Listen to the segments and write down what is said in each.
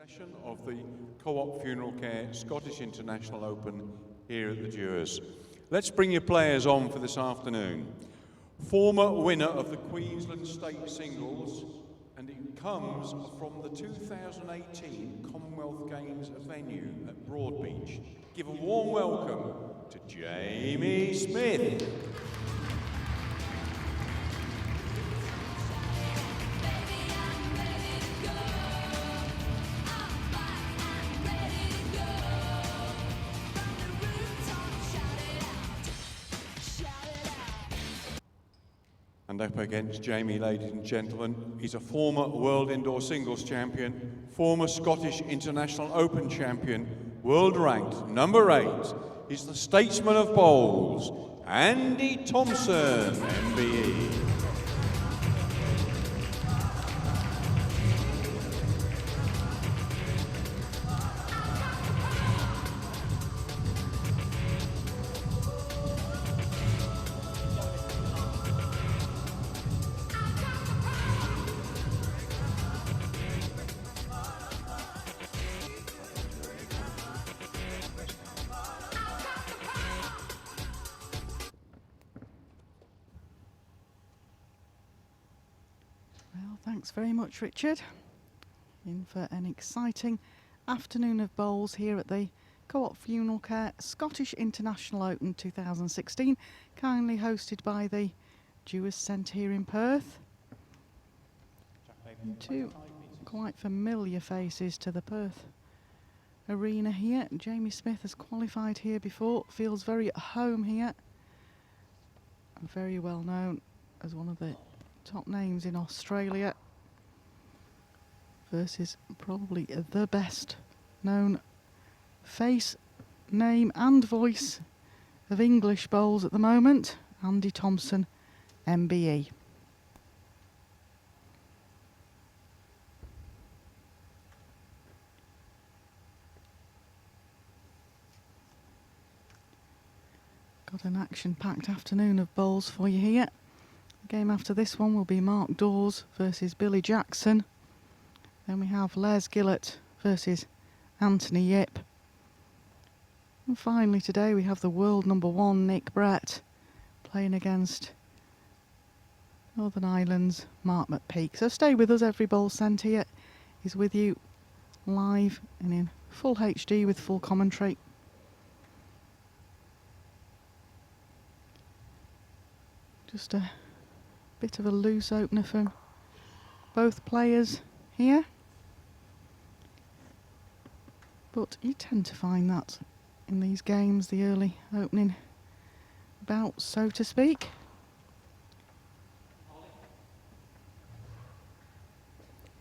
session of the Co-op Funeral Care Scottish International Open here at the Dors. Let's bring your players on for this afternoon. Former winner of the Queensland State Singles, and it comes from the 2018 Commonwealth Games venue at Broadbeach. Give a warm welcome to Jamie Smith. And up against Jamie, ladies and gentlemen, he's a former World Indoor Singles Champion, former Scottish International Open Champion, world ranked number 8. He's the statesman of bowls, Andy Thompson, MBE. Thanks very much, Richard. In for an exciting afternoon of bowls here at the Co-op Funeral Care Scottish International Open 2016, kindly hosted by the Dors Centre here in Perth. And two quite familiar faces to the Perth arena here. Jamie Smith has qualified here before, feels very at home here. And very well known as one of the top names in Australia, versus probably the best known face, name and voice of English bowls at the moment, Andy Thompson, MBE. Got an action-packed afternoon of bowls for you here. The game after this one will be Mark Dors versus Billy Jackson. Then we have Les Gillett versus Anthony Yip. And finally today we have the world number 1 Nick Brett playing against Northern Ireland's Mark McPeak. So stay with us, every bowl sent here is with you live and in full HD with full commentary. Just a bit of a loose opener from both players here. But you tend to find that in these games, the early opening bout, so to speak.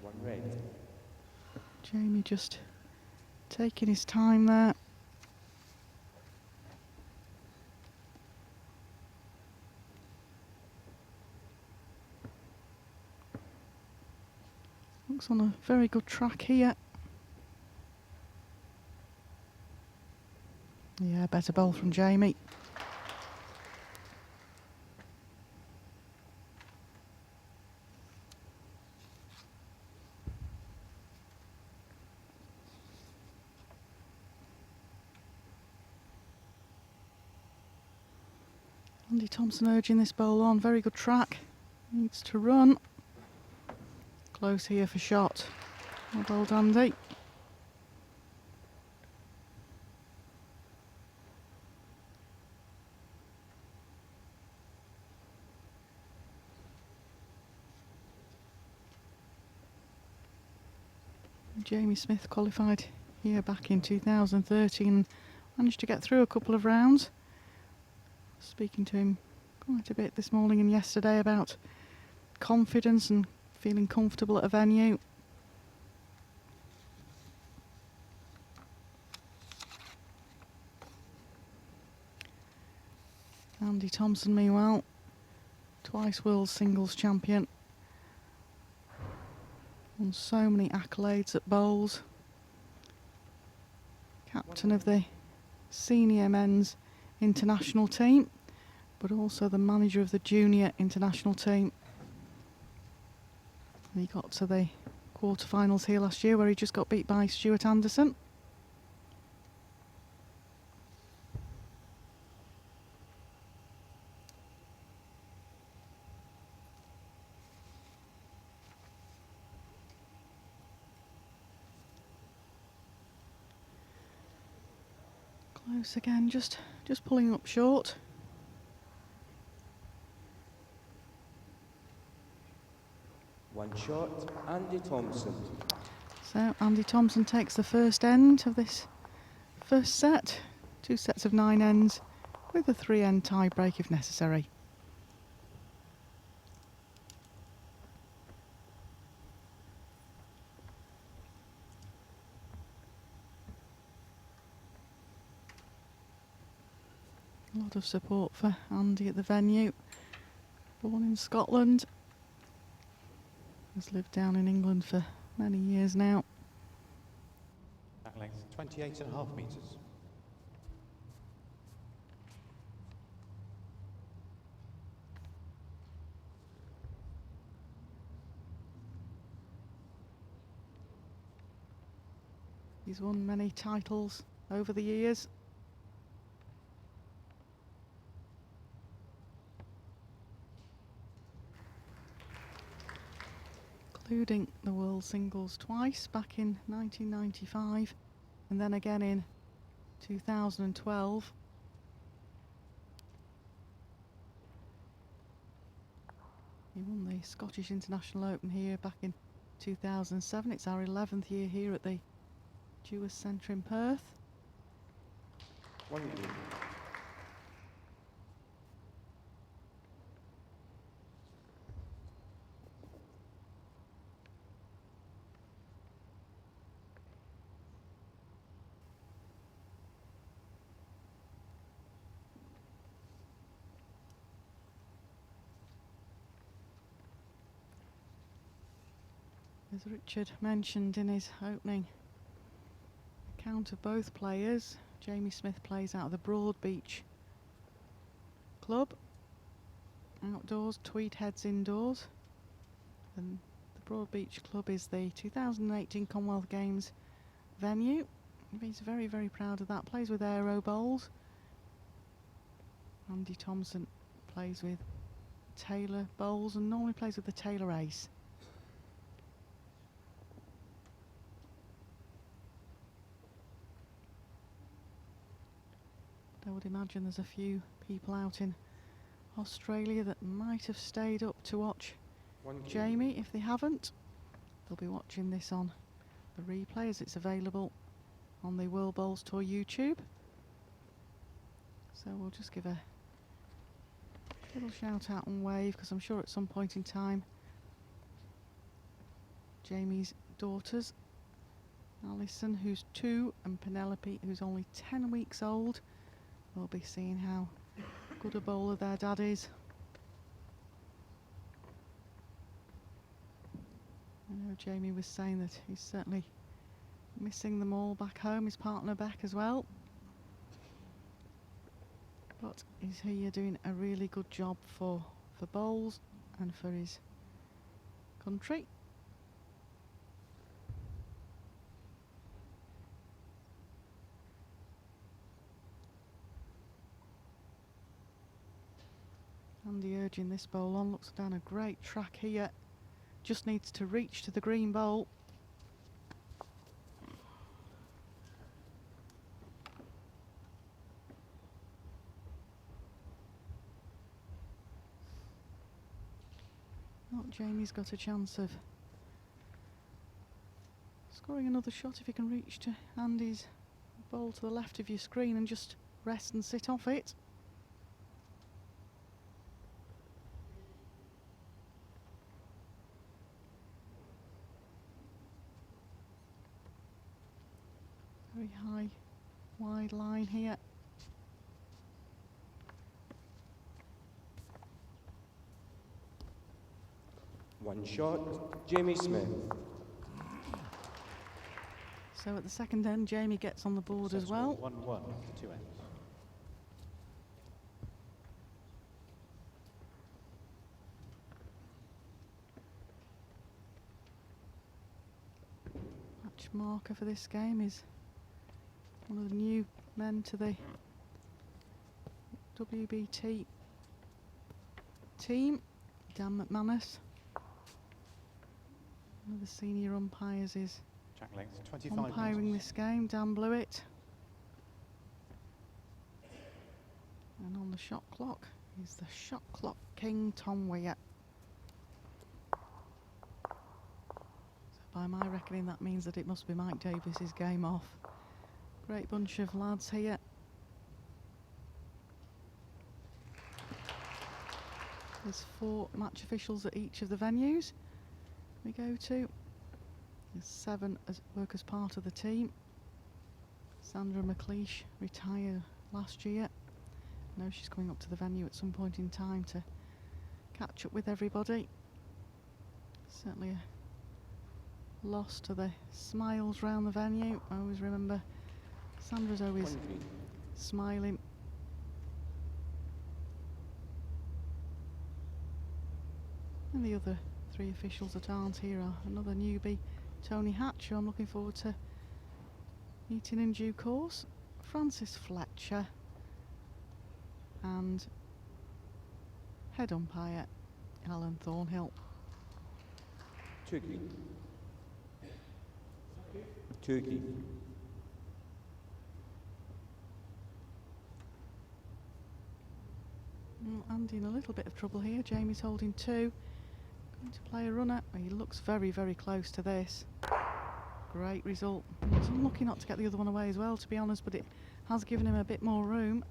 One red. Jamie just taking his time there. Looks on a very good track here. Yeah, better bowl from Jamie. Andy Thompson urging this bowl on, very good track. Needs to run. Close here for shot. Well bowled, Andy. Jamie Smith qualified here back in 2013 and managed to get through a couple of rounds. Speaking to him quite a bit this morning and yesterday about confidence and feeling comfortable at a venue. Andy Thompson, meanwhile, twice world singles champion. Won so many accolades at bowls. Captain of the senior men's international team, but also the manager of the junior international team. He got to the quarterfinals here last year where he just got beat by Stuart Anderson. Close again, just pulling up short. One short, Andy Thompson. So Andy Thompson takes the first end of this first set. 2 sets of 9 ends with a 3-end tie break if necessary. A lot of support for Andy at the venue. Born in Scotland. Has lived down in England for many years now. Back length 28.5 metres. He's won many titles over the years. Including the World Singles twice back in 1995 and then again in 2012. He won the Scottish International Open here back in 2007. It's our 11th year here at the Dors Centre in Perth. One green. As Richard mentioned in his opening account of both players, Jamie Smith plays out of the Broadbeach Club, outdoors, Tweed Heads indoors, and the Broadbeach Club is the 2018 Commonwealth Games venue. He's very, very proud of that. Plays with Aero Bowls. Andy Thompson plays with Taylor Bowls and normally plays with the Taylor Ace. I would imagine there's a few people out in Australia that might have stayed up to watch Jamie. If they haven't, they'll be watching this on the replay as it's available on the World Bowls Tour YouTube. So we'll just give a little shout out and wave because I'm sure at some point in time Jamie's daughters, Alison who's 2 and Penelope who's only 10 weeks old, we'll be seeing how good a bowler their dad is. I know Jamie was saying that he's certainly missing them all back home, his partner Beck as well. But he's here doing a really good job for bowls and for his country. Andy urging this bowl on, looks down a great track here, just needs to reach to the green bowl. Oh, Jamie's got a chance of scoring another shot if he can reach to Andy's bowl to the left of your screen and just rest and sit off it. Very high, wide line here. One shot, Jamie Smith. So at the second end, Jamie gets on the board as well. 1-1 for 2 ends. marker for this game is one of the new men to the WBT team, Dan McManus. One of the senior umpires is Jack length 25 umpiring meters. this game, Dan Blewett. And on the shot clock is the shot clock king, Tom Weir. So by my reckoning that means that it must be Mike Davis's game off. Great bunch of lads here. There's 4 match officials at each of the venues we go to. There's 7 as work as part of the team. Sandra McLeish retired last year. I know she's coming up to the venue at some point in time to catch up with everybody. Certainly a loss to the smiles round the venue. I always remember Sandra's always 1 green. smiling. And the other 3 officials that aren't here are another newbie, Tony Hatch, who I'm looking forward to meeting in due course, Francis Fletcher, and head umpire Alan Thornhill. 2 green. 2 green. Andy in a little bit of trouble here. Jamie's holding 2. Going to play a runner. He looks very, very close to this. Great result. He's unlucky not to get the other one away as well, to be honest, but it has given him a bit more room.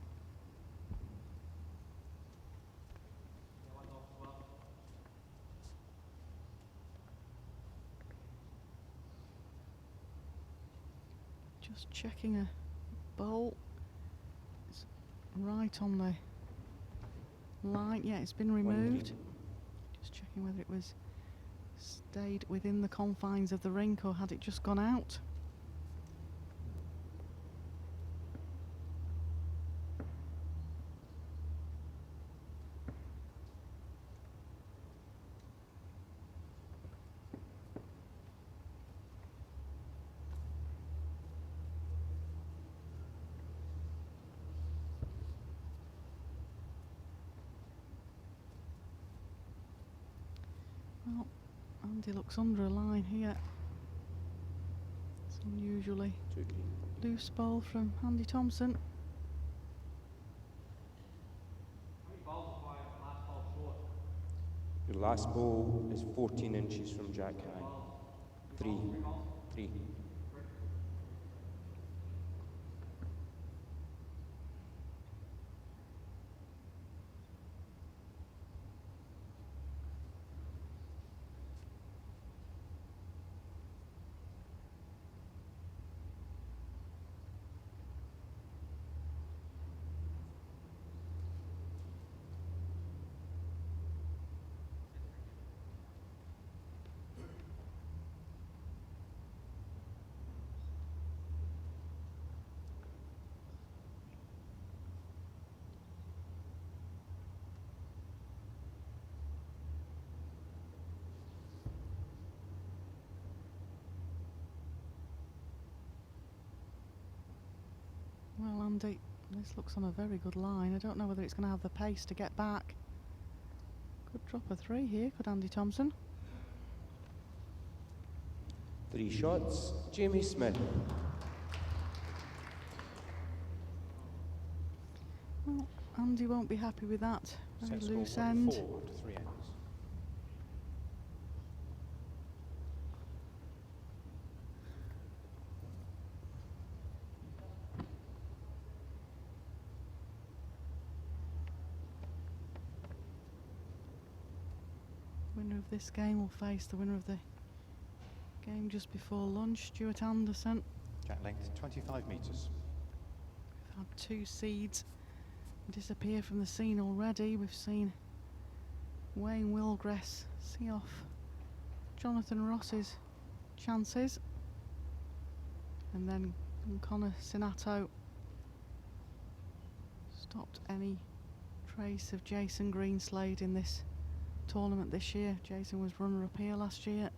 Just checking a bowl. It's right on the line. Yeah, it's been 1 removed. green. Just checking whether it was stayed within the confines of the rink or had it just gone out. Well, Andy looks under a line here. It's unusually 2 green. loose ball from Andy Thompson. Your last ball is 14 inches from Jack high. 3. 3. Well, Andy, this looks on a very good line. I don't know whether it's going to have the pace to get back. Could drop a 3 here, could Andy Thompson? 3 shots. Jamie Smith. Well, Andy won't be happy with that. Very Set score loose end. 4 to 3 ends. Winner of this game will face the winner of the game just before lunch, Stuart Anderson. Jack length 25 meters. We've had 2 seeds disappear from the scene already. We've seen Wayne Wilgress see off Jonathan Ross's chances, and then Connor Sinato stopped any trace of Jason Greenslade in this tournament this year. Jason was runner-up here last year.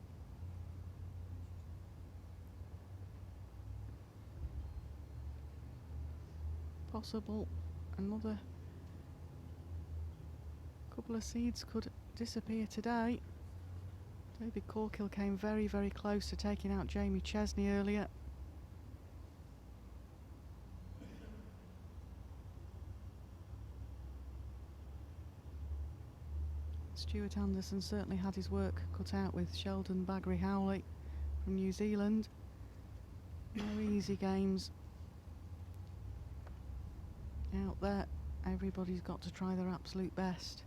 possible. Another couple of seeds could disappear today. David Corkill came very, very close to taking out Jamie Chesney earlier. Stuart Anderson certainly had his work cut out with Sheldon Bagri Howley from New Zealand. No easy games out there. Everybody's got to try their absolute best.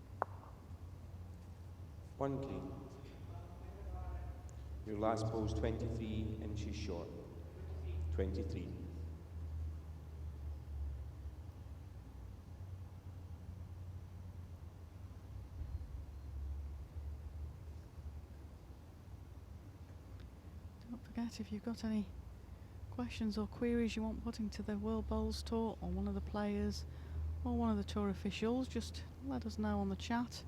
1 green. Your last ball's 23 inches short. 23. Don't forget, if you've got any questions or queries you want putting to the World Bowls Tour or one of the players or one of the tour officials, just let us know on the chat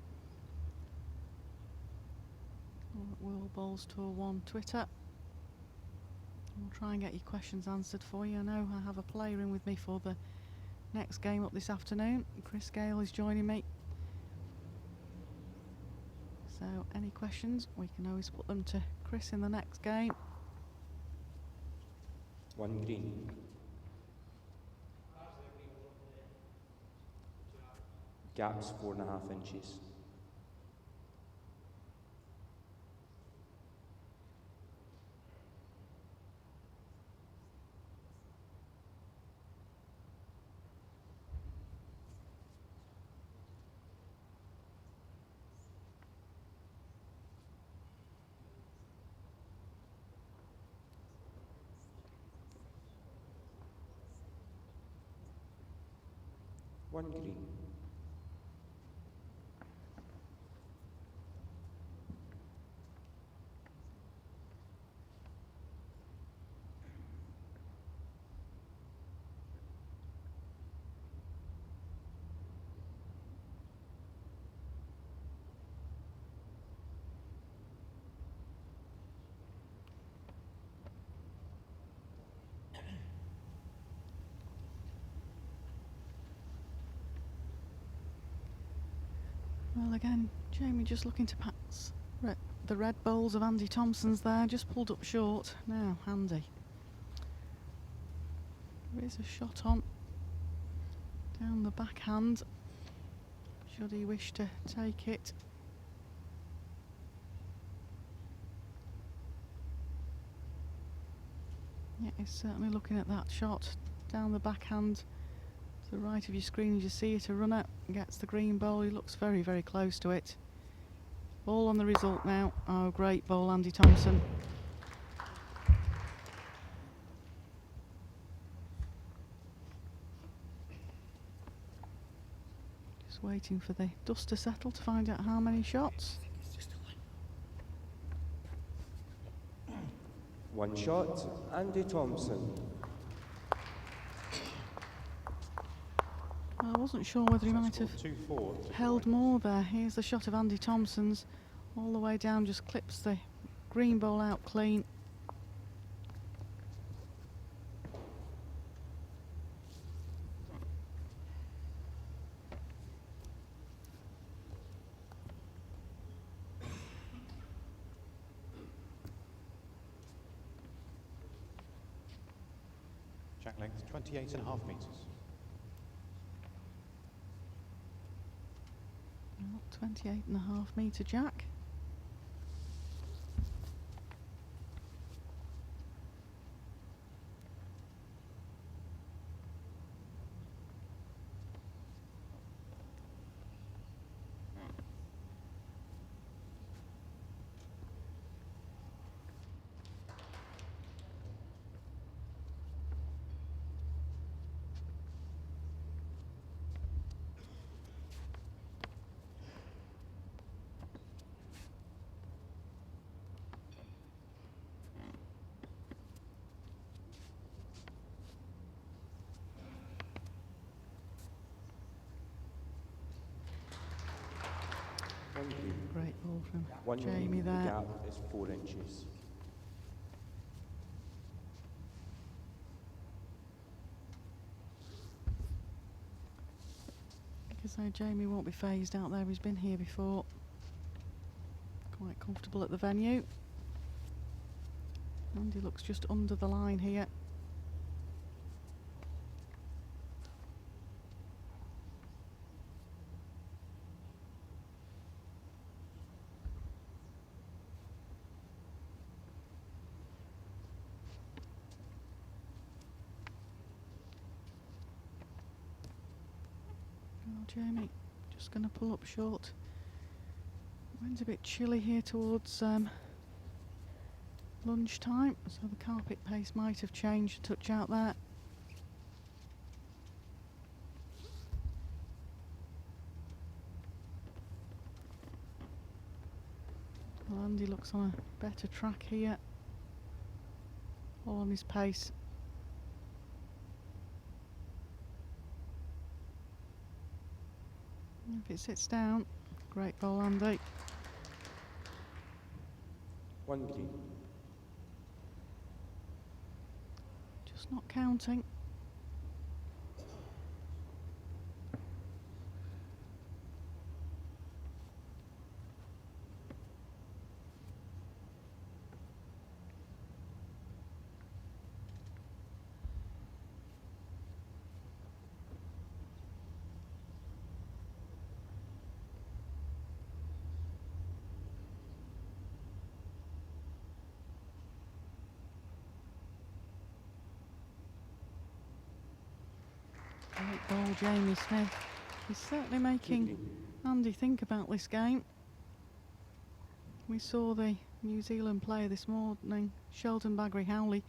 or at World Bowls Tour 1 Twitter. We'll try and get your questions answered for you. I know I have a player in with me for the next game up this afternoon. Chris Gale is joining me. So any questions, we can always put them to Chris in the next game. 1 green. Gaps 4.5 inches. One green. Well, again, Jamie just looking to pass the red bowls of Andy Thompson's there, just pulled up short. Now, Andy. There is a shot on down the backhand, should he wish to take it. Yeah, he's certainly looking at that shot down the backhand. To the right of your screen, as you see it, a runner gets the green bowl. He looks very, very close to it. Ball on the result now. Oh, great ball, Andy Thompson. Just waiting for the dust to settle to find out how many shots. 1 shot, Andy Thompson. I wasn't sure whether he might have 2-4. held more there. Here's the shot of Andy Thompson's. All the way down, just clips the green bowl out clean. Jack length 28.5 metres. 28.5 metre jack. Great ball from Jamie The there. gap is 4 inches. Because Jamie won't be phased out there, he's been here before. Quite comfortable at the venue. And he looks just under the line here. Oh, Jamie, just going to pull up short. Wind's a bit chilly here towards lunchtime, so the carpet pace might have changed a touch out there. Well, Andy looks on a better track here, all on his pace. If it sits down, great ball, Andy. 1 green. Just not counting. Great ball, Jamie Smith. He's certainly making Andy think about this game. We saw the New Zealand player this morning, Sheldon Bagri-Howley,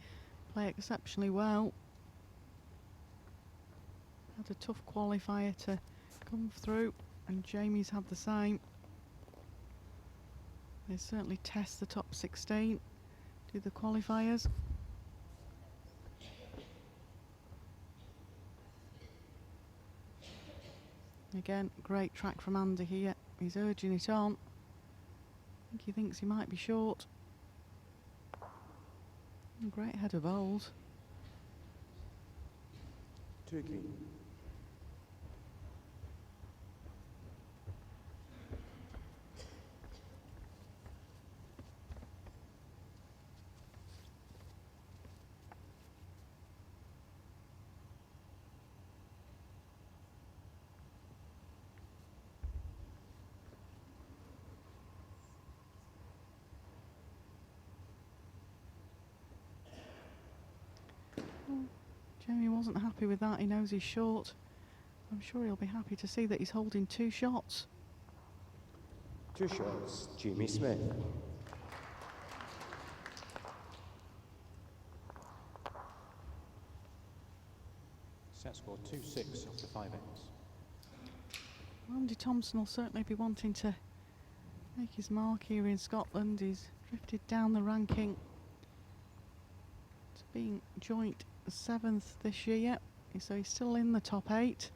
play exceptionally well. Had a tough qualifier to come through, and Jamie's had the same. They certainly test the top 16, do the qualifiers. Again, great track from Andy here. He's urging it on. I think he thinks he might be short. And great head of bowls. 2 green. Jamie wasn't happy with that. He knows he's short. I'm sure he'll be happy to see that he's holding 2 shots. 2 shots, Jamie Smith. Set score 2-6 after 5 innings. Andy Thompson will certainly be wanting to make his mark here in Scotland. He's drifted down the ranking to being joint 7th this year, so he's still in the top 8.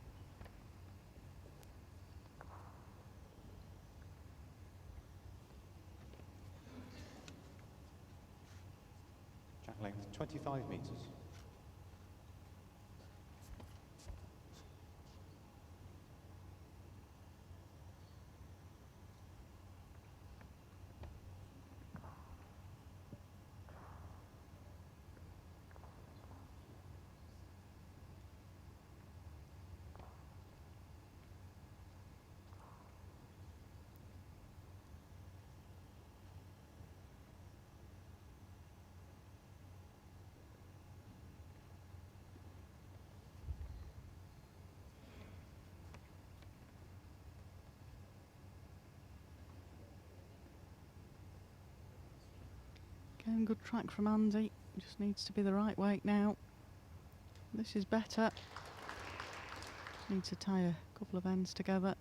Jack length 25 metres. Again, good track from Andy. Just needs to be the right weight now. This is better. Need to tie a couple of ends together.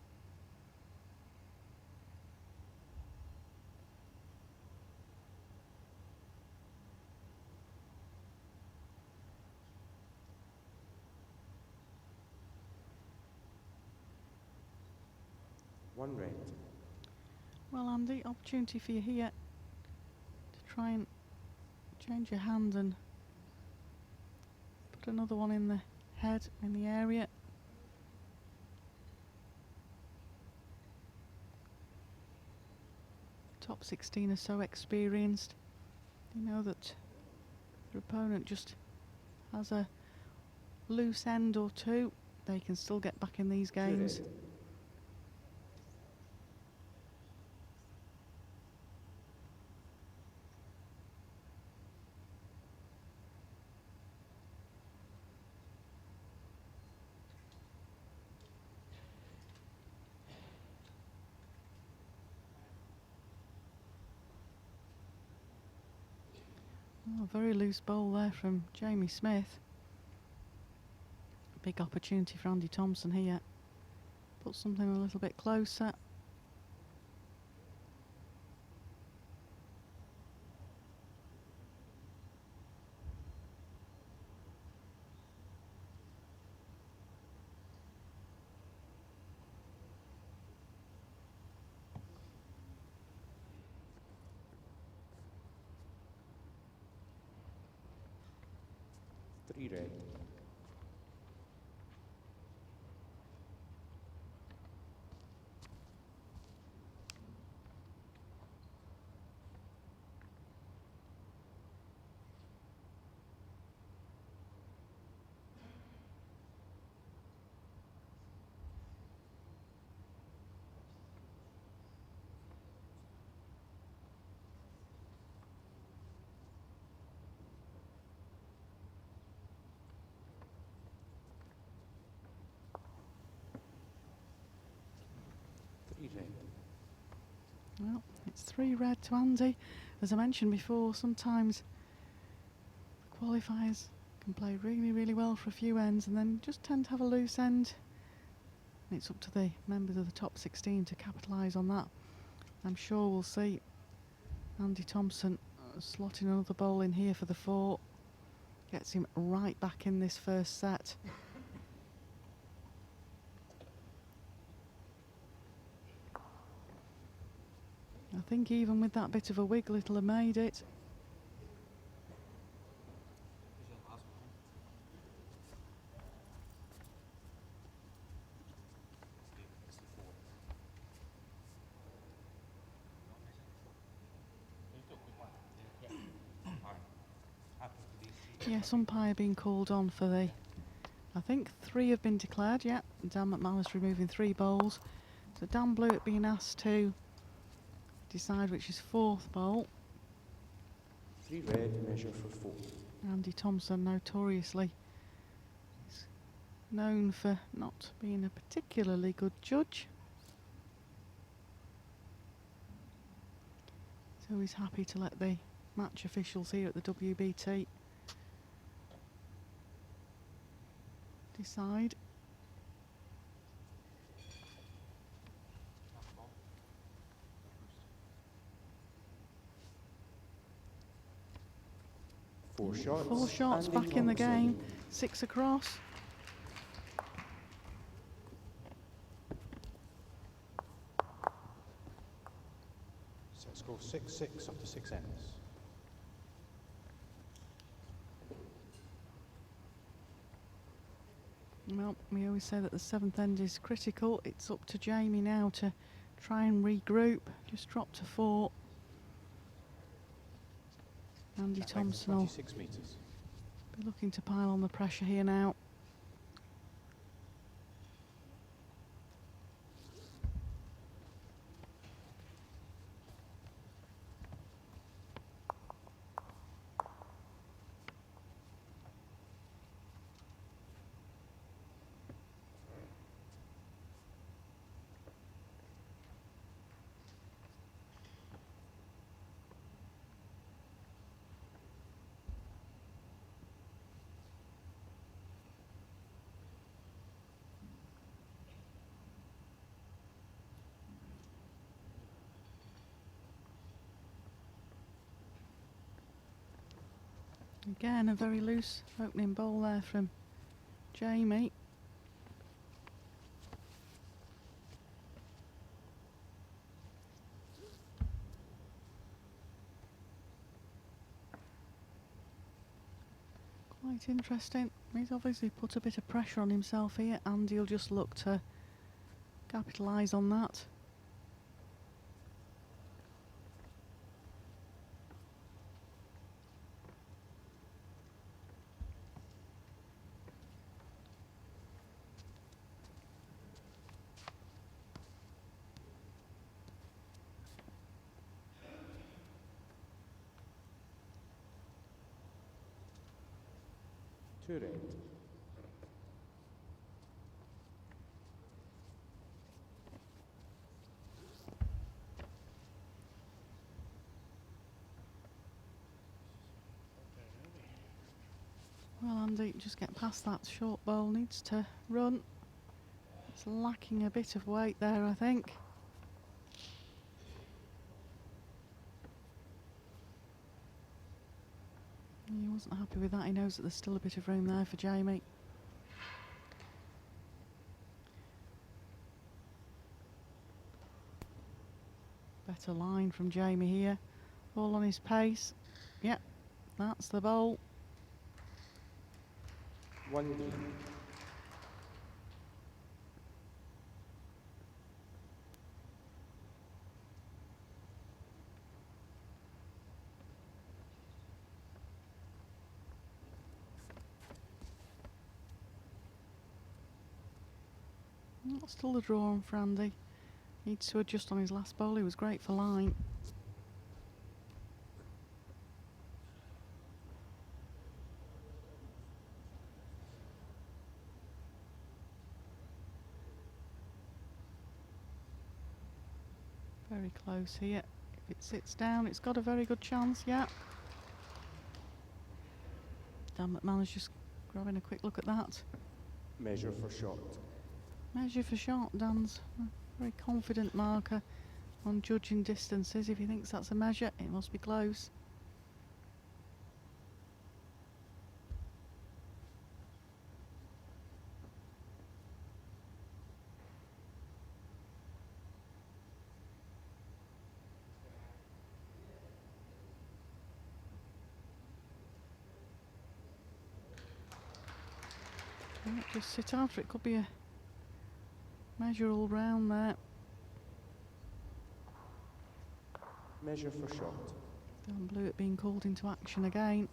One red. Well, Andy, opportunity for you here to try and change your hand and put another one in the head, in the area. top 16 are so experienced. You know that your opponent just has a loose end or two, they can still get back in these games. Oh, very loose bowl there from Jamie Smith. Big opportunity for Andy Thompson here. Put something a little bit closer. Three red. Three red. Well, it's 3 red to Andy. As I mentioned before, sometimes the qualifiers can play really, really well for a few ends and then just tend to have a loose end. And it's up to the members of the top 16 to capitalise on that. I'm sure we'll see Andy Thompson slotting another bowl in here for the 4. Gets him right back in this first set. I think even with that bit of a wiggle, it'll have made it. Yes, umpire being called on for the, I think 3 have been declared, yeah. Dan McManus removing 3 bowls. So Dan Blewett being asked to decide which is 4th bowl. 3 red, measure for 4. Andy Thompson notoriously is known for not being a particularly good judge. So he's happy to let the match officials here at the WBT decide. Four shots. 4 shots Andy back in the Thompson. game, 6 across. Set score 6-6 after 6 ends. Well, we always say that the 7th end is critical. It's up to Jamie now to try and regroup. Just drop to 4. Andy That makes Thompson will 26 metres. be looking to pile on the pressure here now. Again, a very loose opening bowl there from Jamie. Quite interesting. He's obviously put a bit of pressure on himself here, and he'll just look to capitalise on that. Two red. Well, Andy, just get past that short bowl, needs to run. It's lacking a bit of weight there, I think. He wasn't happy with that. He knows that there's still a bit of room there for Jamie. Better line from Jamie here. All on his pace. Yep, that's the bowl. 1-3. Still the draw on for Andy. Needs to adjust on his last bowl. He was great for line. Very close here. If it sits down, it's got a very good chance, yeah. Dan McMahon's just grabbing a quick look at that. Measure for shot. Measure for shot. Dan's a very confident marker on judging distances. If he thinks that's a measure, it must be close. Might just sit after it. Could be a measure all round there. Measure for shot. Dan Blewett being called into action again.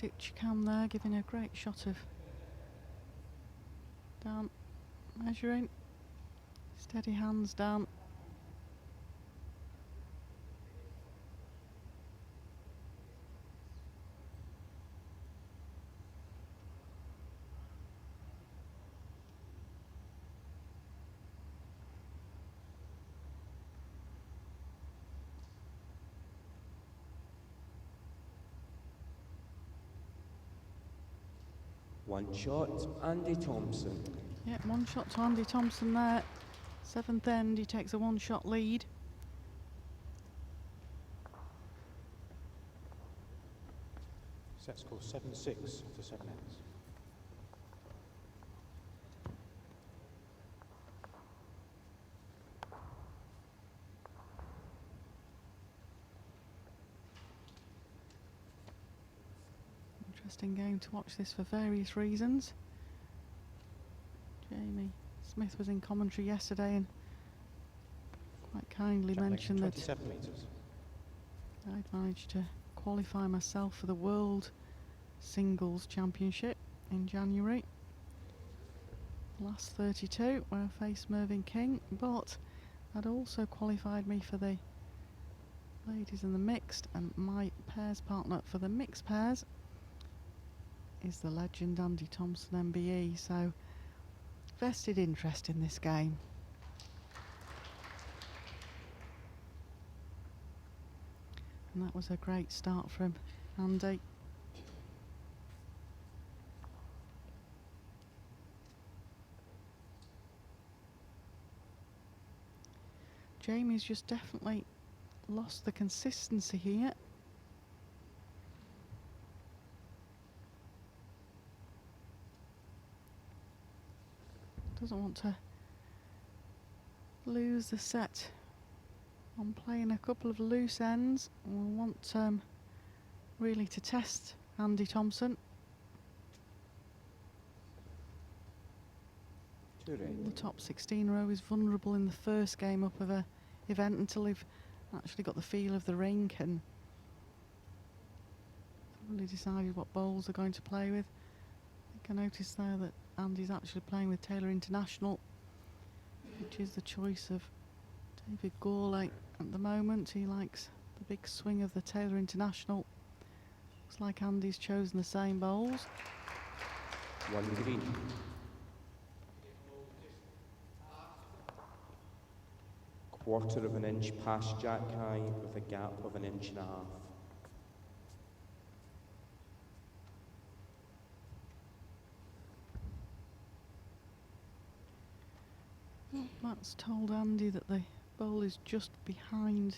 Dick Chicam there, giving a great shot of Dan, measuring, steady hands down. One shot, Andy Thompson. Yeah, one shot to Andy Thompson there. Seventh end, he takes a one-shot lead. Set score 7-6 after 7 ends. Interesting game to watch this for various reasons. Jamie Smith was in commentary yesterday and quite kindly Shot length mentioned that 27 metres. I'd managed to qualify myself for the World Singles Championship in January. Last 32 where I faced Mervyn King, but I'd also qualified me for the ladies in the mixed, and my pairs partner for the mixed pairs is the legend Andy Thompson MBE, so vested interest in this game. And that was a great start from Andy. Jamie's just definitely lost the consistency here. Doesn't want to lose the set on playing a couple of loose ends. We'll want really to test Andy Thompson. The top 16 row is vulnerable in the first game up of a event until they've actually got the feel of the rink and Only decided what bowls they're going to play with. I think I noticed there that Andy's actually playing with Taylor International, which is the choice of David Gourlay at the moment. He likes the big swing of the Taylor International. Looks like Andy's chosen the same bowls. 1 green. Quarter of an inch past jack high with a gap of 1.5 inches. That's told Andy that the bowl is just behind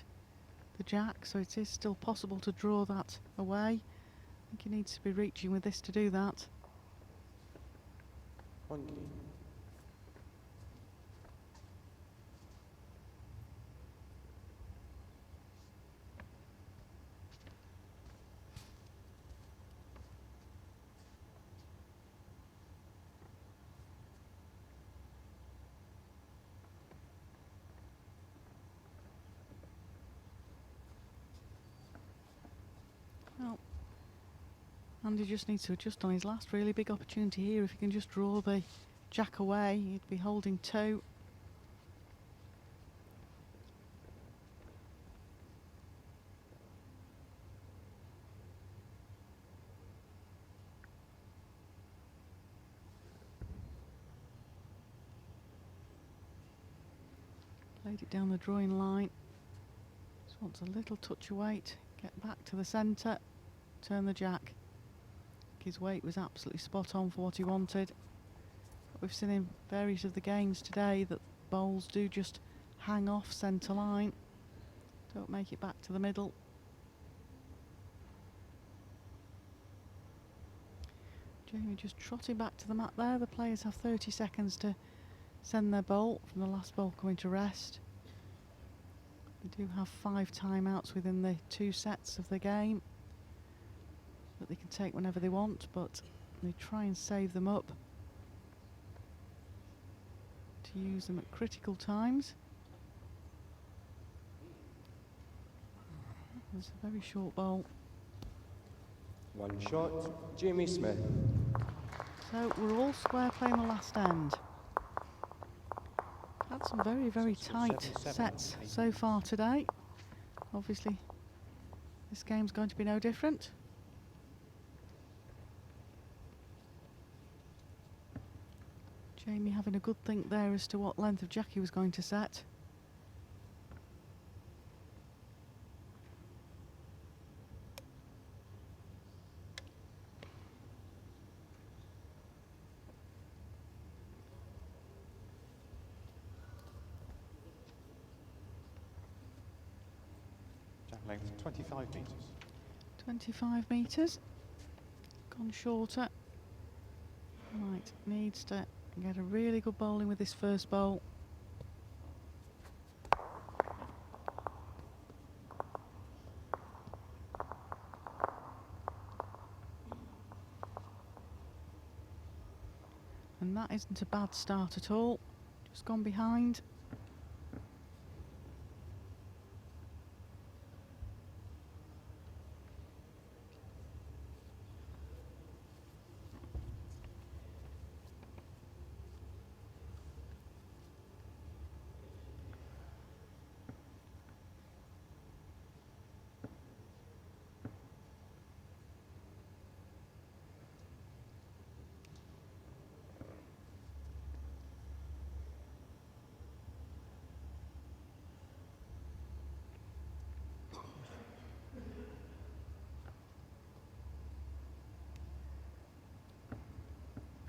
the jack, so it is still possible to draw that away. I think he needs to be reaching with this to do that. 1 green. Well, Andy just needs to adjust on his last really big opportunity here. If he can just draw the jack away, he'd be holding 2. Played it down the drawing line. Just wants a little touch of weight. Get back to the centre. Turn the jack. His weight was absolutely spot on for what he wanted. But we've seen in various of the games today that bowls do just hang off centre line. Don't make it back to the middle. Jamie just trotting back to the mat there. The players have 30 seconds to send their bowl from the last bowl coming to rest. They do have 5 timeouts within the 2 sets of the game that they can take whenever they want, but they try and save them up to use them at critical times. It's a very short bowl. 1 shot, Jamie Smith. So we're all square playing the last end. Had some very, very tight sets so far today. Obviously, this game's going to be no different. Jamie having a good think there as to what length of jack he was going to set. Jack length 25 metres. 25 metres. Gone shorter. Right, needs to get a really good bowling with this first bowl. And that isn't a bad start at all. Just gone behind.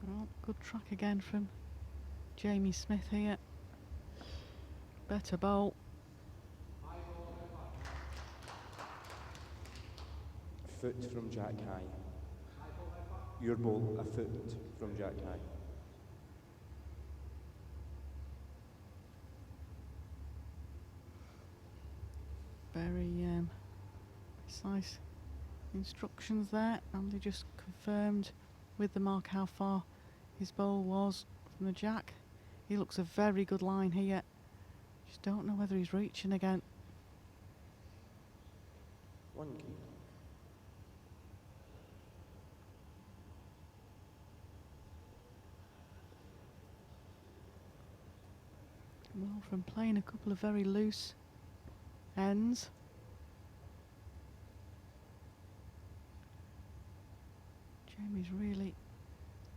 Well, good track again from Jamie Smith here. Better bowl. Foot from jack high. Your ball a foot from jack high. Very precise instructions there. Andy just confirmed with the mark how far his bowl was from the jack. He looks a very good line here. Just don't know whether he's reaching again. 1 key. Well, from playing a couple of very loose ends. Jamie's really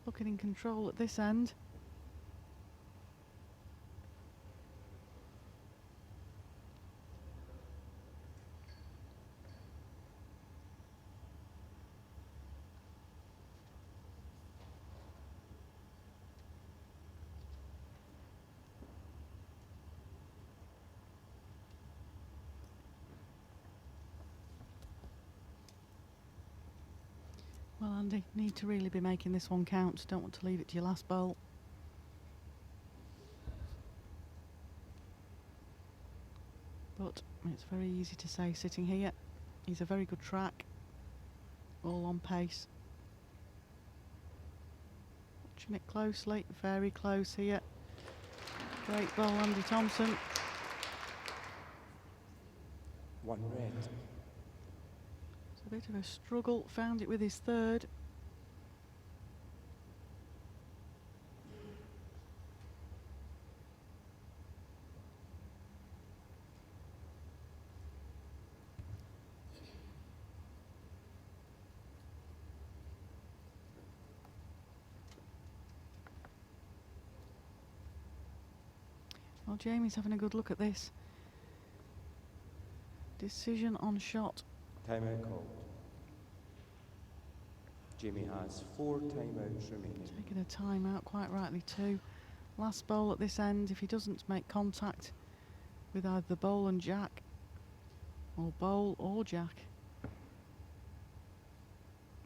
looking in control at this end. Well, Andy, need to really be making this one count. Don't want to leave it to your last bowl. But it's very easy to say sitting here. He's a very good track, all on pace. Watching it closely, very close here. Great ball, Andy Thompson. 1 red. It's a bit of a struggle, found it with his third. Well, Jamie's having a good look at this. Decision on shot. Timeout called. Jamie has 4 timeouts remaining. Taking a time out, quite rightly too. Last bowl at this end, if he doesn't make contact with either the bowl and jack, or bowl or jack,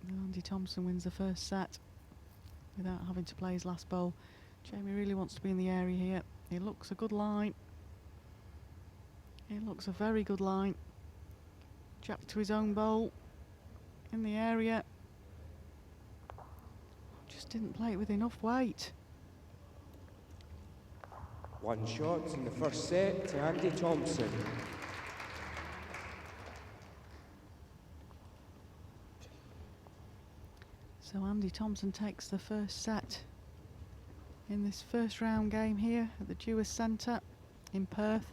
Andy Thompson wins the first set without having to play his last bowl. Jamie really wants to be in the area here. He looks a good line. He looks a very good line. Jack to his own bowl in the area. Just didn't play it with enough weight. 1 shot in the first set to Andy Thompson. So Andy Thompson takes the first set in this first round game here at the Dors Centre in Perth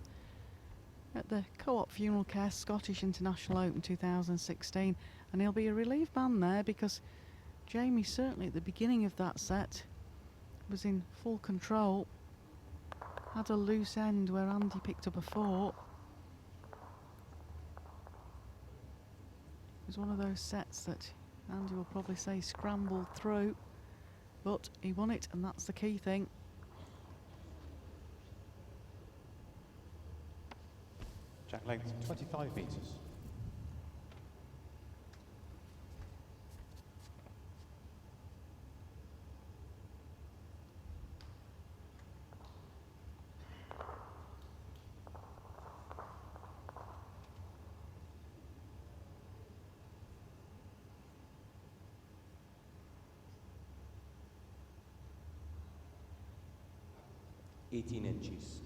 at the Co-op Funeral Care Scottish International Open 2016, and he'll be a relieved man there because Jamie certainly at the beginning of that set was in full control, had a loose end where Andy picked up a 4. It was one of those sets that Andy will probably say scrambled through, but he won it, and that's the key thing. Jack length 25 metres. Inches.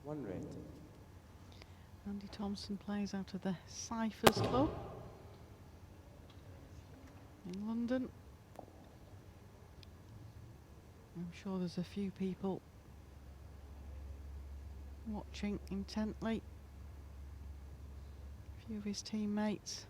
One red. Andy Thompson plays out of the Cyphers Club in London. I'm sure there's a few people watching intently. A few of his teammates.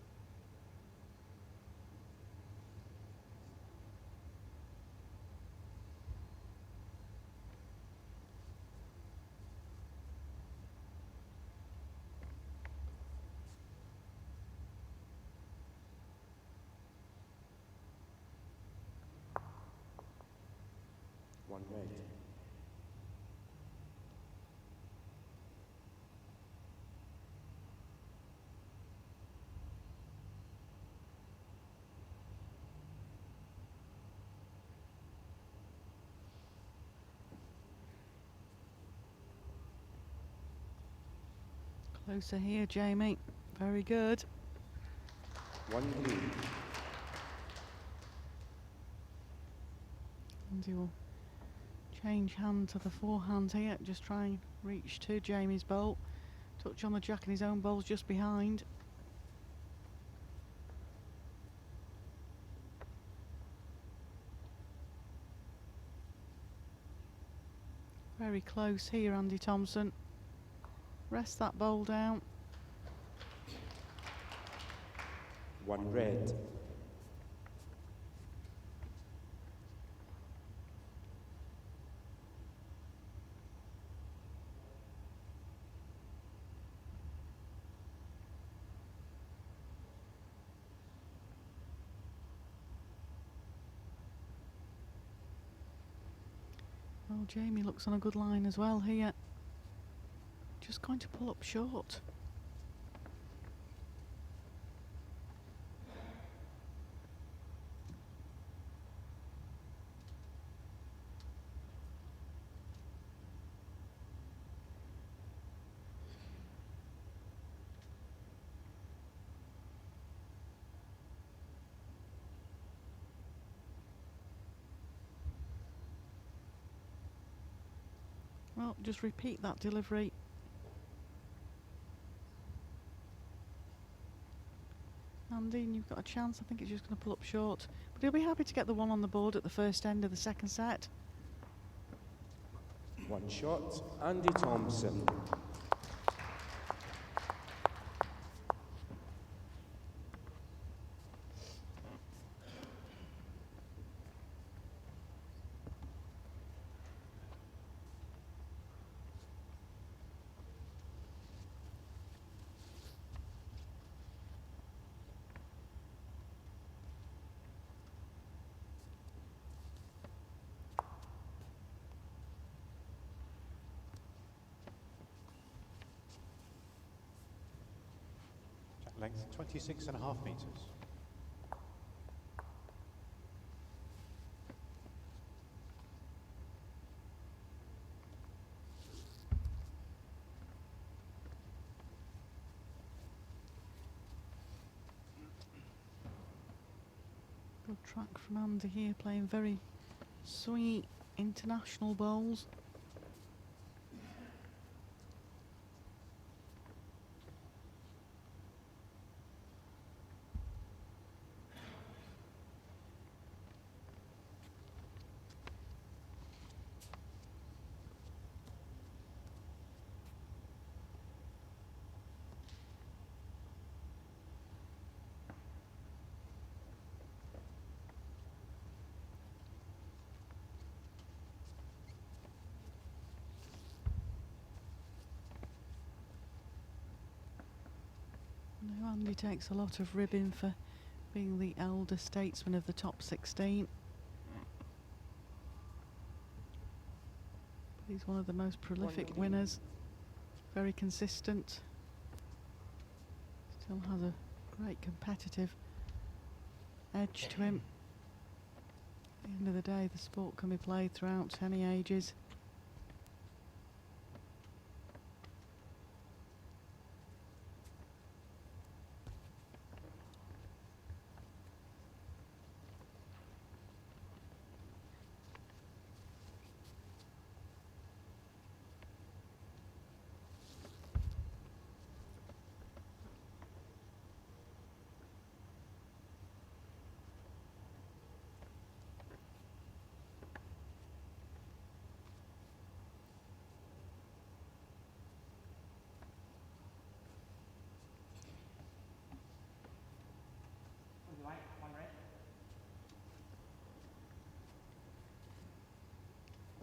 One red. Closer here, Jamie. Very good. 1 green. And he will change hand to the forehand here, just try and reach to Jamie's bowl. Touch on the jack and his own bowl's just behind. Very close here, Andy Thompson. Rest that bowl down. 1 red. Well, Jamie looks on a good line as well here. Just going to pull up short. Well, just repeat that delivery. Andy, and you've got a chance. I think it's just going to pull up short. But he'll be happy to get the one on the board at the first end of the second set. 1 shot. Andy Thompson. Length 26.5 metres. Good track from Andy here, playing very swingy international bowls. Now Andy takes a lot of ribbon for being the elder statesman of the top 16. But he's one of the most prolific winners. Very consistent. Still has a great competitive edge to him. At the end of the day, the sport can be played throughout any ages.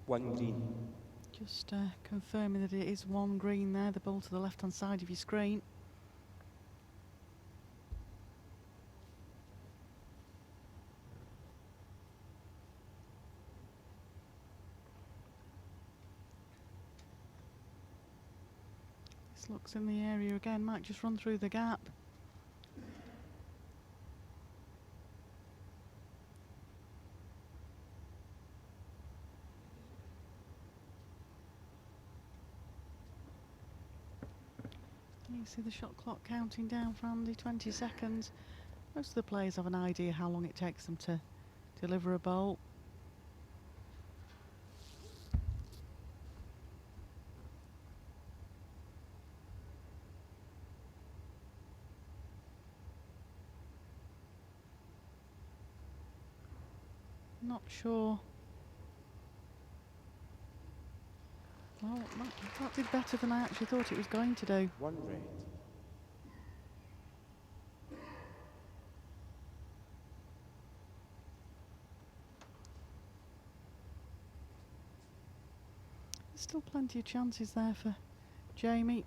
One green. Just confirming that it is 1 green there, the ball to the left hand side of your screen. This looks in the area again, might just run through the gap. You see the shot clock counting down for Andy, 20 seconds. Most of the players have an idea how long it takes them to deliver a bowl. Not sure. Well, that did better than I actually thought it was going to do. 1 red. There's still plenty of chances there for Jamie.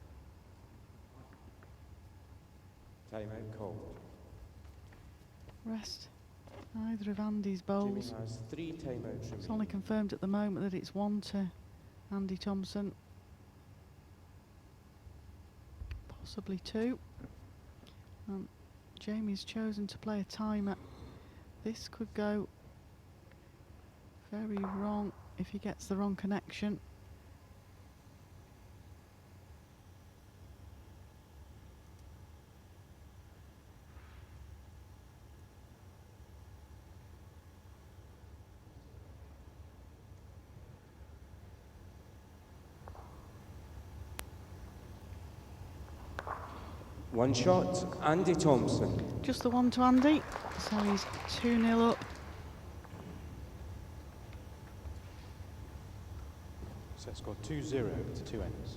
Timeout called. Rest either of Andy's Jamie bowls. has 3 timeouts It's only remaining. confirmed at the moment that it's 1 to Andy Thompson. Possibly 2. Jamie's chosen to play a timer. This could go very wrong if he gets the wrong connection. One shot, Andy Thompson. Just the 1 to Andy, so he's 2-0 up. Set score 2-0 to 2 ends.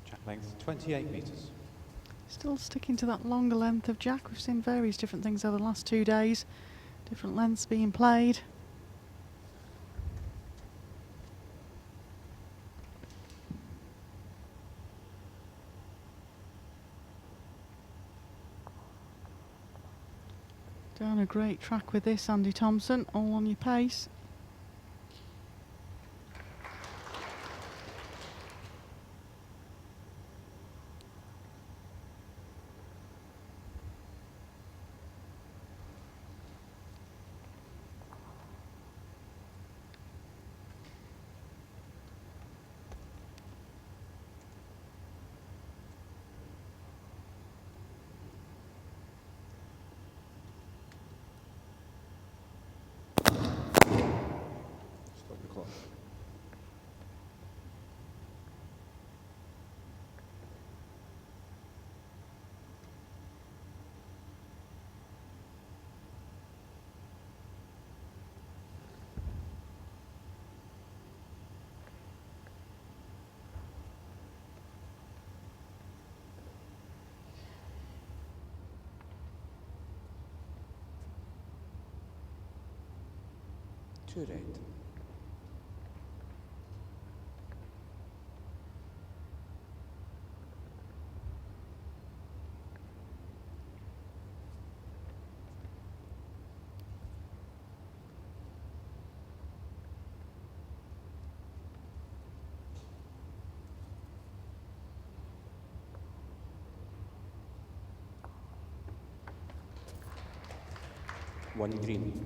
Jack length 28 metres. Still sticking to that longer length of Jack. We've seen various different things over the last 2 days. Different lengths being played. Down a great track with this, Andy Thompson, all on your pace. Stop the clock. Two red. One green.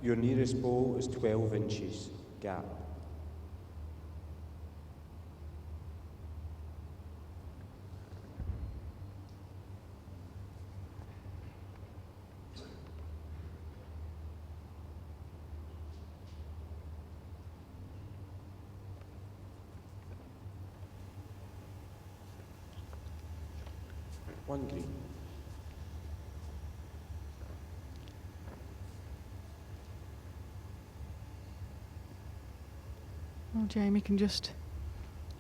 Your nearest bowl is 12 inches gap. One green. Well, Jamie can just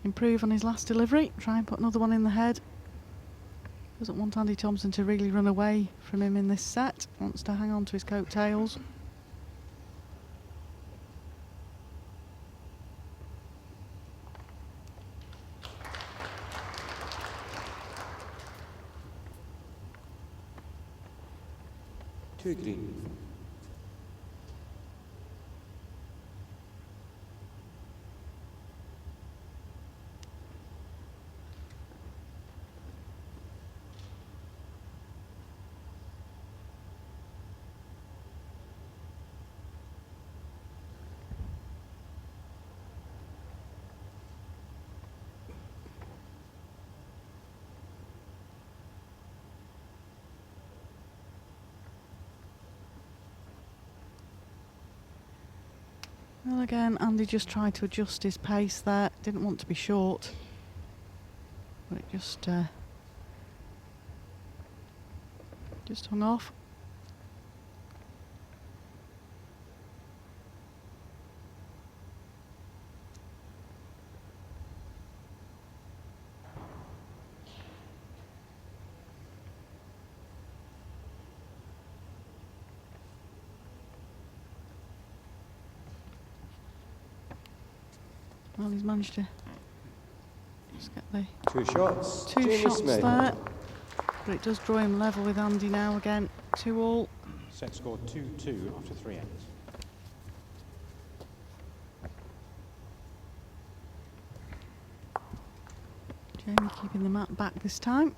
improve on his last delivery, try and put another one in the head. Doesn't want Andy Thompson to really run away from him in this set, wants to hang on to his coattails. Two green. Well, again, Andy just tried to adjust his pace there. Didn't want to be short, but it just hung off. Well, he's managed to just get the 2 shots. two Jamie shots Smith. there. But it does draw him level with Andy now again. 2-all. Set score 2-2 after 3 ends. Jamie keeping the mat back this time.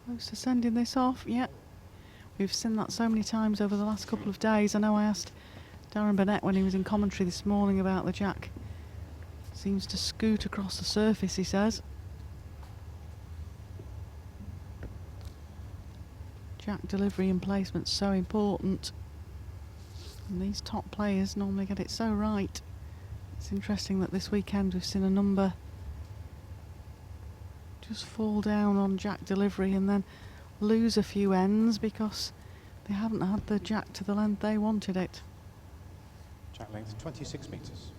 Close to sending this off, yeah. We've seen that so many times over the last couple of days. I know I asked Darren Burnett when he was in commentary this morning about the jack. Seems to scoot across the surface, he says. Jack delivery and placement so important. And these top players normally get it so right. It's interesting that this weekend we've seen a number just fall down on jack delivery and then lose a few ends because they haven't had the jack to the length they wanted it. Jack length 26 metres.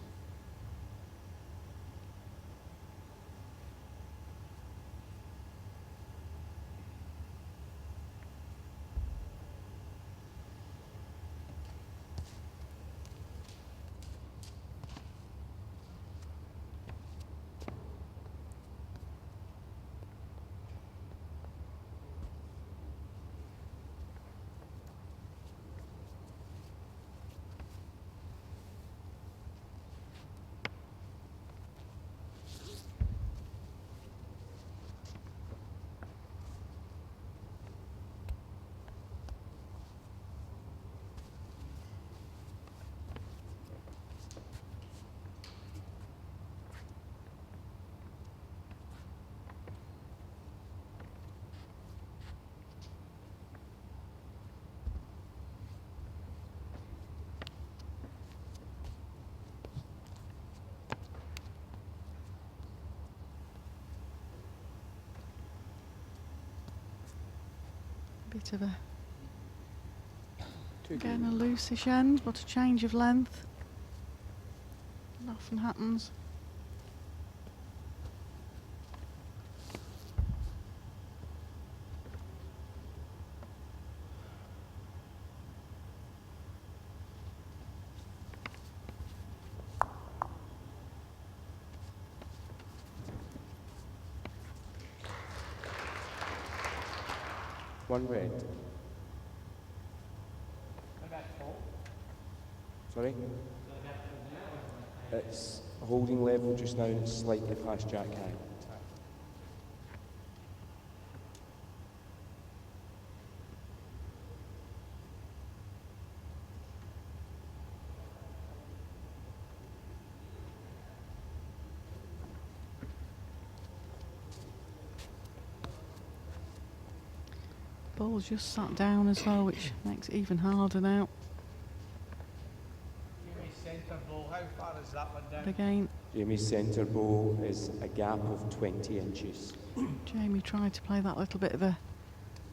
Bit of a, Two again, a loosish end, but a change of length. It often happens. One red. Sorry? It's holding level just now and it's slightly past jack high. Ball's just sat down as well, which makes it even harder now. Centre ball, how far is that one But down? again, Jamie's centre bow is a gap of 20 inches. Jamie tried to play that little bit of a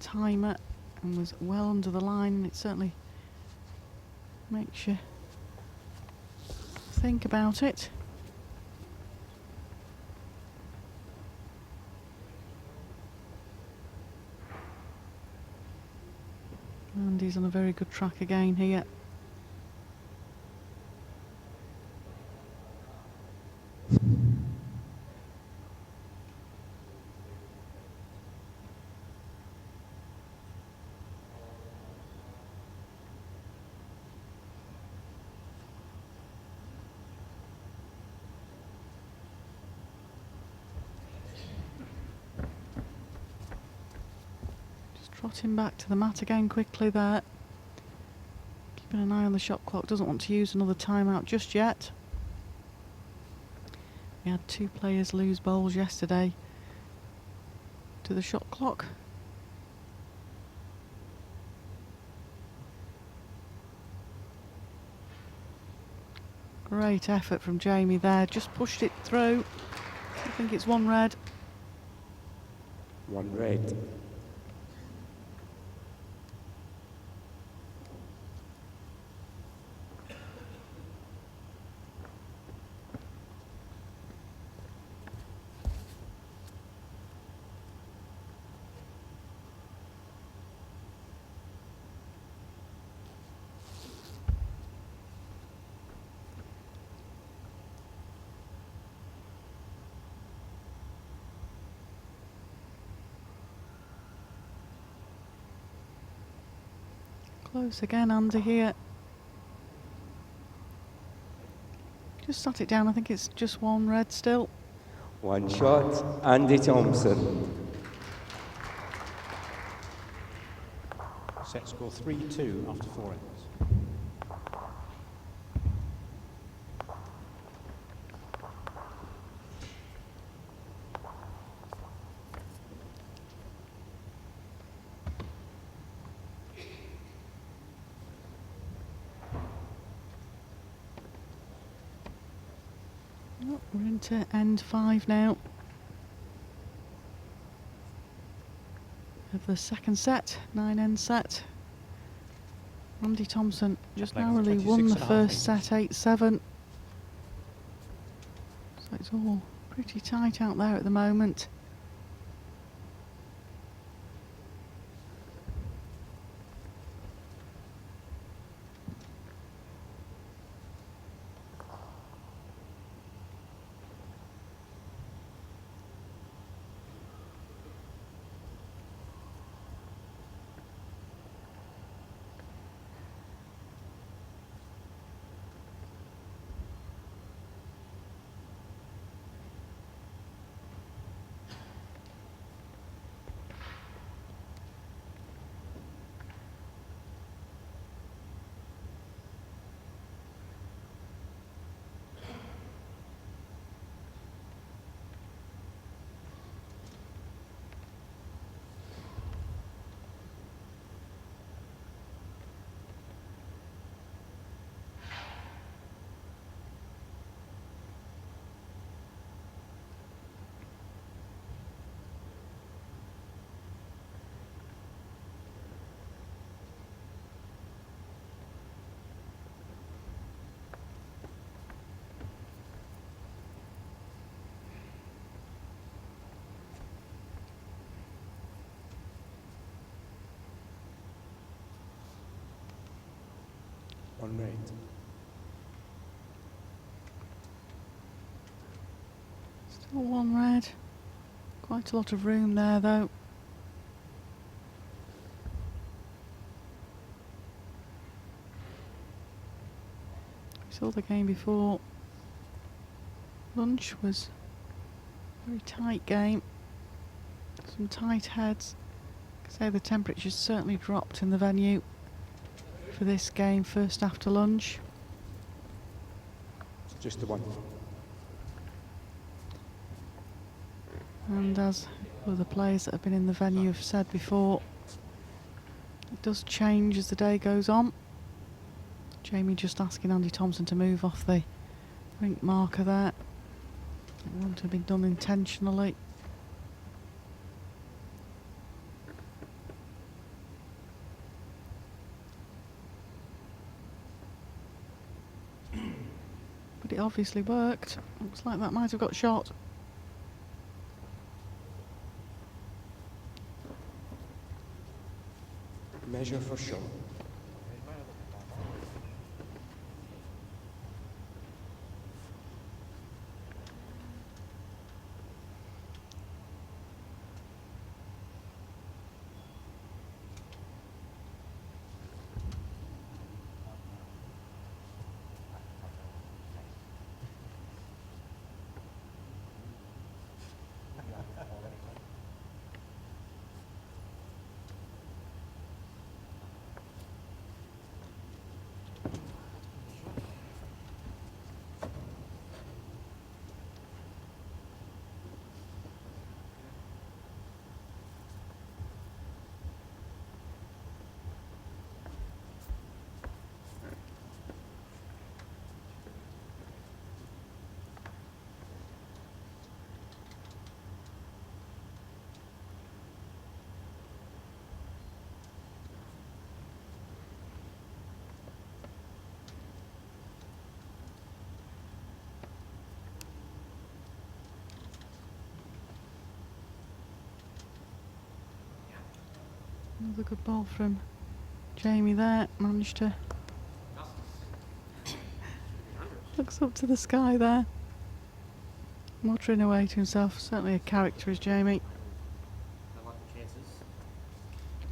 timer and was well under the line, and it certainly makes you think about it. And he's on a very good track again here. Trotting back to the mat again quickly there. Keeping an eye on the shot clock, doesn't want to use another timeout just yet. We had 2 players lose bowls yesterday to the shot clock. Great effort from Jamie there, just pushed it through. I think it's 1 red. 1 red. Close again, Andy here. Just sat it down, I think it's just 1 red still. 1 shot, Andy Thompson. Set score 3-2 after 4 ends. Oh, we're into end 5 now of the second set, 9-end set. Andy Thompson just Playing narrowly with won the 26.5 first set meters. 8-7. So it's all pretty tight out there at the moment. One red. Still 1 red. Quite a lot of room there though. We saw the game before lunch was a very tight game. Some tight heads. I say the temperature's certainly dropped in the venue for this game first after lunch. It's just the one. And as all the players that have been in the venue have said before, it does change as the day goes on. Jamie just asking Andy Thompson to move off the rink marker there. It wouldn't have been done intentionally. But it obviously worked. Looks like that might have got shot. Measure for shot. Another good ball from Jamie there. Managed to... Looks up to the sky there. Muttering away to himself. Certainly a character is Jamie.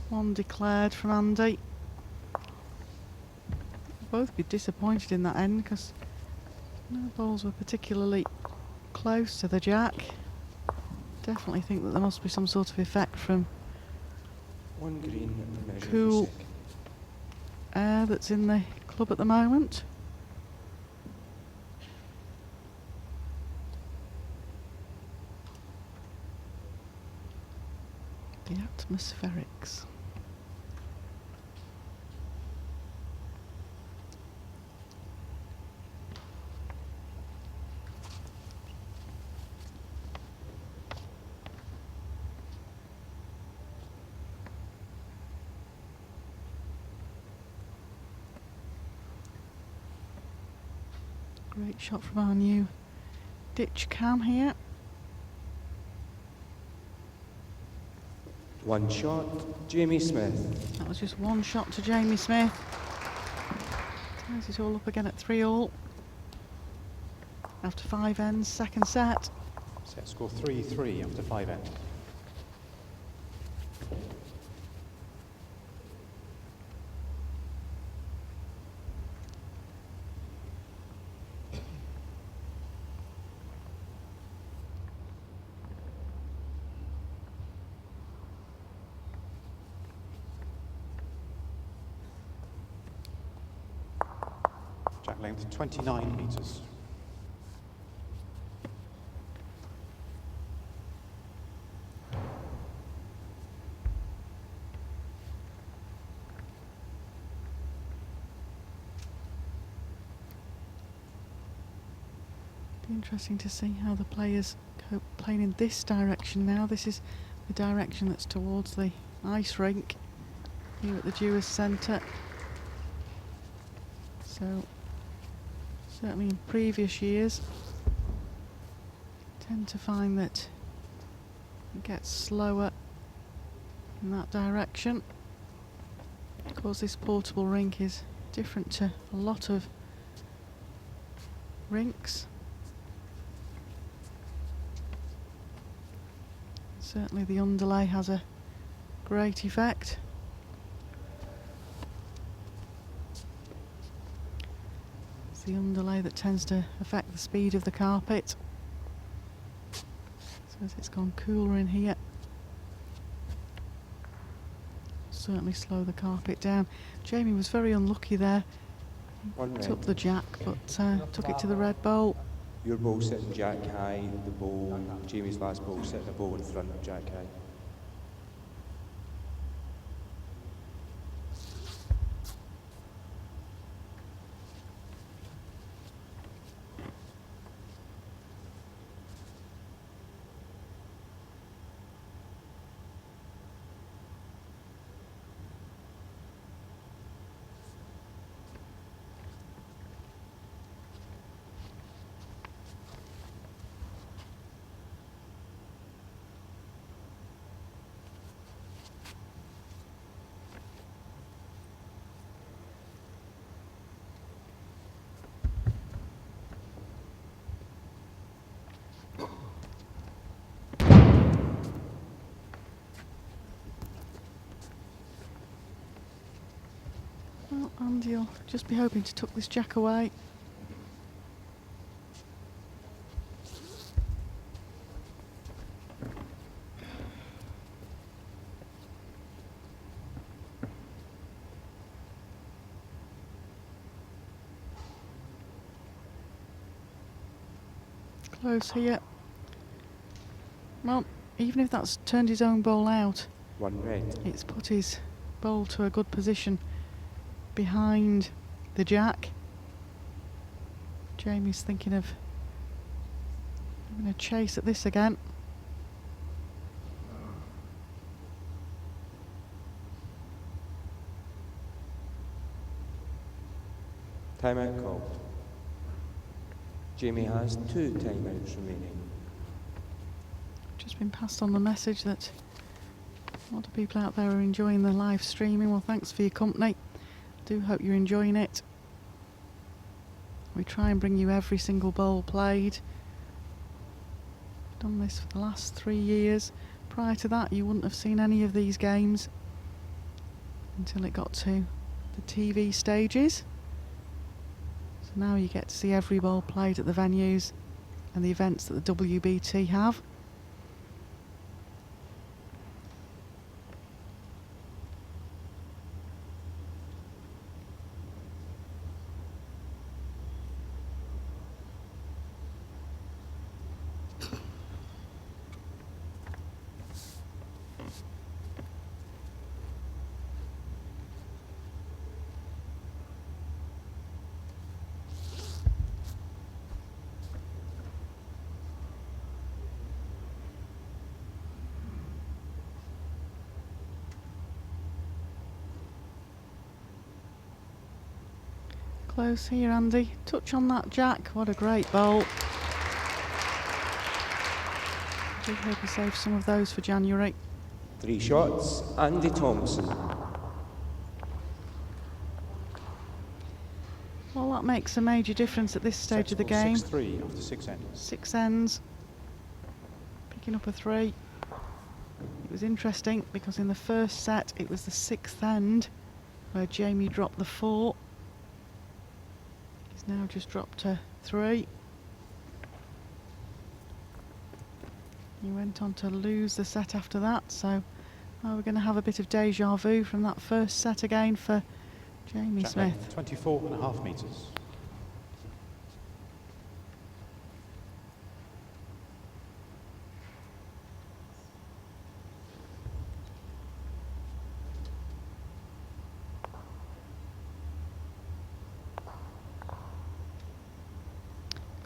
One declared from Andy. Both be disappointed in that end because no balls were particularly close to the jack. Definitely think that there must be some sort of effect from One green, measure cool for second. air that's in the club at the moment. The atmospherics. Great shot from our new ditch cam here. One shot, Jamie Smith. That was just one shot to Jamie Smith. Ties it all up again at 3-all. After 5 ends, second set. Set score 3-3 after 5 ends. Jack length 29 metres. Be interesting to see how the players cope playing in this direction now. This is the direction that's towards the ice rink here at the Dors Centre. So certainly in previous years tend to find that it gets slower in that direction. Of course this portable rink is different to a lot of rinks. Certainly the underlay has a great effect. It's the underlay that tends to affect the speed of the carpet. So as it's gone cooler in here, certainly slow the carpet down. Jamie was very unlucky there. One red. Took the jack, but took it to the red bowl. Your ball sitting jack high, the ball, Jamie's last ball sitting a ball in front of jack high. Well, Andy will just be hoping to tuck this jack away. Close here. Well, even if that's turned his own ball out, One red. it's put his bowl to a good position behind the jack. Jamie's thinking of having a chase at this again. Timeout called. Jamie has 2 timeouts remaining. Just been passed on the message that A lot of people out there are enjoying the live streaming. Well, thanks for your company. Do hope you're enjoying it. We try and bring you every single bowl played. Done this for the last 3 years. Prior to that, you wouldn't have seen any of these games until it got to the TV stages. So now you get to see every bowl played at the venues and the events that the WBT have. Close here, Andy. Touch on that jack. What a great bowl. I do hope he saves some of those for January. 3 shots, Andy Thompson. Well, that makes a major difference at this stage of the game. 6-3 after 6 ends. 6 ends. Picking up a 3. It was interesting because in the first set it was the 6th end where Jamie dropped the 4. He's now just dropped to 3. He went on to lose the set after that, so now we're going to have a bit of deja vu from that first set again for Jamie Jack Smith. length, 24.5 metres.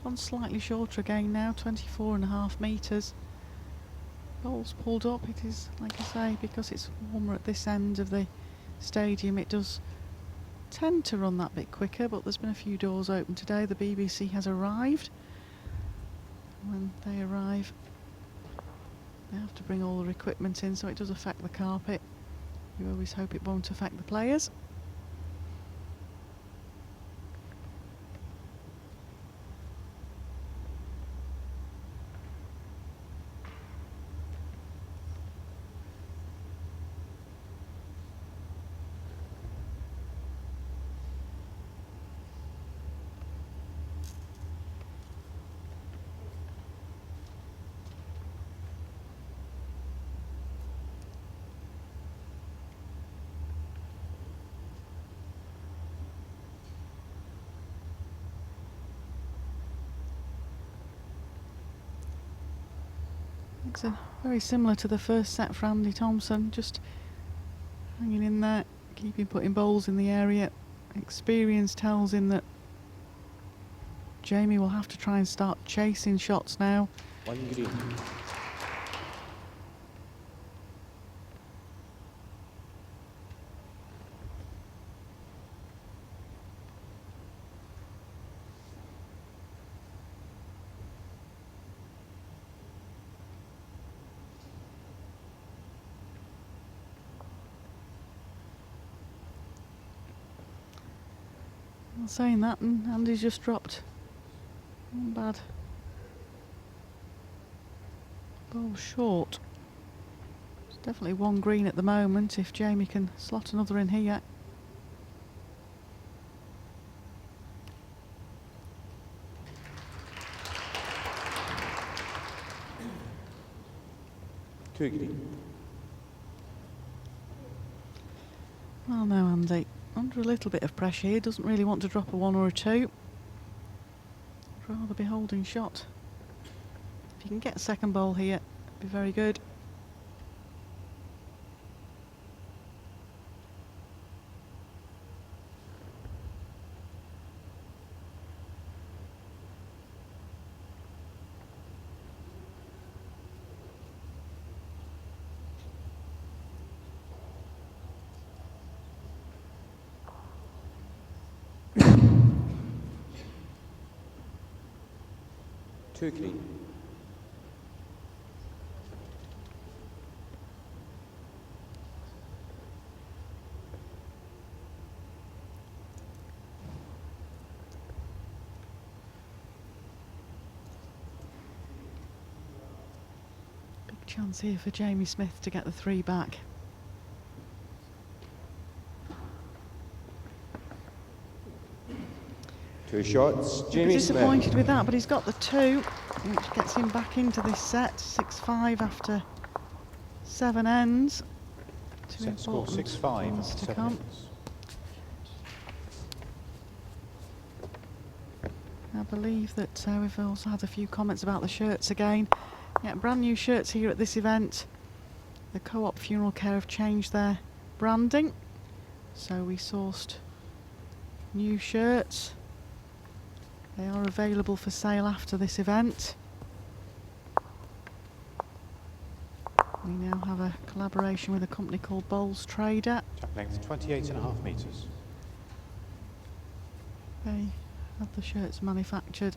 Gone slightly shorter again now, 24.5 metres. Bowl's pulled up. It is, like I say, because it's warmer at this end of the stadium, it does tend to run that bit quicker, but there's been a few doors open today. The BBC has arrived. When they arrive, they have to bring all their equipment in, so it does affect the carpet. You always hope it won't affect the players. It's very similar to the first set for Andy Thompson, just hanging in there, keeping putting bowls in the area. Experience tells him that Jamie will have to try and start chasing shots now. 1 green. Well, saying that, and Andy's just dropped one bad bowl short. It's definitely 1 green at the moment if Jamie can slot another in here. Two green. Well, no, Andy. Under a little bit of pressure here, doesn't really want to drop a 1 or a 2. I'd rather be holding shot. If you can get a second bowl here, it'd be very good. Two green. Chance here for Jamie Smith to get the 3 back. Two shots. Jamie Disappointed Smith. with that, but he's got the 2, which gets him back into this set. 6-5 after 7 ends. Two Set score important 6-5 ones after to 7 come. ends. I believe that we've also had a few comments about the shirts again. Yeah, brand new shirts here at this event. The Co-op Funeral Care have changed their branding, so we sourced new shirts. They are available for sale after this event. We now have a collaboration with a company called Bowls Trader. Tap length 28.5 metres. They have the shirts manufactured,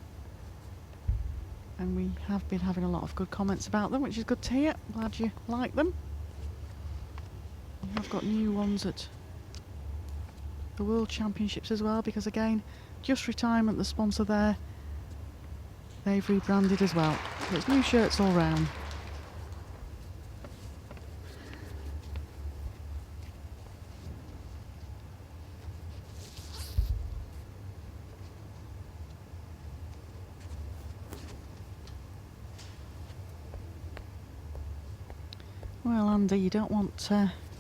and we have been having a lot of good comments about them, which is good to hear. Glad you like them. We have got new ones at the World Championships as well, because again, Just Retirement, the sponsor there, they've rebranded as well. So it's new shirts all round. Well, Andy, you don't want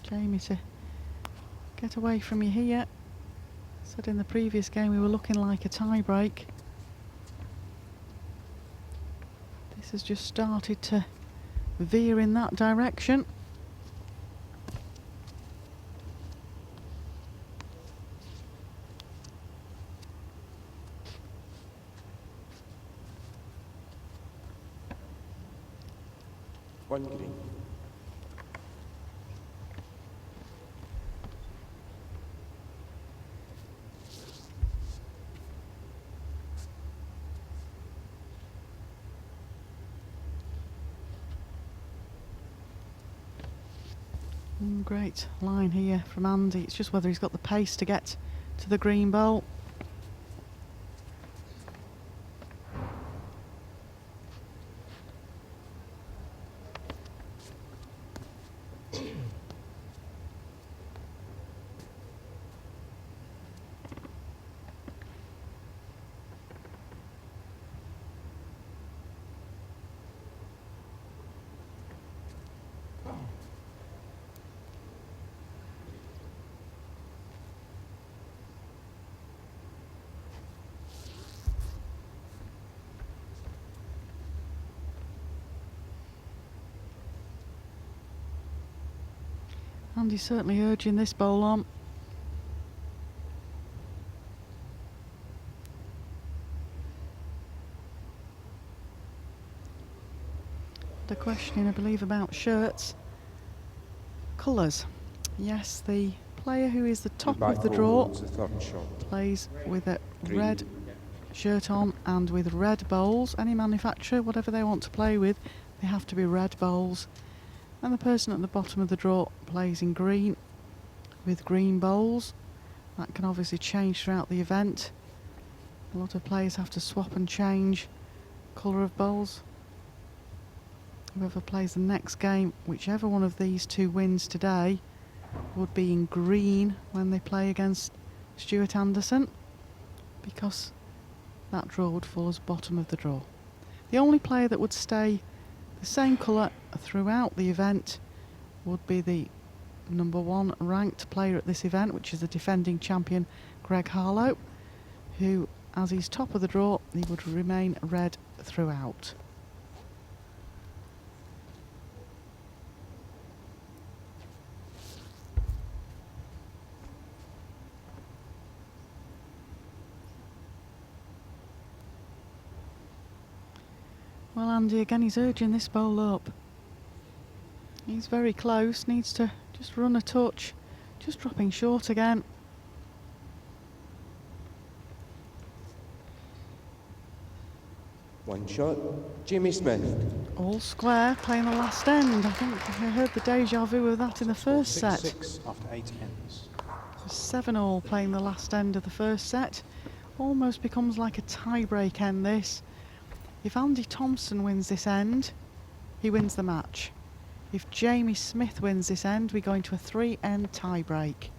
Jamie to get away from you here. Said in the previous game we were looking like a tie break. This has just started to veer in that direction. One green. Great line here from Andy. It's just whether he's got the pace to get to the green bowl. Andy's certainly urging this bowl on. The questioning, I believe, about shirts. Colours. Yes, the player who is the top of the draw The third shot. plays with a Green. red shirt on and with red bowls. Any manufacturer, whatever they want to play with, they have to be red bowls. And the person at the bottom of the draw plays in green with green bowls. That can obviously change throughout the event. A lot of players have to swap and change colour of bowls. Whoever plays the next game, whichever one of these two wins today, would be in green when they play against Stuart Anderson, because that draw would fall as bottom of the draw. The only player that would stay the same colour throughout the event would be the number 1 ranked player at this event, which is the defending champion Greg Harlow, who, as he's top of the draw, he would remain red throughout. Well, Andy, again, he's urging this bowl up. He's very close, needs to just run a touch, just dropping short again. One shot. Jamie Smith. All square, playing the last end. I think I heard the deja vu of that in the first set. 6-6 after 8 ends. 7-all playing the last end of the first set. Almost becomes like a tie-break end, this. If Andy Thompson wins this end, he wins the match. If Jamie Smith wins this end, we go into a 3-end tie break.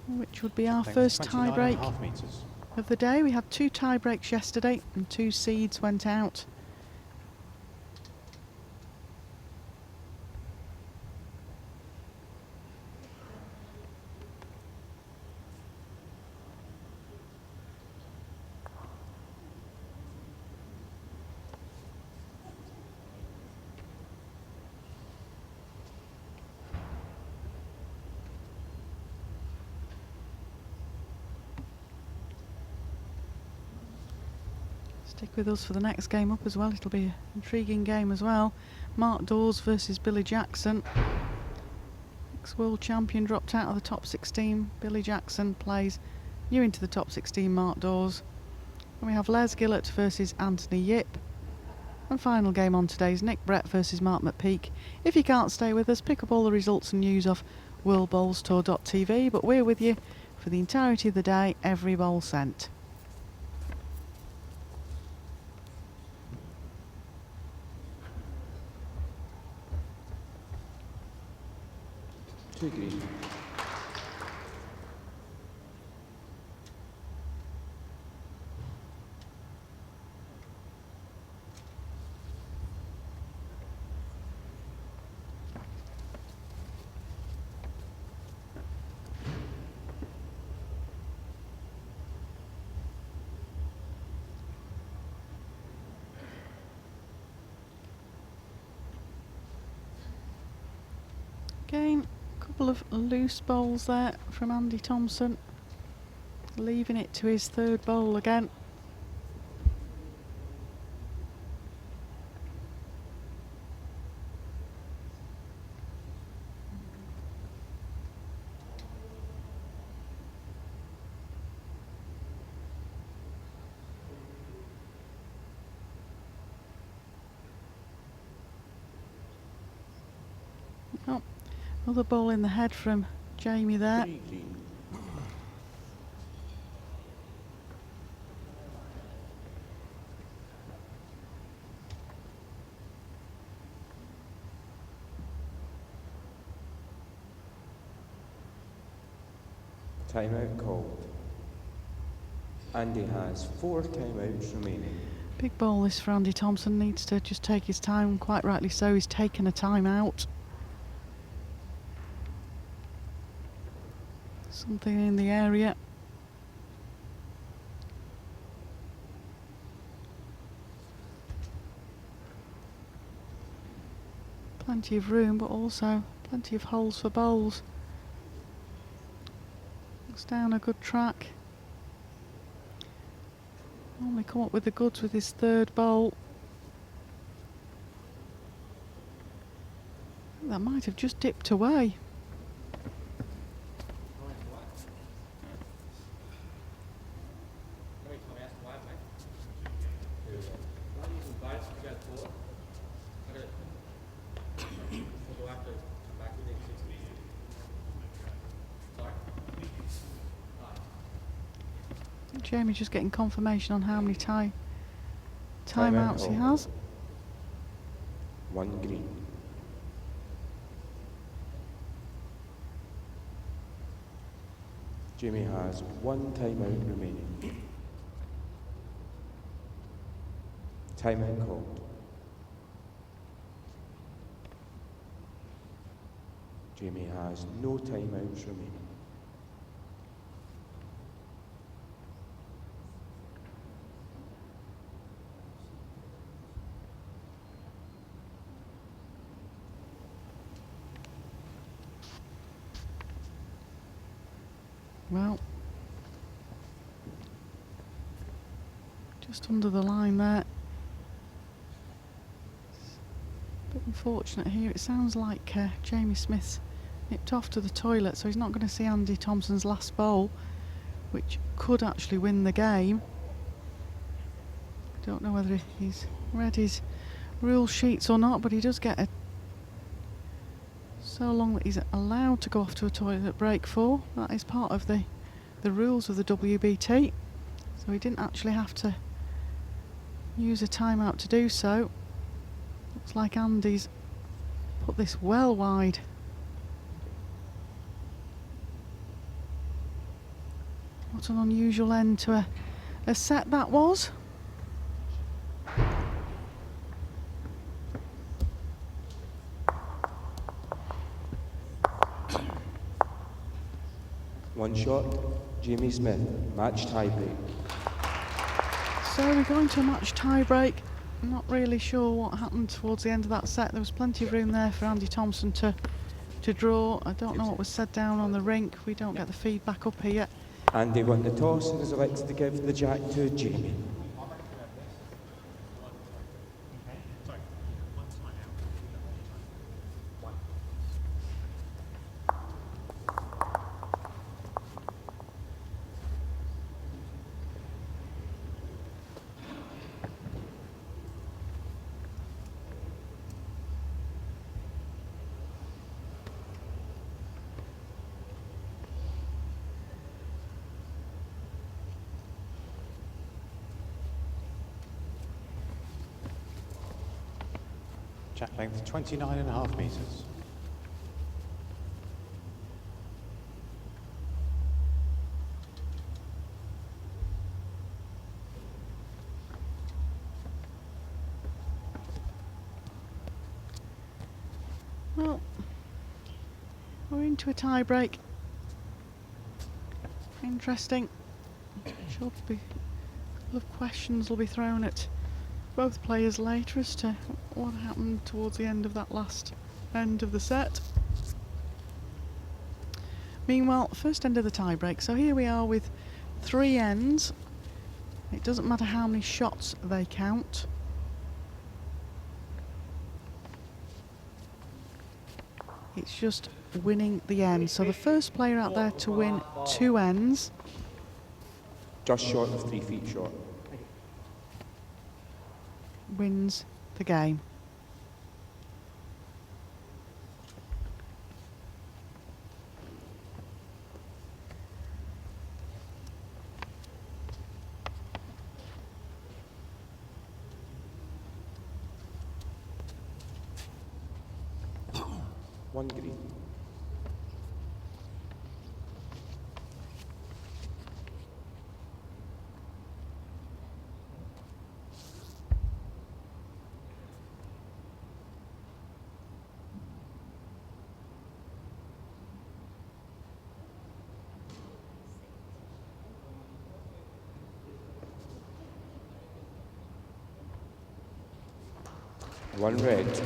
Which would be our first tie break 29.5 metres. of the day. We had 2 tie breaks yesterday and 2 seeds went out. Stick with us for the next game up as well. It'll be an intriguing game as well. Mark Dors versus Billy Jackson. Ex-world champion dropped out of the top 16. Billy Jackson plays new into the top 16, Mark Dors. And we have Les Gillett versus Anthony Yip. And final game on today is Nick Brett versus Mark McPeak. If you can't stay with us, pick up all the results and news off worldbowlstour.tv. But we're with you for the entirety of the day, every bowl sent. Two green. Again, a couple of loose bowls there from Andy Thompson, leaving it to his third bowl again. Oh, another ball in the head from Jamie there. Three green. Timeout called. Andy has 4 timeouts remaining. Big ball this for Andy Thompson, needs to just take his time, quite rightly so, he's taken a time out. Something in the area. Plenty of room, but also plenty of holes for bowls. Looks down a good track. Only come up with the goods with his third bowl. That might have just dipped away. Jamie just getting confirmation on how many timeouts he has. 1 green. Jamie has 1 timeout remaining. Timeout called. Jamie has no timeouts remaining. Well, just under the line there. A bit unfortunate here. It sounds like Jamie Smith's nipped off to the toilet, so he's not going to see Andy Thompson's last bowl, which could actually win the game. Don't know whether he's read his rule sheets or not, but he does get so long that he's allowed to go off to a toilet break for. That is part of the rules of the WBT. So he didn't actually have to use a timeout to do so. Looks like Andy's put this well wide. What an unusual end to a set that was. One shot, Jamie Smith, match tiebreak. So we're going to a match tie-break. I'm not really sure what happened towards the end of that set. There was plenty of room there for Andy Thompson to draw. I don't know what was said down on the rink. We don't get the feedback up here. Andy won the toss and is elected to give the jack to Jamie. Jack length 29.5 metres. Well, we're into a tie-break. Interesting. Sure, a couple of questions will be thrown at both players later as to what happened towards the end of that last end of the set. Meanwhile, first end of the tie-break. So here we are with 3 ends. It doesn't matter how many shots they count. It's just winning the end. So the first player out there to win 2 ends Just short of 3 feet short. wins the game. One green. One red.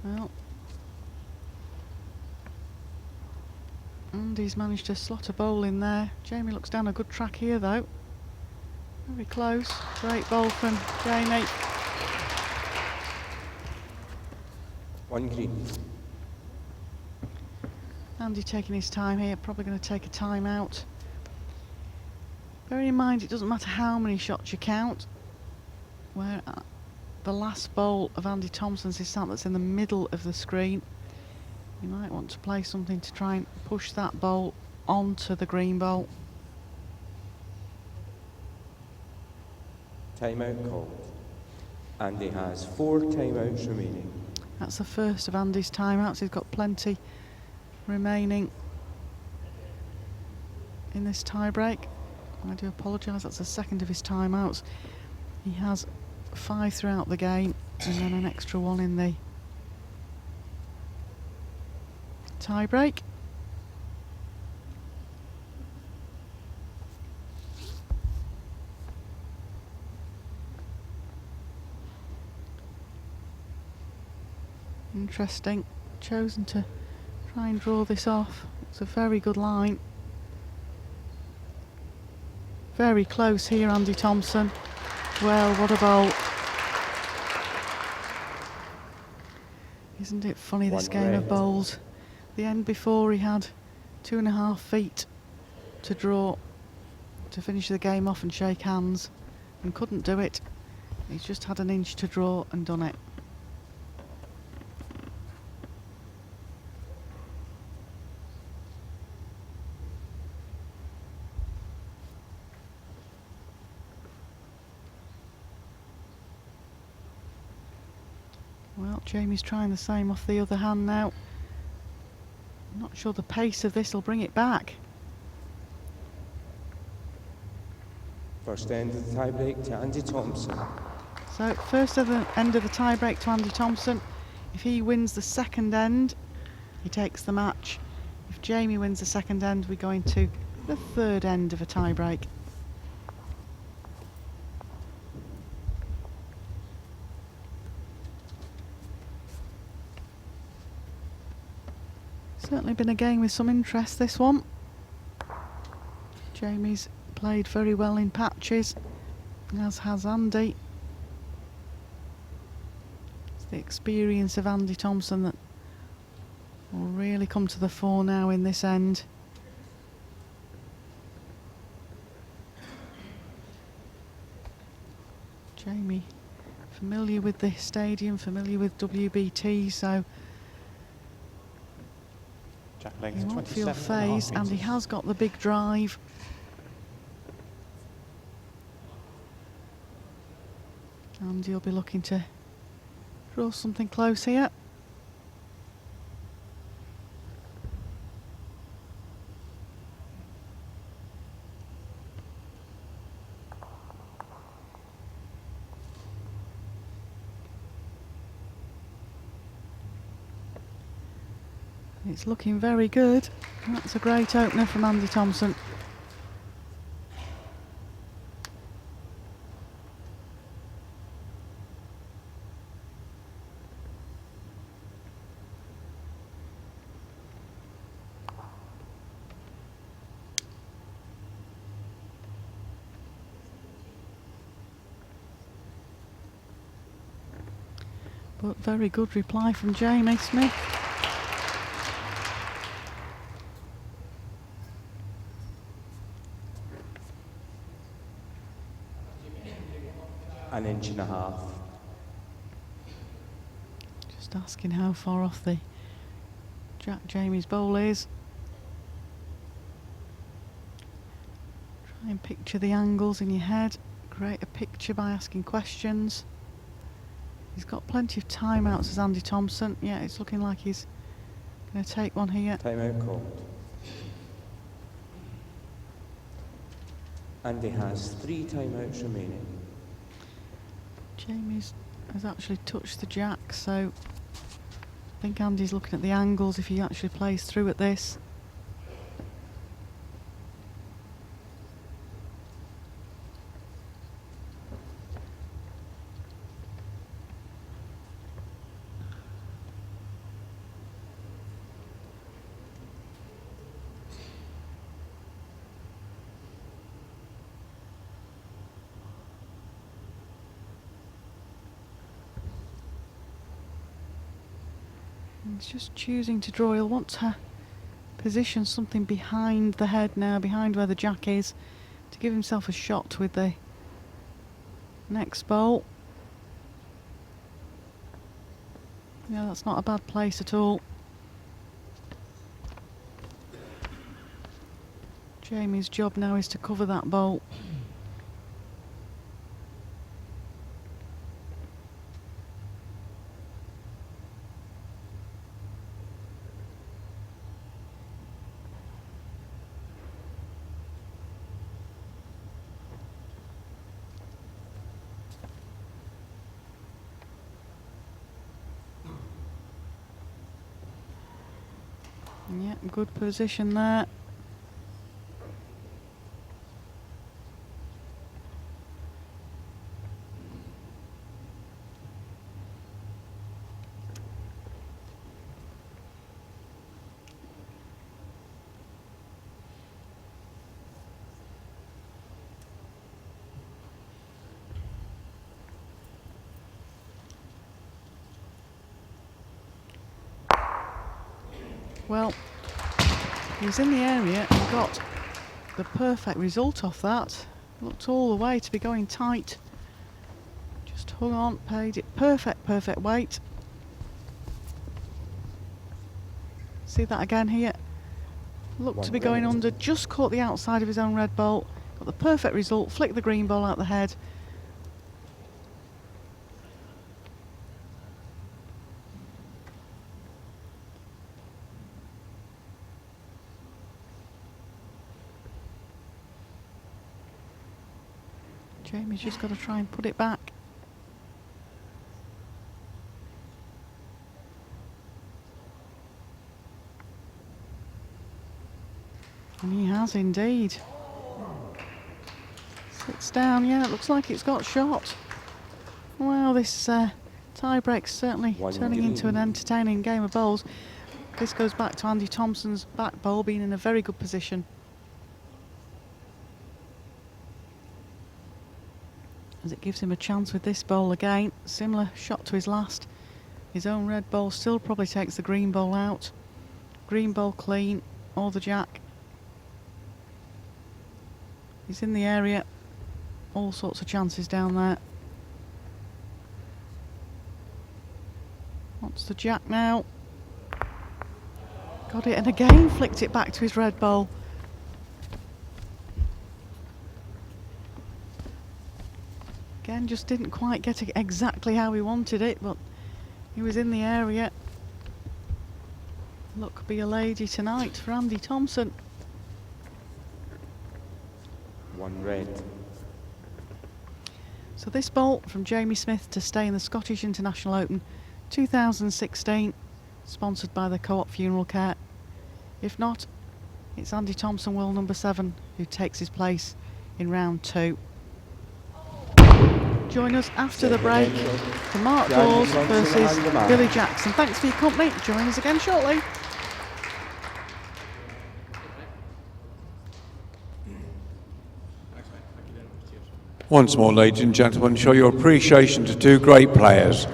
Well, Andy's managed to slot a bowl in there. Jamie looks down a good track here though. Very close. Great bowl from Jamie. One green. Andy taking his time here, probably going to take a time out. Bearing in mind it doesn't matter how many shots you count. Where the last bowl of Andy Thompson's is that that's in the middle of the screen. You might want to play something to try and push that bowl onto the green bowl. Timeout called. Andy has 4 timeouts remaining. That's the first of Andy's timeouts. He's got plenty remaining in this tie-break. I do apologise, that's the second of his timeouts. He has 5 throughout the game and then an extra 1 in the tie-break. Interesting. Chosen to try and draw this off. It's a very good line. Very close here, Andy Thompson. Well, what a bowl. Isn't it funny, this One game of red. bowls? The end before he had 2.5 feet to draw to finish the game off and shake hands, and couldn't do it. He's just had an inch to draw and done it. Well, Jamie's trying the same off the other hand now. I'm not sure the pace of this will bring it back. First end of the tiebreak to Andy Thompson. So first of the end of the tiebreak to Andy Thompson. If he wins the second end, he takes the match. If Jamie wins the second end, we go into the third end of a tiebreak. Certainly been a game with some interest, this one. Jamie's played very well in patches, as has Andy. It's the experience of Andy Thompson that will really come to the fore now in this end. Jamie, familiar with the stadium, familiar with WBT, so Jack he length won't feel 27.5 phased, and he metres. has got the big drive. And he'll be looking to draw something close here. It's looking very good. That's a great opener from Andy Thompson. But very good reply from Jamie Smith. An inch and a half. Just asking how far off the Jack Jamie's bowl is. Try and picture the angles in your head. Create a picture by asking questions. He's got plenty of timeouts as Andy Thompson. Yeah, it's looking like he's going to take one here. Timeout called. Andy has 3 timeouts remaining. Jamie's has actually touched the jack, so I think Andy's looking at the angles if he actually plays through at this. He's just choosing to draw. He'll want to position something behind the head now, behind where the jack is, to give himself a shot with the next bowl. Yeah, that's not a bad place at all. Jamie's job now is to cover that bowl. Yeah, good position there. Well, he was in the area and got the perfect result off that. Looked all the way to be going tight. Just hung on, paid it perfect weight. See that again here. Looked to be going under, just caught the outside of his own red ball. Got the perfect result, flicked the green ball out the head. Jamie's just got to try and put it back. And he has indeed. Sits down, yeah, it looks like it's got shot. Well, this tie-break's certainly turning into an entertaining game of bowls. This goes back to Andy Thompson's back bowl being in a very good position. As it gives him a chance with this bowl again. Similar shot to his last. His own red bowl still probably takes the green bowl out. Green bowl clean, or the jack. He's in the area. All sorts of chances down there. Wants the jack now. Got it, and again flicked it back to his red bowl. Again, just didn't quite get it exactly how he wanted it, but he was in the area. Luck be a lady tonight for Andy Thompson. 1 red. So this bowl from Jamie Smith to stay in the Scottish International Open 2016, sponsored by the Co-op Funeral Care. If not, it's Andy Thompson, world number 7, who takes his place in round 2. Join us after the break for Mark Dors versus Billy Jackson. Thanks for your company. Join us again shortly. Once more, ladies and gentlemen, show your appreciation to 2 great players.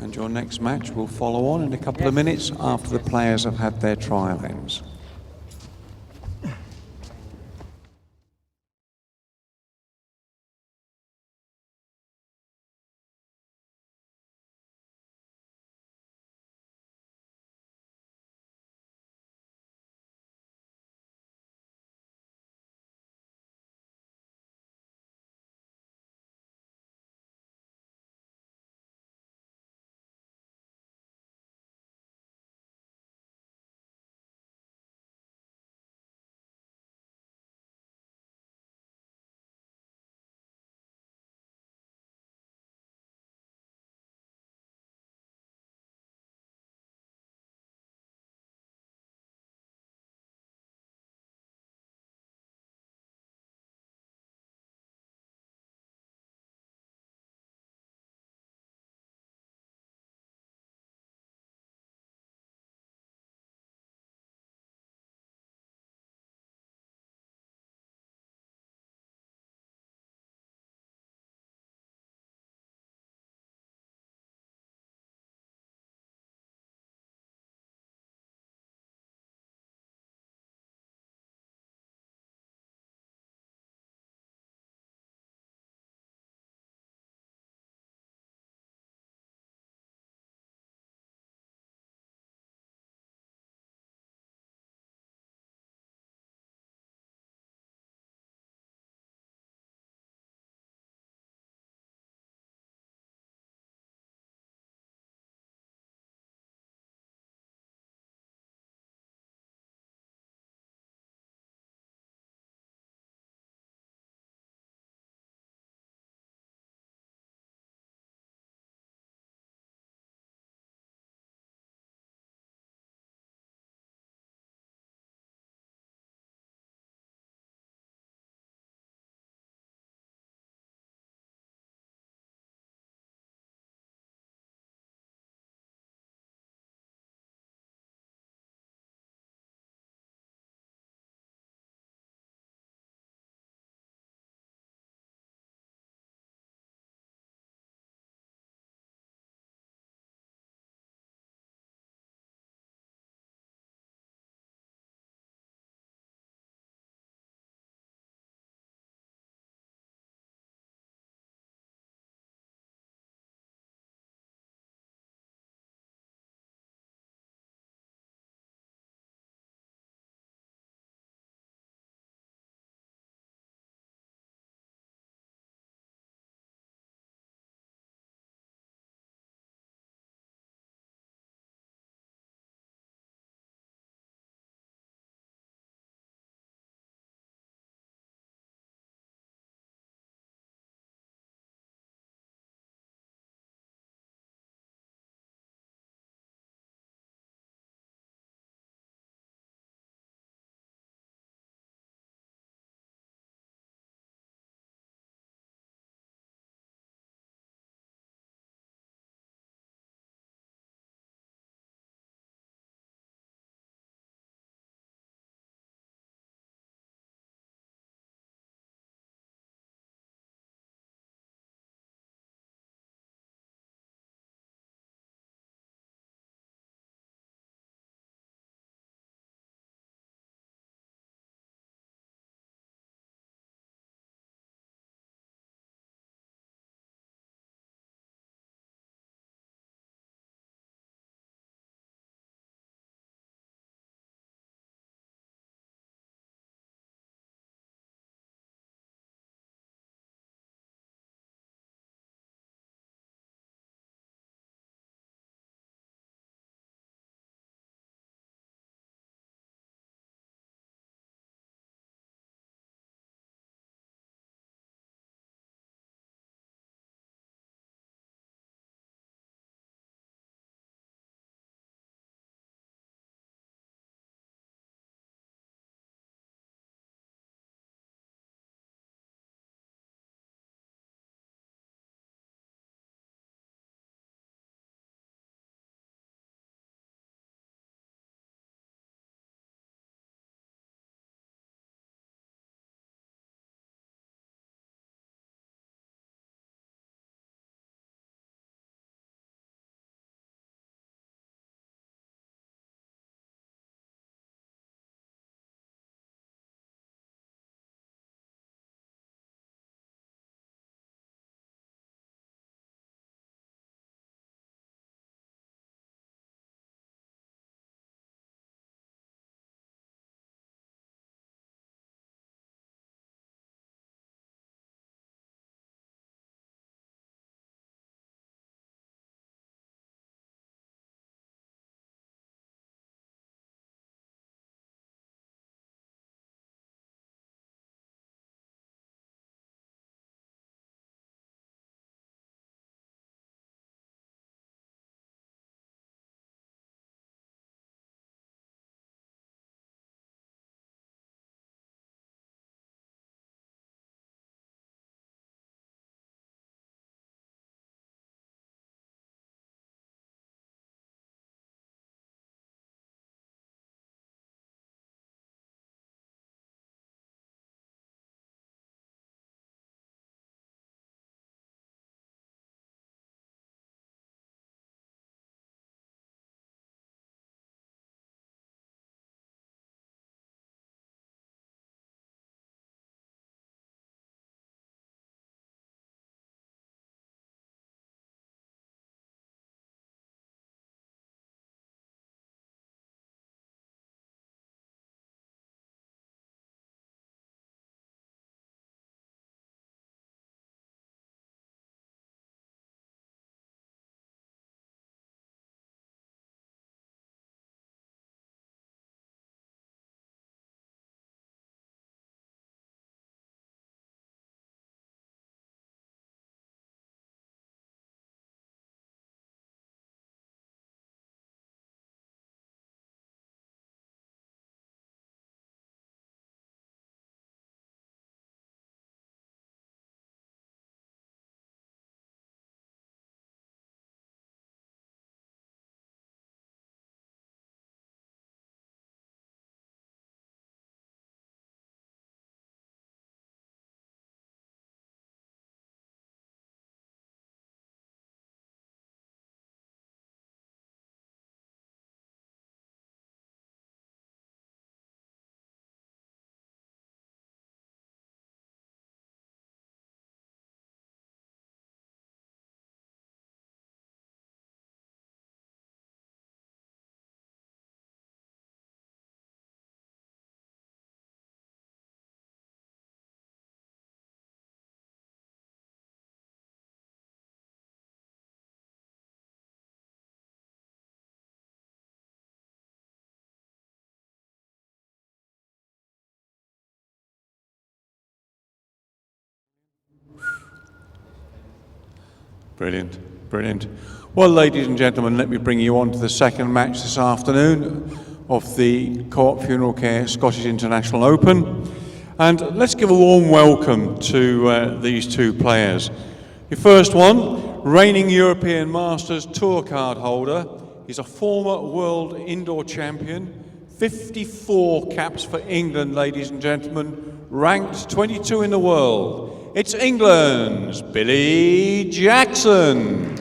And your next match will follow on in a couple of minutes after the players have had their trial ends. Brilliant, brilliant. Well, ladies and gentlemen, let me bring you on to the second match this afternoon of the Co-op Funeral Care Scottish International Open. And let's give a warm welcome to these two players. Your first one, reigning European Masters Tour card holder. He's a former world indoor champion, 54 caps for England, ladies and gentlemen, ranked 22 in the world. It's England's Billy Jackson.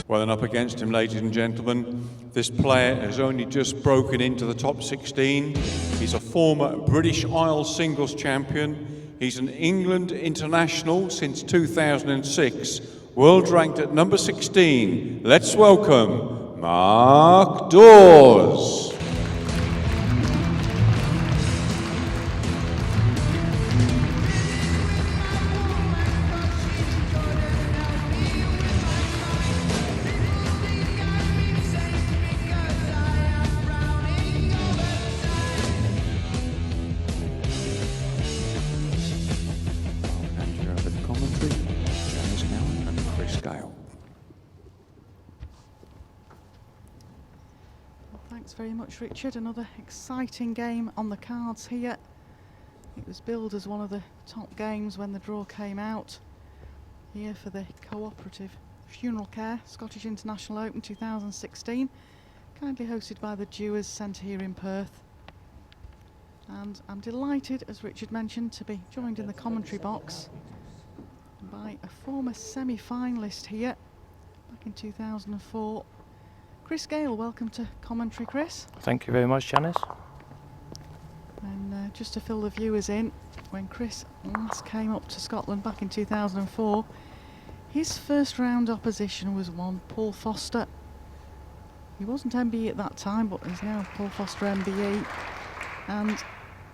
Well, and up against him, ladies and gentlemen, this player has only just broken into the top 16. He's a former British Isles singles champion. He's an England international since 2006, world ranked at number 16. Let's welcome Mark Dors. Thanks very much, Richard. Another exciting game on the cards here. It was billed as one of the top games when the draw came out here for the Cooperative Funeral Care Scottish International Open 2016, kindly hosted by the Dors Centre here in Perth. And I'm delighted, as Richard mentioned, to be joined in the commentary box by a former semi-finalist here back in 2004. Chris Gale, welcome to commentary, Chris. Thank you very much, Janice. And just to fill the viewers in, when Chris last came up to Scotland back in 2004, his first round opposition was one Paul Foster. He wasn't MBE at that time, but he's now Paul Foster MBE. And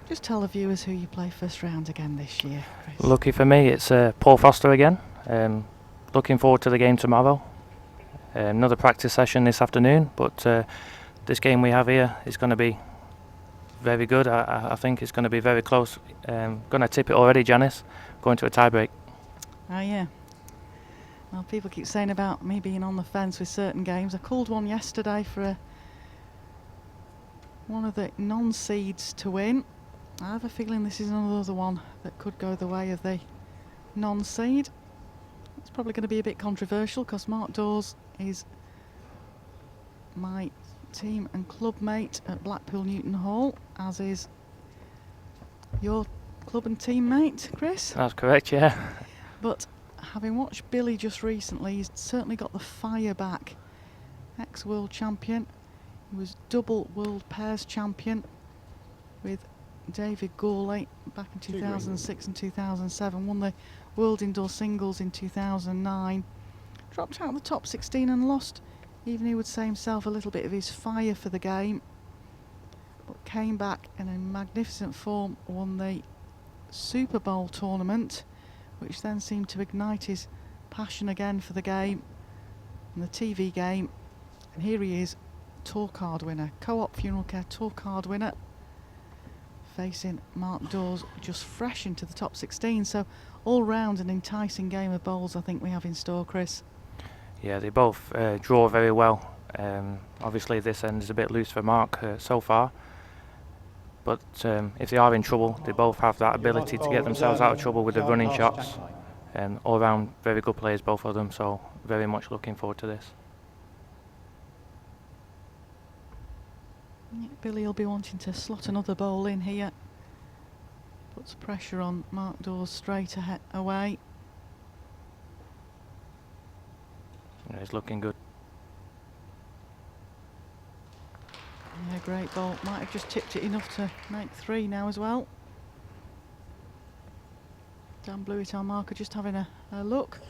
just tell the viewers who you play first round again this year, Chris. Lucky for me, it's Paul Foster again. Looking forward to the game tomorrow. Another practice session this afternoon, but this game we have here is going to be very good. I think it's going to be very close. Going to tip it already, Janice, going to a tie-break. Oh yeah. Well, people keep saying about me being on the fence with certain games. I called one yesterday for one of the non-seeds to win. I have a feeling this is another one that could go the way of the non-seed. It's probably going to be a bit controversial because Mark Dors is my team and club mate at Blackpool Newton Hall, as is your club and teammate, Chris. That's correct, yeah. But having watched Billy just recently, he's certainly got the fire back. Ex-world champion. He was double world pairs champion with David Gawley back in 2006 and 2007. Won the World Indoor Singles in 2009. Dropped out of the top 16 and lost, even he would say himself, a little bit of his fire for the game. But came back in a magnificent form, won the Super Bowl tournament, which then seemed to ignite his passion again for the game and the TV game. And here he is, tour card winner, Co-op Funeral Care tour card winner, facing Mark Dors, just fresh into the top 16. So all round an enticing game of bowls I think we have in store, Chris. Yeah, they both draw very well. Obviously this end is a bit loose for Mark so far, but if they are in trouble, they both have that ability to get themselves out of trouble with the running shots. All round very good players, both of them, so very much looking forward to this. Yeah, Billy will be wanting to slot another bowl in here. Puts pressure on Mark Dors straight away. Yeah, it's looking good. Yeah, great bowl. Might have just tipped it enough to make 3 now as well. Dan Blewett, our marker, just having a look.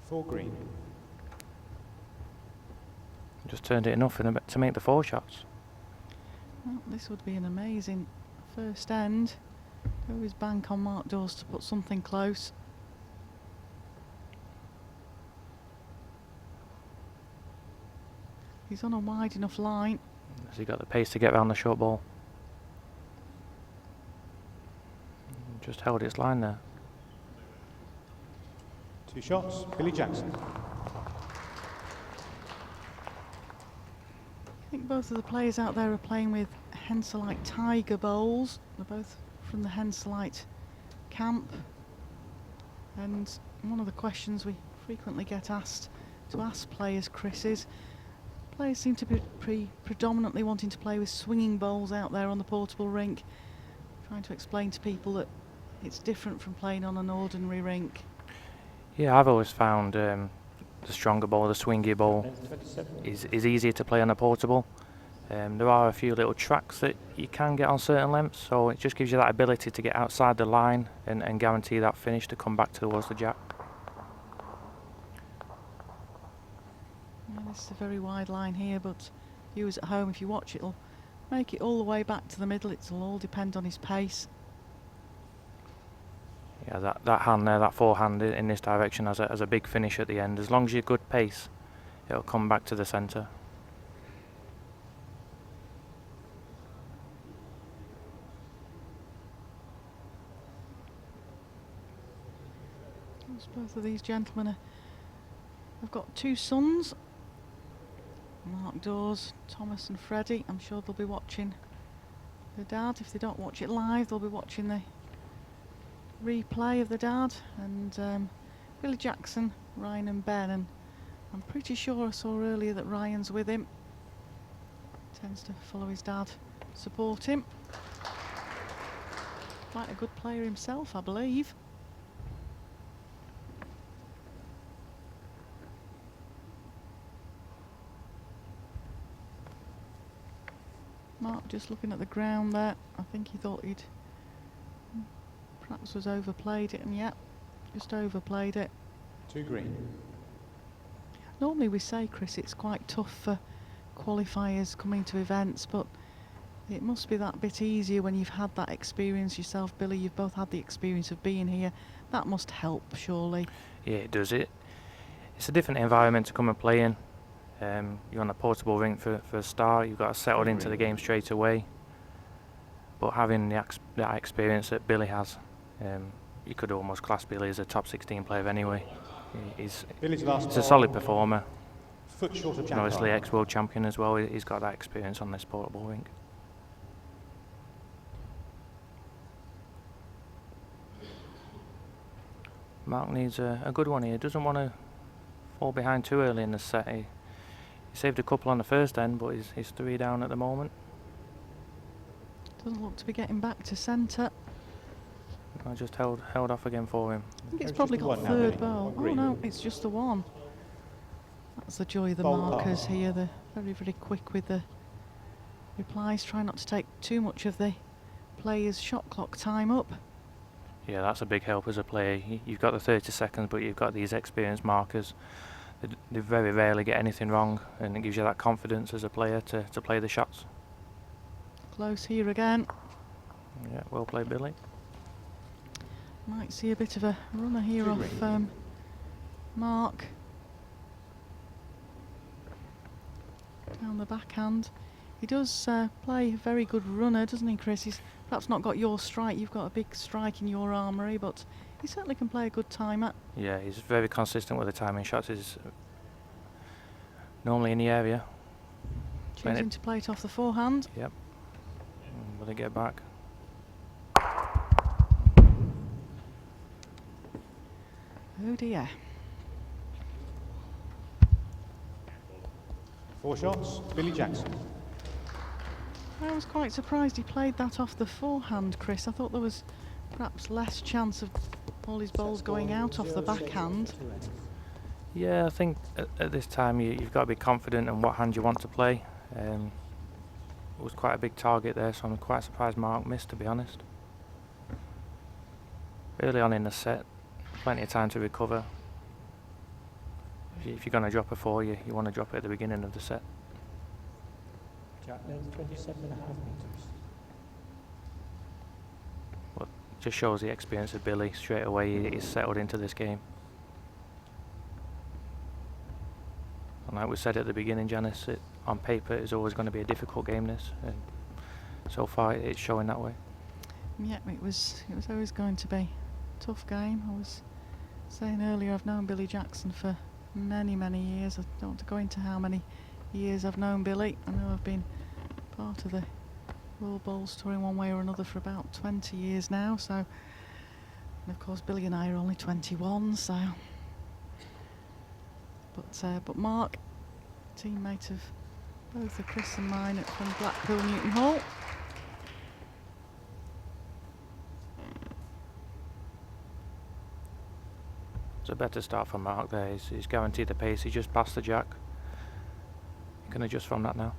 4 green. Just turned it enough to make the 4 shots. Well, this would be an amazing first end. Always bank on Mark Dors to put something close. He's on a wide enough line. Has he got the pace to get around the short ball? Just held its line there. 2 shots, Billy Jackson. I think both of the players out there are playing with Henselite Tiger bowls. They're both from the Henselite camp. And one of the questions we frequently get asked to ask players, Chris, is players seem to be predominantly wanting to play with swinging bowls out there on the portable rink. Trying to explain to people that it's different from playing on an ordinary rink. Yeah, I've always found the stronger ball, the swingy ball, is easier to play on a portable. There are a few little tracks that you can get on certain lengths, so it just gives you that ability to get outside the line and guarantee that finish to come back towards the jack. Yeah, this is a very wide line here, but viewers at home, if you watch, it'll make it all the way back to the middle. It'll all depend on his pace. Yeah, that hand there, that forehand in this direction has a big finish at the end. As long as you're good pace, it'll come back to the centre. Both of these gentlemen have got 2 sons. Mark Dors, Thomas and Freddie. I'm sure they'll be watching the dad. If they don't watch it live, they'll be watching the replay of the dad. And Billy Jackson, Ryan and Ben. And I'm pretty sure I saw earlier that Ryan's with him. Tends to follow his dad, support him. Quite a good player himself, I believe. Mark just looking at the ground there. I think he thought he'd perhaps was overplayed it, and yeah, just overplayed it. 2 green. Normally we say, Chris, it's quite tough for qualifiers coming to events, but it must be that bit easier when you've had that experience yourself. Billy, you've both had the experience of being here. That must help, surely. Yeah, it does. It's a different environment to come and play in. You're on a portable rink for a start. You've got to settle into the game straight away. But having that experience that Billy has, you could almost class Billy as a top 16 player anyway. He's a solid performer. Foot short of And obviously ex-world champion as well. He's got that experience on this portable rink. Mark needs a good one here. Doesn't want to fall behind too early in the set. He saved a couple on the first end, but he's 3 down at the moment. Doesn't look to be getting back to centre. I just held off again for him. I think it's probably got a third bowl. Oh no, it's just the one. That's the joy of the markers here. They're very, very quick with the replies. Try not to take too much of the player's shot clock time up. Yeah, that's a big help as a player. You've got the 30 seconds, but you've got these experienced markers. They very rarely get anything wrong, and it gives you that confidence as a player to play the shots. Close here again. Yeah, well played, Billy. Might see a bit of a runner here off Mark. Down the backhand. He does play a very good runner, doesn't he, Chris? He's perhaps not got your strike. You've got a big strike in your armoury, but he certainly can play a good timer. Yeah, he's very consistent with the timing shots. He's normally in the area. Choosing to play it off the forehand. Yep. Will they get back? Oh dear. 4 shots, Billy Jackson. I was quite surprised he played that off the forehand, Chris. I thought there was perhaps less chance of all his balls going out off the backhand. Yeah, I think at this time you've got to be confident in what hand you want to play. It was quite a big target there, so I'm quite surprised Mark missed, to be honest. Early on in the set, plenty of time to recover. If you're going to drop a 4, you want to drop it at the beginning of the set. Jack length 27.5 metres. But just shows the experience of Billy. Straight away he's settled into this game. And like we said at the beginning, Janice, on paper it's always going to be a difficult game, this, and so far it's showing that way. Yeah, it was always going to be a tough game. I was saying earlier, I've known Billy Jackson for many, many years. I don't want to go into how many years I've known Billy. I know I've been part of the World Bowls Tour in one way or another for about 20 years now. So, and of course, Billy and I are only 21. So, but Mark, teammate of both the Chris and mine from Blackpool Newton Hall. It's a better start from Mark there. He's guaranteed the pace. He just passed the jack. You can adjust from that now.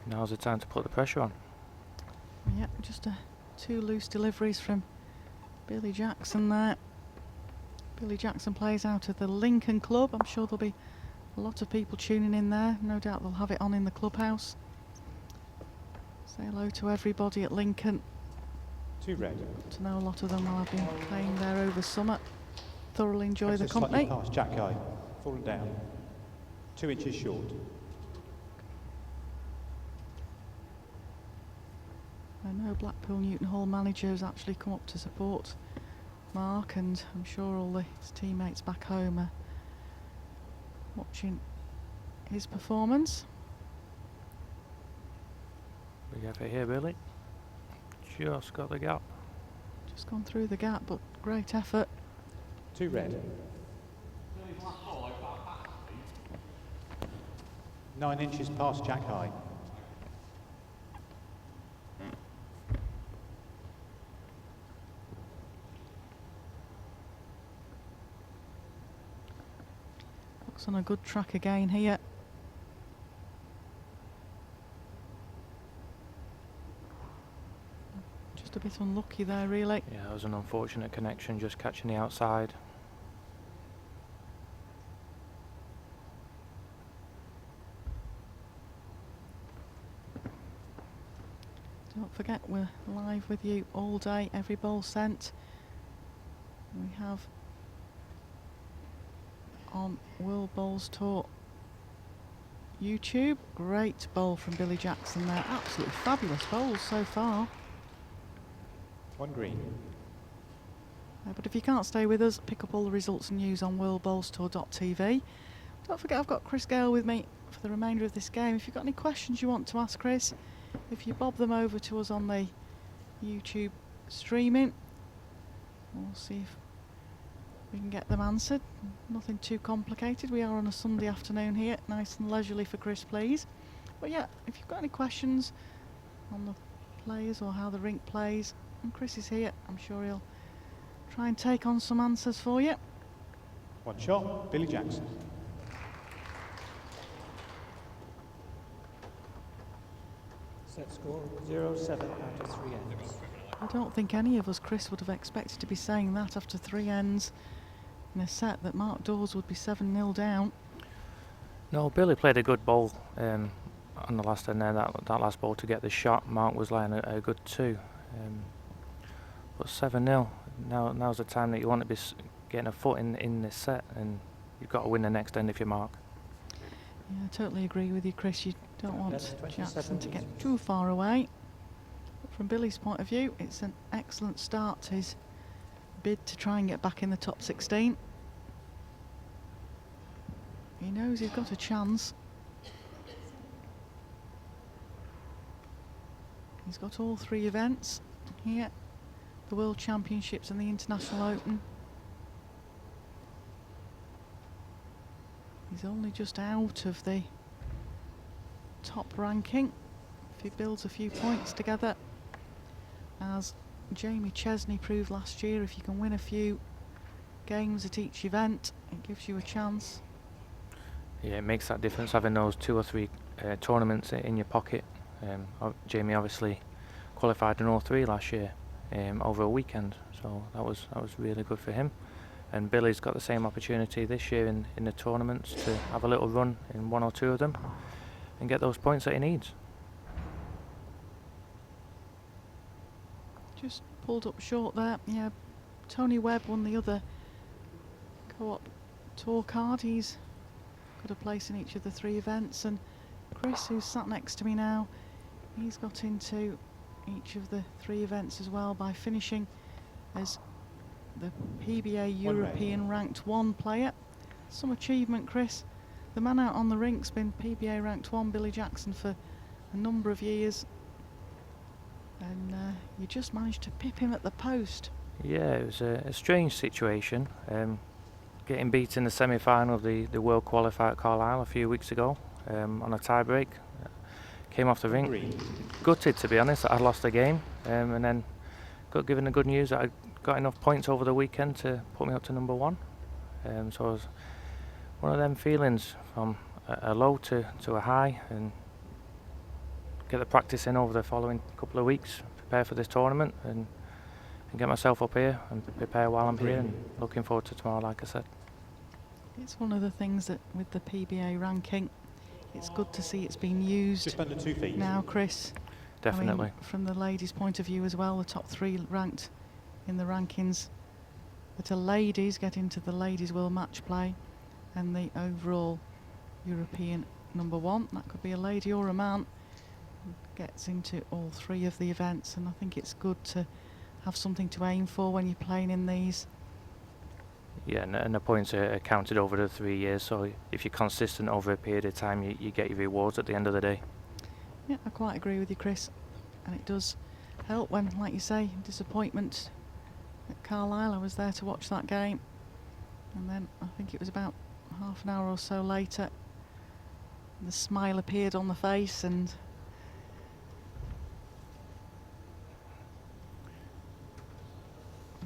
Now's the time to put the pressure on. Yeah, just two loose deliveries from Billy Jackson there. Billy Jackson plays out of the Lincoln Club. I'm sure there'll be a lot of people tuning in there. No doubt they'll have it on in the clubhouse. Say hello to everybody at Lincoln. 2 red. Got to know a lot of them while I've been playing there over summer. Thoroughly enjoy the Pressure slightly company. past Jack High. Fallen down. 2 inches short. I know Blackpool Newton Hall manager has actually come up to support Mark, and I'm sure all his teammates back home are watching his performance. Big effort here, Billy. Just got the gap. Just gone through the gap, but great effort. 2 red. 9 inches past Jack High. Looks on a good track again here. Just a bit unlucky there, really. Yeah, that was an unfortunate connection, just catching the outside. Don't forget, we're live with you all day, every ball sent. We have on World Bowls Tour YouTube. Great bowl from Billy Jackson there. Absolutely fabulous bowls so far. 1 green. But if you can't stay with us, pick up all the results and news on worldbowlstour.tv. Don't forget, I've got Chris Gale with me for the remainder of this game. If you've got any questions you want to ask Chris, if you bob them over to us on the YouTube streaming, we'll see if we can get them answered. Nothing too complicated. We are on a Sunday afternoon here, nice and leisurely for Chris, please. But yeah, if you've got any questions on the players or how the rink plays, and Chris is here, I'm sure he'll try and take on some answers for you. 1 shot, Billy Jackson. Set score 0-7 out of 3 ends. I don't think any of us, Chris, would have expected to be saying that after 3 ends in a set, that Mark Dors would be 7-0 down. No, Billy played a good bowl on the last end there, that last ball to get the shot. Mark was laying a good 2. But 7-0, now's the time that you want to be getting a foot in this set, and you've got to win the next end if you're Mark. Yeah, I totally agree with you, Chris. You don't want That's 27 Jackson to get metres. too far away. But from Billy's point of view, it's an excellent start to his bid to try and get back in the top 16. He knows he's got a chance. He's got all 3 events here, the World Championships and the International Open. He's only just out of the top ranking. If he builds a few points together, as Jamie Chesney proved last year, if you can win a few games at each event, it gives you a chance. Yeah, it makes that difference having those 2 or 3 tournaments in your pocket. Jamie obviously qualified in all 3 last year. over a weekend. So that was really good for him. And Billy's got the same opportunity this year in the tournaments to have a little run in one or two of them and get those points that he needs. Just pulled up short there. Yeah, Tony Webb won the other co-op tour card. He's got a place in each of the 3 events, and Chris, who's sat next to me now, he's got into each of the 3 events as well by finishing as the PBA European ranked 1 player. Some achievement, Chris. The man out on the rink's been PBA ranked 1, Billy Jackson, for a number of years, and you just managed to pip him at the post. Yeah, it was a strange situation. Getting beat in the semi-final of the World Qualifier at Carlisle a few weeks ago on a tie-break. Came off the rink, gutted to be honest that I'd lost the game, and then got given the good news that I got enough points over the weekend to put me up to number 1. So it was one of them feelings from a low to a high, and get the practice in over the following couple of weeks, prepare for this tournament, and get myself up here and prepare while I'm here, and looking forward to tomorrow, like I said. It's one of the things that with the PBA ranking, it's good to see it's been used Just under 2 feet. now, Chris. Definitely. I mean, from the ladies' point of view as well, the top 3 ranked in the rankings that are ladies get into the ladies' world match play, and the overall European number 1, that could be a lady or a man, gets into all 3 of the events, and I think it's good to have something to aim for when you're playing in these. Yeah, and the points are counted over the 3 years, so if you're consistent over a period of time, you get your rewards at the end of the day. Yeah, I quite agree with you, Chris, and it does help when, like you say, disappointment at Carlisle. I was there to watch that game, and then I think it was about half an hour or so later, the smile appeared on the face, and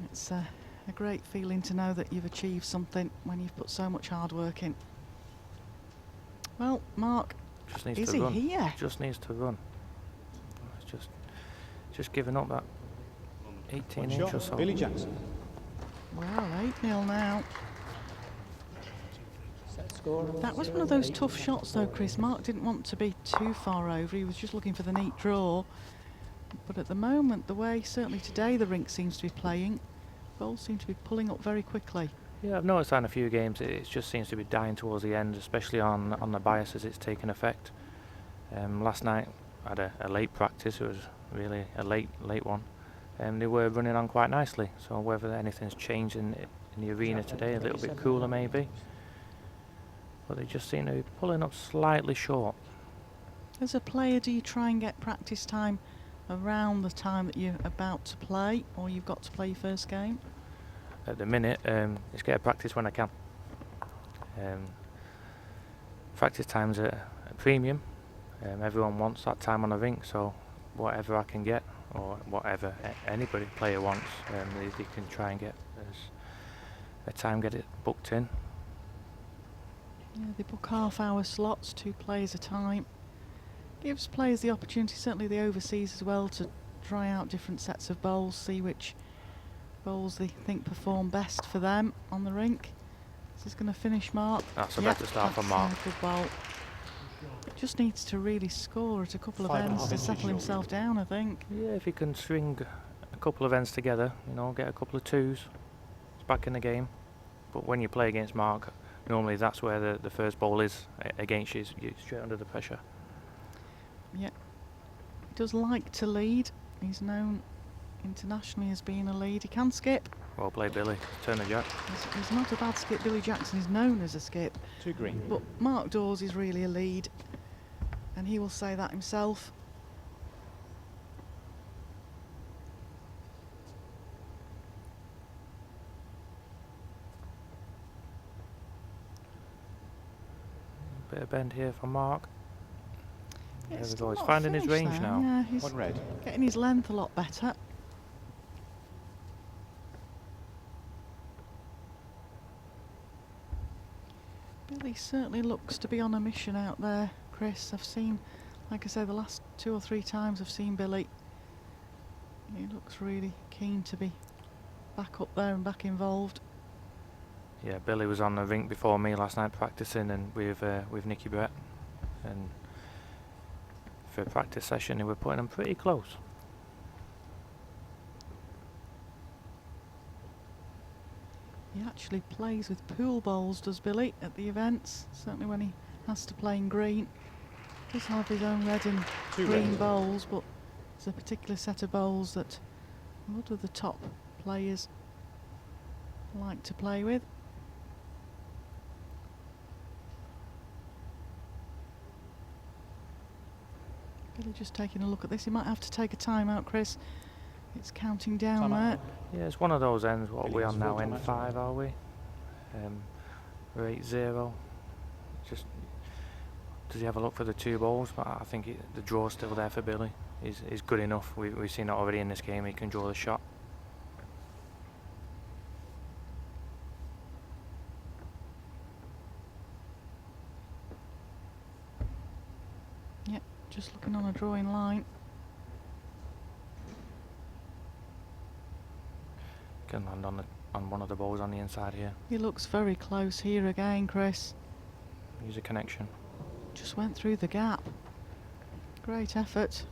it's a great feeling to know that you've achieved something when you've put so much hard work in. Well, Mark, Just needs is to he run. here? Just needs to run. It's just giving up that 18 inch or so. Billy Jackson. Well, 8-0 now. Set score. That was one of those tough shots though, Chris. Mark didn't want to be too far over. He was just looking for the neat draw. But at the moment, the way certainly today the rink seems to be playing, bowls seem to be pulling up very quickly. Yeah, I've noticed that in a few games. It just seems to be dying towards the end, especially on the bias as it's taken effect. Last night I had a late practice. It was really a late one. They were running on quite nicely. So whether anything's changed in the arena today, a little bit cooler maybe. But they just seem to be pulling up slightly short. As a player, do you try and get practice time around the time that you're about to play, or you've got to play your first game? At the minute, it's get a practice when I can. Practice time's a premium. Everyone wants that time on the rink, so whatever I can get, or whatever anybody player wants, they can try and get as a time, get it booked in. Yeah, they book half-hour slots, 2 players a time. Gives players the opportunity, certainly the overseas as well, to try out different sets of bowls, see which bowls they think perform best for them on the rink. This is going to finish, Mark. That's a better start for Mark. Good bowl. Just needs to really score at a couple of 5.5 ends to inches settle short. himself down, I think. Yeah, if he can string a couple of ends together, get a couple of 2s, it's back in the game. But when you play against Mark, normally that's where the first ball is against you, you're straight under the pressure. Yeah, he does like to lead. He's known internationally as being a lead. He can skip. Well played, Billy. Turn the jack. He's not a bad skip. Billy Jackson is known as a skip. 2 green. But Mark Dors is really a lead, and he will say that himself. Bit of bend here from Mark. Yeah, There we still go. He's not finding his finished range there. now. Yeah, he's 1 red. getting his length a lot better. Billy certainly looks to be on a mission out there, Chris. I've seen, like I say, the last 2 or 3 times I've seen Billy, He looks really keen to be back up there and back involved. Yeah, Billy was on the rink before me last night practicing, and with Nicky Brett, and for a practice session they were putting him pretty close. He actually plays with pool bowls, does Billy, at the events, certainly when he has to play in green. He does have his own red and green bowls, but there's a particular set of bowls that a lot of the top players like to play with. Billy just taking a look at this. He might have to take a time out, Chris. It's counting down there. Yeah, it's one of those ends. What are we on now? Billy's N5, are we? We're 8-0. Just does he have a look for the 2 balls? But I think the draw's still there for Billy. He's good enough. We've seen it already in this game. He can draw the shot. Yep, just looking on a drawing line. Can land on one of the balls on the inside here. He looks very close here again, Chris. Use a connection. Just went through the gap. Great effort,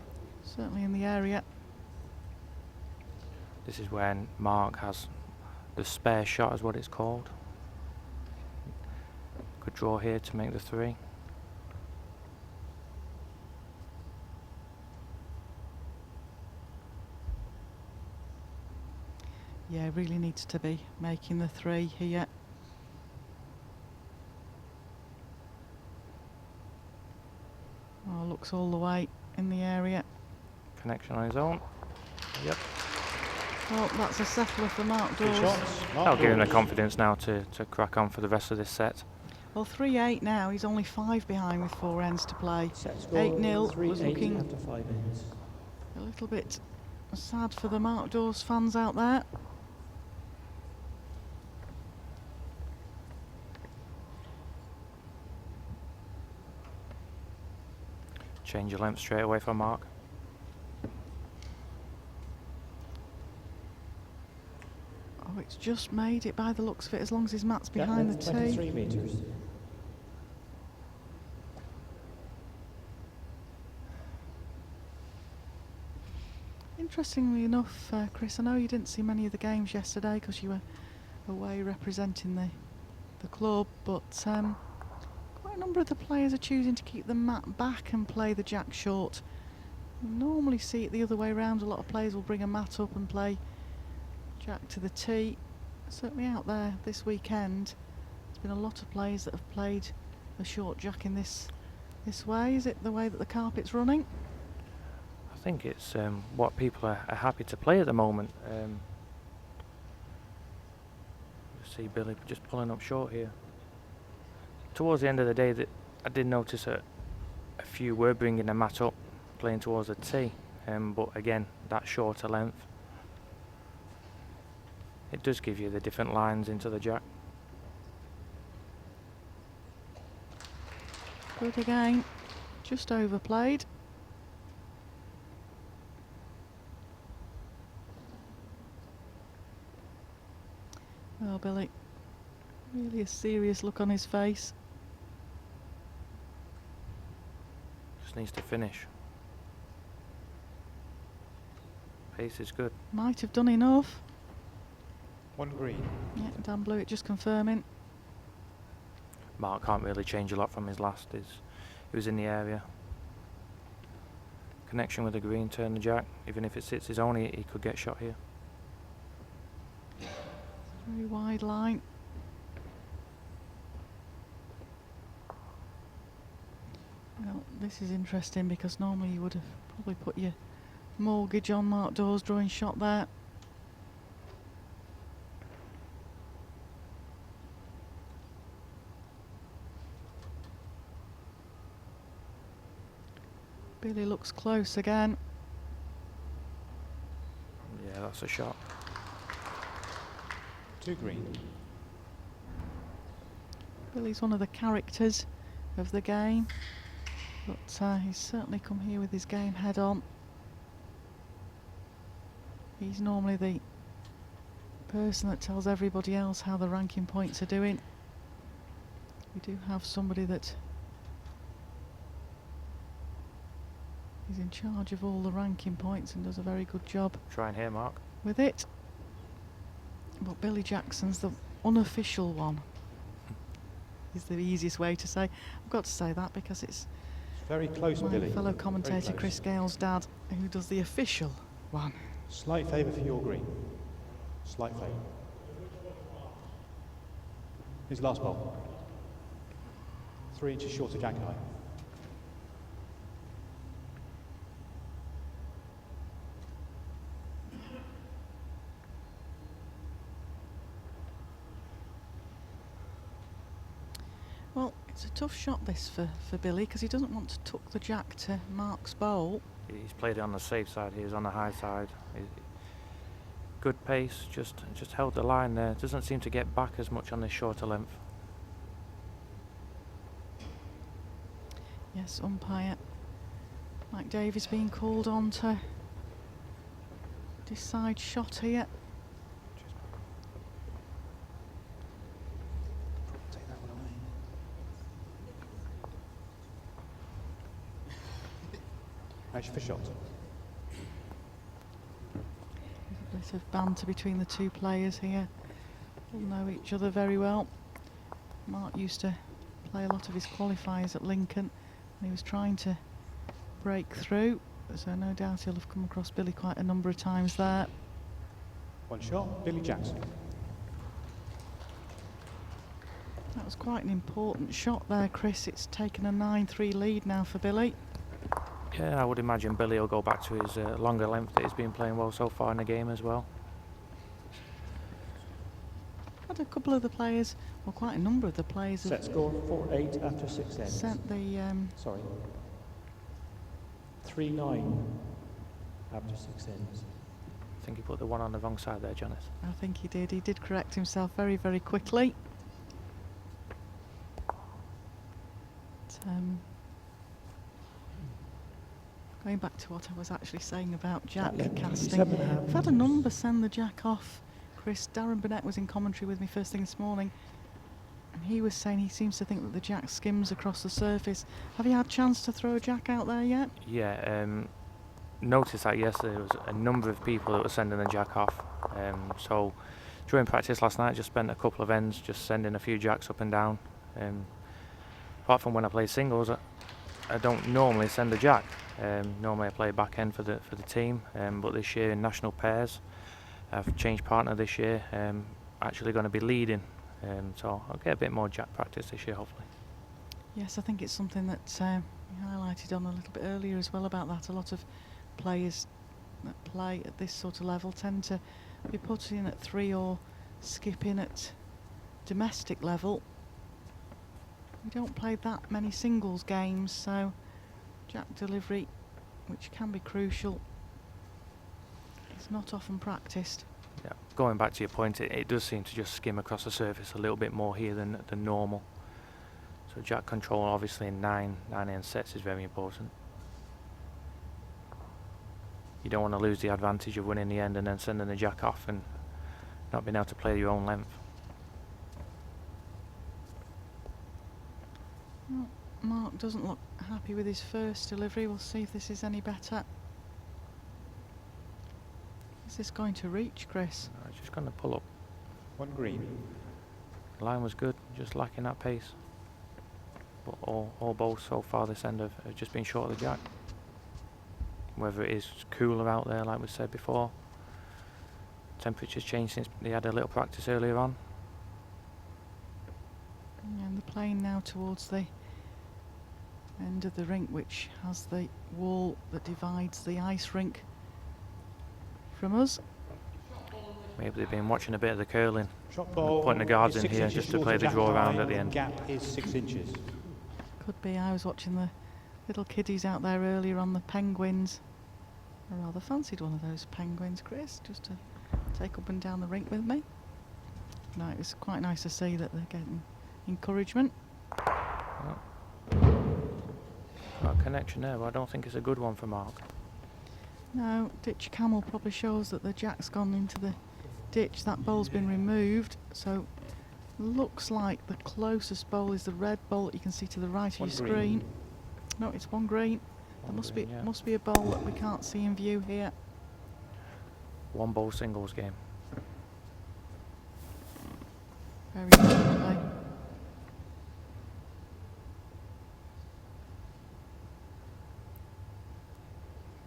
certainly in the area. This is when Mark has the spare shot, is what it's called. Could draw here to make the 3. Yeah, really needs to be making the 3 here. Oh, looks all the way in the area. Connection on his own. Yep. Well, that's a settler for Mark Dors. That'll give him the confidence now to crack on for the rest of this set. Well, 3-8 now. He's only 5 behind with 4 ends to play. Set score 8-0 was 3-8 looking after 5 ends. a little bit sad for the Mark Dors fans out there. Change your length straight away for Mark. Oh, it's just made it by the looks of it, as long as his mat's Net behind the length tee. 23 metres. Interestingly enough, Chris, I know you didn't see many of the games yesterday because you were away representing the club, but quite a number of the players are choosing to keep the mat back and play the jack short. You normally see it the other way around. A lot of players will bring a mat up and play jack to the tee. Certainly out there this weekend, there's been a lot of players that have played the short jack in this way. Is it the way that the carpet's running? I think it's what people are happy to play at the moment. You see Billy just pulling up short here. Towards the end of the day, that I did notice a few were bringing the mat up, playing towards the tee, but again, that shorter length, it does give you the different lines into the jack. Good again, just overplayed. Oh, Billy, really a serious look on his face. Just needs to finish. Pace is good. Might have done enough. 1 green. Yeah, Dan Blewett just confirming. Mark can't really change a lot from his last. He was in the area. Connection with the green, turn the jack. Even if it sits his own, he could get shot here. Very wide line. Well, this is interesting because normally you would have probably put your mortgage on Mark Dors drawing shot there. Billy looks close again. Yeah, that's a shot. 2 green. Billy's one of the characters of the game, but he's certainly come here with his game head on. He's normally the person that tells everybody else how the ranking points are doing. We do have somebody that is in charge of all the ranking points and does a very good job Trying here, Mark. with it. But Billy Jackson's the unofficial one. Is the easiest way to say. I've got to say that because it's Very close, my Billy. fellow Very commentator close. Chris Gale's dad who does the official one. Slight favour for your green. Slight favour. His last ball. 3 inches short of jack high. Well, it's a tough shot this for Billy because he doesn't want to tuck the jack to Mark's bowl. He's played it on the safe side. He's on the high side. Good pace. Just held the line there. Doesn't seem to get back as much on this shorter length. Yes, umpire Mike Davies being called on to decide shot here. Take that one away. Match for shot. A bit of banter between the two players here. All know each other very well. Mark used to play a lot of his qualifiers at Lincoln and he was trying to break through, so no doubt he'll have come across Billy quite a number of times there. One shot, Billy Jackson. That was quite an important shot there, Chris. It's taken a 9-3 lead now for Billy. Yeah, I would imagine Billy will go back to his longer length that he's been playing well so far in the game as well. Had a couple of the players, well, quite a number of the players Set have score 4-8 after 6 ends. sent the Sorry. 3-9 after 6 ends. I think he put the one on the wrong side there, Janice. I think he did. He did correct himself very, very quickly. But, going back to what I was actually saying about jack casting, I've had a number send the jack off. Chris, Darren Burnett was in commentary with me first thing this morning, and he was saying he seems to think that the jack skims across the surface. Have you had a chance to throw a jack out there yet? Yeah, noticed that yesterday there was a number of people that were sending the jack off. So during practice last night, just spent a couple of ends just sending a few jacks up and down. Apart from when I play singles, I don't normally send a jack. Normally I play back end for the team, but this year in national pairs, I've changed partner this year. Actually going to be leading, so I'll get a bit more jack practice this year, hopefully. Yes, I think it's something that you highlighted on a little bit earlier as well about that. A lot of players that play at this sort of level tend to be put in at 3 or skip in at domestic level. We don't play that many singles games, so jack delivery, which can be crucial, is not often practiced. Yeah, going back to your point, it does seem to just skim across the surface a little bit more here than normal. So jack control, obviously in 9 end sets, is very important. You don't want to lose the advantage of winning the end and then sending the jack off and not being able to play your own length. Well, Mark doesn't look happy with his first delivery. We'll see if this is any better. Is this going to reach, Chris? It's just going to pull up. One green. The line was good, just lacking that pace. But all balls so far this end have just been short of the jack. Whether it is cooler out there, like we said before. Temperature's changed since they had a little practice earlier on. And the plane now towards the end of the rink, which has the wall that divides the ice rink from us. Maybe they've been watching a bit of the curling. Shot ball. Putting the guards is in 6 here inches just to short play of the jack draw round high, at the end. Gap is 6 inches. Could be. I was watching the little kiddies out there earlier on the penguins. I rather fancied one of those penguins, Chris, just to take up and down the rink with me. No, it was quite nice to see that they're getting encouragement. Got a connection there, but I don't think it's a good one for Mark. No, ditch camel probably shows that the jack's gone into the ditch. That bowl's been removed, so looks like the closest bowl is the red bowl that you can see to the right of One your green. screen. No, it's one green. There One must green, be yeah. must be a bowl that we can't see in view here. One bowl singles game. Very definitely.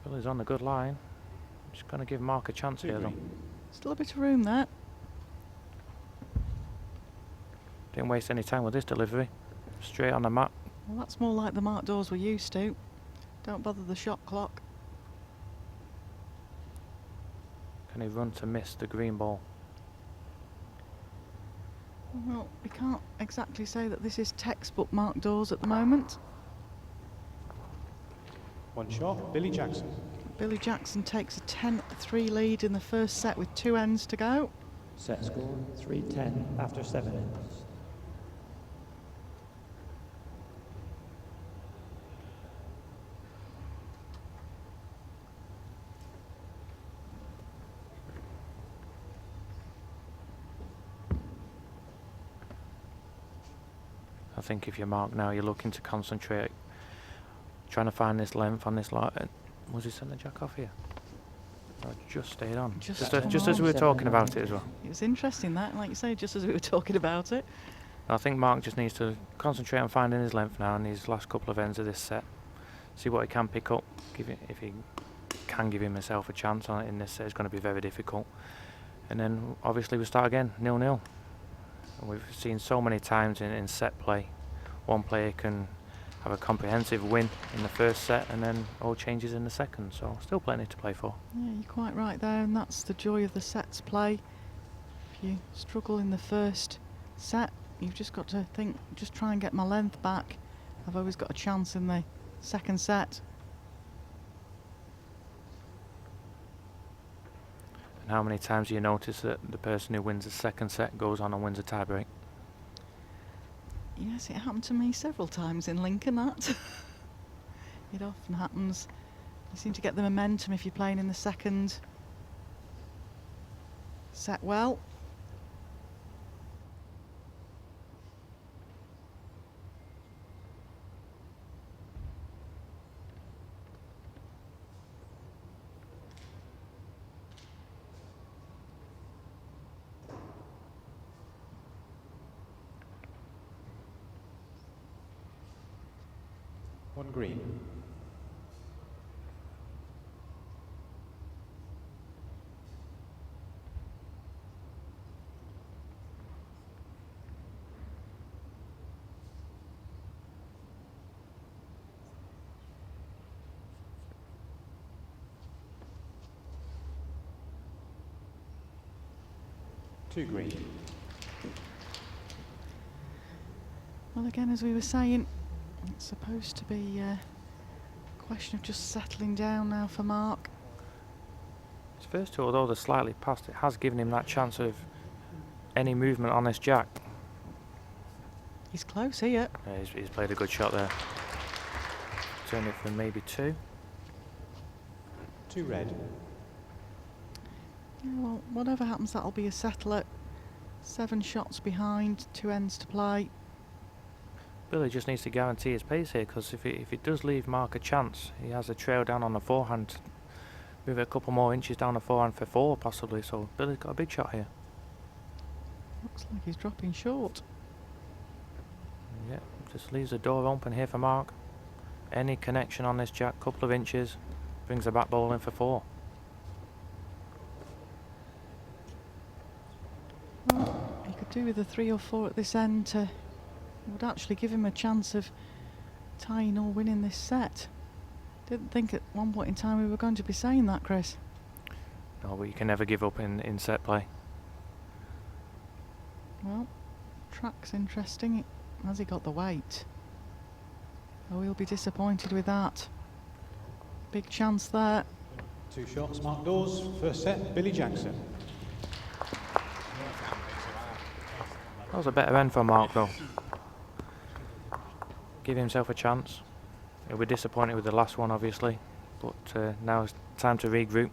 Billy's on a good line. Just going to give Mark a chance Two here though. green. Still a bit of room there. Didn't waste any time with this delivery. Straight on the mat. Well, that's more like the Mark Dors we're used to. Don't bother the shot clock. Can he run to miss the green ball? Well, we can't exactly say that this is textbook Mark Dors at the moment. One shot, Billy Jackson. Billy Jackson takes a 10-3 lead in the first set with 2 ends to go. Set score 3-10 after 7 ends. I think if you're Mark now, you're looking to concentrate, trying to find this length on this line. Was he sent the jack off here? Or just stayed on? Just Just as we were talking about it as well. It was interesting that, like you say, just as we were talking about it. I think Mark just needs to concentrate on finding his length now in these last couple of ends of this set. See what he can pick up. If he can give himself a chance on it in this set, it's going to be very difficult. And then obviously we start again, 0-0. And we've seen so many times in set play, one player can have a comprehensive win in the first set and then all changes in the second. So still plenty to play for. Yeah, you're quite right there, and that's the joy of the sets play. If you struggle in the first set, you've just got to think, just try and get my length back. I've always got a chance in the second set. And how many times do you notice that the person who wins the second set goes on and wins a tiebreak? Yes, it happened to me several times in Lincoln, that. It often happens. You seem to get the momentum if you're playing in the second set well. One green. Two green. Well, again, as we were saying, it's supposed to be a question of just settling down now for Mark. His first two, although they're slightly past, it has given him that chance of any movement on this jack. He's close here. Yeah, he's played a good shot there. Turned it for maybe 2. Two red. Yeah, well, whatever happens, that'll be a settler. 7 shots behind, 2 ends to play. Billy just needs to guarantee his pace here, because if he does leave Mark a chance, he has a trail down on the forehand. Move it a couple more inches down the forehand for 4 possibly, so Billy's got a big shot here. Looks like he's dropping short. Yeah, just leaves the door open here for Mark. Any connection on this jack, couple of inches, brings the back ball in for 4. Well, he could do with a 3 or 4 at this end to would actually give him a chance of tying or winning this set. Didn't think at one point in time we were going to be saying that, Chris. No, but you can never give up in set play. Well, track's interesting. Has he got the weight? Oh, he'll be disappointed with that. Big chance there. Two shots, Mark Dors. First set, Billy Jackson. That was a better end for Mark though. Give himself a chance. He'll be disappointed with the last one obviously, but now it's time to regroup,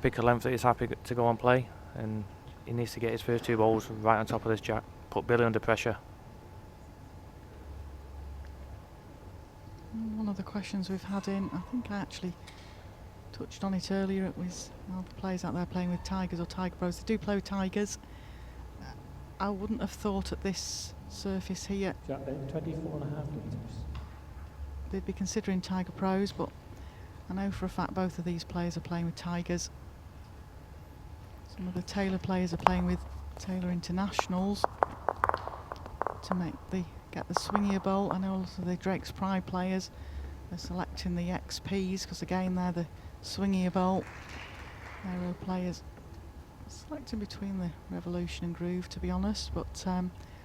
pick a length that he's happy to go and play, and he needs to get his first 2 balls right on top of this jack, put Billy under pressure. One of the questions we've had in, I think I actually touched on it earlier, it was are the players out there playing with Tigers or Tiger Pros. They do play with Tigers. I wouldn't have thought at this surface here 24.5 metres. they'd be considering Tiger Pros, but I know for a fact both of these players are playing with Tigers. Some of the Taylor players are playing with Taylor Internationals to get the swingier bowl. I know also the Drake's Pride players are selecting the XPs because again they're the swingier bowl. Aero players selecting between the Revolution and Groove, to be honest, but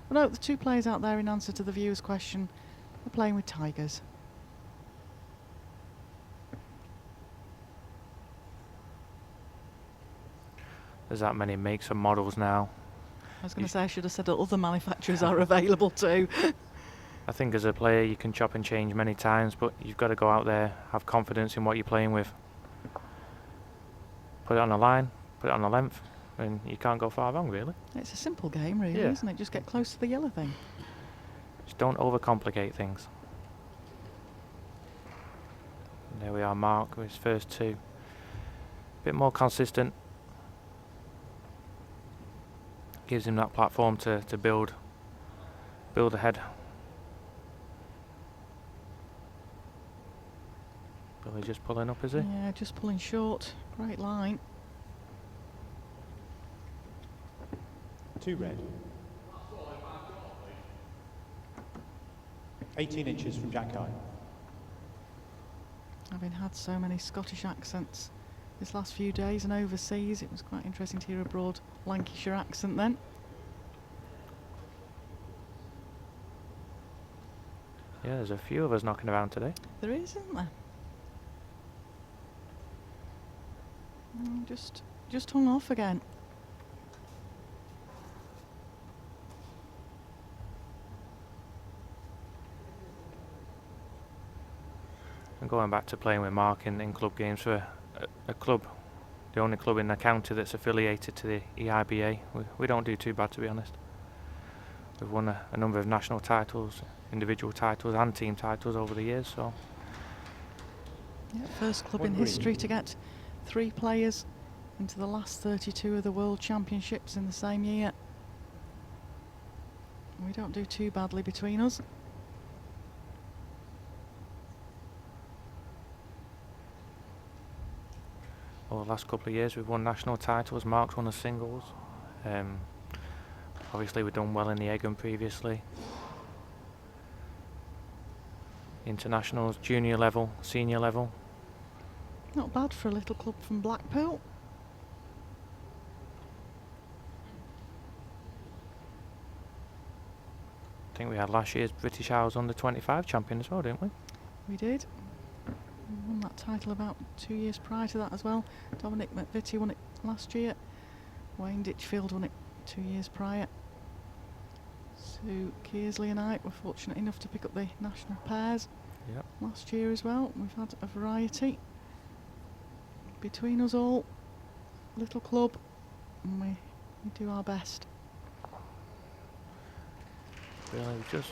no, the 2 players out there in answer to the viewer's question are playing with Tigers. There's that many makes and models now. I was going to say I should have said that other manufacturers are available too. I think as a player you can chop and change many times, but you've got to go out there, have confidence in what you're playing with. Put it on a line, put it on a length, and you can't go far wrong, really. It's a simple game, really, Yeah. isn't it? Just get close to the yellow thing. Just don't overcomplicate things. And there we are, Mark with his first 2. A bit more consistent. Gives him that platform to build ahead. Billy just pulling up, is he? Yeah, just pulling short. Great line. 2 red. 18 inches from Jack High. Having had so many Scottish accents this last few days and overseas, it was quite interesting to hear a broad Lancashire accent then. Yeah, there's a few of us knocking around today. There is, isn't there? Just hung off again. And going back to playing with Mark in club games for a club, the only club in the county that's affiliated to the EIBA, we don't do too bad, to be honest. We've won a number of national titles, individual titles and team titles over the years, so. Yeah, first club One in green. history to get 3 players into the last 32 of the World Championships in the same year. We don't do too badly between us. Over the last couple of years we've won national titles. Mark's won the singles. Obviously we've done well in the Egham previously. Internationals, junior level, senior level. Not bad for a little club from Blackpool. I think we had last year's British Isles under 25 champion as well, didn't we? We did. We won that title about 2 years prior to that as well. Dominic McVitie won it last year. Wayne Ditchfield won it 2 years prior. Sue Kearsley and I were fortunate enough to pick up the national pairs last year as well. We've had a variety between us all. Little club, and we do our best. Really, just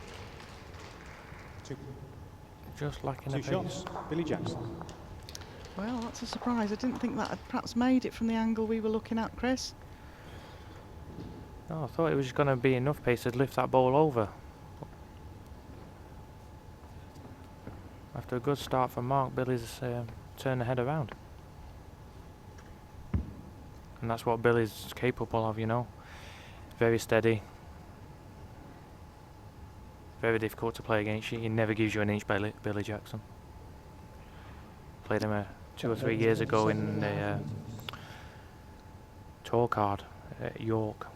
lacking a 2 pace. shots. Billy Jackson. Well, that's a surprise. I didn't think that had perhaps made it from the angle we were looking at, Chris. Oh, I thought it was going to be enough pace to lift that ball over. After a good start from Mark, Billy's turned the head around. And that's what Billy's capable of, you know. Very steady. Very difficult to play against. He never gives you an inch, Billy Jackson. Played him 2 or 3 years ago in the tour card at York.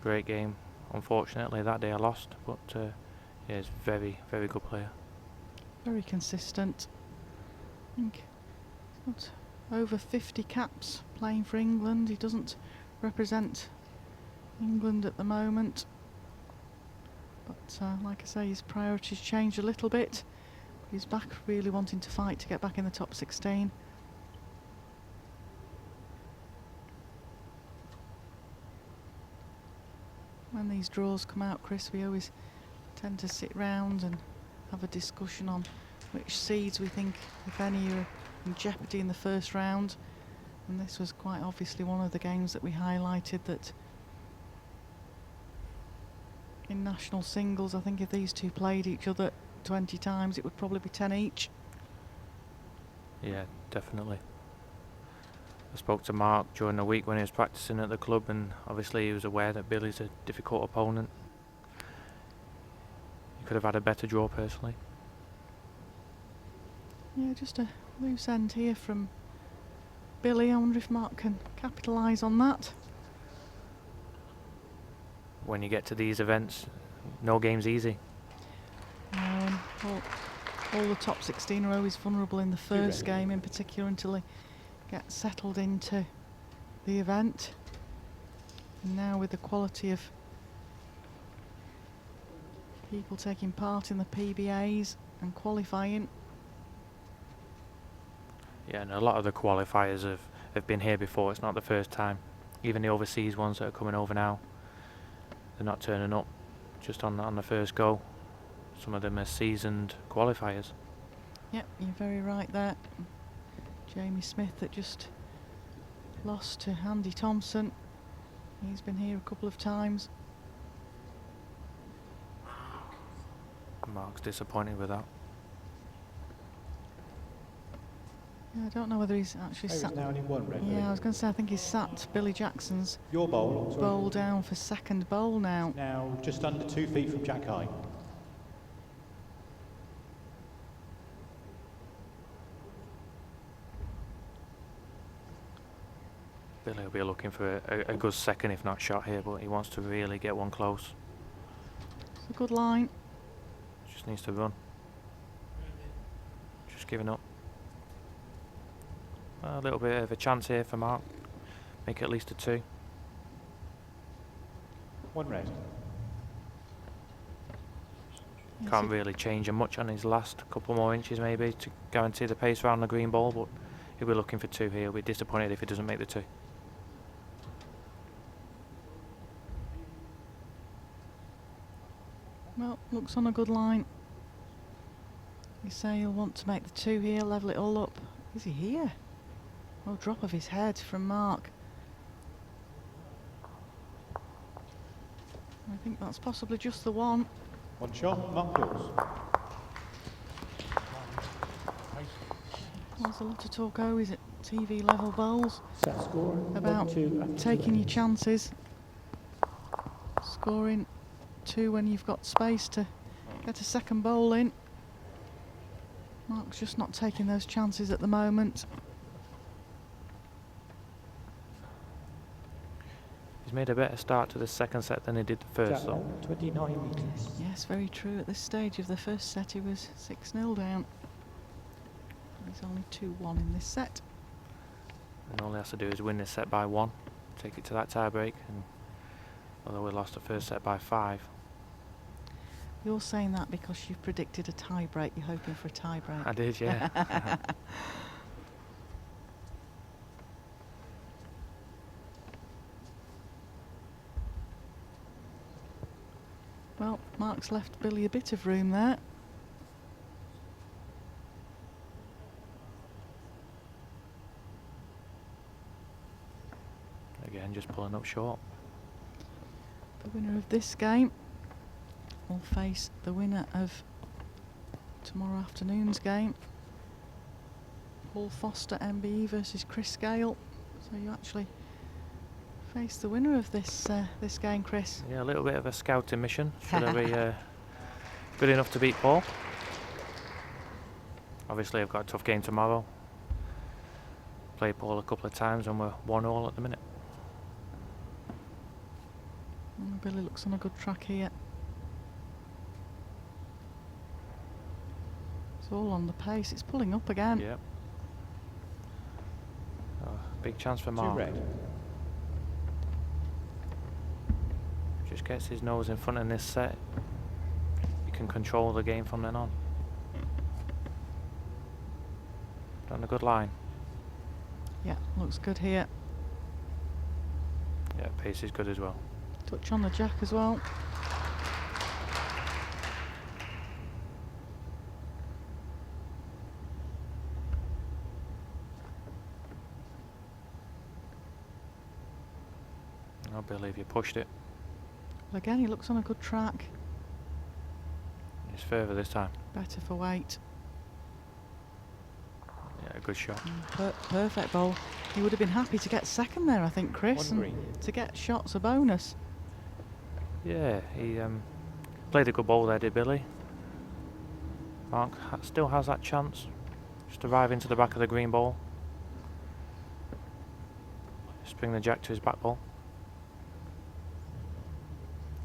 Great game. Unfortunately, that day I lost, but yeah, he's a very, very good player. Very consistent. I think he's got over 50 caps playing for England. He doesn't represent England at the moment, but like I say, his priorities changed a little bit. He's back really wanting to fight to get back in the top 16. When these draws come out, Chris, we always tend to sit round and have a discussion on which seeds we think, if any, are in jeopardy in the first round. And this was quite obviously one of the games that we highlighted, that in national singles, I think if these two played each other 20 times, it would probably be 10 each. Yeah, definitely. I spoke to Mark during the week when he was practicing at the club, and obviously he was aware that Billy's a difficult opponent. He could have had a better draw personally. Yeah, just a loose end here from Billy. I wonder if Mark can capitalise on that. When you get to these events, no game's easy. All the top 16 are always vulnerable in the first game in particular until they get settled into the event. And now with the quality of people taking part in the PBAs and qualifying. Yeah, and a lot of the qualifiers have been here before. It's not the first time. Even the overseas ones that are coming over now, they're not turning up just on the first go. Some of them are seasoned qualifiers. Yep, you're very right there. Jamie Smith that just lost to Andy Thompson. He's been here a couple of times. Mark's disappointed with that. Yeah, I don't know whether he's actually Players sat. now in one red. Yeah, I was going to say, I think he's sat Billy Jackson's Your bowl. Sorry. bowl down for second bowl now. Now just under 2 feet from Jack High. Billy will be looking for a good second, if not shot here, but he wants to really get one close. It's a good line. Just needs to run. Just giving up. A little bit of a chance here for Mark. Make it at least a 2. One red. Yes, Can't really change him much on his last couple more inches maybe to guarantee the pace around the green ball, but he'll be looking for 2 here. He'll be disappointed if he doesn't make the 2. Well, looks on a good line. You say he'll want to make the 2 here, level it all up. Is he here? Oh, drop of his head from Mark. I think that's possibly just the one. One shot. Mark Dors. There's a lot of talk always at TV level bowls Set score. about 1-2 after 2 taking your ends. chances, scoring 2 when you've got space to get a second bowl in. Mark's just not taking those chances at the moment. He's made a better start to the second set than he did the first, Jack though. 29 metres. Yes, very true. At this stage of the first set, he was 6-0 down. He's only 2-1 in this set. And all he has to do is win this set by 1, take it to that tie break, and although we lost the first set by 5. You're saying that because you've predicted a tie break. You're hoping for a tie break. I did, yeah. Well, Mark's left Billy a bit of room there. Again, just pulling up short. The winner of this game will face the winner of tomorrow afternoon's game. Paul Foster, MBE versus Chris Gale. So you actually face the winner of this this game, Chris. Yeah, a little bit of a scouting mission. Should I be good enough to beat Paul? Obviously, I've got a tough game tomorrow. Played Paul a couple of times and we're 1-1 at the minute. Billy looks on a good track here. It's all on the pace. It's pulling up again. Yep. Oh, big chance for 2 Mark. red. Just gets his nose in front in this set. He can control the game from then on. on a good line. Yeah, looks good here. Yeah, pace is good as well. Touch on the jack as well. I believe you pushed it. Well, again, he looks on a good track. It's further this time. Better for weight. Yeah, good shot. Perfect bowl. He would have been happy to get second there, I think, Chris. One And green. to get shots a bonus. Yeah, he played a good ball there, did Billy. Mark still has that chance. Just to arrive into the back of the green ball. Just bring the jack to his back ball.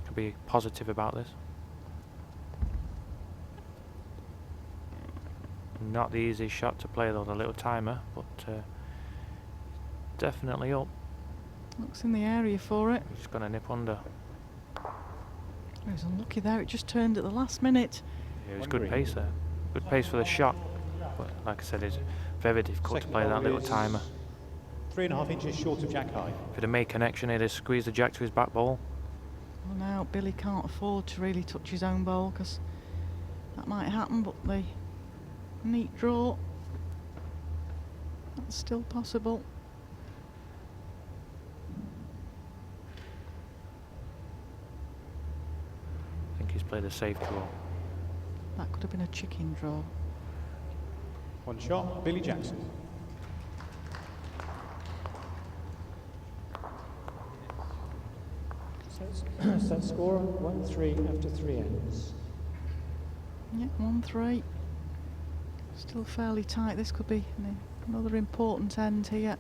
Could be positive about this. Not the easiest shot to play though, the little timer, but definitely up. Looks in the area for it. He's going to nip under. He was unlucky there, it just turned at the last minute. Yeah, it was One good green. pace there. Good pace for the shot. But like I said, it's very difficult to play that little timer. 3.5 inches short of jack high. If he'd have made connection, he'd have squeezed the jack to his back ball. Well, now Billy can't afford to really touch his own bowl because that might happen, but the neat draw, that's still possible. I think he's played a safe draw. That could have been a chicken draw. One shot, Billy Jackson. Set score 1-3 after 3 ends. Yeah, 1-3. Still fairly tight. This could be another important end here.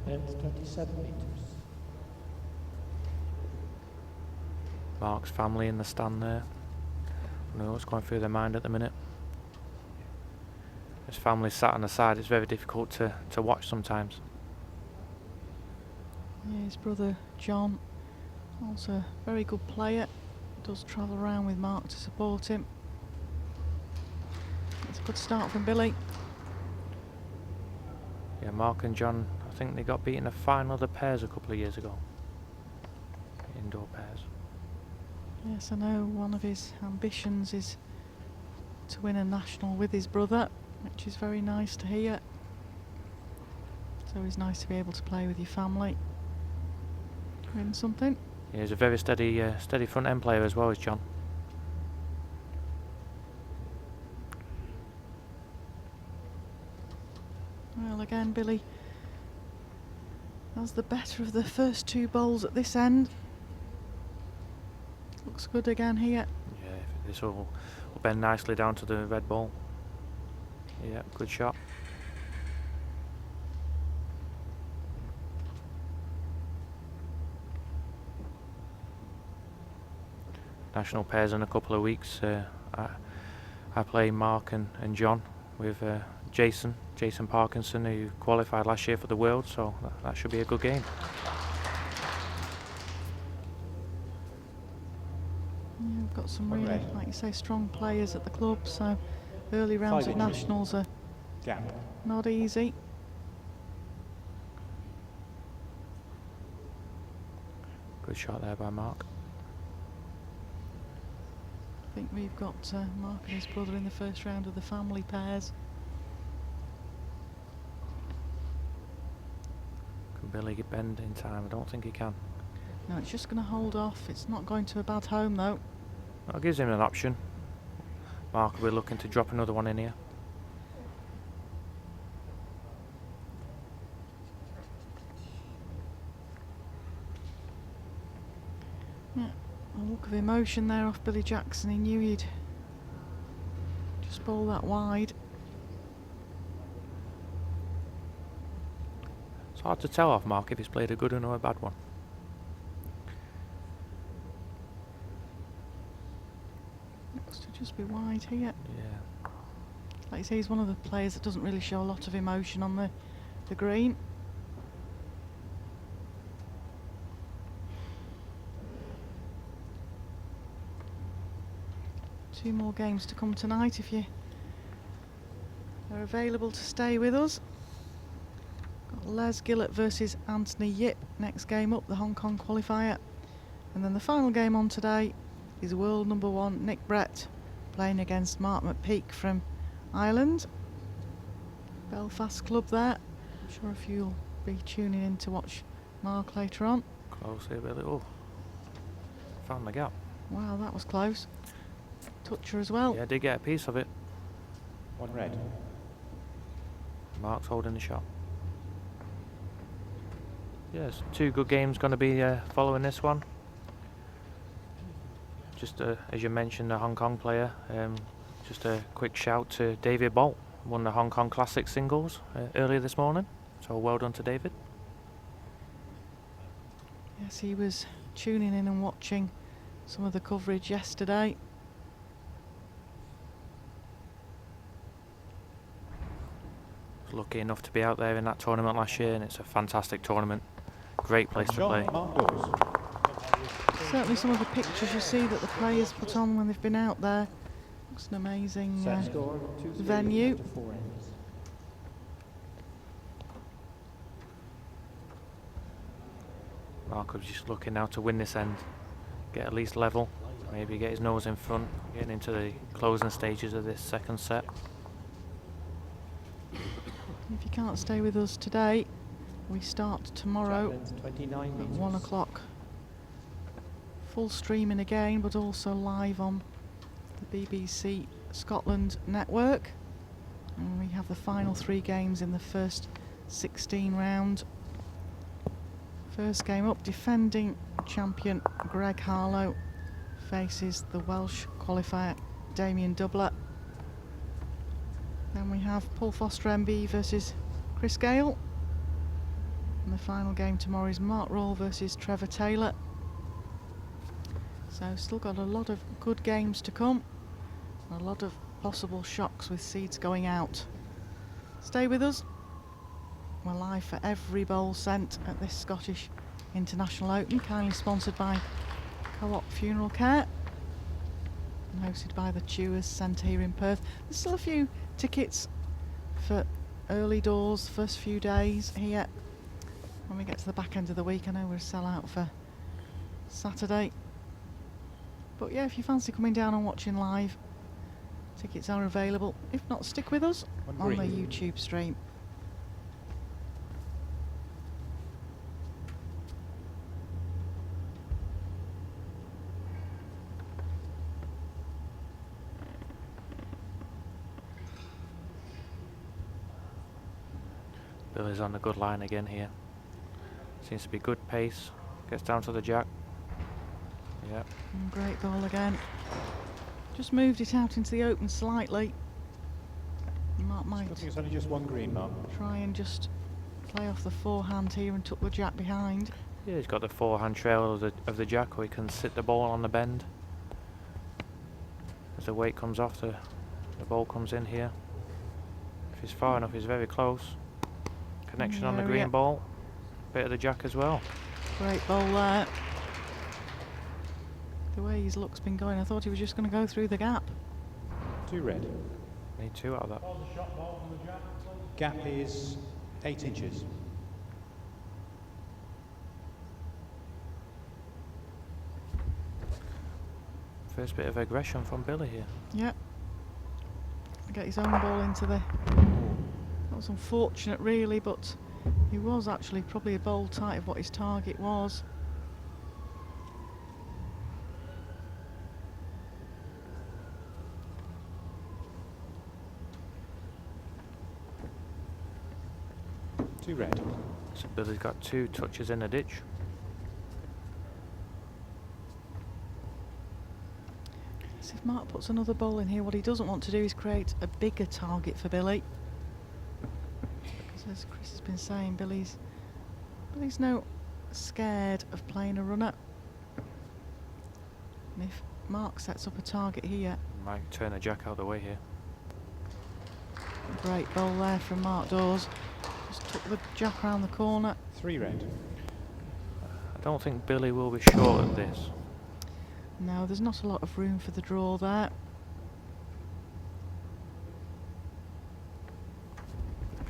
Length 27 metres. Mark's family in the stand there. I don't know what's going through their mind at the minute. His family sat on the side. It's very difficult to watch sometimes. Yeah, his brother John, also a very good player, does travel around with Mark to support him. It's a good start from Billy. Yeah, Mark and John, I think they got beat in the final of the pairs a couple of years ago. Indoor pairs. Yes, I know one of his ambitions is to win a national with his brother, which is very nice to hear. It's always nice to be able to play with your family. Win something. Yeah, he's a very steady front end player as well as John. Well, again, Billy has the better of the first two bowls at this end. Looks good again here. Yeah, this will bend nicely down to the red ball. Yeah, good shot. National pairs in a couple of weeks. I play Mark and John with Jason Parkinson, who qualified last year for the World, so that should be a good game. Yeah, we've got some One really, red. like you say, strong players at the club, so early rounds 5 of inches. nationals are Gap. not easy. Good shot there by Mark. I think we've got Mark and his brother in the first round of the family pairs. Can Billy get bend in time? I don't think he can. No, it's just going to hold off. It's not going to a bad home, though. That gives him an option. Mark will be looking to drop another one in here. Yeah, a look of emotion there off Billy Jackson. He knew he'd just bowl that wide. It's hard to tell off Mark if he's played a good one or a bad one. Looks to just be wide here. Yeah. Like you say, he's one of the players that doesn't really show a lot of emotion on the green. Two more games to come tonight if you are available to stay with us. Got Les Gillett versus Anthony Yip next game up, the Hong Kong qualifier. And then the final game on today is world number 1 Nick Brett playing against Mark McPeak from Ireland. Belfast club there. I'm sure if you'll be tuning in to watch Mark later on. Close here, Billy. Oh, found the gap. Wow, that was close. Toucher as well. Yeah, did get a piece of it. 1 red. Mark's holding the shot. Yes, 2 good games going to be following this one. Just as you mentioned, the Hong Kong player, just a quick shout to David Bolt, won the Hong Kong Classic singles earlier this morning, so well done to David. Yes, he was tuning in and watching some of the coverage yesterday. Was lucky enough to be out there in that tournament last year, and it's a fantastic tournament. Great place to play. Mark Dors. Certainly some of the pictures you see that the players put on when they've been out there. Looks an amazing Set score 2-3 venue. after 4 ends. Mark was just looking now to win this end, get at least level, maybe get his nose in front, getting into the closing stages of this second set. If you can't stay with us today, we start tomorrow Javelins 29 at metres. 1 o'clock. Full streaming again, but also live on the BBC Scotland network. And we have the final 3 games in the first 16 round. First game up, defending champion Greg Harlow faces the Welsh qualifier Damien Doubler. Then we have Paul Foster MB versus Chris Gale. And the final game tomorrow is Mark Rawle versus Trevor Taylor. So still got a lot of good games to come. A lot of possible shocks with seeds going out. Stay with us. We're live for every bowl sent at this Scottish International Open, kindly sponsored by Co-op Funeral Care and hosted by the Chewers Centre here in Perth. There's still a few tickets for early doors, first few days here. When we get to the back end of the week, I know we'll sell out for Saturday. But yeah, if you fancy coming down and watching live, tickets are available. If not, stick with us on the YouTube stream. Billy's on the good line again here. Seems to be good pace. Gets down to the jack. Yep. Great ball again. Just moved it out into the open slightly. Mark might I think it's only just 1 green, Mark. try and just play off the forehand here and tuck the jack behind. Yeah, he's got the forehand trail of the jack, where he can sit the ball on the bend. As the weight comes off, the ball comes in here. If he's far enough, he's very close. Connection on the green ball. Bit of the jack as well. Great ball there. The way his luck's been going, I thought he was just going to go through the gap. 2 red. Need 2 out of that. Gap is 8 inches. First bit of aggression from Billy here. Yep. Get his own ball into the... That was unfortunate really, but he was actually probably a bowl tight of what his target was. Two red. So Billy's got 2 touches in the ditch. So if Mark puts another ball in here, what he doesn't want to do is create a bigger target for Billy. Because as Chris has been saying, Billy's no scared of playing a runner. And if Mark sets up a target here, Might turn the jack out of the way here. Great bowl there from Mark Dors. Just took the jack round the corner. 3 red. I don't think Billy will be short at this. No, there's not a lot of room for the draw there.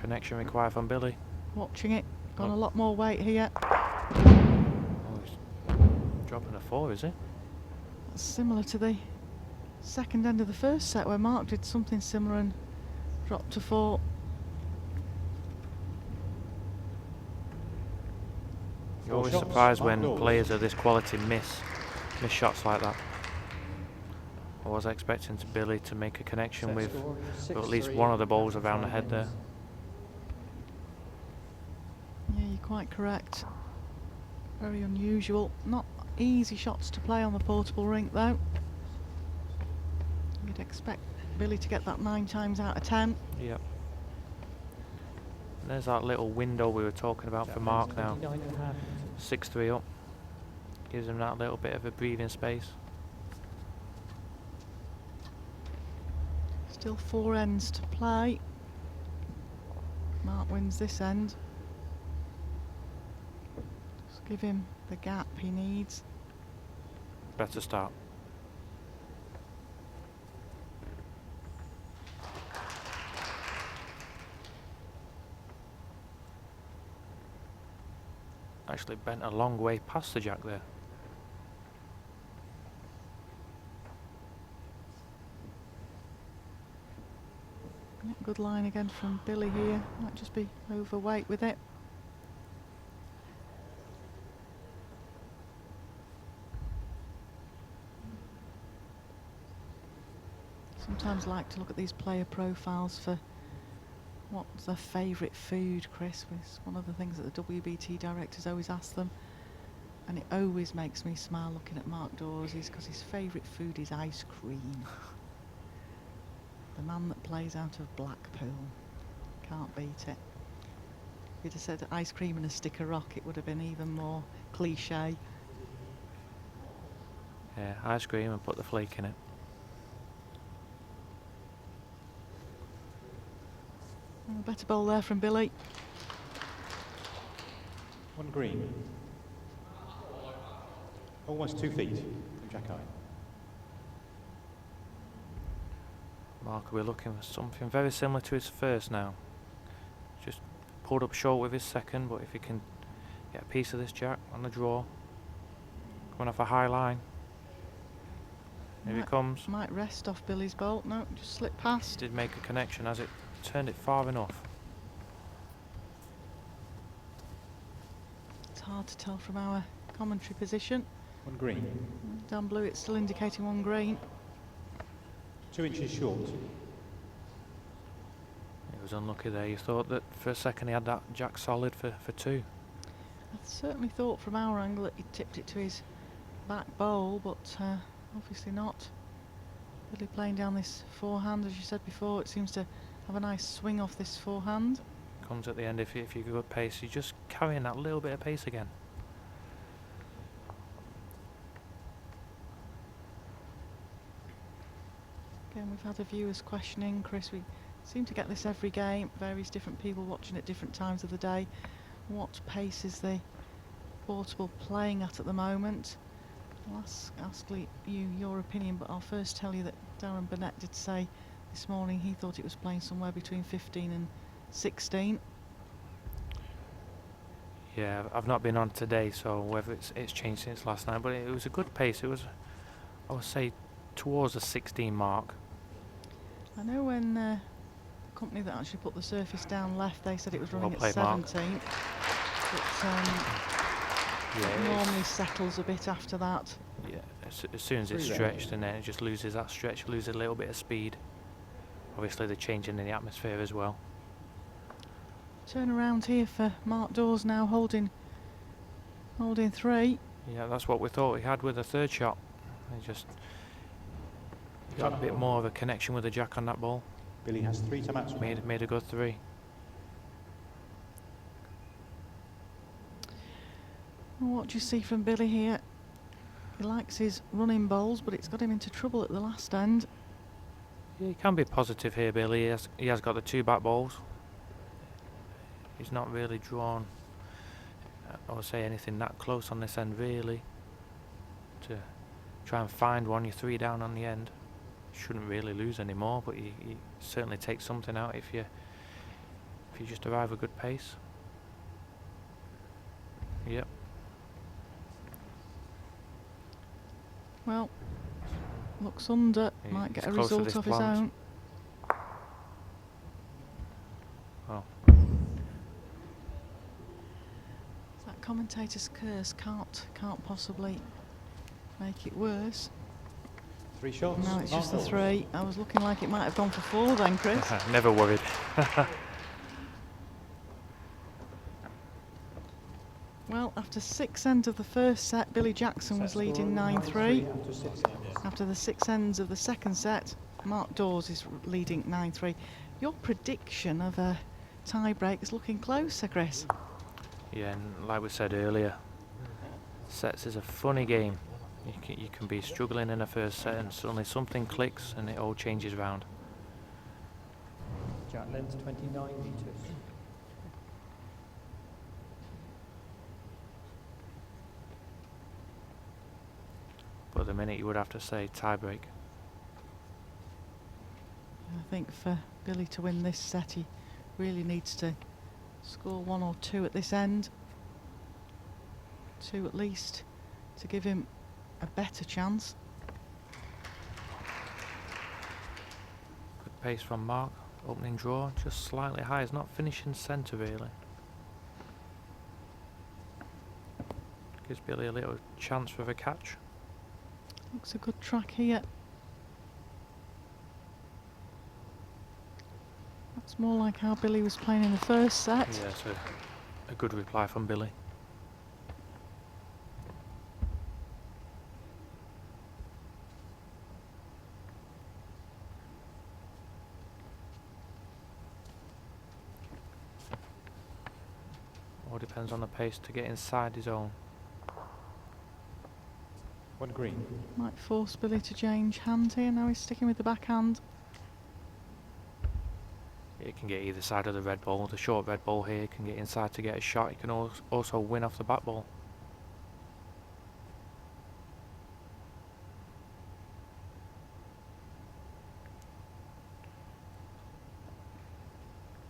Connection required from Billy. Watching it. Got a lot more weight here. Oh, he's dropping a 4, is he? That's similar to the second end of the first set where Mark did something similar and dropped to 4. You're always shots, surprised Mark when Dors. players of this quality miss shots like that. I was expecting Billy to make a connection Set with score, at least 6-3 one of the balls after around the 5 head there. ends. Yeah, you're quite correct. Very unusual. Not easy shots to play on the portable rink though. You'd expect Billy to get that 9 times out of 10. Yep. And there's that little window we were talking about for Mark now. 29.5. 6-3 up. Gives him that little bit of a breathing space. Still 4 ends to play. Mark wins this end. Just give him the gap he needs. Better start. Actually bent a long way past the jack there. Yeah, good line again from Billy here. Might just be overweight with it. Sometimes like to look at these player profiles for what's their favourite food, Chris. It's one of the things that the WBT directors always ask them. And it always makes me smile looking at Mark Dors, because his favourite food is ice cream. The man that plays out of Blackpool. Can't beat it. If you'd have said ice cream and a stick of rock, it would have been even more cliche. Yeah, ice cream and put the flake in it. And a better bowl there from Billy. 1 green. Almost 2 feet from jack high. Mark will be looking for something very similar to his first now. Just pulled up short with his second, but if he can get a piece of this jack on the draw, coming off a high line. Here he comes. Might rest off Billy's bolt. No, just slip past. Did make a connection as it turned it far enough. It's hard to tell from our commentary position. 1 green. Down blue, it's still indicating 1 green. 2 inches short. He was unlucky there. You thought that for a second he had that jack solid for 2. I certainly thought from our angle that he tipped it to his back bowl, but obviously not. Billy playing down this forehand, as you said before, it seems to have a nice swing off this forehand. Comes at the end if you go good pace. You're just carrying that little bit of pace again. Again, we've had a viewers questioning, Chris. We seem to get this every game, various different people watching at different times of the day. What pace is the portable playing at the moment? I'll ask you your opinion, but I'll first tell you that Darren Burnett did say this morning he thought it was playing somewhere between 15 and 16. Yeah, I've not been on today, so whether it's changed since last night, but it was a good pace. It was, I would say, towards the 16 mark. I know when the company that actually put the surface down left, they said it was running Well at played, Mark. 17. But Yeah, it normally settles a bit after that. yeah. As soon as it's 3 red. stretched, and then it just loses that stretch, loses a little bit of speed. Obviously, the changing in the atmosphere as well. Turn around here for Mark Dors now, holding 3. Yeah, that's what we thought he had with the third shot. He just got a bit more of a connection with the jack on that ball. Billy has 3 timeouts. Made a good 3. What do you see from Billy here? He likes his running bowls, but it's got him into trouble at the last end. Yeah, he can be positive here, Billy. He has got the 2 back balls. He's not really drawn, I would say, anything that close on this end, really. To try and find one, you're 3 down on the end. Shouldn't really lose anymore, but you certainly take something out if you just arrive a good pace. Yep. Well, looks under. Might get a close to result this of his plant. own. Oh, That commentator's curse can't possibly make it worse. 3 shots. No, it's Mark just the Dors. 3. I was looking like it might have gone for 4 then, Chris. never worried. Well, after 6 ends of the first set, Billy Jackson was leading 9-3. After 6 ends. After the 6 ends of the second set, Mark Dors is leading 9-3. Your prediction of a tie-break is looking closer, Chris. Yeah, and like we said earlier, sets is a funny game. You can be struggling in a first set and suddenly something clicks and it all changes round. Jack length 29 metres. But at the minute you would have to say tie break. I think for Billy to win this set, he really needs to score 1 or 2 at this end. 2 at least to give him a better chance. Good pace from Mark. Opening draw, just slightly high. It's not finishing centre really. Gives Billy a little chance for the catch. Looks a good track here. That's more like how Billy was playing in the first set. Yeah, so a good reply from Billy. All depends on the pace to get inside his own. 1 green. Might force Billy to change hand here. Now he's sticking with the backhand. He can get either side of the red ball. The short red ball here can get inside to get a shot. He can also win off the back ball.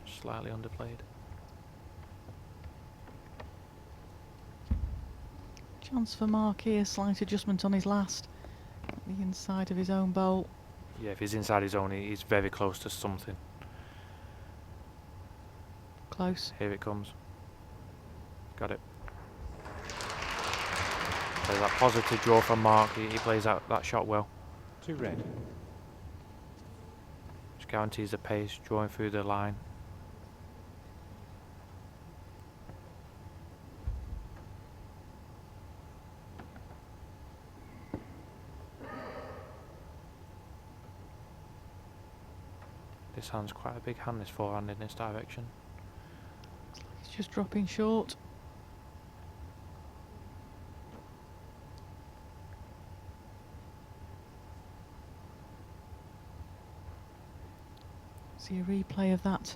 Slightly underplayed. Chance for Mark here. Slight adjustment on his last. At the inside of his own bowl. Yeah, if he's inside his own, he's very close to something. Close. Here it comes. Got it. There's that positive draw from Mark. He plays out that shot well. 2 red. Just guarantees the pace, drawing through the line. This hand's quite a big hand, this forehand in this direction. It's just dropping short. See a replay of that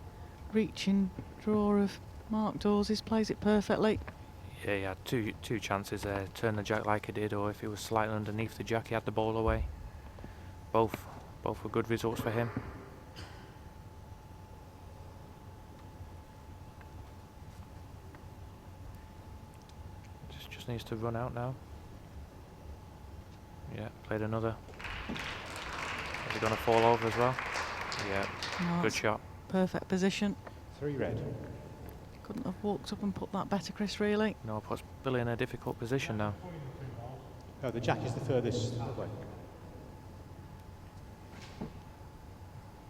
reaching draw of Mark Dors. Plays it perfectly. Yeah, he had two chances there. Turn the jack like he did, or if he was slightly underneath the jack, he had the ball away. Both were good results for him. Just needs to run out now. Yeah, played another. Is he going to fall over as well? Yeah, No, good it's shot. Perfect position. 3 red. Couldn't have walked up and put that better, Chris, really. No, puts Billy in a difficult position now. Oh, the jack is the furthest away.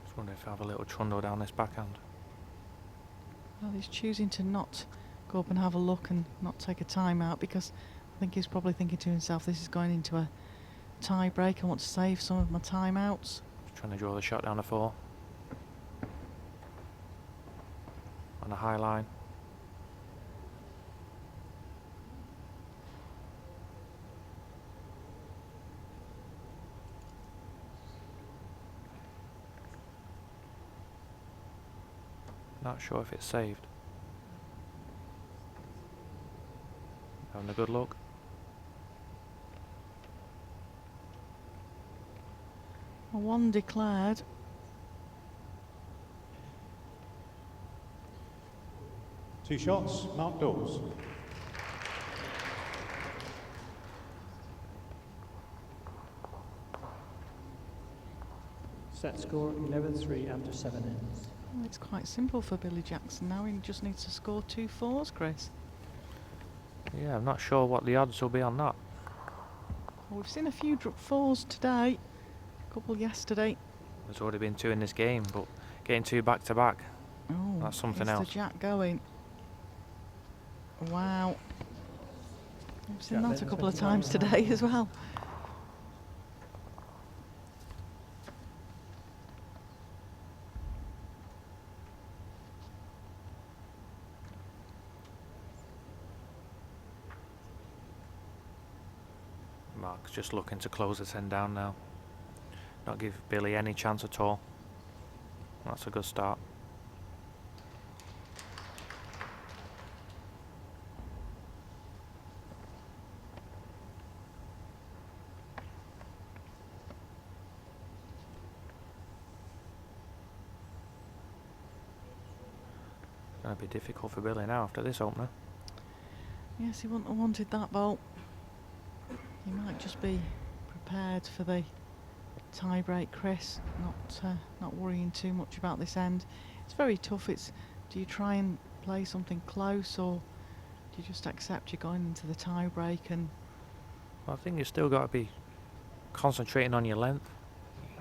Just wonder if I have a little trundle down this backhand. Well, he's choosing to not go up and have a look and not take a time out, because I think he's probably thinking to himself, this is going into a tie break. I want to save some of my timeouts. Just trying to draw the shot down the 4. On a high line. Not sure if it's saved. Having a good look. A 1 declared. Two shots, Mark Dors. Set score 11-3 after 7 ends. Well, it's quite simple for Billy Jackson now. He just needs to score 2 fours, Chris. Yeah, I'm not sure what the odds will be on that. Well, we've seen a few fours today, a couple yesterday. There's already been 2 in this game, but getting 2 back to back, Oh, that's something here's else. the jack going. Wow. We've seen Jack that a then couple of 29 times today as well. Mark's just looking to close this end down now. Not give Billy any chance at all. That's a good start. Going to be difficult for Billy now after this opener. Yes, he wouldn't have wanted that ball. He might just be prepared for the tie break, Chris. Not worrying too much about this end. It's very tough. Do you try and play something close, or do you just accept you're going into the tie break? And Well, I think you've still got to be concentrating on your length.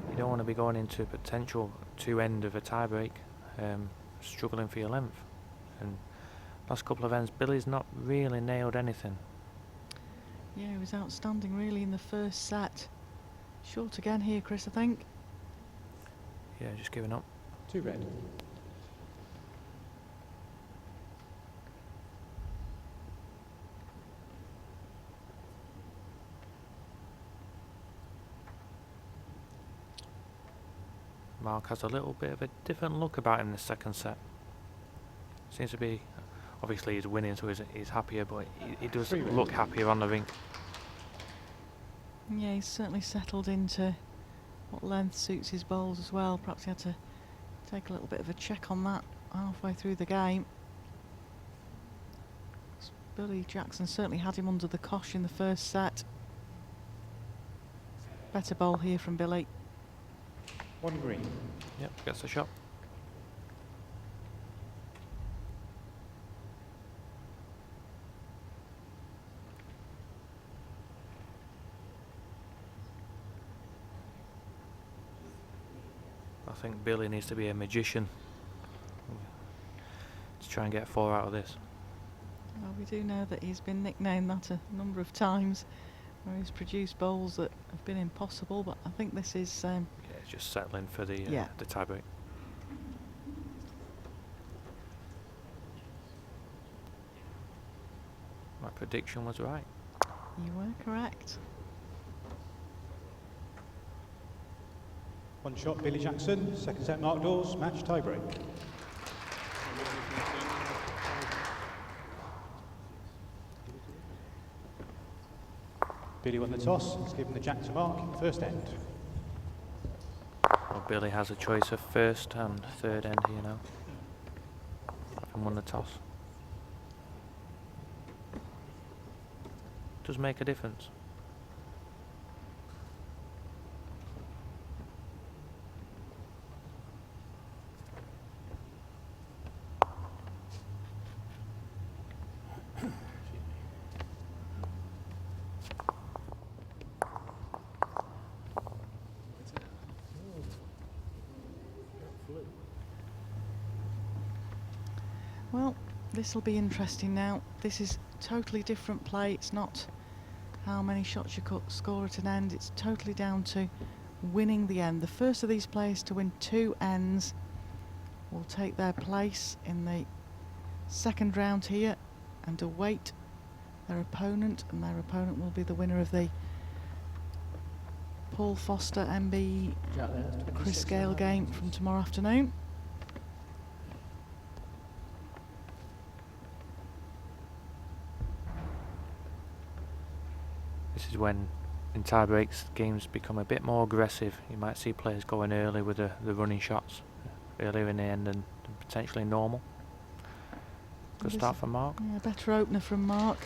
You don't want to be going into a potential 2 end of a tie break, struggling for your length. And last couple of ends, Billy's not really nailed anything. yeah, he was outstanding really in the first set. Short again here, Chris, I think. Yeah, just giving up. 2 red. Mark has a little bit of a different look about him this second set. Seems to be, obviously he's winning, so he's happier, but he does Three look red. happier on the rink. Yeah, he's certainly settled into what length suits his bowls as well. Perhaps he had to take a little bit of a check on that halfway through the game. Billy Jackson certainly had him under the cosh in the first set. Better bowl here from Billy. 1 green. Yep, gets the shot. I think Billy needs to be a magician to try and get 4 out of this. Well, we do know that he's been nicknamed that a number of times, where he's produced bowls that have been impossible, but I think this is Yeah, it's just settling for the Yeah. tiebreak. My prediction was right. you were correct. 1 shot, Billy Jackson. Second set, Mark Dors. Match tie break. Billy won the toss. He's given the jack to Mark in the first end. Well, Billy has a choice of first and third end here now. And won the toss. Does make a difference. Well, this will be interesting now. This is totally different play. It's not how many shots you score at an end. It's totally down to winning the end. The first of these players to win 2 ends will take their place in the second round here and await their opponent, and their opponent will be the winner of the Paul Foster MB Jack then, Chris 26 Gale game from tomorrow afternoon. This is when in tie breaks games become a bit more aggressive. You might see players going early with the running shots earlier in the end and potentially normal. Good start from Mark. Yeah, better opener from Mark.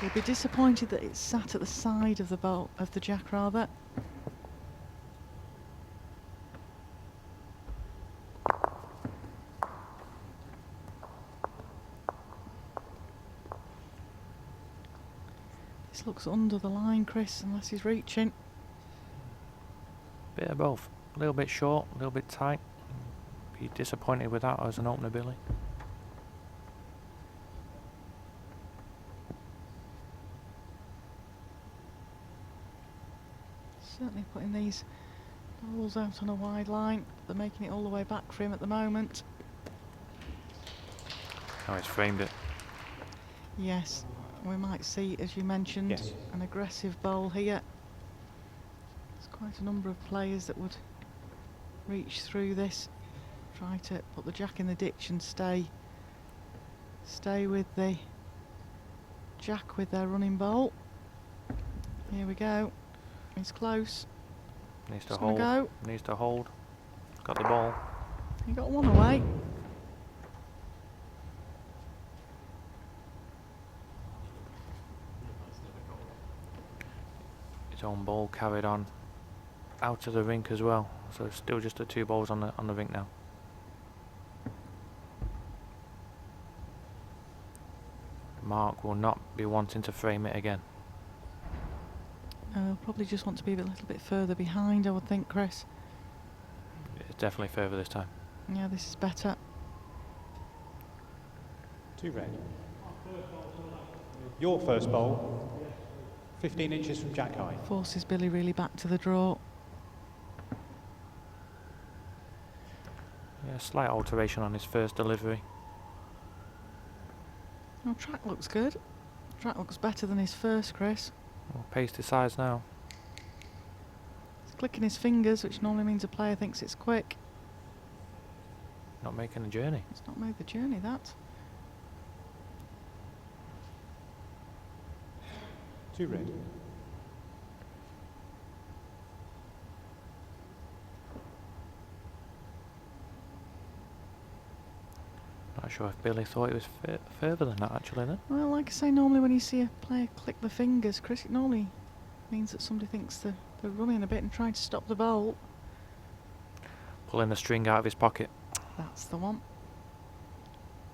He'll be disappointed that it's sat at the side of the bowl, of the jack rather. This looks under the line, Chris, unless he's reaching. Bit of both. A little bit short, a little bit tight. Be disappointed with that as an opener, Billy. Certainly putting these balls out on a wide line. They're making it all the way back for him at the moment. Oh, he's framed it. Yes, we might see, as you mentioned, Yes. an aggressive bowl here. There's quite a number of players that would reach through this, try to put the jack in the ditch and stay with the jack with their running bowl. Here we go. He's close. Needs to Just gonna hold. go. Needs to hold. Got the ball. He got one away. His own ball carried on out of the rink as well. So it's still just the 2 balls on the rink now. Mark will not be wanting to frame it again. He'll probably just want to be a little bit further behind, I would think, Chris. It's definitely further this time. Yeah, this is better. 2 red. Your first bowl, 15 inches from jack high. Forces Billy really back to the draw. Yeah, slight alteration on his first delivery. Oh, track looks good. Track looks better than his first, Chris. Well, pace decides now. He's clicking his fingers, which normally means a player thinks it's quick. Not making a journey. It's not made the journey, that. 2 red. Not sure if Billy thought it was further than that actually then. Well, like I say, normally when you see a player click the fingers, Chris, it normally means that somebody thinks they're running a bit and trying to stop the bowl. Pulling the string out of his pocket. That's the one.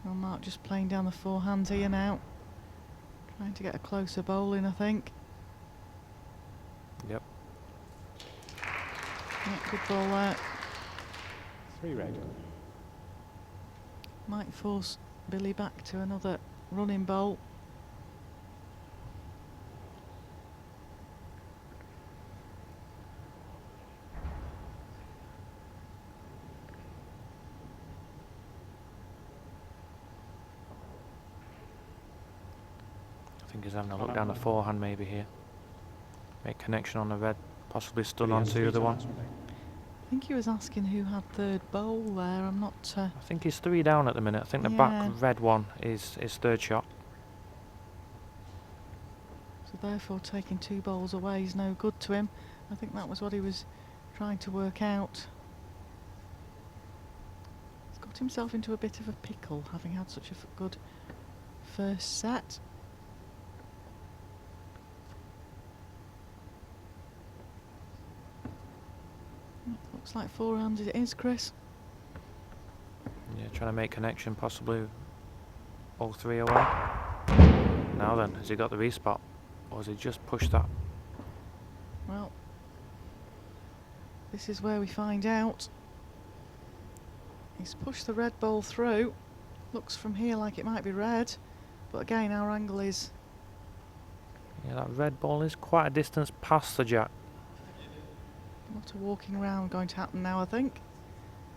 Well, Mark just playing down the forehands here now. Trying to get a closer bowl in, I think. Yep. Yeah, good ball there. 3 red. Might force Billy back to another running bowl. I think he's having a look down the forehand maybe here. Make connection on the red, possibly stood Billy has onto 3 the other one. times remaining. I think he was asking who had third bowl there. I'm not. I think he's 3 down at the minute. I think the Yeah. back red one is his third shot. So therefore, taking 2 bowls away is no good to him. I think that was what he was trying to work out. He's got himself into a bit of a pickle, having had such a good first set. Looks like forehands it is, Chris. Yeah, trying to make connection, possibly all 3 away. Now then, has he got the respot? Or has he just pushed that? Well, this is where we find out. He's pushed the red ball through. Looks from here like it might be red, but again our angle is... Yeah, that red ball is quite a distance past the jack. A lot of walking around going to happen now, I think.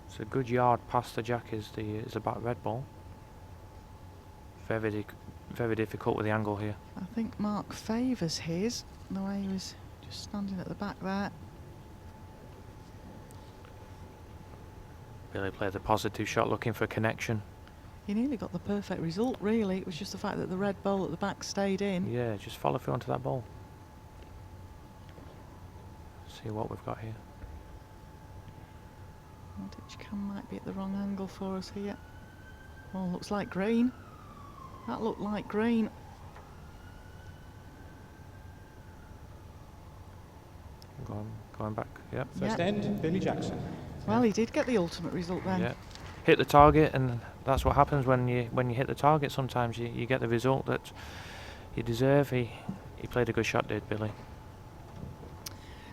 It's a good yard past the jack is the back red ball. Very difficult with the angle here. I think Mark favours his, the way he was just standing at the back there. Billy plays a positive shot, looking for a connection. He nearly got the perfect result, really. It was just the fact that the red bowl at the back stayed in. Yeah, just follow through onto that ball. See what we've got here. Ditch cam might be at the wrong angle for us here. Oh, looks like green. That looked like green. Going back. Yep. First end, Billy Jackson. Well, he did get the ultimate result then. Yeah. Hit the target, and that's what happens when you hit the target. Sometimes you get the result that you deserve. He played a good shot, did Billy.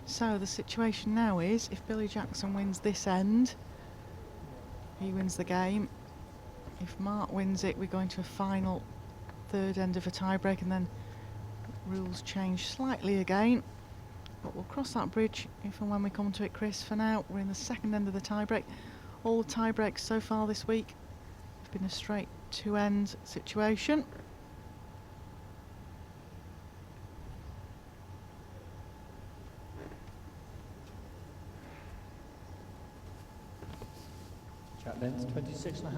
So the situation now is, if Billy Jackson wins this end, he wins the game. If Mark wins it, we're going to a final third end of a tiebreak, and then rules change slightly again. But we'll cross that bridge if and when we come to it, Chris. For now, we're in the second end of the tiebreak. All the tiebreaks so far this week have been a straight two-end situation. Jack length 26.5 metres.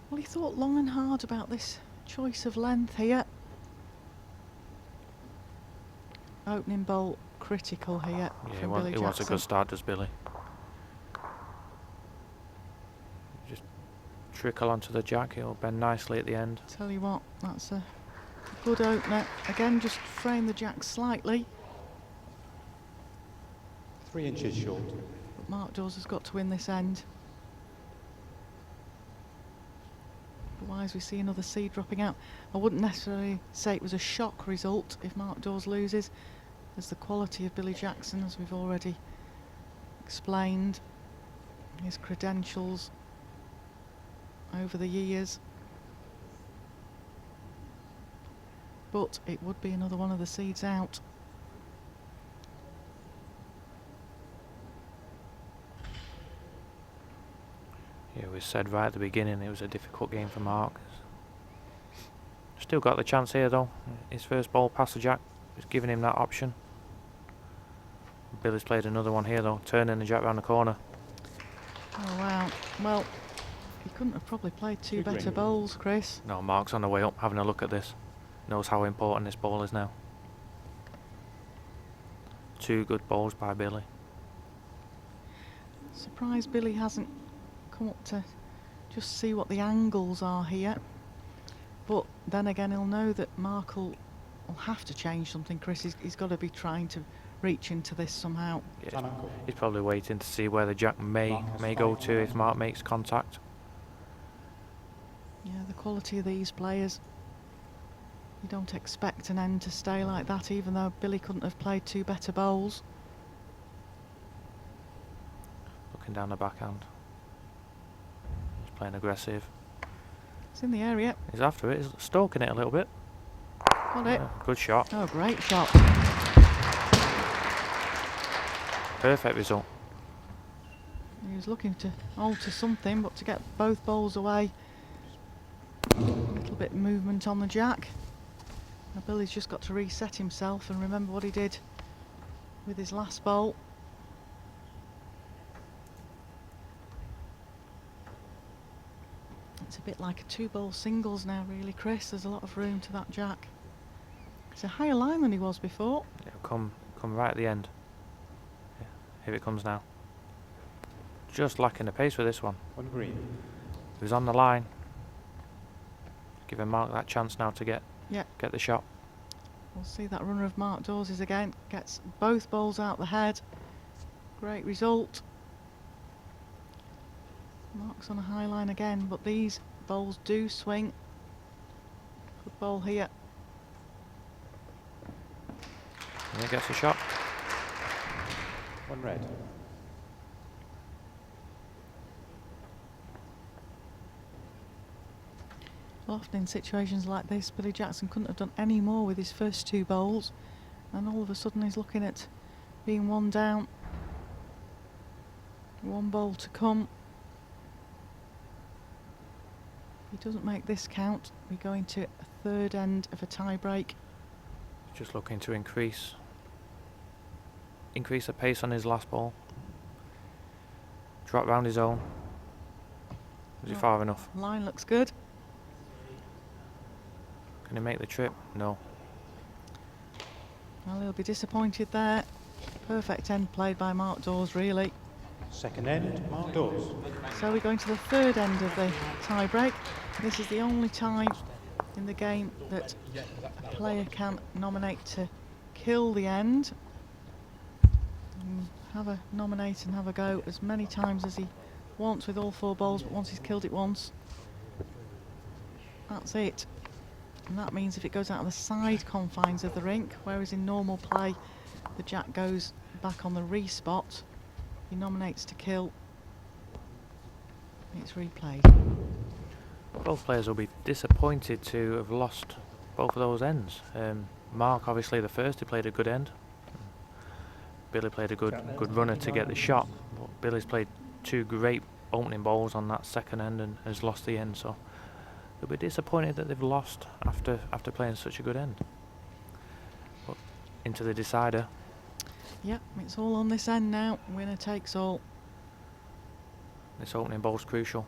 Well, he thought long and hard about this choice of length here. Opening bowl critical here from Billy It Jackson. was a good start, does Billy. Just trickle onto the jack, it'll bend nicely at the end. Tell you what, that's a good opener. Again, just frame the jack slightly. 3 inches short. But Mark Dors has got to win this end. Otherwise we see another seed dropping out. I wouldn't necessarily say it was a shock result if Mark Dors loses, as the quality of Billy Jackson, as we've already explained, his credentials over the years. But it would be another one of the seeds out. Yeah, we said right at the beginning it was a difficult game for Mark. Still got the chance here though. His first ball past the jack was giving him that option. Billy's played another one here though, turning the jack round the corner. Oh wow, well, he couldn't have probably played two Good better ring. bowls, Chris. No, Mark's on the way up having a look at this. Knows how important this ball is now. 2 good balls by Billy. Surprised Billy hasn't come up to just see what the angles are here. But then again, he'll know that Mark will have to change something, Chris. He's got to be trying to reach into this somehow. Yeah, Time out. he's probably waiting to see where the jack may go to if Mark makes contact. Yeah, the quality of these players. You don't expect an end to stay like that, even though Billy couldn't have played 2 better bowls. Looking down the backhand. He's playing aggressive. It's in the area. He's after it. He's stalking it a little bit. Got it. Yeah, good shot. Oh, great shot. Perfect result. He was looking to alter something, but to get both bowls away. A little bit of movement on the jack. Now Billy's just got to reset himself and remember what he did with his last bowl. It's a bit like a 2-bowl singles now, really, Chris. There's a lot of room to that jack. It's a higher line than he was before. It'll come right at the end. Yeah, here it comes now. Just lacking the pace with this one. On green. He was on the line. Giving Mark that chance now to get the shot. We'll see that runner of Mark Dors' again. Gets both bowls out the head. Great result. Mark's on a high line again, but these bowls do swing. Good bowl here. And he gets a shot. 1 red. Well, often in situations like this, Billy Jackson couldn't have done any more with his first 2 bowls, and all of a sudden he's looking at being 1 down. 1 bowl to come. If he doesn't make this count, we go into a third end of a tie break. Just looking to increase increase the pace on his last ball. Drop round his own. Was he No. far enough? Line looks good. Can he make the trip? No. Well, he'll be disappointed there. Perfect end played by Mark Dors, really. Second end, Mark Dors. So we're going to the third end of the tie break. This is the only time in the game that a player can nominate to kill the end. Nominate and have a go as many times as he wants with all 4 balls, but once he's killed it once, that's it. And that means if it goes out of the side confines of the rink, whereas in normal play the jack goes back on the respot, he nominates to kill, it's replayed. Both players will be disappointed to have lost both of those ends. Mark, obviously the first, he played a good end. Billy played a good runner to get the shot, but Billy's played 2 great opening balls on that second end and has lost the end, so they'll be disappointed that they've lost after playing such a good end. But into the decider. Yep, it's all on this end now. Winner takes all. This opening ball's crucial.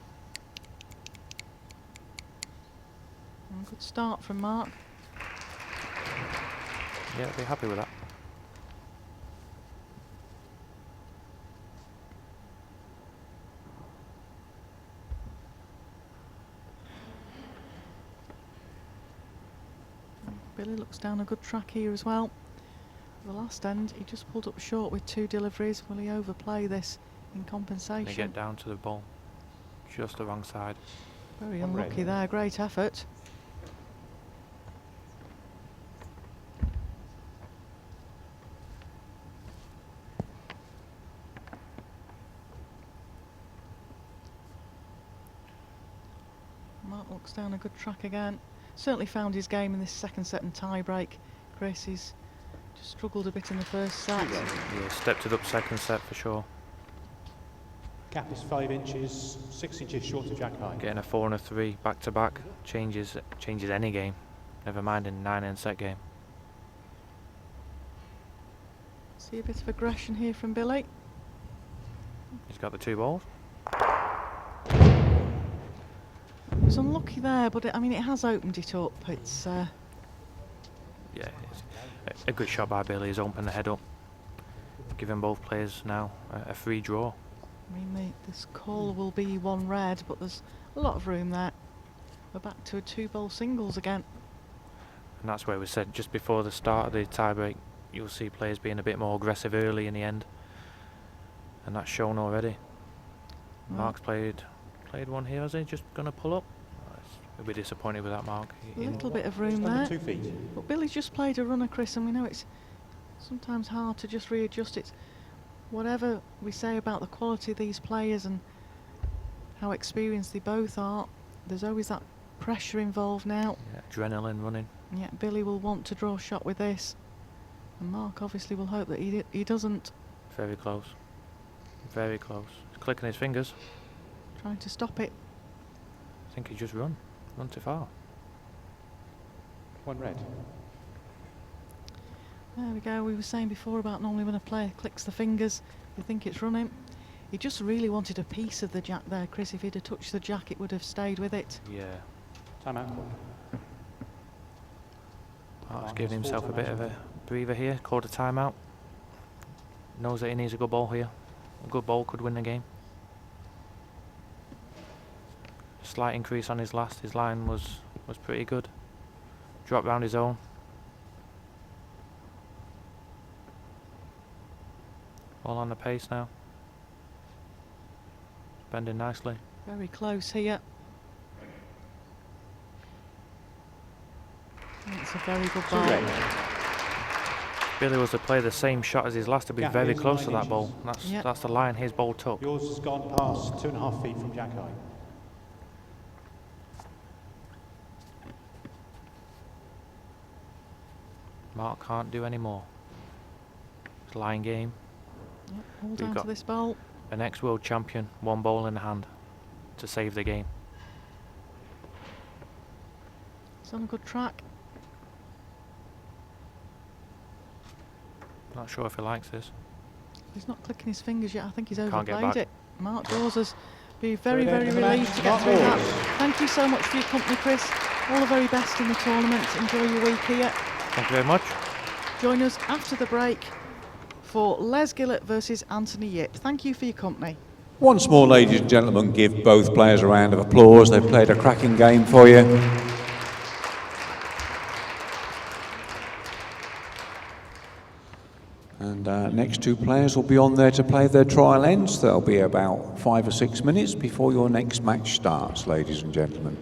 And good start from Mark. Yeah, I'll be happy with that. Billy looks down a good track here as well. The last end, he just pulled up short with 2 deliveries. Will he overplay this in compensation? They get down to the ball. Just the wrong side. Very unlucky there, great effort. Mark looks down a good track again. Certainly found his game in this second set and tie break. Chris, he's just struggled a bit in the first set. Yeah, stepped it up second set for sure. Gap is 5 inches, 6 inches short of jack high. Getting a 4 and a 3 back to back changes any game. Never mind in 9-end set game. See a bit of aggression here from Billy. He's got the 2 balls. He was unlucky there, but I mean, it has opened it up. It's Yeah, it's a good shot by Billy. He's opened the head up, giving both players now a free draw. I mean, this call will be 1 red, but there's a lot of room there. We're back to a 2-ball singles again. And that's where we said just before the start of the tiebreak, you'll see players being a bit more aggressive early in the end, and that's shown already. Right. Mark's played one here. Is he just going to pull up? We'll be disappointed with that, Mark. A little bit of room Just under there. 2 feet. But Billy's just played a runner, Chris, and we know it's sometimes hard to just readjust it. Whatever we say about the quality of these players and how experienced they both are, there's always that pressure involved now. Yeah, adrenaline running. Yeah, Billy will want to draw a shot with this, and Mark obviously will hope that he doesn't. Very close. Very close. He's clicking his fingers. Trying to stop it. I think he just run too far. 1 red. There we go. We were saying before about normally when a player clicks the fingers, you think it's running. He just really wanted a piece of the jack there, Chris. If he'd have touched the jack, it would have stayed with it. Yeah. Time out call. Mark's giving himself a bit of a breather here. Called a timeout. Knows that he needs a good ball here. A good ball could win the game. Slight increase on his last. His line was pretty good. Drop round his own. All on the pace now. Bending nicely. Very close here. That's a very good ball. Billy was to play the same shot as his last to be Gap very is close to 9 that ball. inches. That's the line his ball took. Yours has gone past 2.5 feet from jack high. Mark can't do any more. It's line game. Yep, all We've down got to this ball. An ex-world champion, 1 ball in the hand to save the game. It's on a good track. Not sure if he likes this. He's not clicking his fingers yet. I think he's Can't get overplayed back. it. Mark Dors has been very, So very then, relieved to get Mark through that. Dors. Thank you so much for your company, Chris. All the very best in the tournament. Enjoy your week here. Thank you very much. Join us after the break for Les Gillett versus Anthony Yip. Thank you for your company. Once more, ladies and gentlemen, give both players a round of applause. They've played a cracking game for you. And next two players will be on there to play their trial ends. There'll be about 5 or 6 minutes before your next match starts, ladies and gentlemen.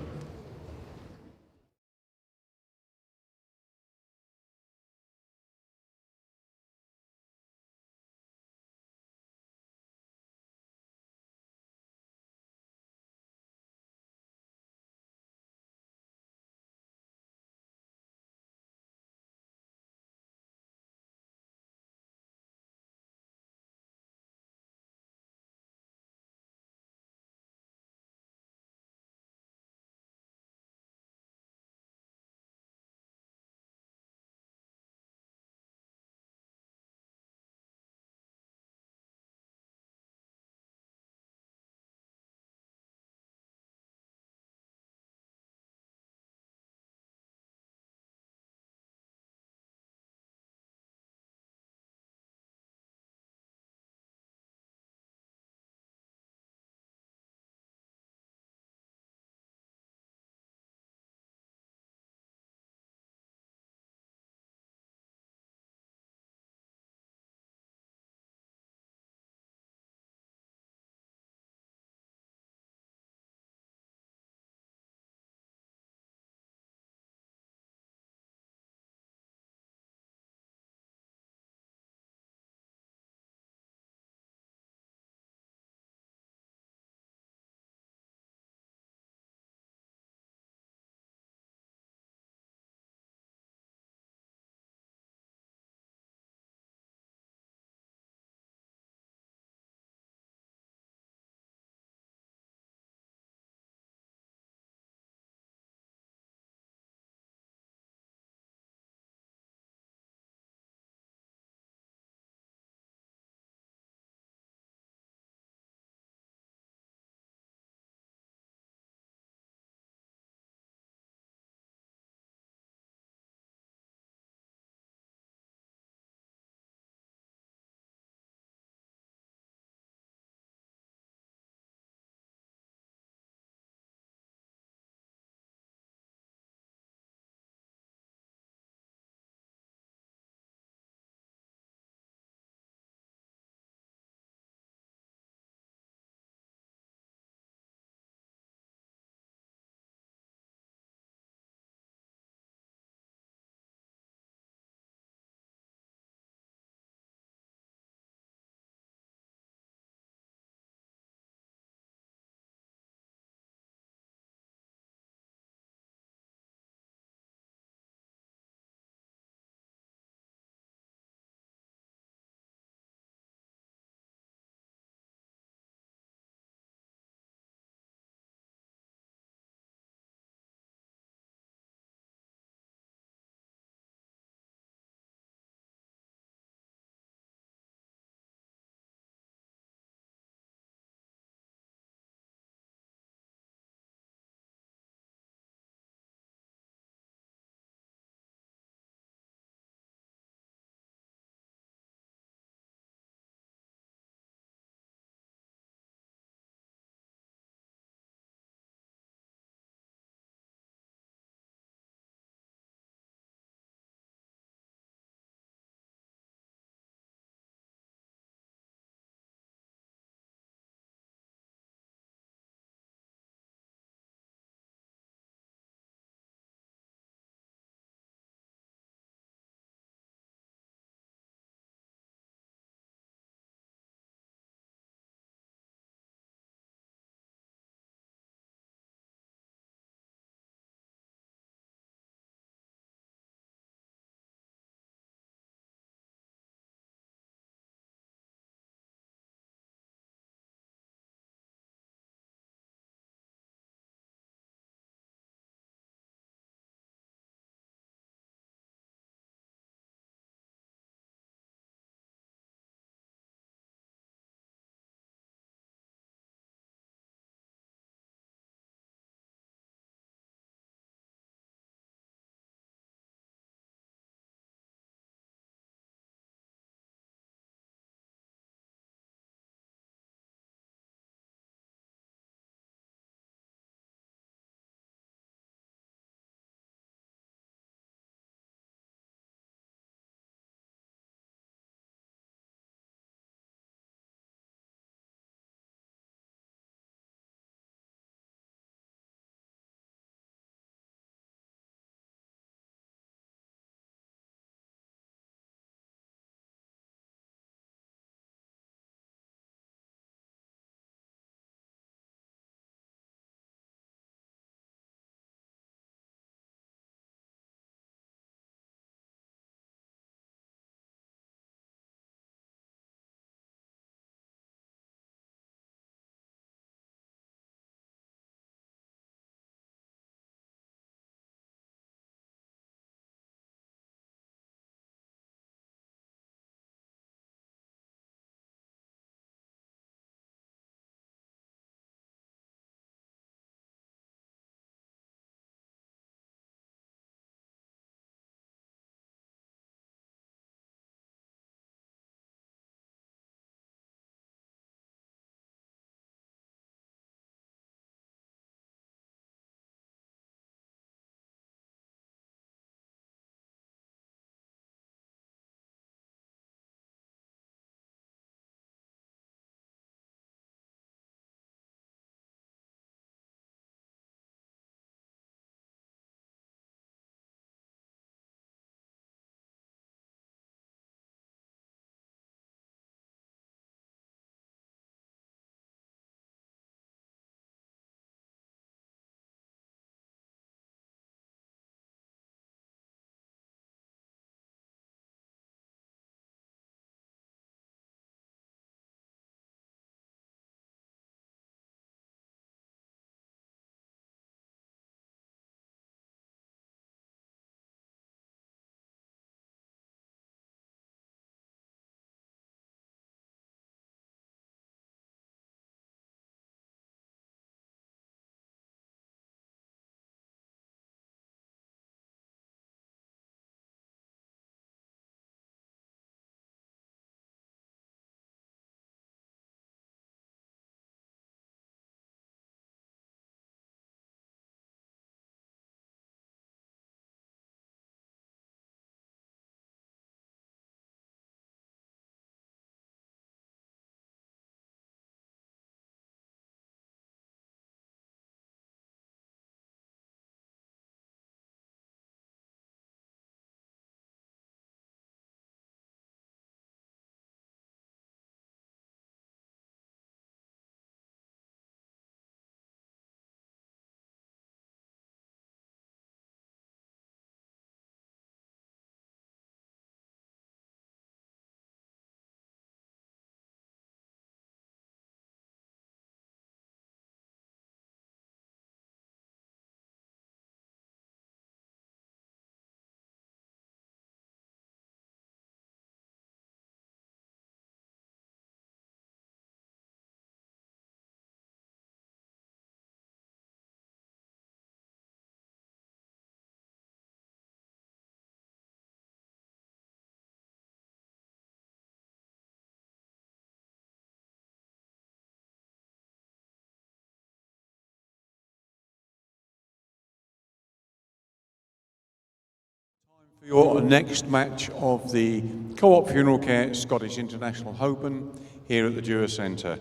Your next match of the Co-op Funeral Care Scottish International Open here at the Dors Centre.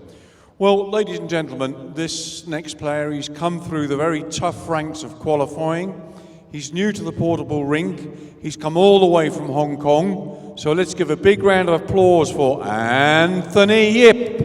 Well, ladies and gentlemen, this next player, he's come through the very tough ranks of qualifying. He's new to the portable rink. He's come all the way from Hong Kong. So let's give a big round of applause for Anthony Yip.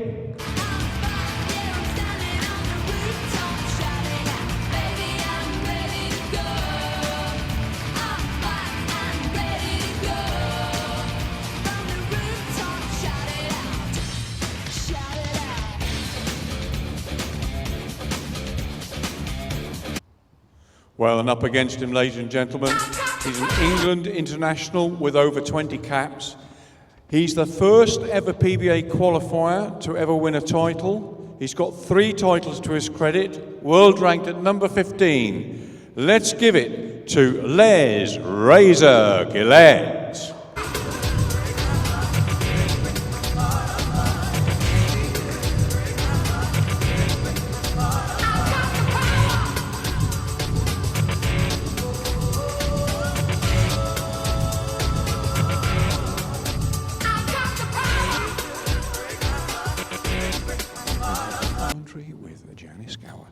Well, and up against him, ladies and gentlemen, he's an England international with over 20 caps. He's the first ever PBA qualifier to ever win a title. He's got 3 titles to his credit, world ranked at number 15. Let's give it to Les Resurgence. With Janice Gower.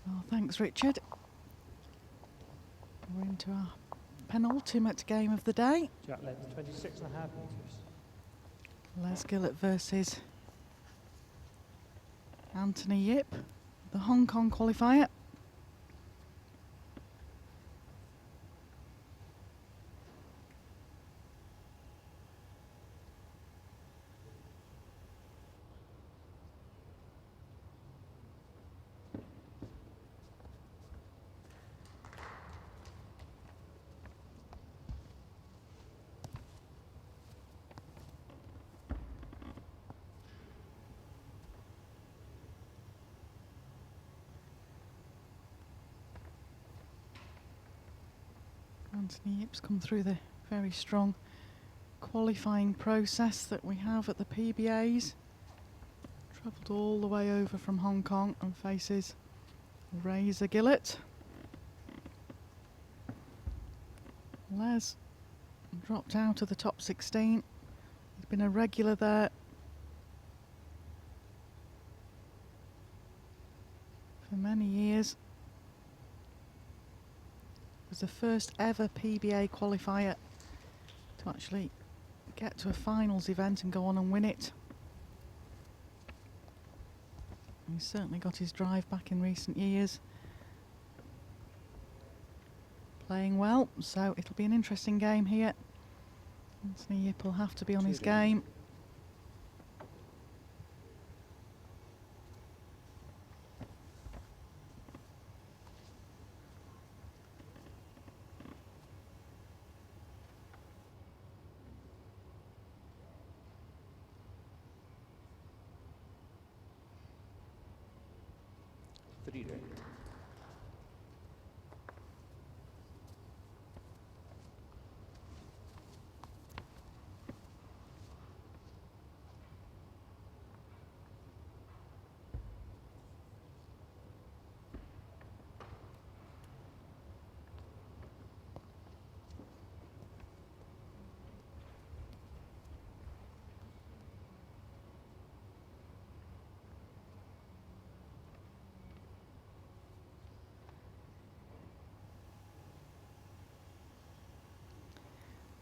Well, thanks, Richard. We're into our penultimate game of the day. Jack length 26.5 metres. Les Gillett versus Anthony Yip, the Hong Kong qualifier. Anthony Yip's come through the very strong qualifying process that we have at the PBAs. Travelled all the way over from Hong Kong and faces Razor Gillett. Les dropped out of the top 16. He's been a regular there for many years. Was the first ever PBA qualifier to actually get to a finals event and go on and win it. He's certainly got his drive back in recent years. Playing well, so it'll be an interesting game here. Anthony Yip will have to be on his game.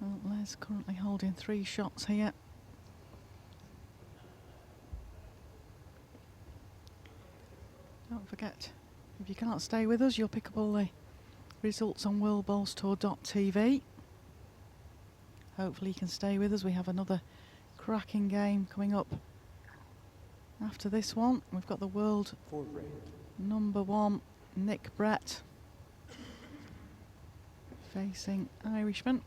Well, Les currently holding 3 shots here. Don't forget, if you can't stay with us, you'll pick up all the results on worldbowlstour.tv. Hopefully you can stay with us. We have another cracking game coming up after this one. We've got the world number 1, Nick Brett, facing Irishman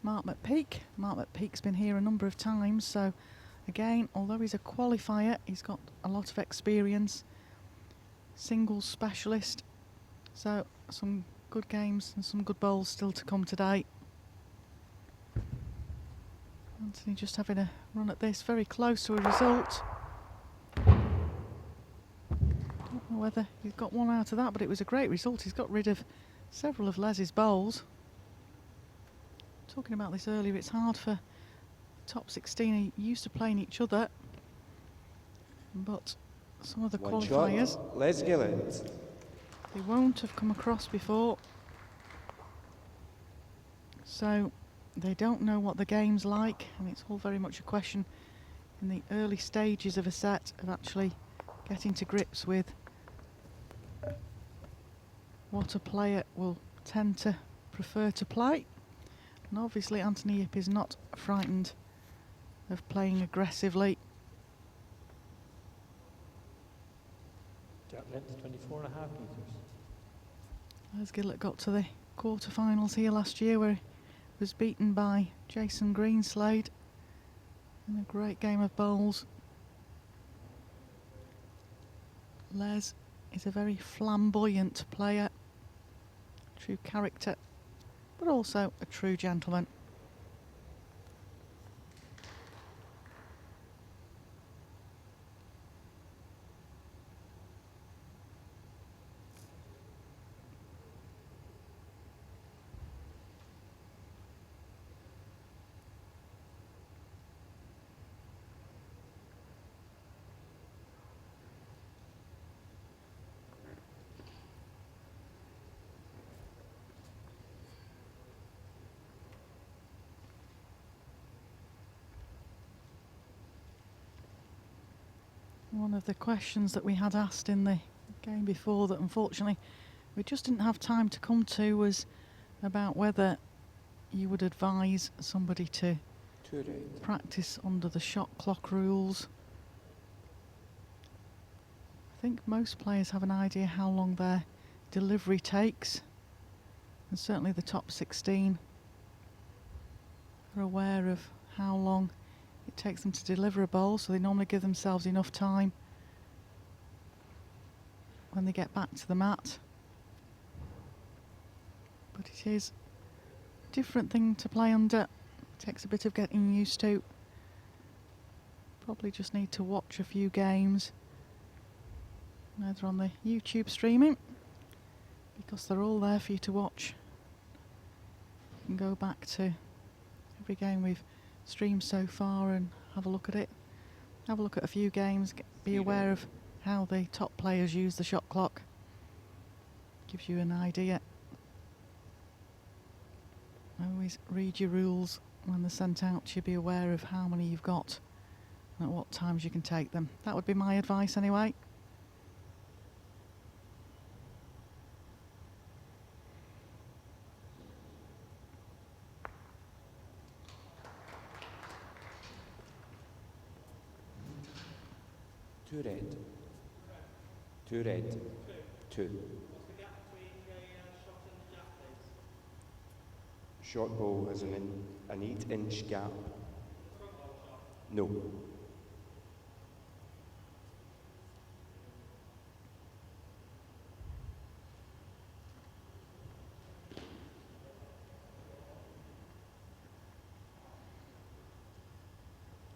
Mark McPeak. Mark McPeak's been here a number of times, so again, although he's a qualifier, he's got a lot of experience. Singles specialist, so some good games and some good bowls still to come today. Anthony just having a run at this, very close to a result. Don't know whether he's got one out of that, but it was a great result. He's got rid of several of Les's bowls. Talking about this earlier, it's hard for top 16 who used to playing each other, but some of the One qualifiers shot. Les Gillett. they won't have come across before, so they don't know what the game's like, and it's all very much a question in the early stages of a set of actually getting to grips with what a player will tend to prefer to play. And obviously Anthony Yip is not frightened of playing aggressively. Jack length 24.5 metres. Les Gillett got to the quarterfinals here last year where he was beaten by Jason Greenslade in a great game of bowls. Les is a very flamboyant player, true character, but also a true gentleman. One of the questions that we had asked in the game before that unfortunately we just didn't have time to come to was about whether you would advise somebody to practice under the shot clock rules. I think most players have an idea how long their delivery takes, and certainly the top 16 are aware of how long it takes them to deliver a bowl, so they normally give themselves enough time when they get back to the mat. But it is a different thing to play under. It takes a bit of getting used to. Probably just need to watch a few games, either on the YouTube streaming, because they're all there for you to watch. You can go back to every game we've streamed so far and have a look at it. Have a look at a few games, be aware of how the top players use the shot clock. Gives you an idea. Always read your rules when they're sent out to you, be aware of how many you've got and at what times you can take them. That would be my advice anyway. Two red. Two red. Two. What's the gap between the shot and the jack, please? Short ball has an 8-inch gap. No.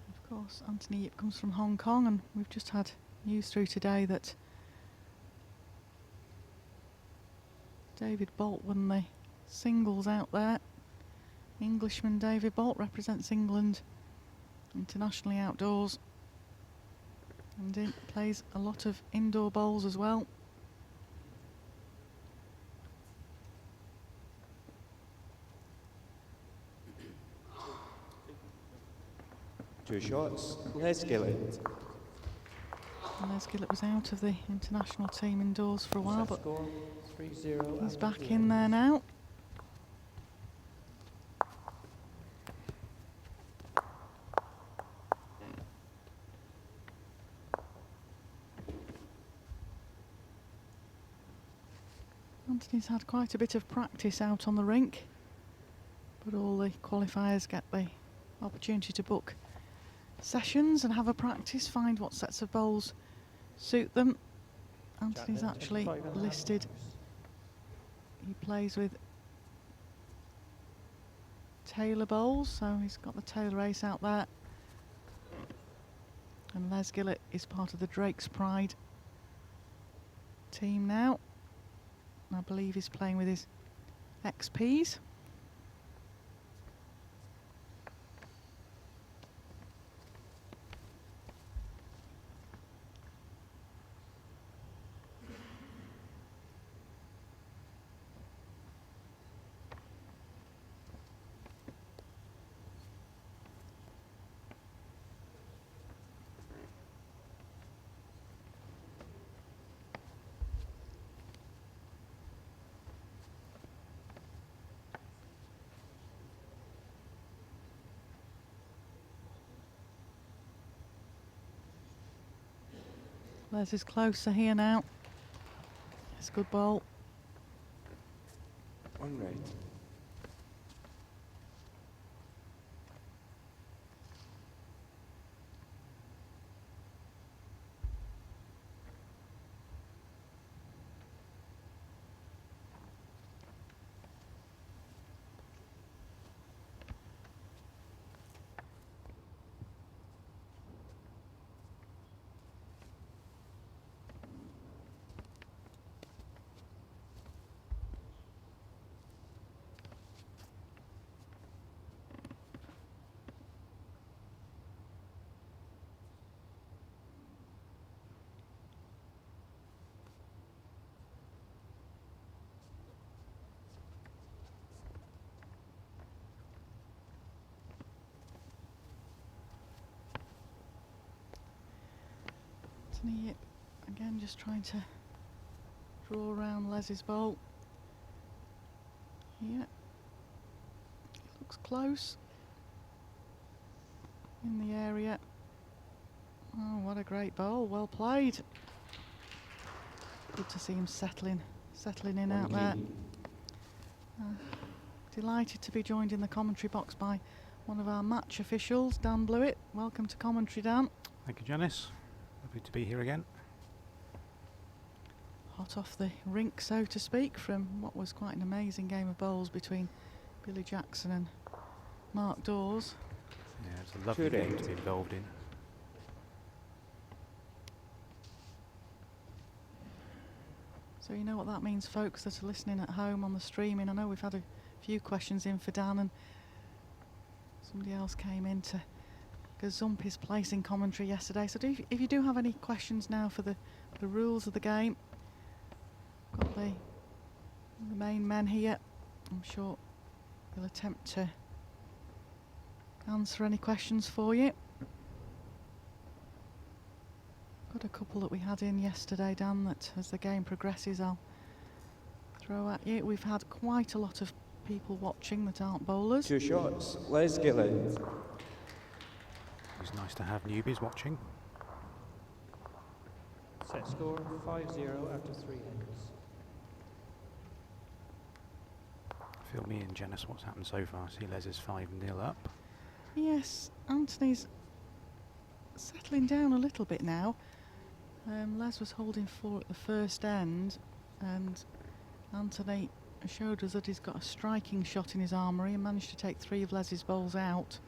Of course, Anthony Yip comes from Hong Kong, and we've just had news through today that David Bolt won the singles out there. Englishman David Bolt represents England internationally outdoors and plays a lot of indoor bowls as well. Two shots. Les Gillett. And Les Gillett was out of the international team indoors for a while, but Score 3-0. he's back in there now. Anthony's had quite a bit of practice out on the rink, but all the qualifiers get the opportunity to book sessions and have a practice, find what sets of bowls suit them. Anthony's actually listed, he plays with Taylor bowls, so he's got the Taylor ace out there. And Les Gillett is part of the Drake's Pride team now. I believe he's playing with his XPs. Les is closer here now. It's a good bowl. One right. Anthony again just trying to draw around Les's bowl. Yeah, it looks close in the area. Oh, what a great bowl, well played. Good to see him settling in out there. Delighted to be joined in the commentary box by one of our match officials, Dan Blewett. Welcome to commentary, Dan. Thank you, Janice. Lovely to be here again. Hot off the rink, so to speak, from what was quite an amazing game of bowls between Billy Jackson and Mark Dors. Yeah, it's a lovely game to be involved in. So you know what that means, folks that are listening at home on the streaming. I know we've had a few questions in for Dan, and somebody else came in to gazump his place in commentary yesterday. So if you do have any questions now for the rules of the game, got the main men here. I'm sure they'll attempt to answer any questions for you. Got a couple that we had in yesterday, Dan, that as the game progresses I'll throw at you. We've had quite a lot of people watching that aren't bowlers. 2 shots. Les Gillett. It's nice to have newbies watching. Set score 5-0 after 3 hits. Fill me in, Janice, what's happened so far? See Les is 5-0 up. Yes, Anthony's settling down a little bit now. Les was holding 4 at the first end, and Anthony showed us that he's got a striking shot in his armoury and managed to take 3 of Les's bowls out.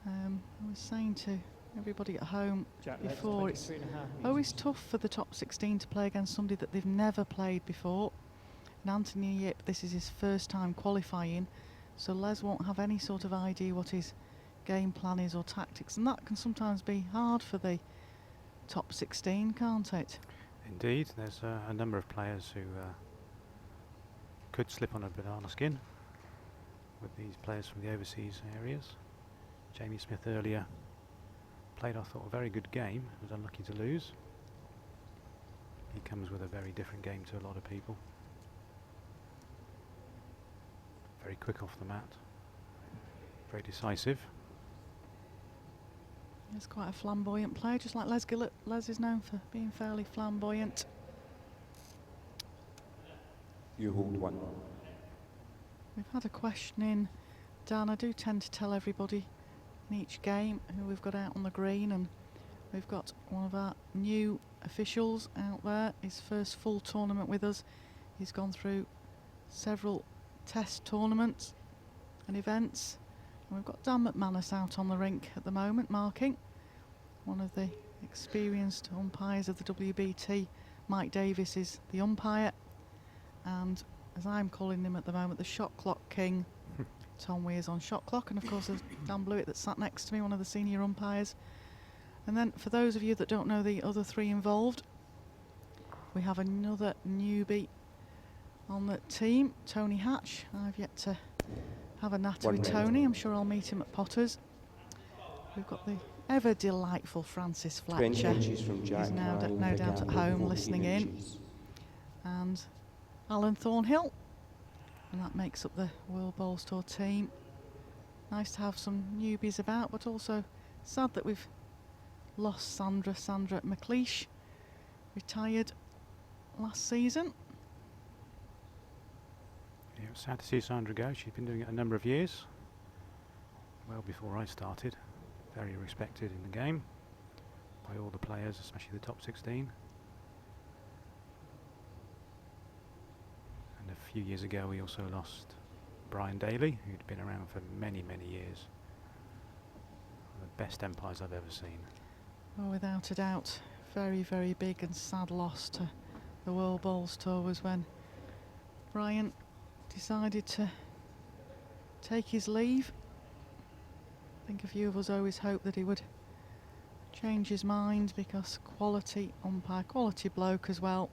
I was saying to everybody at home Jack before, it's always tough for the top 16 to play against somebody that they've never played before. And Anthony Yip, this is his first time qualifying, so Les won't have any sort of idea what his game plan is or tactics, and that can sometimes be hard for the top 16, can't it? Indeed, there's a number of players who could slip on a banana skin with these players from the overseas areas. Jamie Smith earlier played, I thought, a very good game, was unlucky to lose. He comes with a very different game to a lot of people. Very quick off the mat, very decisive. He's quite a flamboyant player, just like Les Gillett. Les is known for being fairly flamboyant. You hold 1. We've had a question in, Dan. I do tend to tell everybody in each game who we've got out on the green, and we've got one of our new officials out there, his first full tournament with us. He's gone through several test tournaments and events. And we've got Dan McManus out on the rink at the moment, marking. One of the experienced umpires of the WBT, Mike Davis, is the umpire. And as I'm calling him at the moment, the shot clock king, Tom Weir's on shot clock. And of course there's Dan Blewett that sat next to me, one of the senior umpires. And then for those of you that don't know the other three involved, we have another newbie on the team, Tony Hatch. I've yet to have a natter with Tony. I'm sure I'll meet him at Potter's. We've got the ever delightful Francis 20 Fletcher. inches from Jack He's now High, no big doubt at angle, home 14 listening in. inches. And Alan Thornhill. And that makes up the World Bowls Tour team. Nice to have some newbies about, but also sad that we've lost Sandra McLeish, retired last season. Yeah, it was sad to see Sandra go. She's been doing it a number of years, well before I started. Very respected in the game by all the players, especially the top 16. And a few years ago we also lost Brian Daly, who'd been around for many, many years. One of the best umpires I've ever seen. Oh, without a doubt, very, very big and sad loss to the World Bowls Tour was when Brian decided to take his leave. I think a few of us always hoped that he would change his mind, because quality umpire, quality bloke as well,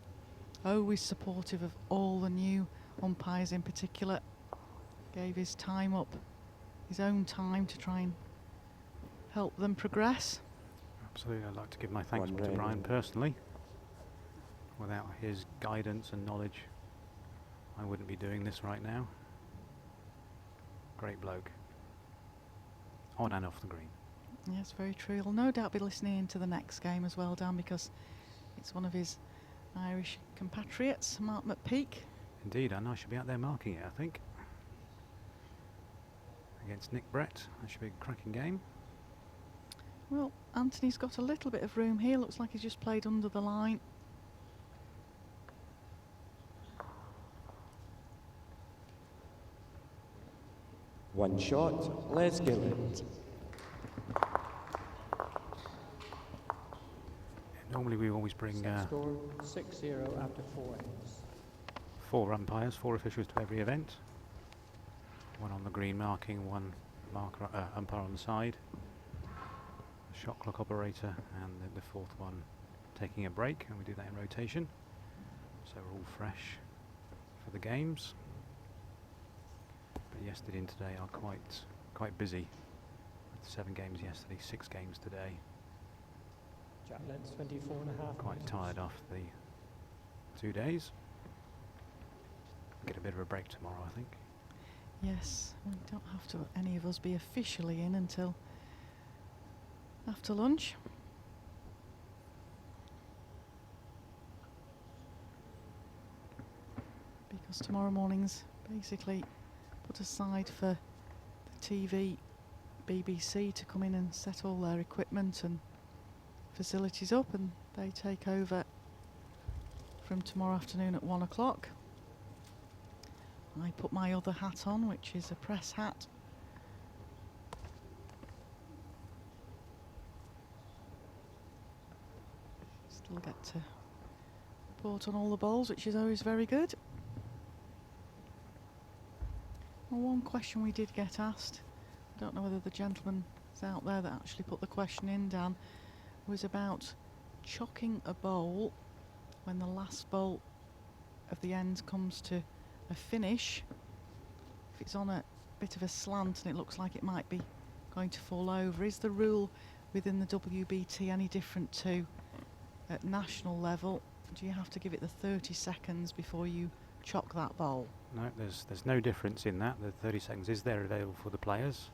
always supportive of all the new umpires in particular. Gave his time up, his own time, to try and help them progress. Absolutely, I'd like to give my thanks One to red. Brian personally. Without his guidance and knowledge, I wouldn't be doing this right now. Great bloke. On and off the green. Yes, very true. He'll no doubt be listening into the next game as well, Dan, because it's one of his Irish compatriots, Mark McPeak. Indeed, and I should be out there marking it, I think. Against Nick Brett. That should be a cracking game. Well, Anthony's got a little bit of room here. Looks like he's just played under the line. One shot, Les Gillett. Normally we always bring Set score 6-0 after 4 ends. 4 umpires, 4 officials to every event. One on the green marking, one umpire on the side, a shot clock operator, and the fourth one taking a break, and we do that in rotation. So we're all fresh for the games. But yesterday and today are quite busy. 7 games yesterday, 6 games today. Jack length's 24.5 Quite meters. tired after the 2 days. Get a bit of a break tomorrow, I think. Yes, we don't have to, any of us, be officially in until after lunch. Because tomorrow morning's basically put aside for the TV, BBC to come in and set all their equipment and facilities up, and they take over from tomorrow afternoon at 1 o'clock. I put my other hat on, which is a press hat. Still get to report on all the bowls, which is always very good. Well, one question we did get asked, I don't know whether the gentleman is out there that actually put the question in, Dan, was about chocking a bowl when the last bowl of the end comes to a finish. If it's on a bit of a slant and it looks like it might be going to fall over, is the rule within the WBT any different to at national level? Do you have to give it the 30 seconds before you chock that bowl? No, there's no difference in that. The 30 seconds is there available for the players.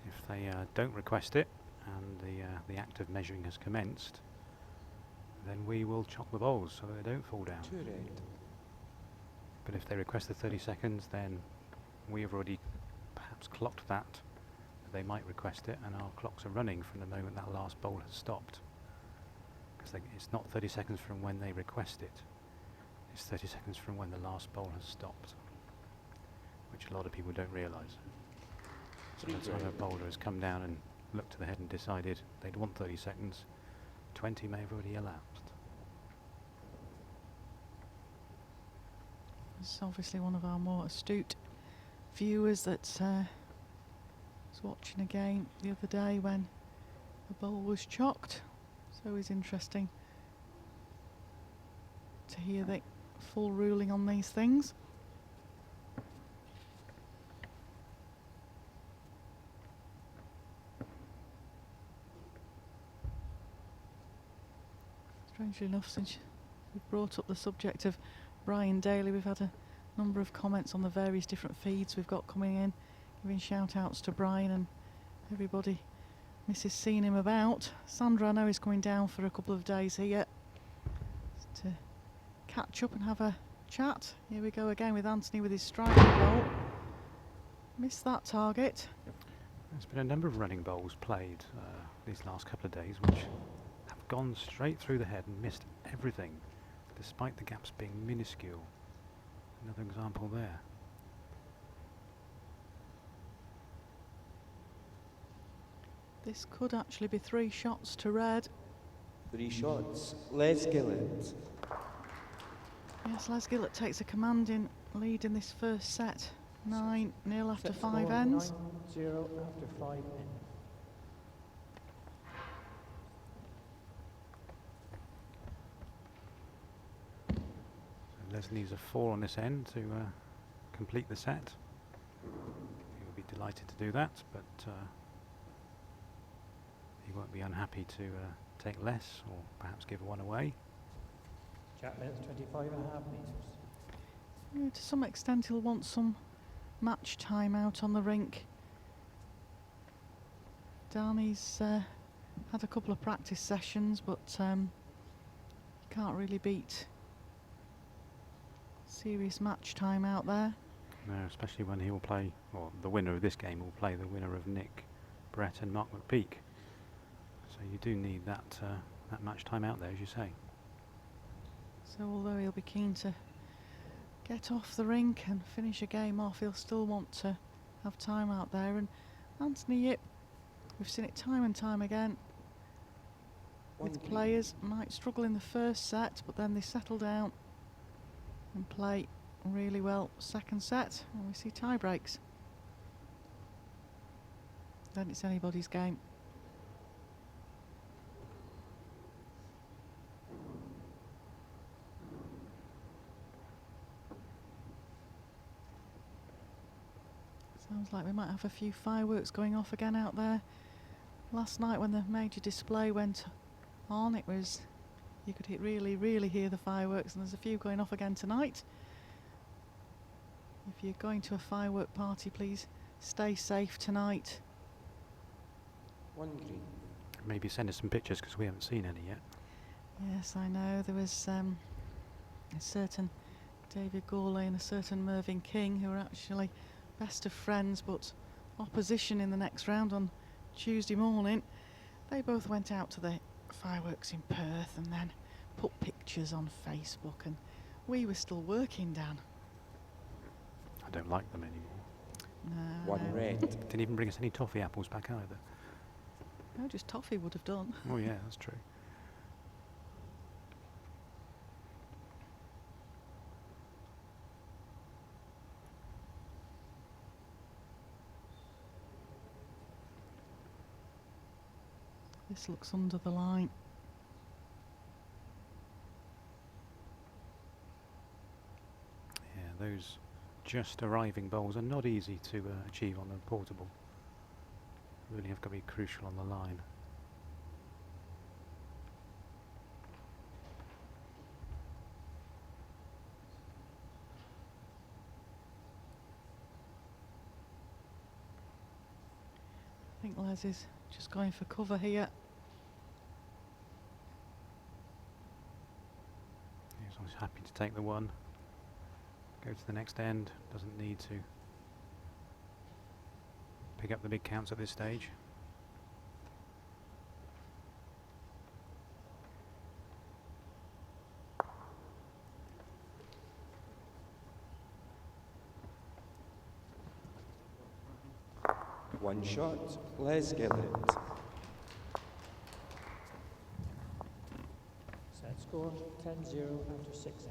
If they don't request it and the act of measuring has commenced, then we will chock the bowls so that they don't fall down. 2 red. But if they request the 30 seconds, then we have already perhaps clocked that. They might request it, and our clocks are running from the moment that last bowl has stopped. Because it's not 30 seconds from when they request it. It's 30 seconds from when the last bowl has stopped, which a lot of people don't realise. 3 By the time red. a bowler has come down and looked to the head and decided they'd want 30 seconds, 20 may have already elapsed. It's obviously one of our more astute viewers that was watching a game the other day when the bowl was chocked. So it's interesting to hear the full ruling on these things. Strangely enough, since we've brought up the subject of Brian Daly, we've had a number of comments on the various different feeds we've got coming in, giving shout outs to Brian and everybody misses seeing him about. Sandra, I know, is coming down for a couple of days here to catch up and have a chat. Here we go again with Anthony with his striking goal. Missed that target. There's been a number of running bowls played these last couple of days which have gone straight through the head and missed everything, despite the gaps being minuscule. Another example there. This could actually be 3 shots to red. 3 shots. Les Gillett. Yes, Les Gillett takes a commanding lead in this first set. 9-0 after Set 5 score, ends. 9-0 after 5 ends. So Les needs a 4 on this end to complete the set. He will be delighted to do that, but he won't be unhappy to take less or perhaps give one away. Jack length 25.5 metres. Yeah, to some extent he'll want some match time out on the rink. Danny's had a couple of practice sessions, but you can't really beat serious match time out there. No, especially when he will play, or the winner of this game will play the winner of Nick Brett and Mark McPeak. So you do need that that match time out there, as you say. So although he'll be keen to get off the rink and finish a game off, he'll still want to have time out there. And Anthony Yip, we've seen it time and time again with players, might struggle in the first set, but then they settle down and play really well second set, and we see tie breaks. Then it's anybody's game. Sounds like we might have a few fireworks going off again out there. Last night when the major display went on, it was, you could really hear the fireworks, and there's a few going off again tonight. If you're going to a firework party, please stay safe tonight. 1 green. Maybe send us some pictures because we haven't seen any yet. Yes, I know. There was a certain David Gourlay and a certain Mervyn King who are actually best of friends but opposition in the next round on Tuesday morning. They both went out to the fireworks in Perth and then put pictures on Facebook, and we were still working, Dan. I don't like them anymore. No, 1 no. red. Didn't even bring us any toffee apples back either. No, just toffee would have done. Oh yeah, that's true. This looks under the line. Yeah, those just arriving bowls are not easy to achieve on the portable. Really have got to be crucial on the line. I think Les is just going for cover here. He's always happy to take the one. Go to the next end. Doesn't need to pick up the big counts at this stage. One shot, Les Gillett. Set score 10-0 after 6 ends.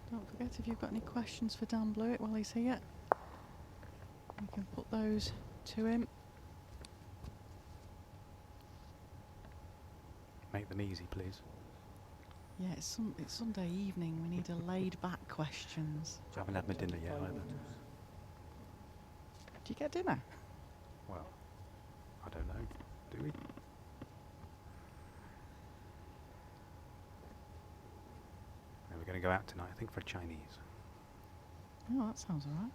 Don't forget, if you've got any questions for Dan Blewett while he's here, you can put those to him. Make them easy, please. Yeah, it's Sunday evening. We need a laid-back questions. I haven't had my dinner yet either. Do you get dinner? Well, I don't know. Do we? No, we're going to go out tonight, I think, for Chinese. Oh, that sounds all right.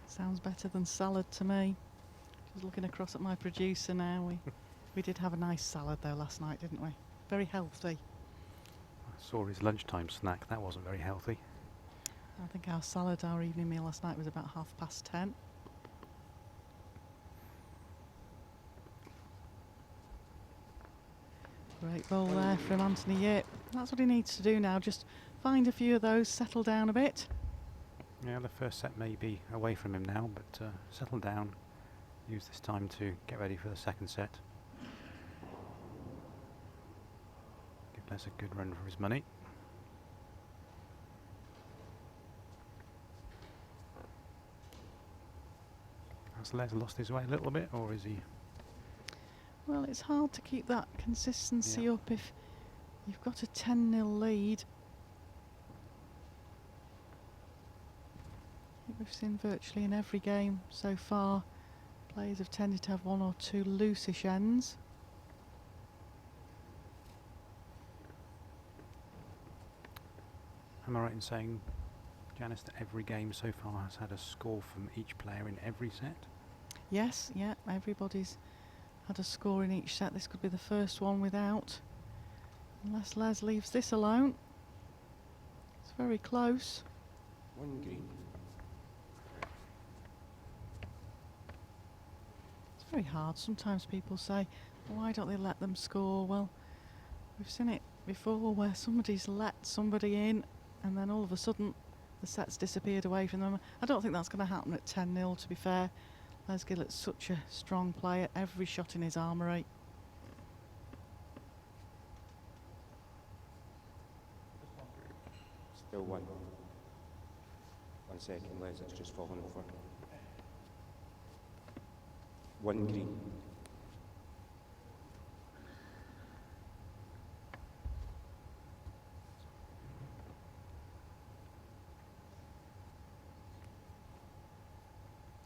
Sounds better than salad to me. Just looking across at my producer now. We did have a nice salad though last night, didn't we? Very healthy. I saw his lunchtime snack. That wasn't very healthy. I think our salad, our evening meal last night was about 10:30. Great ball there from Anthony Yip. That's what he needs to do now, just find a few of those, settle down a bit. Yeah, the first set may be away from him now, but settle down. Use this time to get ready for the second set. Give Les a good run for his money. Has Les lost his way a little bit, or is he? Well, it's hard to keep that consistency Yeah. up if you've got a 10-0 lead. I think we've seen virtually in every game so far, players have tended to have one or two loosish ends. Am I right in saying, Janice, that every game so far has had a score from each player in every set? Yes, yeah, everybody's had a score in each set. This could be the first one without, unless Les leaves this alone. It's very close. One green. It's very hard. Sometimes people say, why don't they let them score? Well, we've seen it before where somebody's let somebody in and then all of a sudden the set's disappeared away from them. I don't think that's going to happen at 10-0, to be fair. Les Gillett's such a strong player, every shot in his armoury. Still one. 1 second, Les, it's just fallen over. One green.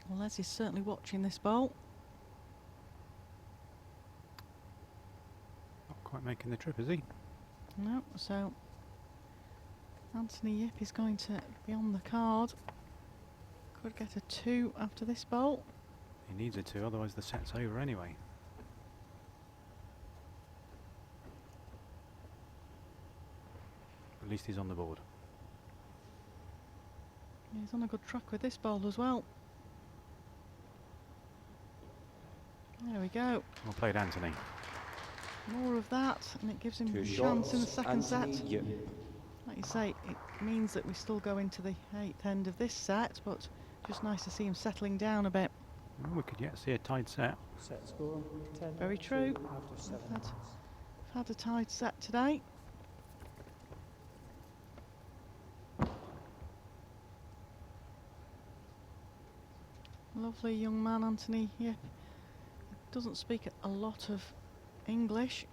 Well, Les is certainly watching this bowl. Not quite making the trip, is he? No, so Anthony Yip is going to be on the card. Could get a 2 after this bowl. He needs a 2, otherwise the set's over anyway. At least he's on the board. He's on a good track with this bowl as well. There we go. Well played, Anthony. More of that, and it gives him Two a chance in the shots, second Anthony set. Yip. Like you say, it means that we still go into the 8th end of this set, but just nice to see him settling down a bit. Well, we could yet see a tied set. Set score 10 Very true. after 7 We've had- ends. We've had a tied set today. Lovely young man, Anthony. Yeah, doesn't speak a lot of English.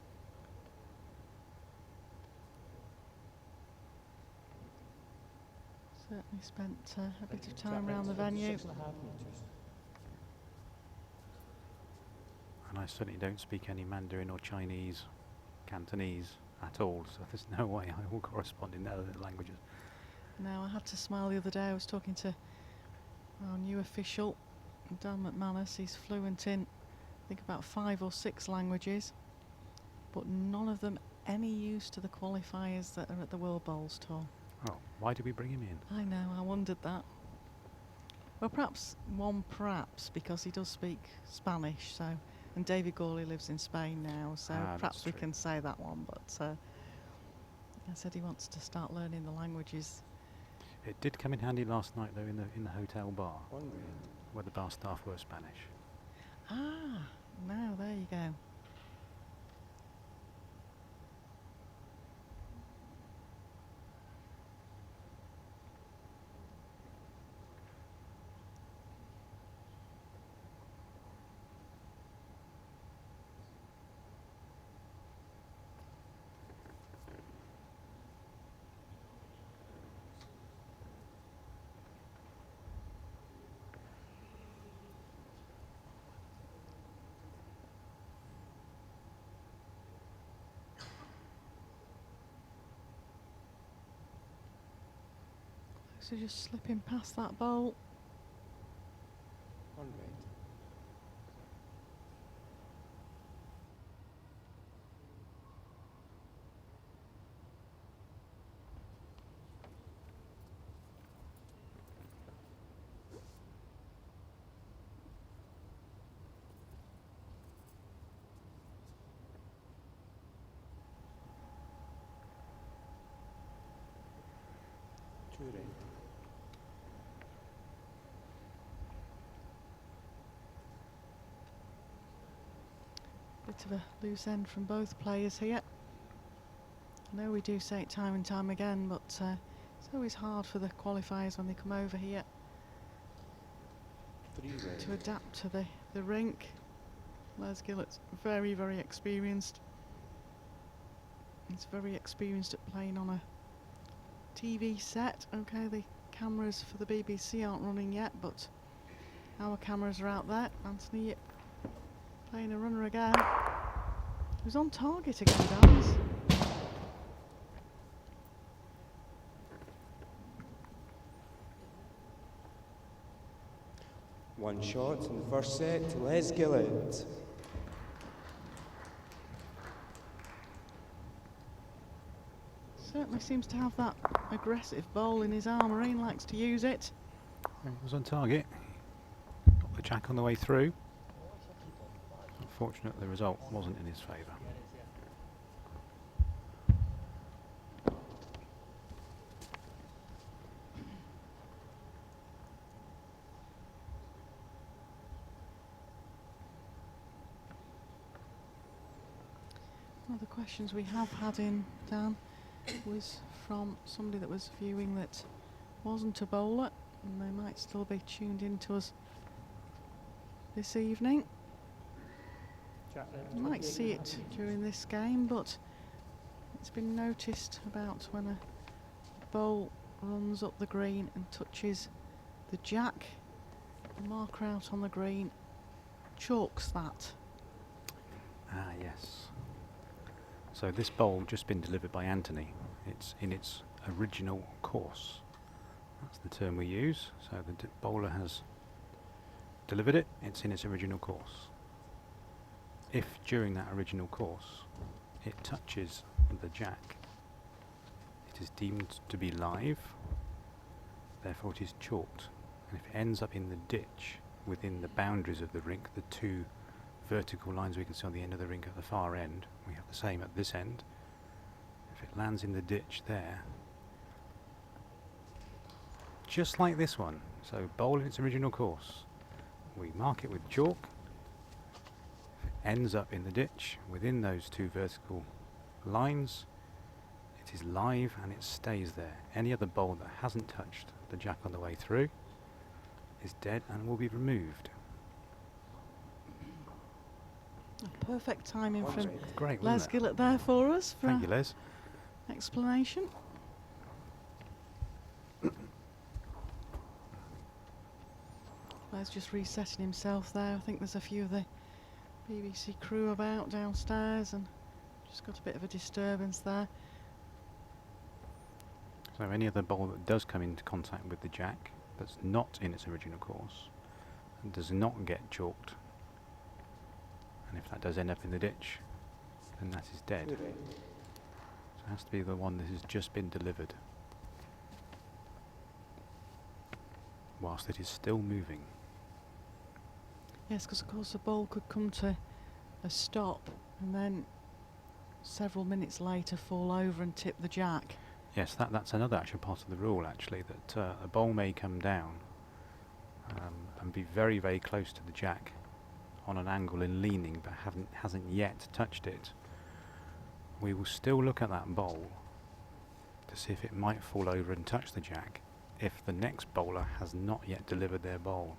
Certainly spent a bit of time around the venue. 6.5 metres. And I certainly don't speak any Mandarin or Chinese, Cantonese at all, so there's no way I will correspond in other languages. Now, I had to smile the other day. I was talking to our new official, Dan McManus. He's fluent in, I think, about 5 or 6 languages, but none of them any use to the qualifiers that are at the World Bowls Tour. Oh, why did we bring him in? I know, I wondered that. Well, perhaps because he does speak Spanish, so And David Gawley lives in Spain now, so That's perhaps we true. can say that one. But I said he wants to start learning the languages. It did come in handy last night, though, in the hotel bar, 1 red. where the bar staff were Spanish. Ah, now there you go. So just slipping past that bowl. 1 red. Two red. Bit of a loose end from both players here. I know we do say it time and time again, but it's always hard for the qualifiers when they come over here 3 red. to adapt to the rink. Les Gillett's very, very experienced. He's very experienced at playing on a TV set. Okay, the cameras for the BBC aren't running yet, but our cameras are out there. Anthony playing a runner again. He was on target again, guys. One shot in the first set to Les Gillett. Certainly seems to have that aggressive bowl in his armoury and likes to use it. He was on target. Got the jack on the way through. Unfortunately, the result wasn't in his favour. One of the questions we have had in, Dan, was from somebody that was viewing that wasn't a bowler, and they might still be tuned in to us this evening. Jack left You might 28 see and a it half during this game, but it's been noticed about when a bowl runs up the green and touches the jack, the marker out on the green chalks that. Ah, yes. So this bowl just been delivered by Anthony. It's in its original course. That's the term we use. So the bowler has delivered it. It's in its original course. If during that original course it touches the jack, it is deemed to be live. Therefore, it is chalked. And if it ends up in the ditch within the boundaries of the rink, the two vertical lines we can see on the end of the rink at the far end, we have the same at this end. If it lands in the ditch there, just like this one, so bowl in its original course, we mark it with chalk. If it ends up in the ditch within those two vertical lines, it is live and it stays there. Any other bowl that hasn't touched the jack on the way through is dead and will be removed. Perfect timing One from red. Great, Les wasn't it? Gillett there for us for Thank you, Les. explanation. Les just resetting himself there. I think there's a few of the BBC crew about downstairs and just got a bit of a disturbance there. So any other bowl that does come into contact with the jack that's not in its original course and does not get chalked, and if that does end up in the ditch, then that is dead. Two red. So it has to be the one that has just been delivered whilst it is still moving. Yes, because of course the ball could come to a stop and then several minutes later fall over and tip the jack. Yes, that's another actual part of the rule, actually, that a bowl may come down and be very, very close to the jack on an angle in leaning, but hasn't yet touched it. We will still look at that bowl to see if it might fall over and touch the jack if the next bowler has not yet delivered their bowl.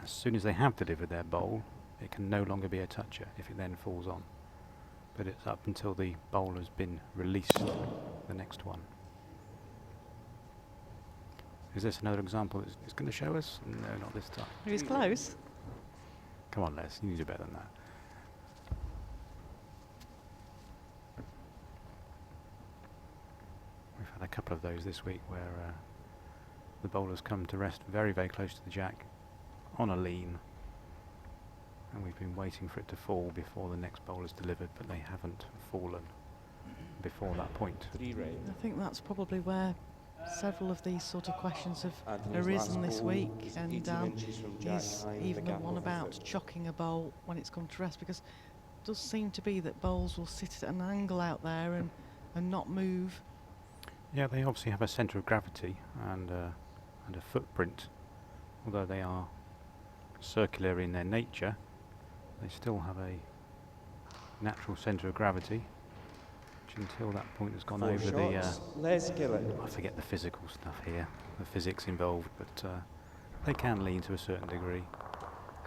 As soon as they have delivered their bowl, it can no longer be a toucher if it then falls on. But it's up until the bowl has been released, the next one. Is this another example it's going to show us? No, not this time. He was close. Come on, Les, you can do better than that. We've had a couple of those this week where the bowlers come to rest very, very close to the jack on a lean, and we've been waiting for it to fall before the next bowler's delivered, but they haven't fallen before that point. 3 red. I think that's probably where several of these sort of questions have Anthony's arisen last this ball week, is and 18 inches from Jack is high, even the gap one over about foot. chocking a bowl when it's come to rest, because it does seem to be that bowls will sit at an angle out there and not move. Yeah, they obviously have a centre of gravity and a footprint. Although they are circular in their nature, they still have a natural centre of gravity, which until that point has gone 4 over the... shots. Les Gillett. I forget the physical stuff here, the physics involved, but they can lean to a certain degree.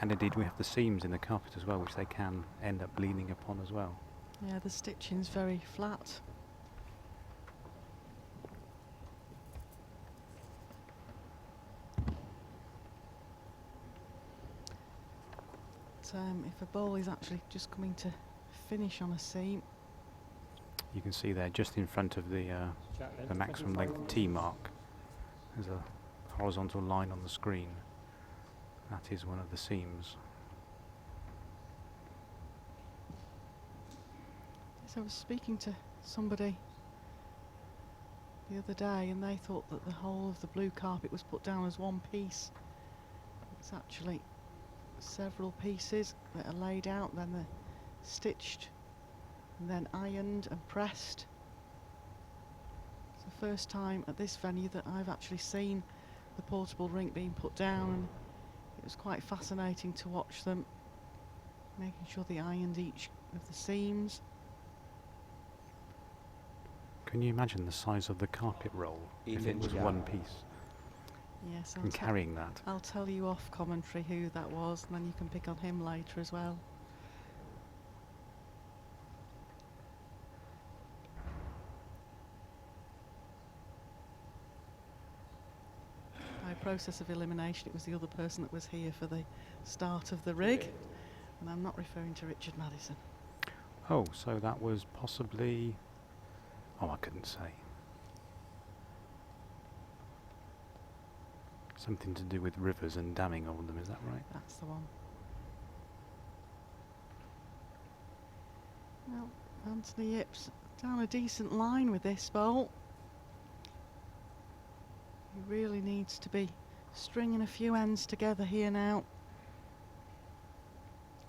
And indeed we have the seams in the carpet as well, which they can end up leaning upon as well. Yeah, the stitching's very flat. If a bowl is actually just coming to finish on a seam, You can see there, just in front of the Jack length, maximum 25. length T mark, there's a horizontal line on the screen. That is one of the seams. so I was speaking to somebody the other day and they thought that the whole of the blue carpet was put down as one piece. It's actually several pieces that are laid out, then they're stitched and then ironed and pressed. It's the first time at this venue that I've actually seen the portable rink being put down, and it was quite fascinating to watch them making sure they ironed each of the seams. Can you imagine the size of the carpet roll if it 8-inch was gap. one piece Yes, and carrying that? I'll tell you off commentary who that was, and then you can pick on him later as well. By process of elimination, it was the other person that was here for the start of the rig, and I'm not referring to Richard Madison. Oh, so that was possibly... Oh, I couldn't say. Something to do with rivers and damming on them, is that right? That's the one. Well, Anthony Yip's down a decent line with this bowl. He really needs to be stringing a few ends together here now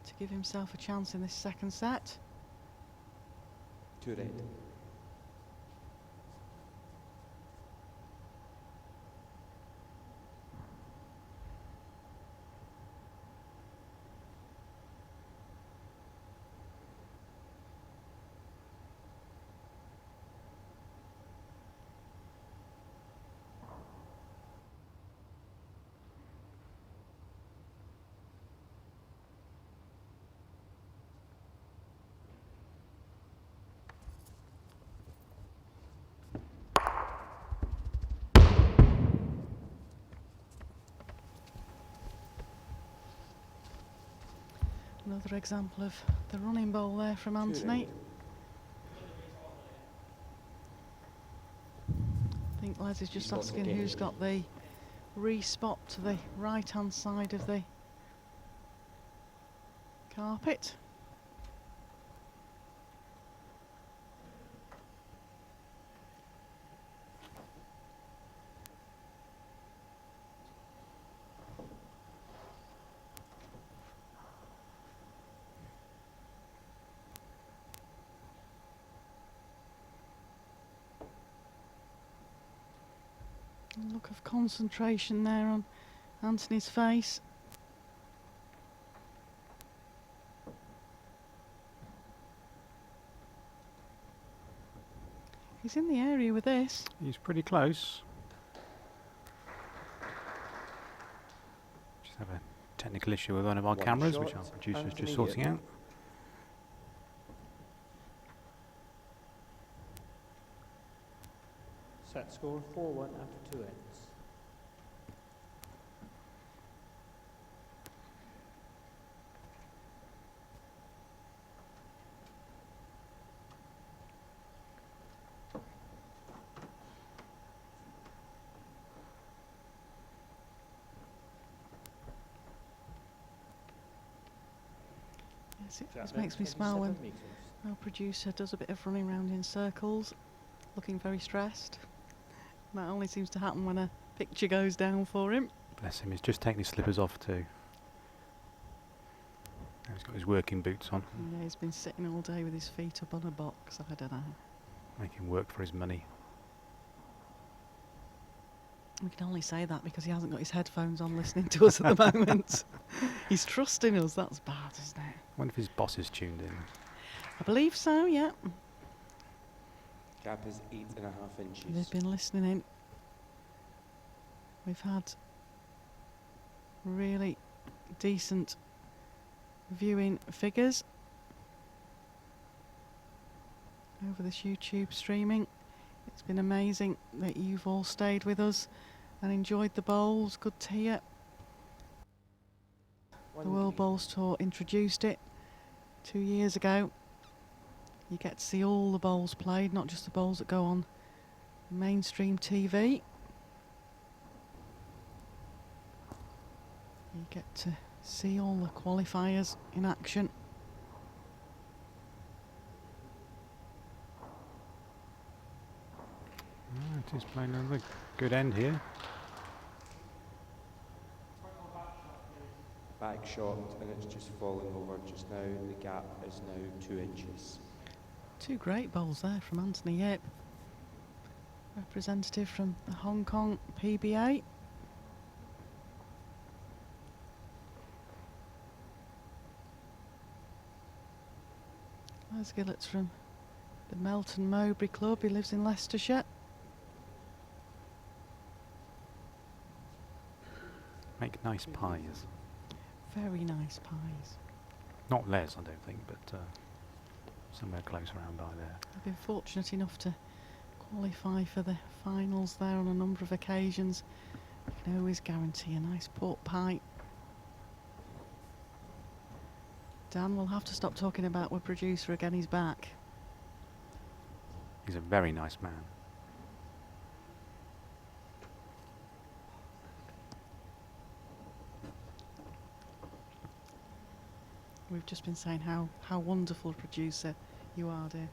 to give himself a chance in this second set. 2 red. Another example of the running bowl there from Anthony. I think Les is just He's got asking the who's game. got the respot to the right hand side of the carpet. A look of concentration there on Anthony's face. He's in the area with this. He's pretty close. Just have a technical issue with one of our One cameras, shot, which our producer's Anthony just sorting Yip. out. Set score 4-1 after 2 ends. Yes, it Jack this length makes me smile 27 when metres. our producer does a bit of running around in circles, looking very stressed. That only seems to happen when a picture goes down for him. Bless him, he's just taking his slippers off too. Now he's got his working boots on, Yeah, he's been sitting all day with his feet up on a box. I don't know. making work for his money. We can only say that because he hasn't got his headphones on listening to us at the moment. He's trusting us. That's bad, isn't it? I wonder if his boss is tuned in. I believe so, yeah. Gap is 8.5 inches. They've been listening in. We've had really decent viewing figures over this YouTube streaming. It's been amazing that you've all stayed with us and enjoyed the bowls. Good to hear. The World Bowls Tour introduced it 2 years ago. You get to see all the bowls played, not just the bowls that go on mainstream TV. You get to see all the qualifiers in action. It is playing another good end here. Back shot, and it's just falling over just now. The gap is now 2 inches. Two great bowls there from Anthony Yip, representative from the Hong Kong PBA. Les Gillett's from the Melton Mowbray Club. He lives in Leicestershire. Make nice pies. Very nice pies. Not Les, I don't think, but somewhere close around by there. I've been fortunate enough to qualify for the finals there on a number of occasions. You can always guarantee a nice pork pie. Dan, we'll have to stop talking about our producer again. He's back. He's a very nice man. We've just been saying how wonderful a producer you are, dear.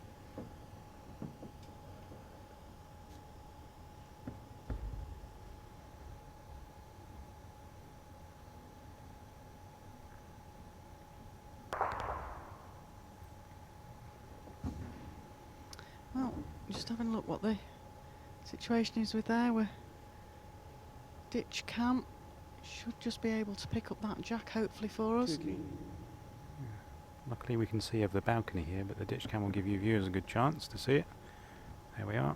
Well, just having a look what the situation is with there. We're ditch cam should just be able to pick up that jack hopefully for us. Two green. Luckily we can see over the balcony here, but the ditch cam will give you viewers a good chance to see it. There we are.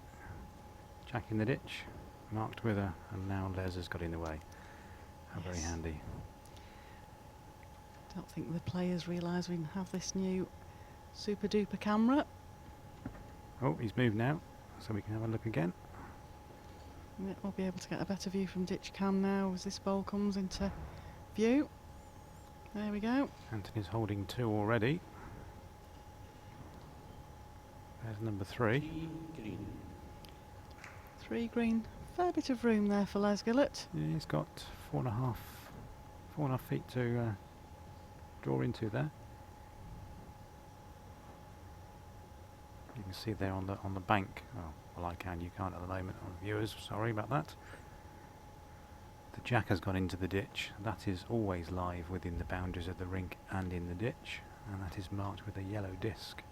Jack in the ditch, marked with a, and now Les has got in the way. How very Yes. handy. Don't think the players realise we have this new super duper camera. Oh, he's moved now, so we can have a look again. Yeah, we'll be able to get a better view from ditch cam now as this bowl comes into view. There we go. Anthony's holding 2 already. There's number 3. 3 green. 3 green. Fair bit of room there for Les Gillett. Yeah, he's got 4.5 feet to draw into there. You can see there on the bank. Oh, well, I can. You can't at the moment, on viewers. Sorry about that. The jack has gone into the ditch. That is always live within the boundaries of the rink and in the ditch, and that is marked with a yellow disc,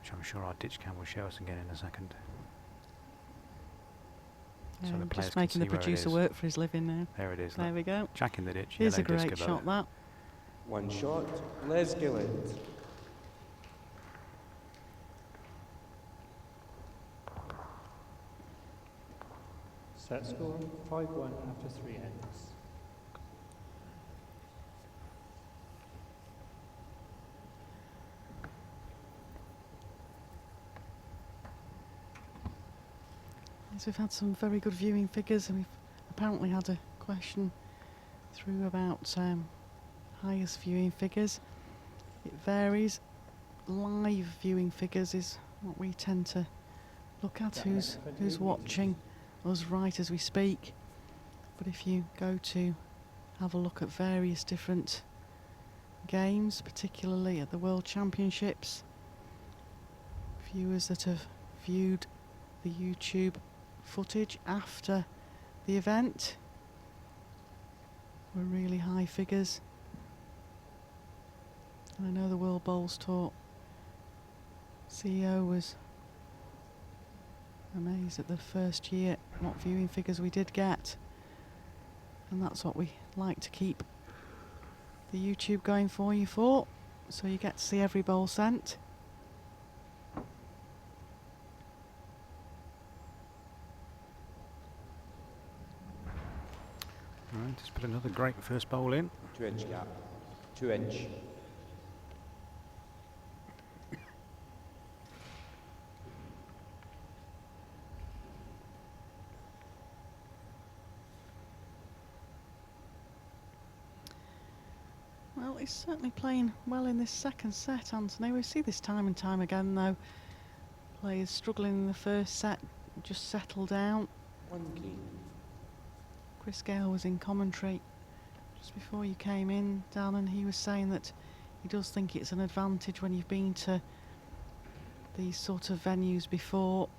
which I'm sure our ditch cam will show us again in a second. So the players just can making the see where it producer is. work for his living now. There it is. There Look. we go. Jack in the ditch. Here's a yellow disc great above shot, it. that. One shot, Les Gillett. Set score 5-1 after 3 ends. Yes, we've had some very good viewing figures, and we've apparently had a question through about highest viewing figures. It varies. Live viewing figures is what we tend to look at, who's watching us right as we speak. But if you go to have a look at various different games, particularly at the World Championships, viewers that have viewed the YouTube footage after the event were really high figures. And I know the World Bowls Tour CEO was amazed at the first year what viewing figures we did get, and that's what we like to keep the YouTube going for you for, so you get to see every bowl sent. Right, just put another great first bowl in. 2-inch gap. 2-inch. Well, he's certainly playing well in this second set, Anthony. We see this time and time again, though. Players struggling in the first set, just settle down. 1 green. Chris Gale was in commentary just before you came in, Dan, and he was saying that he does think it's an advantage when you've been to these sort of venues before,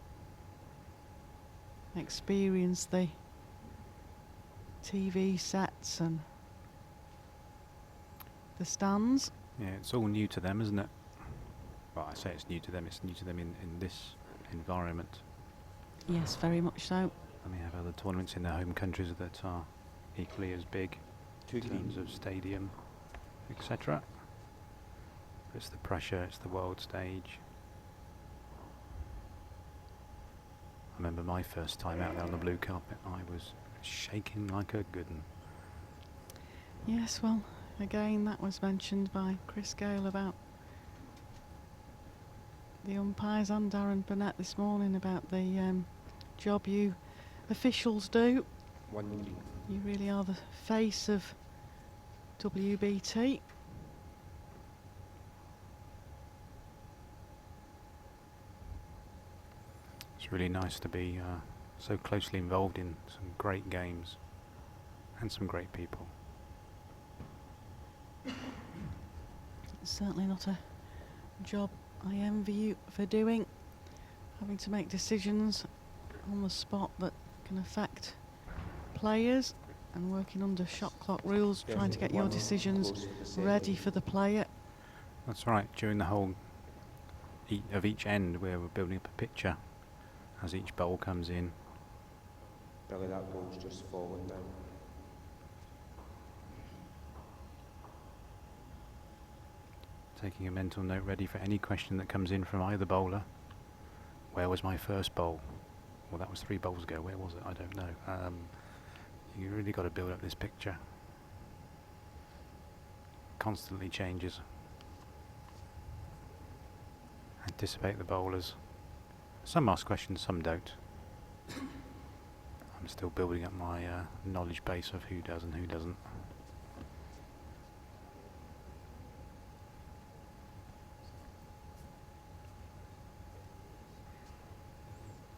experience the TV sets and the stands. Yeah, it's all new to them, isn't it? Well, I say it's new to them. It's new to them in this environment. Yes, very much so. And we have other tournaments in their home countries that are equally as big 2 in terms green. of stadium, etc. It's the pressure, it's the world stage. I remember my first time out there on the blue carpet, I was shaking like a good one. Yes, well, again, that was mentioned by Chris Gale about the umpires and Darren Burnett this morning about the job you officials do. 1 green. You really are the face of WBT. It's really nice to be so closely involved in some great games and some great people. It's certainly not a job I envy you for doing, having to make decisions on the spot that can affect players and working under shot clock rules, trying to get your decisions ready for the player. That's right, during the whole of each end where we're building up a picture as each bowl comes in. Billy, that ball's just fallen now. Taking a mental note ready for any question that comes in from either bowler. Where was my first bowl? Well, that was 3 bowls ago. Where was it? I don't know. You really got to build up this picture. Constantly changes. Anticipate the bowlers. Some ask questions, some don't. I'm still building up my knowledge base of who does and who doesn't.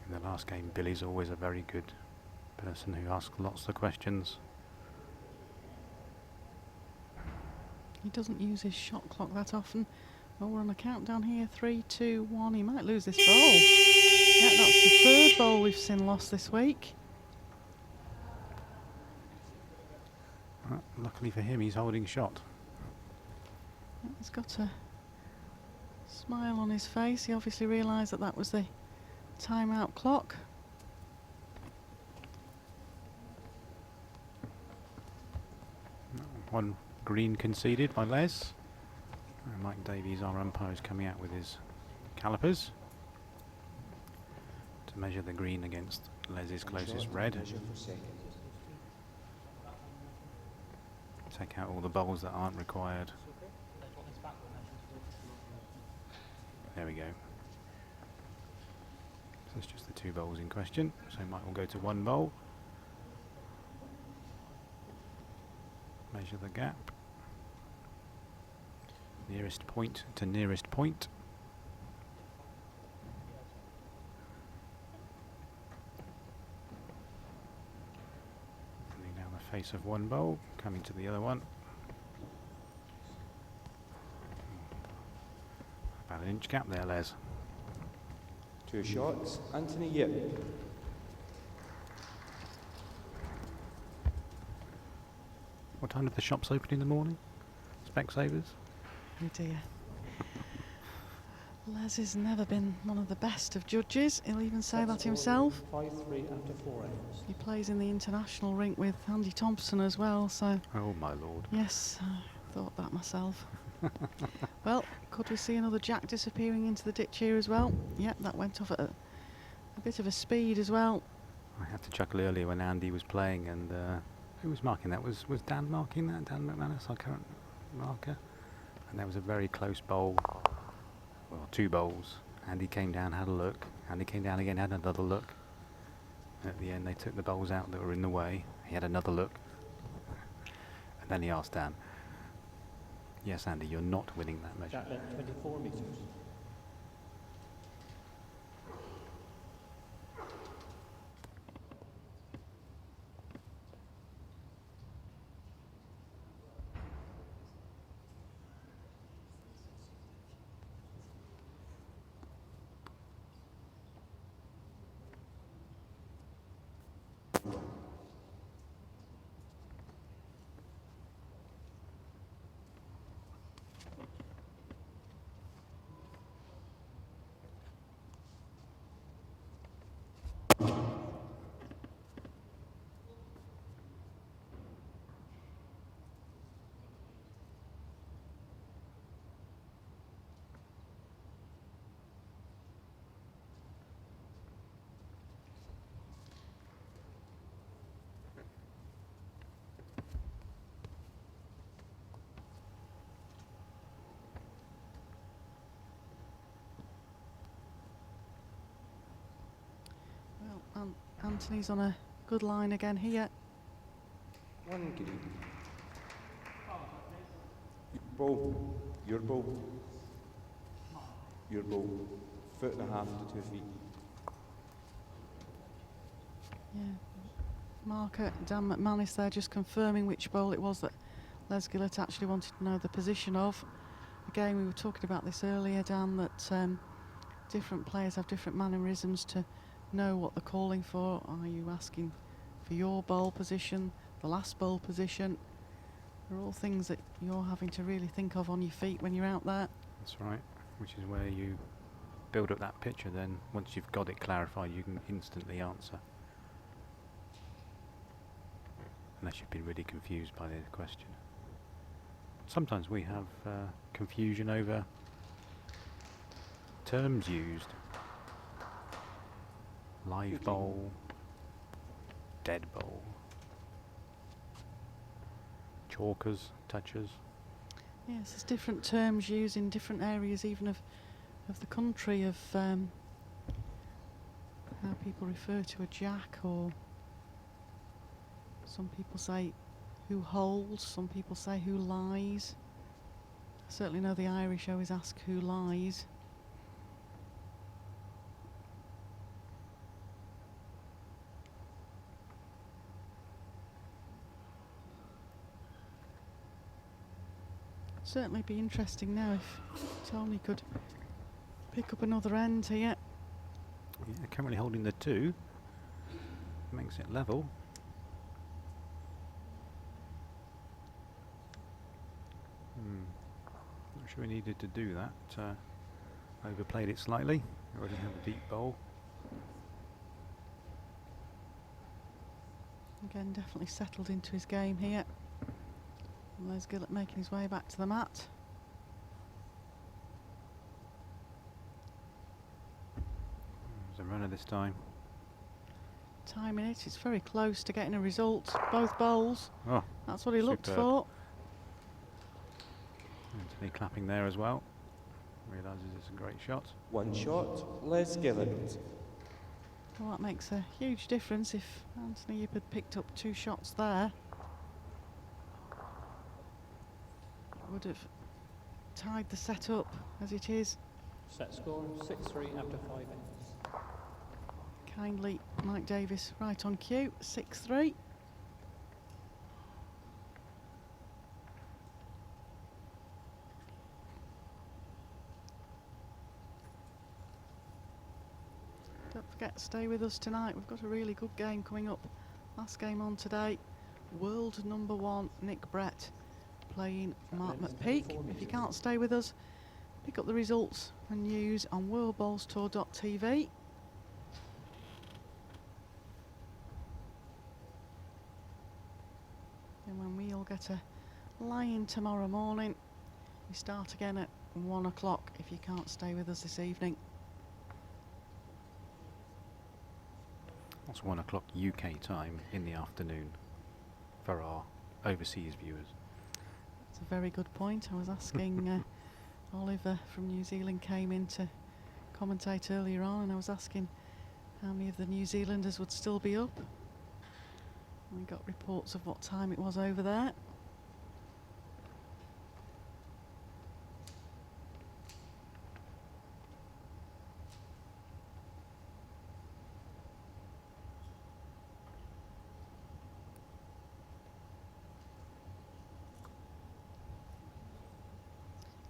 In the last game, Billy's always a very good person who asks lots of questions. He doesn't use his shot clock that often. Well, we're on a countdown here. 3, 2, 1. He might lose this bowl. Yeah, that's the 3rd bowl we've seen lost this week. Luckily for him, he's holding shot. Yeah, he's got a smile on his face. He obviously realised that that was the timeout clock. One green conceded by Les. And Mike Davies, our umpire, is coming out with his calipers to measure the green against Les's closest Shot, red. measure for second. Take out all the bowls that aren't required. There we go. So it's just the 2 bowls in question. So Mike will go to 1 bowl. Measure the gap. Nearest point to nearest point. Running down the face of 1 bowl, coming to the other one. About an inch gap there, Les. 2 shots. Anthony Yip. What time did the shops open in the morning? Specsavers? Oh dear. Les has never been one of the best of judges. He'll even say that himself. 5-3 after 4 hours. He plays in the international rink with Andy Thompson as well, so Oh my lord. yes, I thought that myself. Well, could we see another jack disappearing into the ditch here as well? Yep, that went off at a bit of a speed as well. I had to chuckle earlier when Andy was playing, and who was marking that? Was Dan marking that? Dan McManus, our current marker? And there was a very close bowl, well, 2 bowls. Andy came down, had a look. Andy came down again, had another look. And at the end, they took the bowls out that were in the way. He had another look. And then he asked Dan, "Yes, Andy, you're not winning that measure." Jack length 24 metres. Well, Anthony's on a good line again here. 1 green. Ball. Your ball. Your ball. 1.5 to 2 feet. Yeah. Marker Dan McManus there just confirming which bowl it was that Les Gillett actually wanted to know the position of. Again, we were talking about this earlier, Dan, that different players have different mannerisms to know what they're calling for. Are you asking for your bowl position, the last bowl position? They're all things that you're having to really think of on your feet when you're out there. That's right, which is where you build up that picture. Then once you've got it clarified, you can instantly answer. Unless you've been really confused by the question. Sometimes we have confusion over terms used. Live bowl, dead bowl, chalkers, touchers. Yes, there's different terms used in different areas, even of the country, of how people refer to a jack, or some people say who holds, some people say who lies. I certainly know the Irish always ask who lies. Certainly be interesting now if Tony could pick up another end here. Yeah, currently holding the 2, makes it level. Not sure he needed to do that. Overplayed it slightly. Already have a deep bowl. Again, definitely settled into his game here. Les Gillett making his way back to the mat. There's a runner this time. Timing it, it's very close to getting a result. Both bowls. Oh, That's what he looked superb. for. Anthony clapping there as well. Realises it's a great shot. One shot, Les Gillett. Well, that makes a huge difference if Anthony Yip had picked up 2 shots there. It would have tied the set up as it is. Set score 6-3 after 5 innings. Kindly, Mike Davis right on cue, 6-3. Don't forget, stay with us tonight. We've got a really good game coming up. Last game on today, world number 1 Nick Brett playing Mark McPeak. If you can't stay with us, pick up the results and news on worldbowlstour.tv. And when we all get a lie-in tomorrow morning, we start again at 1 o'clock if you can't stay with us this evening. That's 1 o'clock UK time in the afternoon for our overseas viewers. That's a very good point. I was asking Oliver from New Zealand came in to commentate earlier on, and I was asking how many of the New Zealanders would still be up. We got reports of what time it was over there.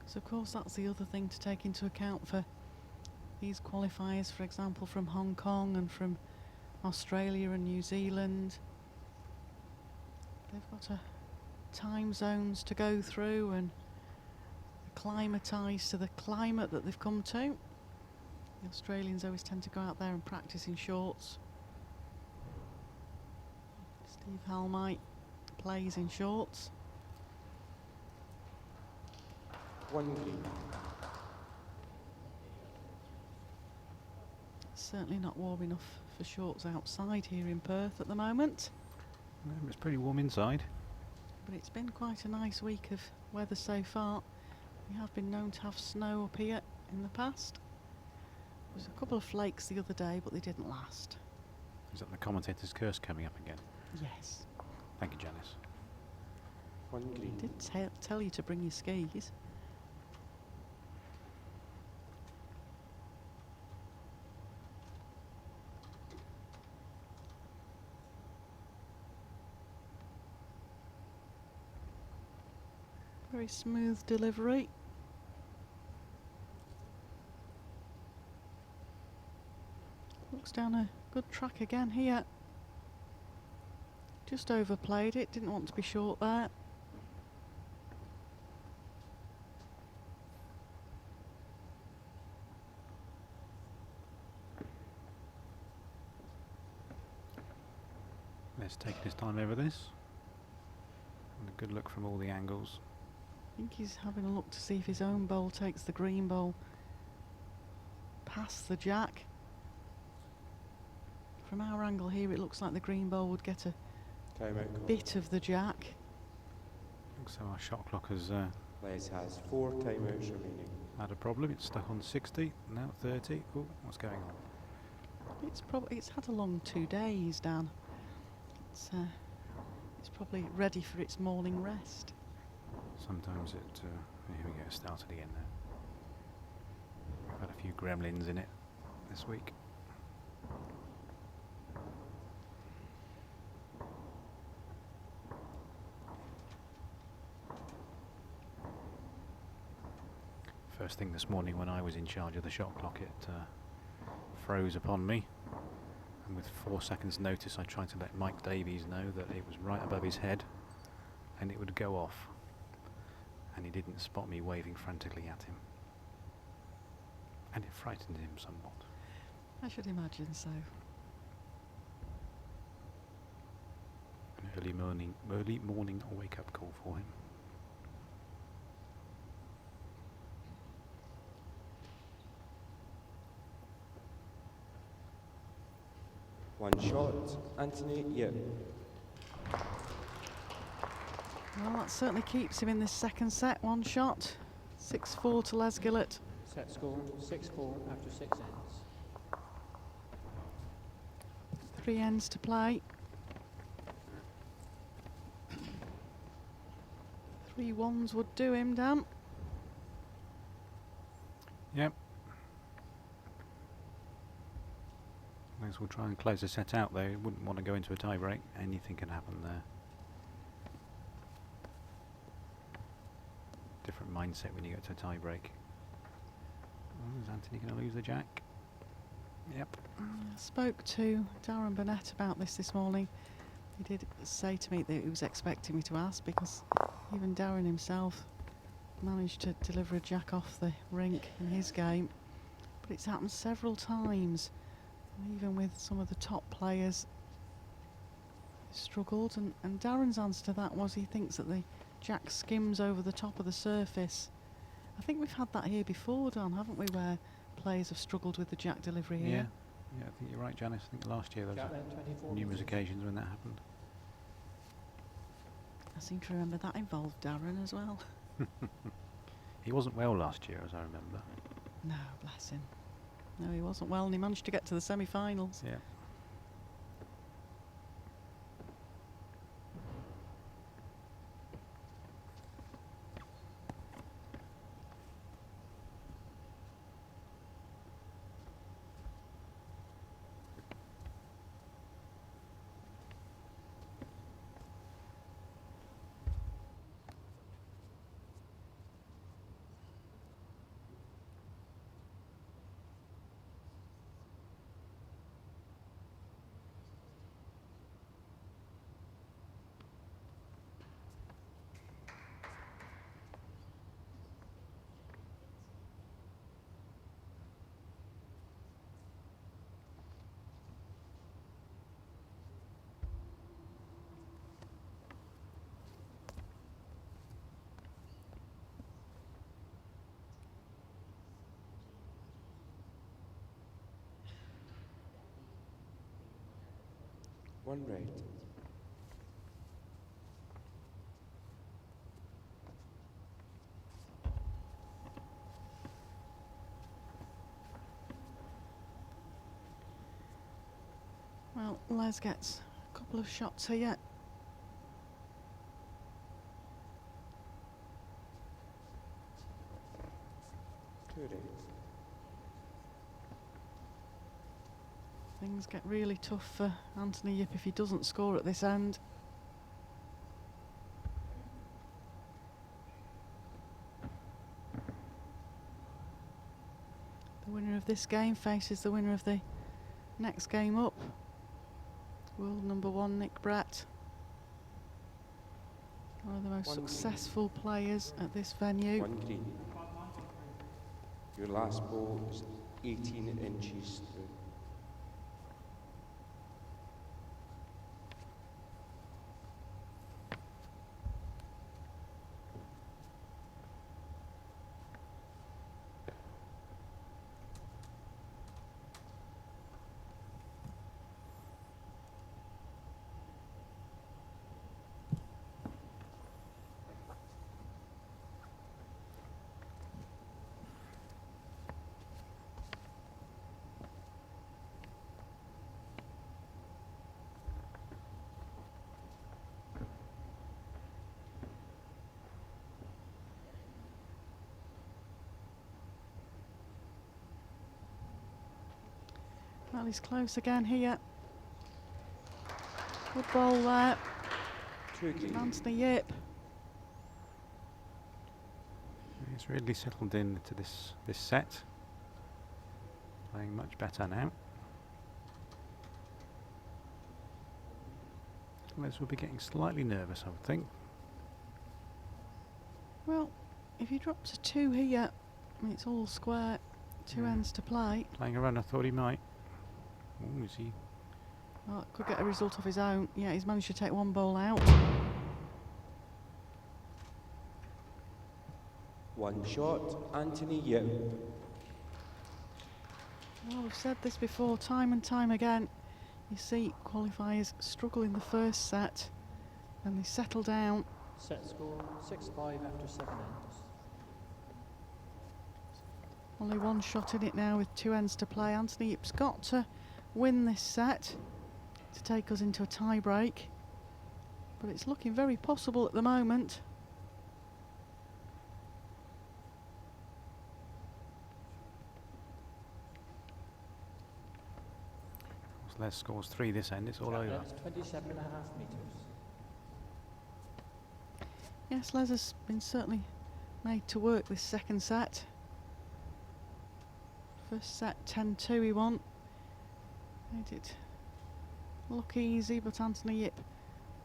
So of course that's the other thing to take into account for these qualifiers, for example from Hong Kong and from Australia and New Zealand. They've got time zones to go through and acclimatise to the climate that they've come to. The Australians always tend to go out there and practice in shorts. Steve Halmite plays in shorts. One green. Certainly not warm enough for shorts outside here in Perth at the moment. It's pretty warm inside. But it's been quite a nice week of weather so far. We have been known to have snow up here in the past. There was a couple of flakes the other day, but they didn't last. Is that the commentator's curse coming up again? Yes. Thank you, Janice. One green. I did tell you to bring your skis. Very smooth delivery. Looks down a good track again here. Just overplayed it, didn't want to be short there. Let's take his time over this. And a good look from all the angles. I think he's having a look to see if his own bowl takes the green bowl past the jack. From our angle here, it looks like the green bowl would get a Timeout. bit of the jack. So our shot clock has Les has 4 timeouts remaining. had a problem. It's stuck on 60, now 30. Oh, what's going on? It's had a long 2 days, Dan. It's probably ready for its morning rest. Sometimes it... here we go, started again now. We've had a few gremlins in it this week. First thing this morning when I was in charge of the shot clock, it froze upon me. And with 4 seconds notice I tried to let Mike Davies know that it was right above his head and it would go off. And he didn't spot me waving frantically at him. And it frightened him somewhat. I should imagine so. An early morning wake-up call for him. One shot, Anthony, yep. Well, that certainly keeps him in this second set. One shot. 6-4 to Les Gillett. Set score 6-4 after 6 ends. 3 ends to play. 3 ones would do him, Dan. Yep. As we'll try and close the set out though, wouldn't want to go into a tie break. Anything can happen there. Different mindset when you get to a tie break. Oh, is Anthony going to lose the jack? Yep. I spoke to Darren Burnett about this morning. He did say to me that he was expecting me to ask, because even Darren himself managed to deliver a jack off the rink in his game. But it's happened several times, and even with some of the top players, struggled. And Darren's answer to that was he thinks that the jack skims over the top of the surface. I think we've had that here before, Dan, haven't we, where players have struggled with the jack delivery here? Yeah, I think you're right, Janice. I think last year there Jack was then 24 numerous meters. occasions when that happened. I seem to remember that involved Darren as well. He wasn't well last year, as I remember. No, bless him. No, he wasn't well, and he managed to get to the semi-finals. Yeah. One right. Well, Les gets a couple of shots here. Two right. Things get really tough for Anthony Yip if he doesn't score at this end. The winner of this game faces the winner of the next game up. World number 1 Nick Brett. One of the most One green. successful players at this venue. One green. Your last ball is 18 inches through. Well, he's close again here. Good ball there Two from green. Anthony Yip. He's really settled into this set. Playing much better now. Les will be getting slightly nervous, I would think. Well, if he drops a 2 here, I mean, it's all square, 2 Yeah. ends to play. Playing a run, I thought he might. Oh, is he? Well, could get a result of his own. Yeah, he's managed to take 1 ball out. One shot, Anthony Yip. Well, we've said this before, time and time again. You see qualifiers struggle in the first set, and they settle down. Set score 6-5 after 7 ends. Only one shot in it now with 2 ends to play. Anthony Yip's got to win this set to take us into a tie break, but it's looking very possible at the moment. Les scores 3 this end, it's all over. That's 27.5 metres. Yes, Les has been certainly made to work this second set. First set 10-2 he won. Made it look easy, but Anthony Yip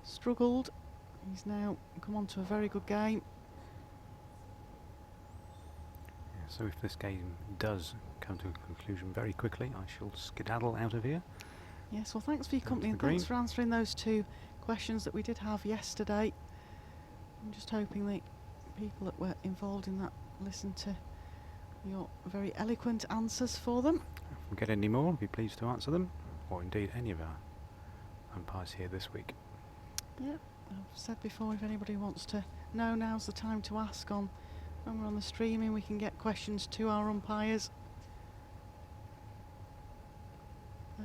struggled. He's now come on to a very good game. Yeah, so if this game does come to a conclusion very quickly, I shall skedaddle out of here. Yes, well, thanks for your company and the green. thanks for answering those 2 questions that we did have yesterday. I'm just hoping that people that were involved in that listened to your very eloquent answers for them. If we get any more, I'll be pleased to answer them, or indeed any of our umpires here this week. Yeah, I've said before, if anybody wants to know, now's the time to ask. On when we're on the streaming, we can get questions to our umpires. So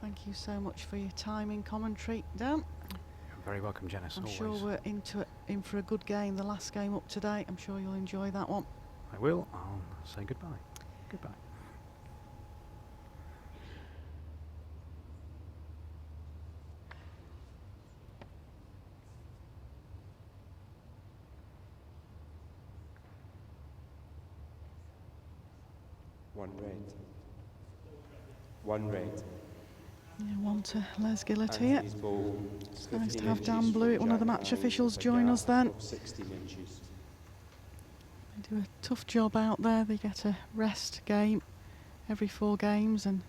thank you so much for your time in commentary, Dan. You're very welcome, Janice. I'm always. sure we're in for a good game. The last game up today, I'm sure you'll enjoy that one. I will. I'll say goodbye. Goodbye. One red. One red. Yeah, one to Les Gillett here. Anthony's ball. It's nice to have Dan Blewett, one of the match officials, join us then. 16 inches. They do a tough job out there. They get a rest game every 4 games, and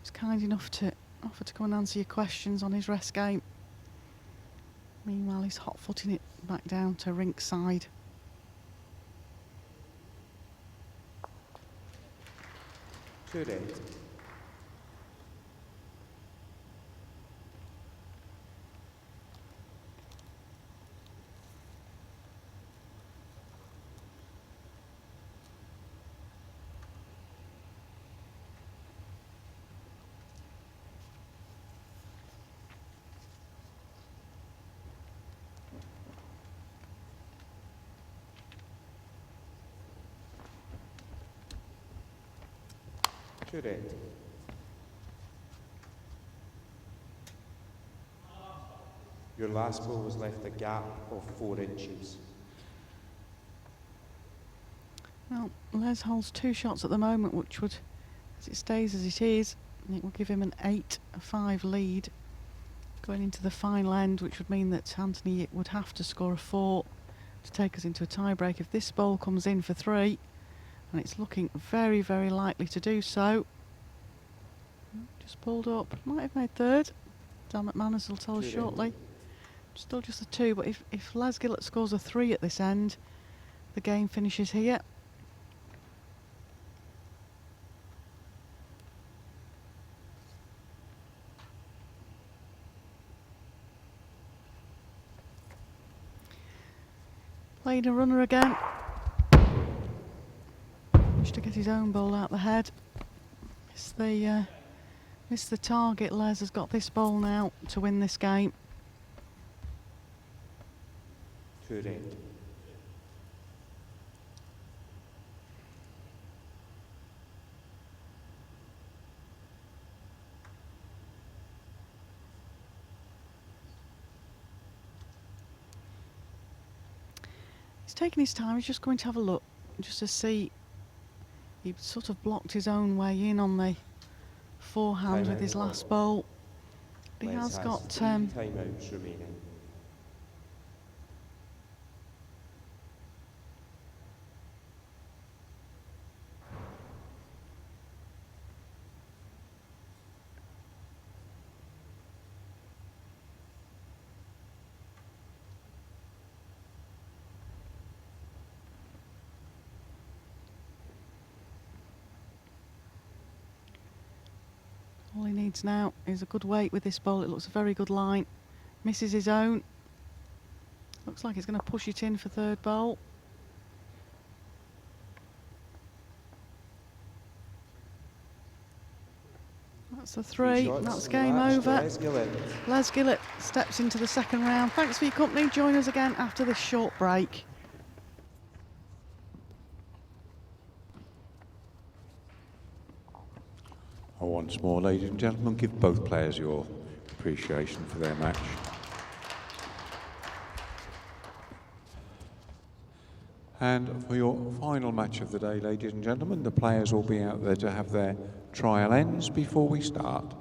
he's kind enough to offer to come and answer your questions on his rest game. Meanwhile, he's hot-footing it back down to rink side. Two red. Two red. Your last ball was left a gap of 4 inches. Well, Les holds 2 shots at the moment, which would, as it stays as it is, it will give him an 8-5 lead going into the final end, which would mean that Anthony would have to score a 4 to take us into a tie-break. If this ball comes in for 3, and it's looking very, very likely to do so. Just pulled up, might have made 3rd. Dan McManus will tell us shortly. Still just a 2, but if Les Gillett scores a 3 at this end, the game finishes here. Played a runner again. Managed to get his own ball out the head. Missed the target. Les has got this ball now to win this game. Two red. He's taking his time. He's just going to have a look just to see. He sort of blocked his own way in on the forehand with his last bowl. He has got 3 timeouts remaining. All he needs now is a good weight with this bowl. It looks a very good line. Misses his own. Looks like he's going to push it in for third bowl. That's a three. shots That's in the game match to over. Les Gillett. Les Gillett steps into the second round. Thanks for your company. Join us again after this short break. Once more, ladies and gentlemen, give both players your appreciation for their match. And for your final match of the day, ladies and gentlemen, the players will be out there to have their trial ends before we start.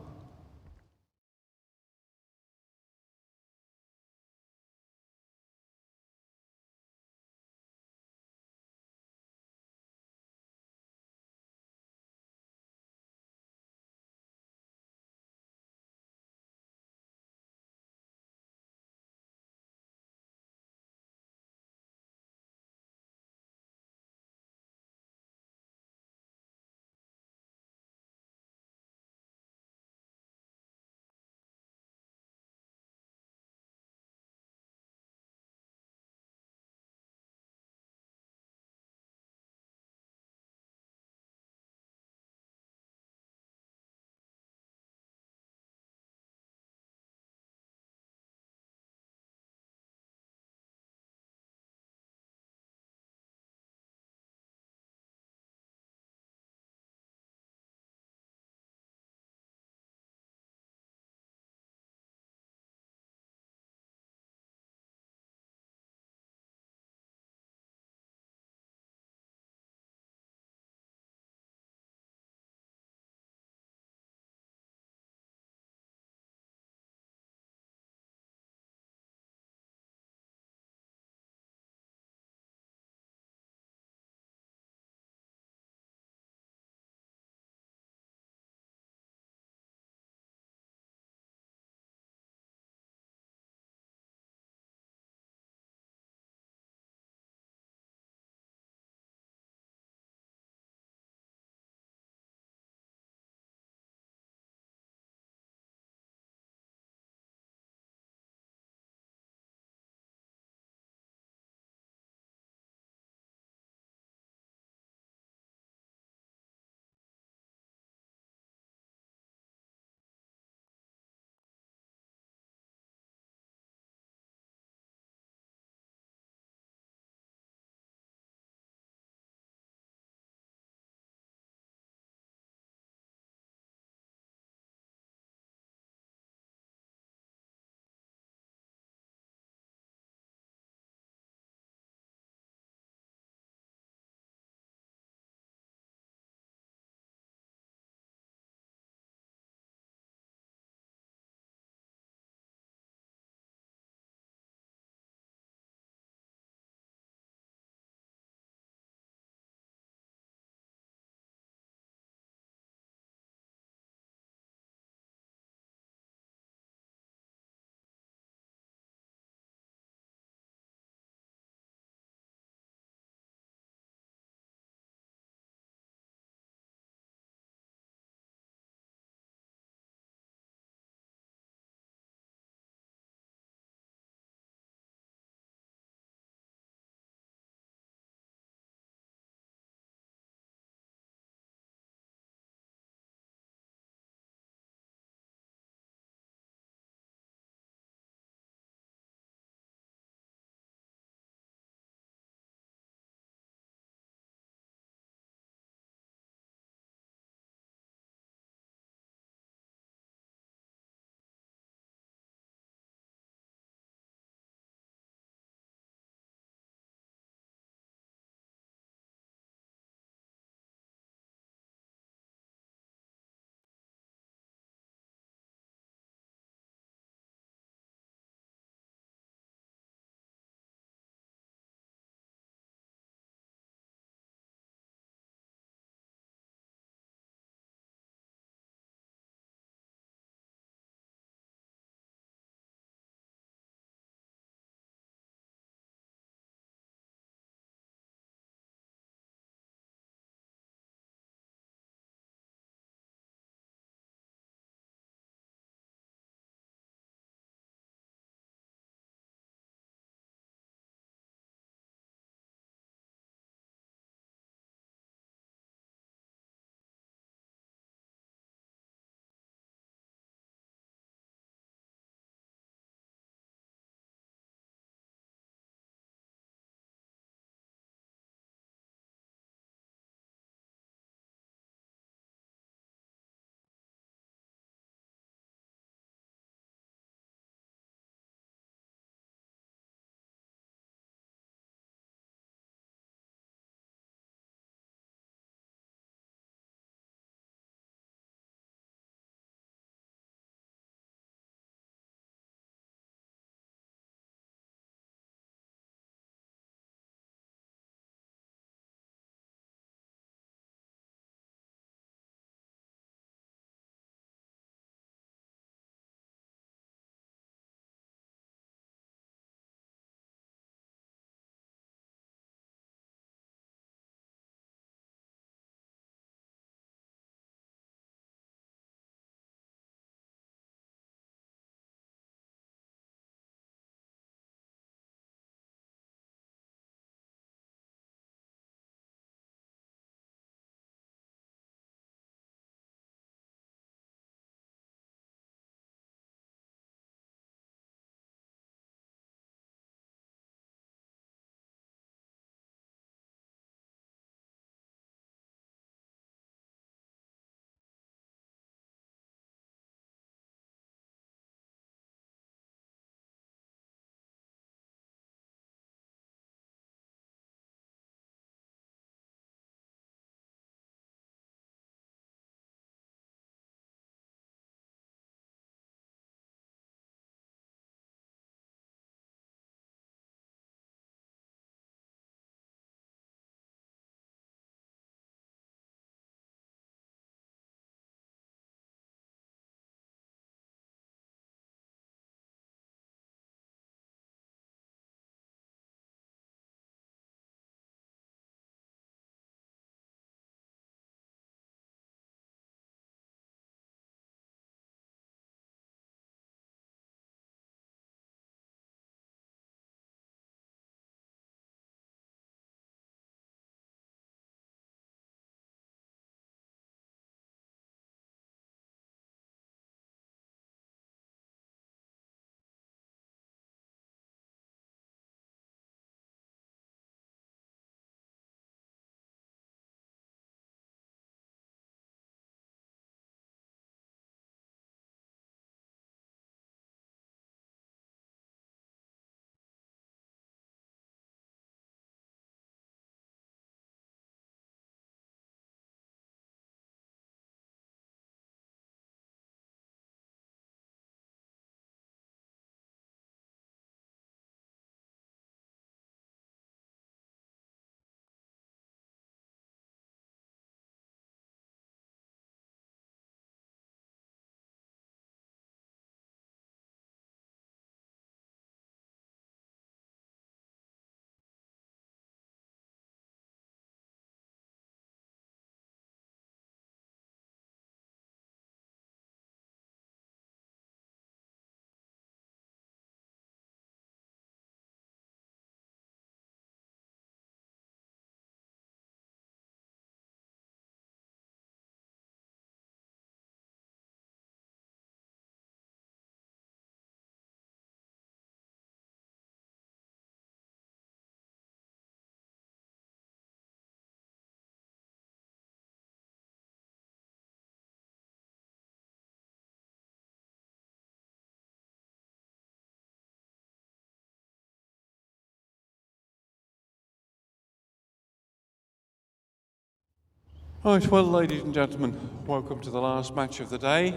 Right, well, ladies and gentlemen, welcome to the last match of the day.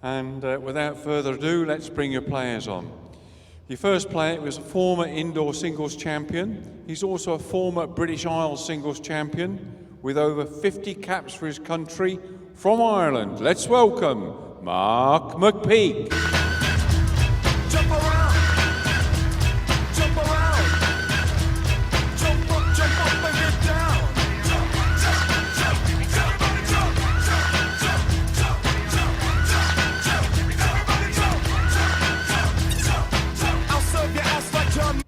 And without further ado, let's bring your players on. Your first player was a former indoor singles champion. He's also a former British Isles singles champion with over 50 caps for his country from Ireland. Let's welcome Mark McPeak. Jump around, jump around, jump up and get down. Jump, everybody jump, everybody jump, I'll serve your ass like John.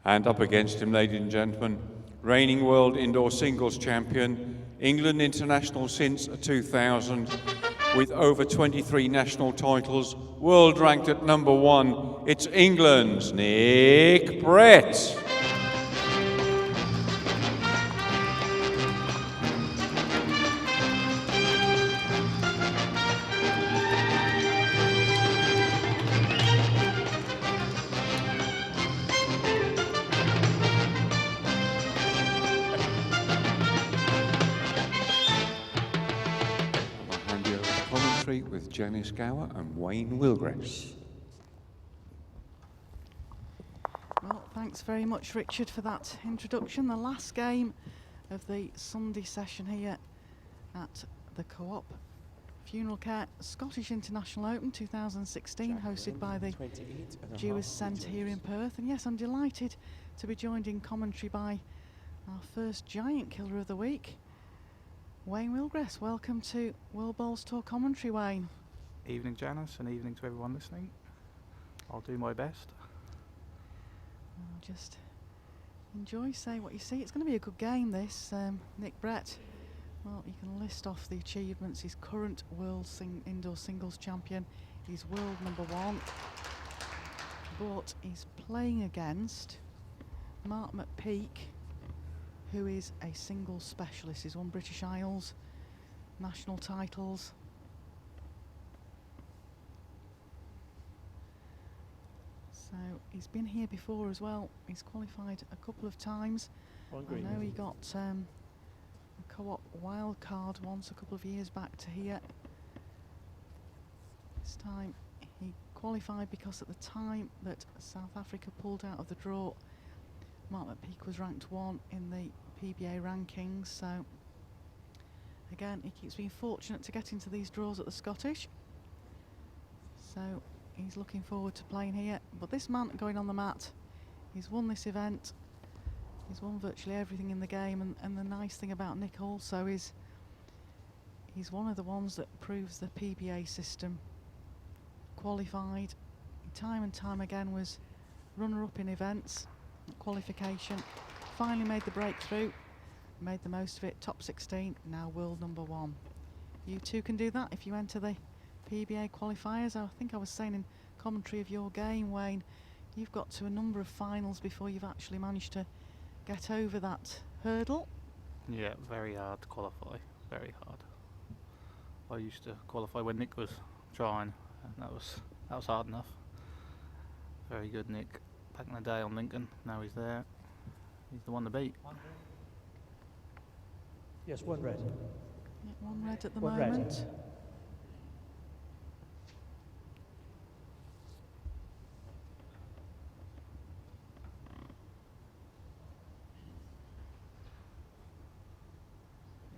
And up against him, ladies and gentlemen, reigning world indoor singles champion, England international since 2000, with over 23 national titles, world ranked at #1. It's England's Nick Brett. I'll hand you over to commentary with Janice Gower and Wayne Wilgress. Well, thanks very much, Richard, for that introduction. The last game of the Sunday session here at the Co-op Funeral Care Scottish International Open 2016, hosted by the 28.5 Dors Centre here in Perth. And yes, I'm delighted to be joined in commentary by our first giant killer of the week, Wayne Wilgress. Welcome to World Bowls Tour commentary, Wayne. Evening, Janice, and evening to everyone listening. I'll do my best. Just enjoy, say what you see. It's going to be a good game, this. Nick Brett, well, you can list off the achievements. He's current world indoor singles champion. He's world #1. But he's playing against Mark McPeak, who is a singles specialist. He's won British Isles, national titles. So he's been here before as well. He's qualified a couple of times. I know he got a Co-op wild card once a couple of years back to here. This time he qualified because at the time that South Africa pulled out of the draw, Mark McPeak was ranked 1 in the PBA rankings. So again, he keeps being fortunate to get into these draws at the Scottish. So he's looking forward to playing here. But this man going on the mat, he's won this event. He's won virtually everything in the game. And the nice thing about Nick also is he's one of the ones that proves the PBA system. Qualified time and time again, was runner-up in events, qualification, finally made the breakthrough, made the most of it, top 16, now world #1. You too can do that if you enter the PBA qualifiers. I think I was saying in commentary of your game, Wayne, you've got to a number of finals before you've actually managed to get over that hurdle. Yeah, very hard to qualify, very hard. I used to qualify when Nick was trying, and that was hard enough. Very good Nick, back in the day on Lincoln, now he's there. He's the one to beat. Yes, one red. Yeah, 1 red at the One red. moment.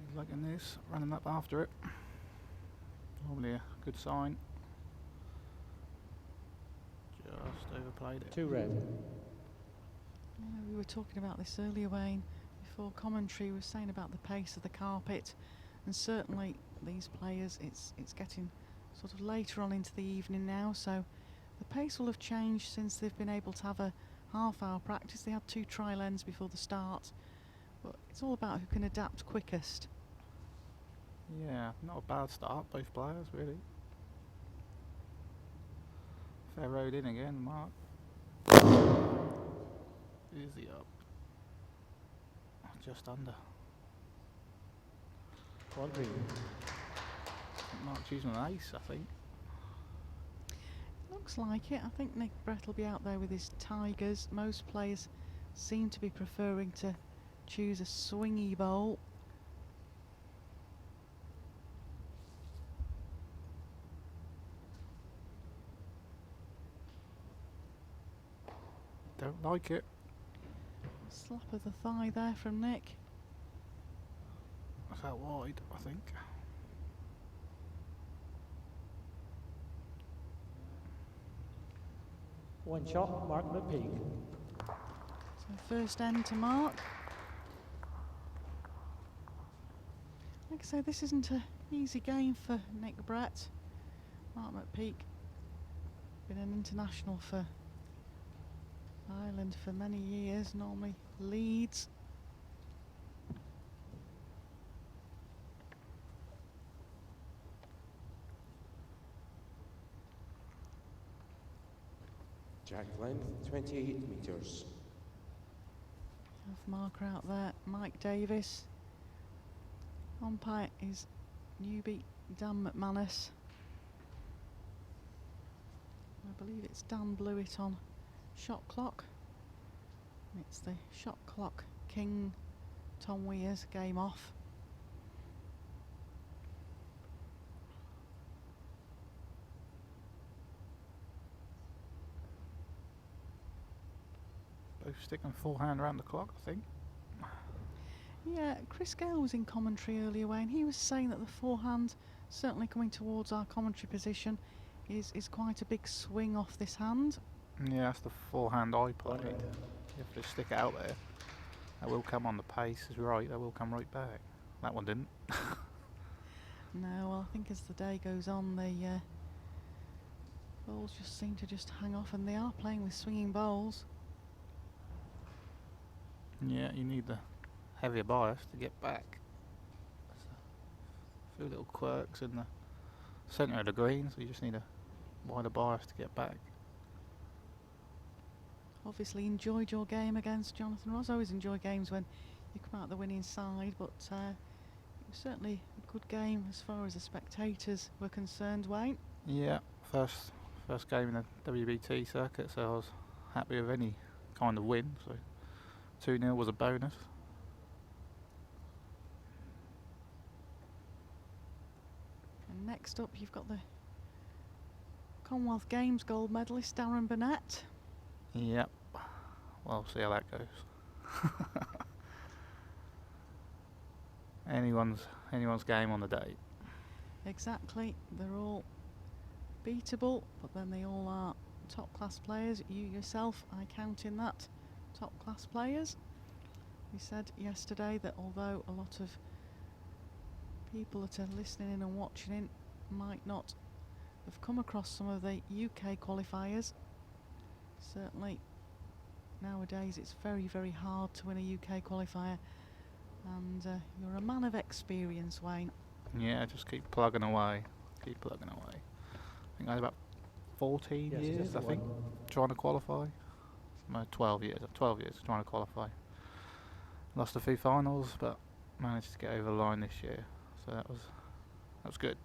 He's liking this, running up after it. Normally a good sign. Just overplayed it. 2 red. Yeah, we were talking about this earlier, Wayne, before commentary. We were saying about the pace of the carpet, and certainly these players, it's getting sort of later on into the evening now, so the pace will have changed since they've been able to have a half-hour practice. They had 2 trial ends before the start, but it's all about who can adapt quickest. Yeah, not a bad start, both players, really. Fair road in again, Mark. Easy up. Just under. 1 green. Mark's using an ace, I think. Looks like it. I think Nick Brett will be out there with his Tigers. Most players seem to be preferring to choose a swingy bowl. Don't like it. Slap of the thigh there from Nick. That's out wide, I think. One shot, Mark McPeak. So first end to Mark. Like I say, this isn't an easy game for Nick Brett. Mark McPeak, been an international for Ireland for many years, normally leads. Jack length 28 metres. Have marker out there, Mike Davis. Umpire is newbie Dan McManus. I believe it's Dan Blewett on shot clock. It's the shot clock king, Tom Weir's game off. Both sticking forehand around the clock, I think. Yeah, Chris Gale was in commentary earlier, Wayne. He was saying that the forehand, certainly coming towards our commentary position, is quite a big swing off this hand. Yeah, that's the forehand I played. You have to stick it out there. That will come on the pace, is right, that will come right back. That one didn't. No, well, I think as the day goes on, the bowls just seem to just hang off, and they are playing with swinging bowls. Yeah, you need the heavier bias to get back. A few little quirks in the centre of the green, so you just need a wider bias to get back. Obviously enjoyed your game against Jonathan Ross. I always enjoy games when you come out the winning side, but it was certainly a good game as far as the spectators were concerned, Wayne. Yeah, first game in the WBT circuit, so I was happy with any kind of win. So 2-0 was a bonus. And next up, you've got the Commonwealth Games gold medalist Darren Burnett. Yep. Well, we'll see how that goes. Anyone's game on the day. Exactly, they're all beatable, but then they all are top class players. You yourself, I count in that top class players. We said yesterday that although a lot of people that are listening in and watching in might not have come across some of the UK qualifiers, certainly nowadays it's very, very hard to win a UK qualifier, and you're a man of experience, Wayne. Yeah, just keep plugging away. Keep plugging away. I think I had about 14 Yes, years, just I the think, one. trying to qualify. No, 12 years. 12 years trying to qualify. Lost a few finals, but managed to get over the line this year. So that was good.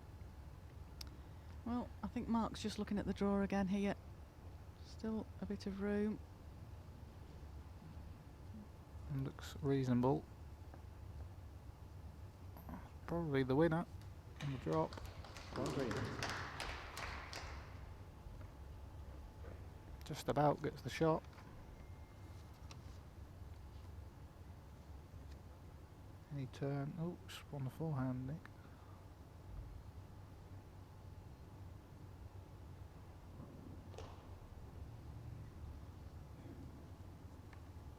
Well, I think Mark's just looking at the draw again here. Still a bit of room. Looks reasonable. Probably the winner on the drop. Just about gets the shot. Any turn. Oops, on the forehand, Nick.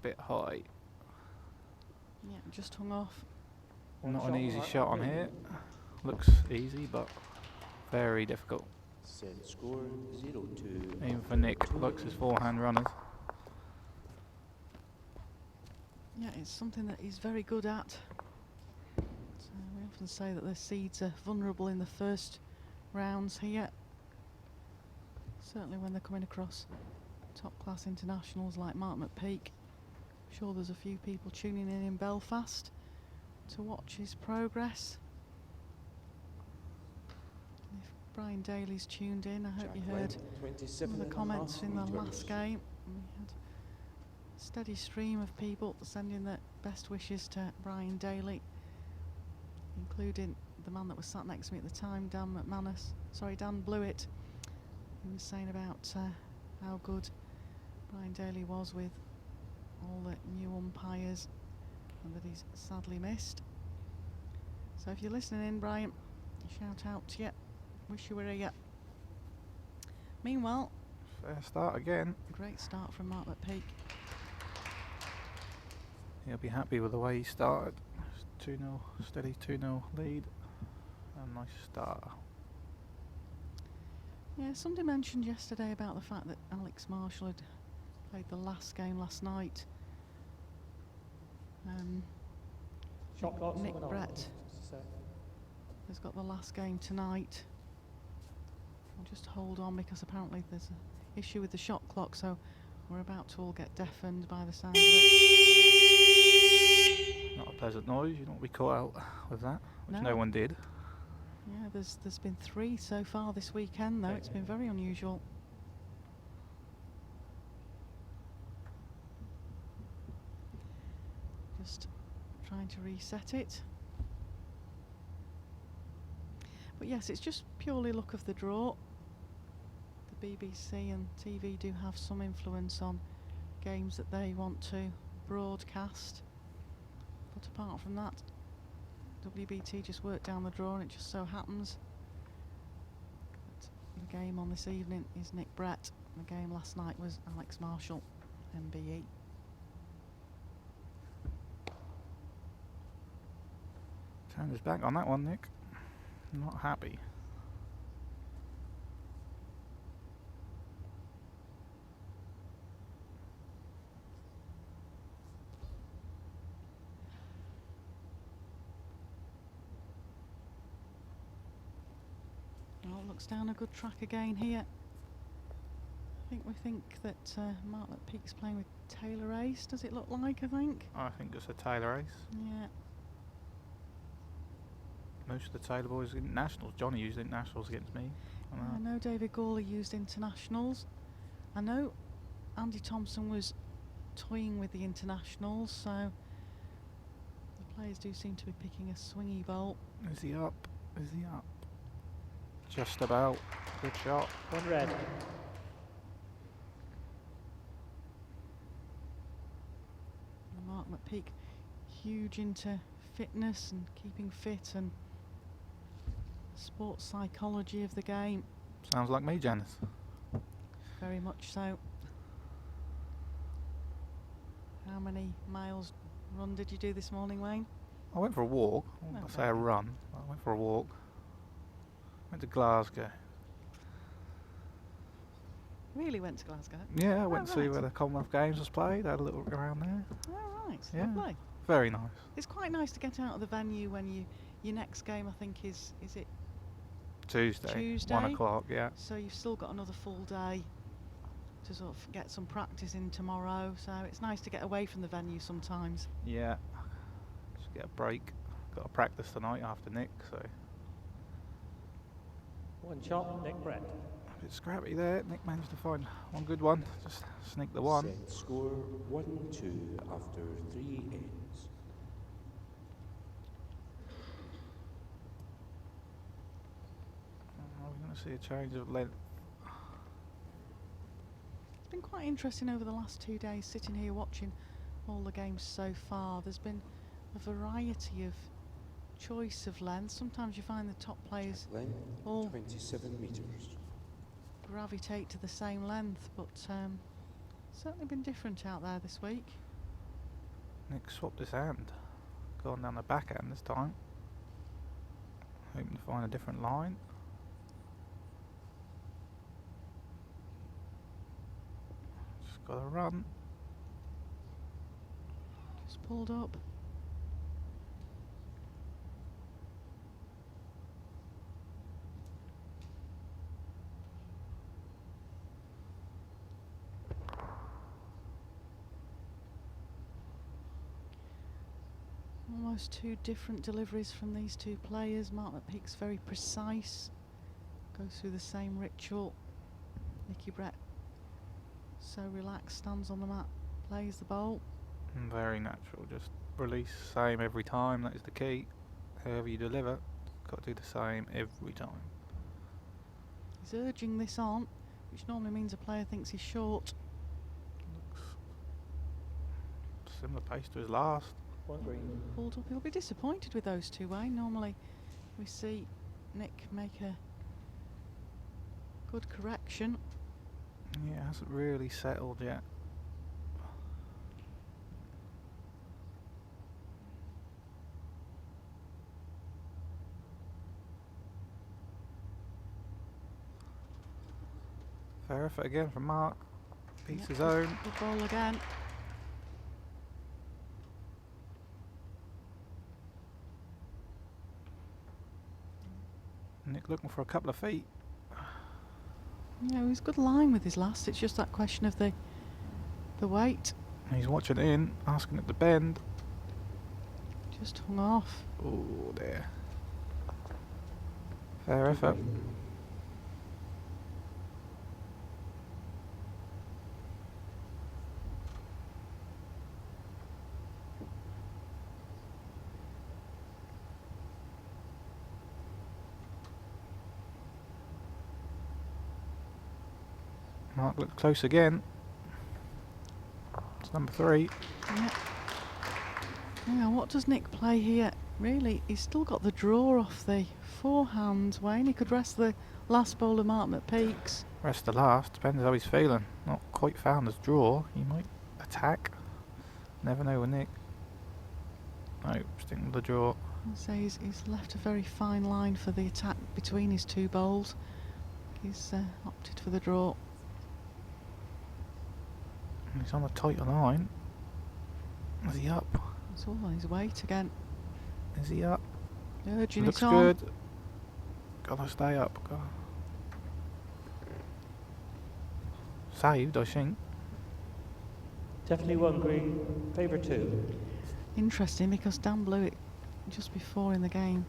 Bit high. Yeah, just hung off. Not an easy shot on here. Looks easy, but very difficult. Set score 0-2. Even for Nick, looks his forehand runners. Yeah, it's something that he's very good at. So we often say that the seeds are vulnerable in the first rounds here. Certainly when they're coming across top class internationals like Mark McPeak. I'm sure there's a few people tuning in Belfast to watch his progress. And if Brian Daly's tuned in, I hope you heard some of the comments in the last game. We had a steady stream of people sending their best wishes to Brian Daly, including the man that was sat next to me at the time, Dan Blewett. He was saying about how good Brian Daly was with all the new umpires and that he's sadly missed. So if you're listening in, Brian, shout out to you. Wish you were here. Meanwhile, Fair start again. great start from Mark McPeak. He'll be happy with the way he started. 2-0, steady 2-0 lead. A nice start. Yeah, somebody mentioned yesterday about the fact that Alex Marshall had played the last game last night. Shot clock's Nick coming on. Brett Just a sec. has got the last game tonight. I'll just hold on because apparently there's an issue with the shot clock, so we're about to all get deafened by the sound of it. Not a pleasant noise. You don't want to be caught out with that, which No. no one did. Yeah, there's been 3 so far this weekend though. It's been very unusual. Just trying to reset it. But yes, it's just purely luck of the draw. The BBC and TV do have some influence on games that they want to broadcast. But apart from that, WBT just worked down the draw, and it just so happens that the game on this evening is Nick Brett. The game last night was Alex Marshall, MBE. Turned his back on that one, Nick. Not happy. Well, looks down a good track again here. We think that Mark McPeak's playing with Taylor Ace, does it look like, I think? I think it's a Taylor ace. Yeah. Most of the Taylor boys in nationals. Johnny used internationals against me. I know David Gawley used internationals. I know Andy Thompson was toying with the internationals, so the players do seem to be picking a swingy bolt. Is he up? Is he up? Just about. Good shot. One red. Mark McPeak, huge into fitness and keeping fit and sports psychology of the game. Sounds like me, Janice. Very much so. How many miles run did you do this morning, Wayne? I went for a walk. I Oh, wouldn't say a run. I went for a walk. Went to Glasgow. Really went to Glasgow? Yeah, I went to see right. where the Commonwealth Games was played. Had a little look around there. Oh, right. Yeah. Lovely. Very nice. It's quite nice to get out of the venue when your next game, I think, is it? Tuesday. Tuesday? 1 o'clock, yeah. So you've still got another full day to sort of get some practice in tomorrow. So it's nice to get away from the venue sometimes. Yeah. Just get a break. Got to practice tonight after Nick, so. One shot, Nick Brett. A bit scrappy there. Nick managed to find one good one. Just sneak the one. Set score 1-2 after 3 ends. We're going to see a change of length. It's been quite interesting over the last 2 days sitting here watching all the games so far. There's been a variety of choice of length. Sometimes you find the top players Length all 27 metres. gravitate to the same length, but certainly been different out there this week. Nick swapped his hand. Gone down the backhand this time. Hoping to find a different line. Just got to run. Just pulled up. Almost 2 different deliveries from these 2 players. Mark McPeak's very precise, goes through the same ritual. Nicky Brett, so relaxed, stands on the mat, plays the bowl. Very natural. Just release same every time. That is the key. However you deliver, got to do the same every time. He's urging this on, which normally means a player thinks he's short. Similar pace to his last. 1 green. Pulled up. He'll be disappointed with those two, Wayne. Normally we see Nick make a good correction. Yeah, it hasn't really settled yet. Fair effort again from Mark. Beats Yep, his own. Good ball again. Nick looking for a couple of feet. Yeah, he was good line with his last. It's just that question of the weight. He's watching in, asking it to bend. Just hung off. Oh dear. Fair effort. Mark looked close again. It's number 3. Yeah. Now, what does Nick play here? Really, he's still got the draw off the forehand, Wayne. He could rest the last bowler, Mark McPeaks. Rest the last, depends how he's feeling. Not quite found his draw. He might attack. Never know with Nick. No, sticking with the draw. I'd say he's left a very fine line for the attack between his two bowls. He's opted for the draw. He's on the tighter line. Is he up? It's all on his weight again. Is he up? Urging Looks it on. good. Gotta stay up. Saved, I think. Definitely 1 green. Favour 2. Interesting, because Dan blew it just before in the game.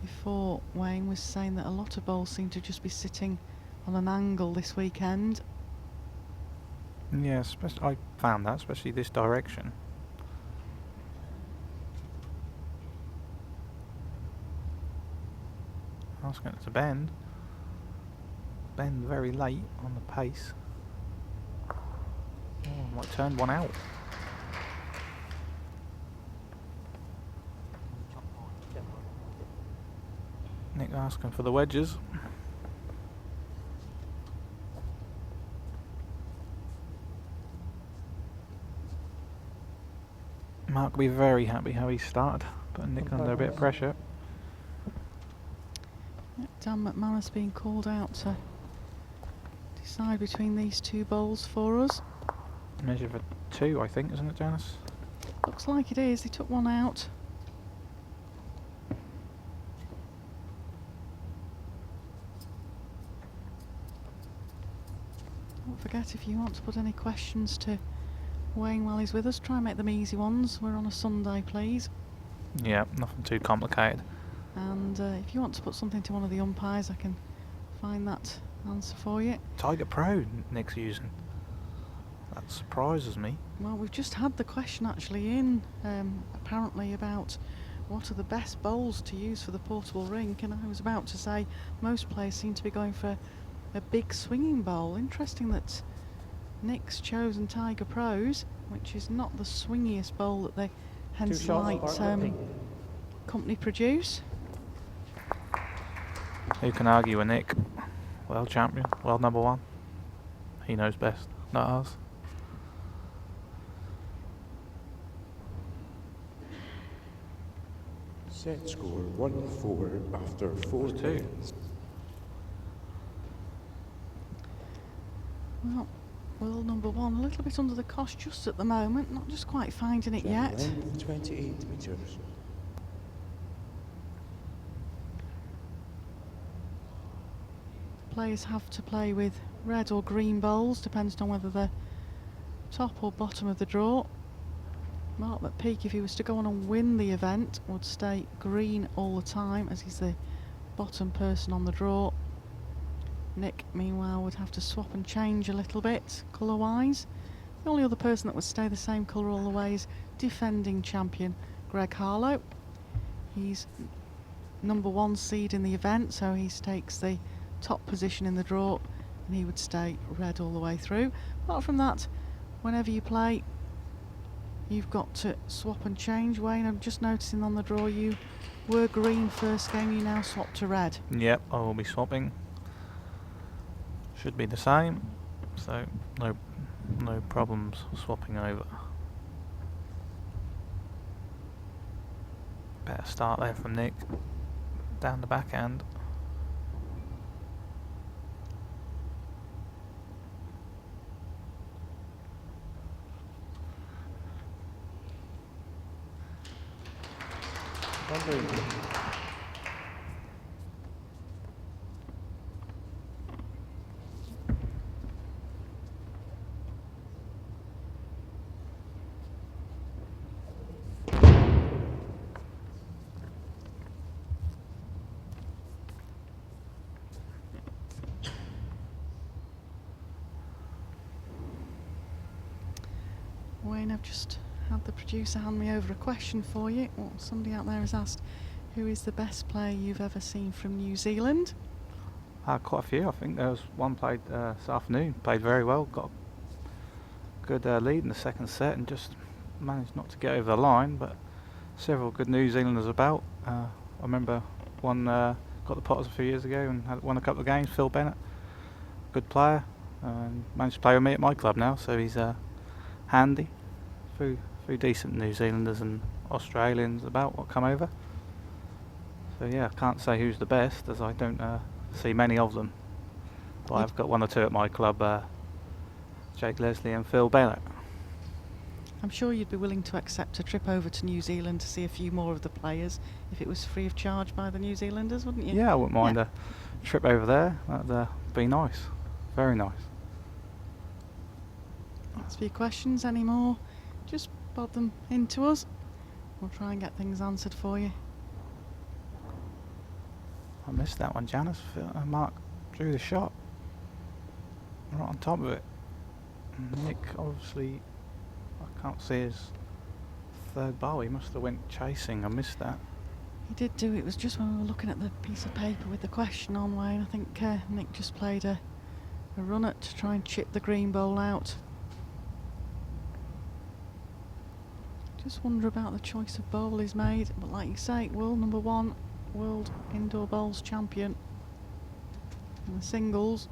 Before, Wayne was saying that a lot of bowls seem to just be sitting on an angle this weekend. Yeah, I found that, especially this direction. Asking it to bend. Bend very late on the pace. Oh, might turn one out. Nick asking for the wedges. Mark will be very happy how he started, putting Nick under a bit of pressure. Dan McManus being called out to decide between these two bowls for us. Measure for 2, I think, isn't it, Janice? Looks like it is. They took one out. Don't forget, if you want to put any questions to Wayne while he's with us, try and make them easy ones. We're on a Sunday, please. Yeah, nothing too complicated. And if you want to put something to one of the umpires, I can find that answer for you. Tiger Pro Nick's using. That surprises me. Well, we've just had the question actually in, apparently, about what are the best bowls to use for the portable rink, and I was about to say most players seem to be going for a big swinging bowl. Interesting that Nick's chosen Tiger Pros, which is not the swingiest bowl that the Hens Light company produce. Who can argue with Nick? World champion, world number 1. He knows best, not us. Set score 1-4 after 4 2. games. Well, world number 1, a little bit under the cost just at the moment, not just quite finding it yet. Length 28 metres. Players have to play with red or green bowls, depends on whether they're top or bottom of the draw. Mark McPeak, if he was to go on and win the event, would stay green all the time, as he's the bottom person on the draw. Nick, meanwhile, would have to swap and change a little bit, colour-wise. The only other person that would stay the same colour all the way is defending champion Greg Harlow. He's number 1 seed in the event, so he takes the top position in the draw, and he would stay red all the way through. Apart from that, whenever you play, you've got to swap and change. Wayne, I'm just noticing on the draw you were green first game, you now swap to red. Yep, I will be swapping. Should be the same, so no problems swapping over. Better start there from Nick. Down the backhand. Wayne, I've just had the producer hand me over a question for you. Well, somebody out there has asked, who is the best player you've ever seen from New Zealand? Quite a few. I think there was one played this afternoon. Played very well. Got a good lead in the second set and just managed not to get over the line. But several good New Zealanders about. I remember one got the Potters a few years ago and won a couple of games. Phil Bennett, good player. Managed to play with me at my club now, so he's handy. Few decent New Zealanders and Australians about what come over. So yeah, I can't say who's the best as I don't see many of them. But I've got one or two at my club, Jake Leslie and Phil Bennett. I'm sure you'd be willing to accept a trip over to New Zealand to see a few more of the players if it was free of charge by the New Zealanders, wouldn't you? Yeah, I wouldn't mind a trip over there. That'd be nice. Very nice. That's for your questions. Any more? Just bob them into us. We'll try and get things answered for you. I missed that one, Janice. Mark drew the shot right on top of it. Nick, obviously, I can't see his third bowl. He must have went chasing. I missed that. He did do it. It was just when we were looking at the piece of paper with the question on, Wayne. I think Nick just played a run at to try and chip the green bowl out. Just wonder about the choice of bowl he's made. But like you say, world number 1, world indoor bowls champion in the singles.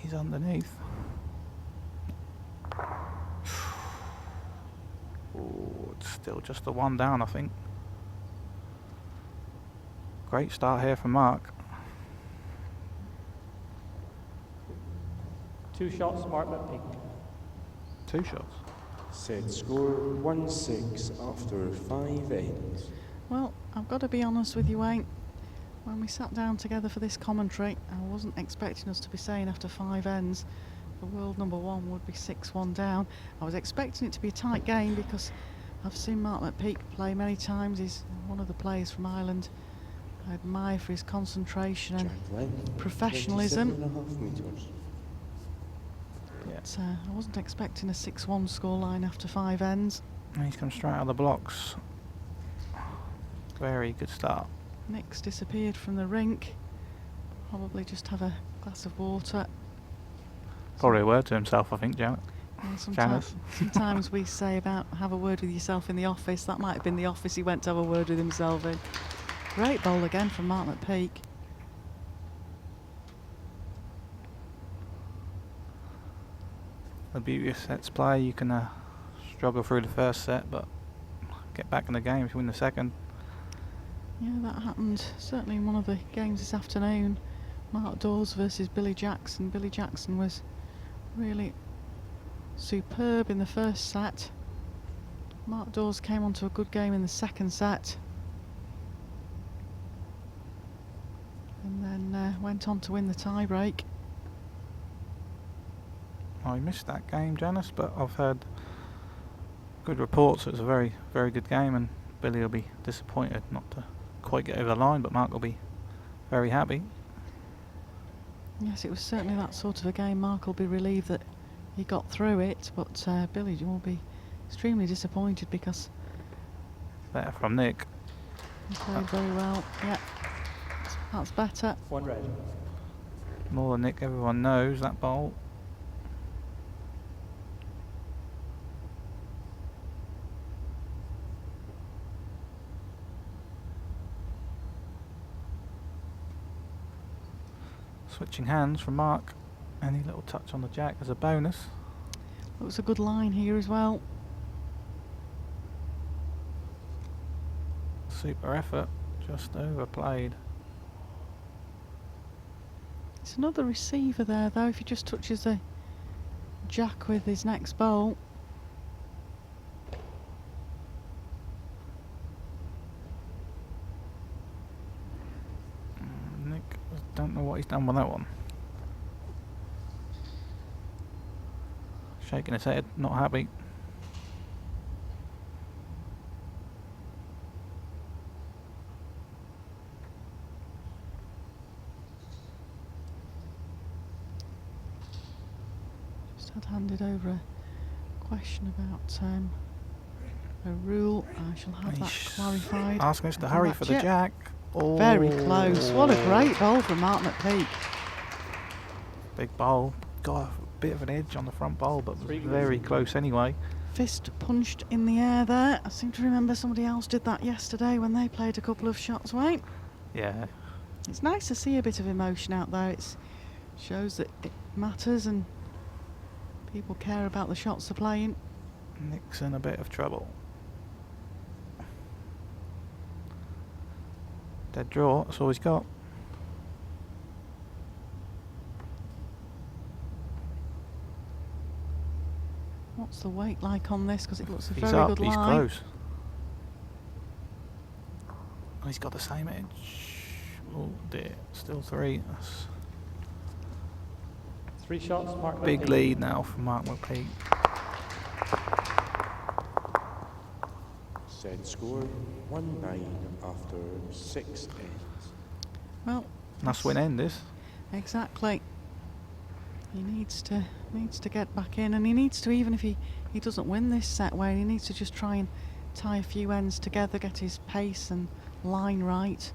He's underneath. Oh, it's still just a one down, I think. Great start here from Mark. 2 shots, Mark McPeak. 2 shots. Set score 1-6 after 5 ends. Well, I've got to be honest with you, Wayne. When we sat down together for this commentary, I wasn't expecting us to be saying after 5 ends the world number 1 would be 6-1 down. I was expecting it to be a tight game because I've seen Mark McPeak play many times. He's one of the players from Ireland I admire for his concentration and professionalism. 27.5 metres. But I wasn't expecting a 6-1 scoreline after 5 ends. And he's come straight out of the blocks. Very good start. Nick's disappeared from the rink. Probably just have a glass of water. Probably a word to himself, I think, Janet. Yeah, Janice. sometimes we say about have a word with yourself in the office. That might have been the office he went to have a word with himself in. Great bowl again from Mark McPeak. The beauty of sets play, you can struggle through the first set, but get back in the game if you win the second. Yeah, that happened certainly in one of the games this afternoon. Mark Dors versus Billy Jackson. Billy Jackson was really superb in the first set. Mark Dors came onto a good game in the second set. And then went on to win the tie-break. I missed that game, Janice, but I've heard good reports. It was a very, very good game, and Billy will be disappointed not to quite get over the line, but Mark will be very happy. Yes, it was certainly that sort of a game. Mark will be relieved that he got through it, but Billy will be extremely disappointed because Better from Nick. he played very well. Yeah, that's better. 1 red. More than Nick, everyone knows that bowl. Switching hands from Mark. Any little touch on the jack as a bonus. Looks a good line here as well. Super effort, just overplayed. It's another receiver there though, if he just touches the jack with his next bowl. Nick, don't know what he's done with that one. Shaking his head, not happy. Just had handed over a question about a rule. I shall have that He's clarified. asking us to and hurry match for the it. jack. Oh, Very close. What a great bowl from Mark McPeak. big bowl. Got a bit of an edge on the front bowl, but was very close anyway. Fist punched in the air there. I seem to remember somebody else did that yesterday when they played a couple of shots away. Yeah, It's nice to see a bit of emotion out there. It shows that it matters and people care about the shots they're playing. Nick's in a bit of trouble. Dead draw, that's all he's got. What's the weight like on this? Because it looks a He's very up, good he's line. close. Oh, he's got the same edge. Oh dear, still 3. That's 3 shots, Mark big McPeak. lead now for Mark McPeak. Set score 1-9 after 6 ends. Well, Must win end this. exactly. He needs to get back in, and he needs to, even if he doesn't win this set way, he needs to just try and tie a few ends together, get his pace and line right.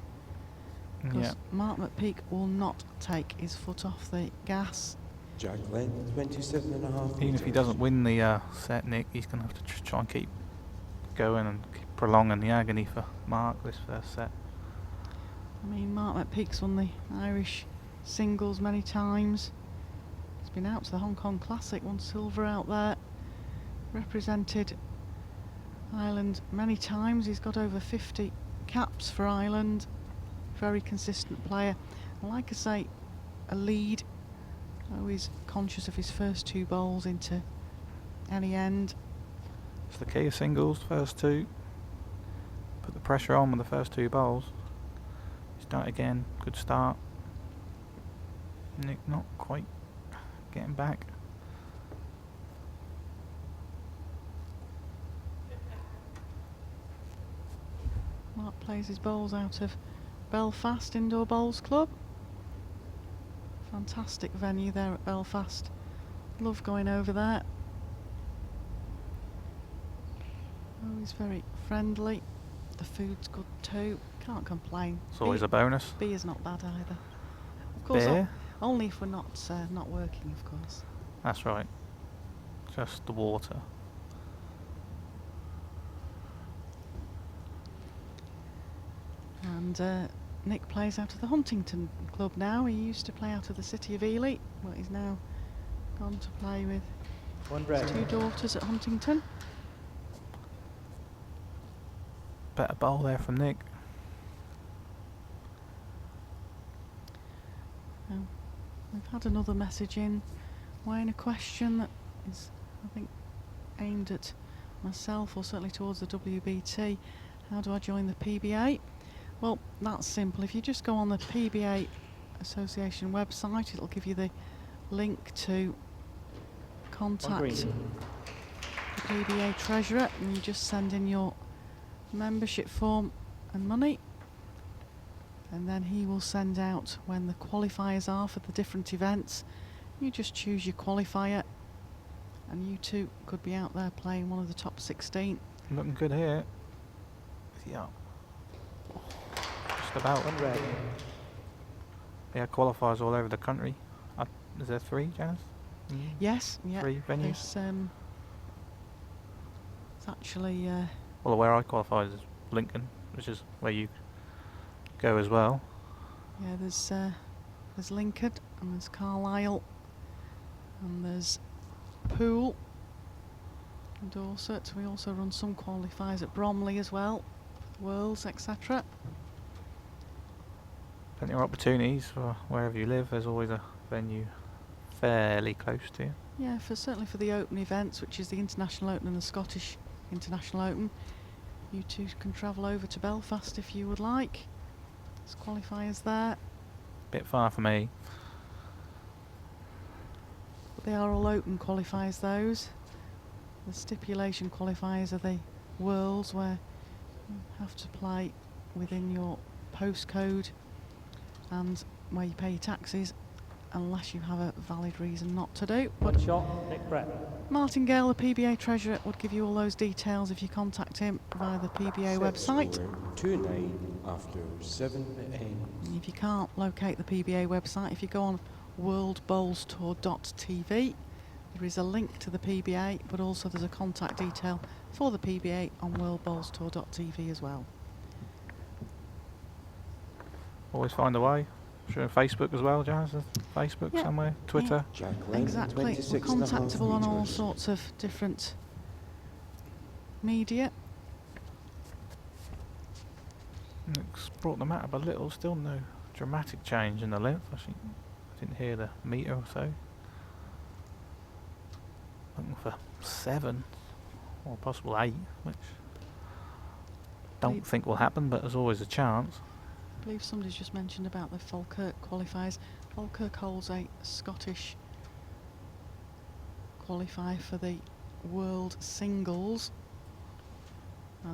Because Yeah, Mark McPeak will not take his foot off the gas. Jack length 27.5 even if he meters. doesn't win the set, Nick, he's going to have to try and keep going and keep prolonging the agony for Mark this first set. I mean, Mark McPeak's won the Irish singles many times. He's been out to the Hong Kong Classic, won silver out there. Represented Ireland many times. He's got over 50 caps for Ireland. Very consistent player. And like I say, a lead. Always conscious of his first 2 bowls into any end. It's the key of singles, first 2. Put the pressure on with the first 2 bowls. Start again, good start. Nick not quite getting back. Mark plays his bowls out of Belfast Indoor Bowls Club. Fantastic venue there at Belfast. Love going over there. Always very friendly. The food's good too. Can't complain. It's always a bonus. Beer's not bad either. Of course, Beer? only if we're not working, of course. That's right. Just the water. And Nick plays out of the Huntington Club now. He used to play out of the city of Ely, but he's now gone to play with 1 his red. 2 daughters at Huntington. Better bowl there from Nick. We've had another message in, Wayne, a question that is, I think, aimed at myself or certainly towards the WBT. How do I join the PBA? Well, that's simple. If you just go on the PBA Association website, it'll give you the link to contact green. the PBA treasurer, and you just send in your membership form and money, and then he will send out when the qualifiers are for the different events. You just choose your qualifier, and you two could be out there playing one of the top 16. Looking good here. Yeah. Just about. 1 red. Yeah, qualifiers all over the country. Is there 3, Janice? Yes, yeah. 3 venues? It's actually Well, where I qualify is Lincoln, which is where you go as well. yeah. There's Lincoln and there's Carlisle, and there's Poole, Dorset. We also run some qualifiers at Bromley as well, Worlds, etc. Plenty of opportunities for wherever you live. There's always a venue fairly close to you. Yeah, certainly for the Open events, which is the International Open and the Scottish International Open. You two can travel over to Belfast if you would like. There's qualifiers there. Bit far for me. But they are all open qualifiers, those. The stipulation qualifiers are the Worlds, where you have to play within your postcode and where you pay your taxes, unless you have a valid reason not to do. One But shot, Nick Brett. Martin Gale, the PBA treasurer, would give you all those details if you contact him via the PBA website. 2-9 after 7-8. And if you can't locate the PBA website, if you go on worldbowlstour.tv, there is a link to the PBA, but also there's a contact detail for the PBA on worldbowlstour.tv as well. Always find a way. Sure, Facebook as well, Jazz. Facebook Yeah. somewhere, Twitter. Jack Lane, Exactly. We're 26.5 contactable on all metres. sorts of different media. It's brought them up a little. Still no dramatic change in the length. I didn't hear the metre or so. Looking for 7 or possible 8, which don't think will happen, but there's always a chance. I believe somebody's just mentioned about the Falkirk qualifiers. Falkirk holds a Scottish qualifier for the World Singles,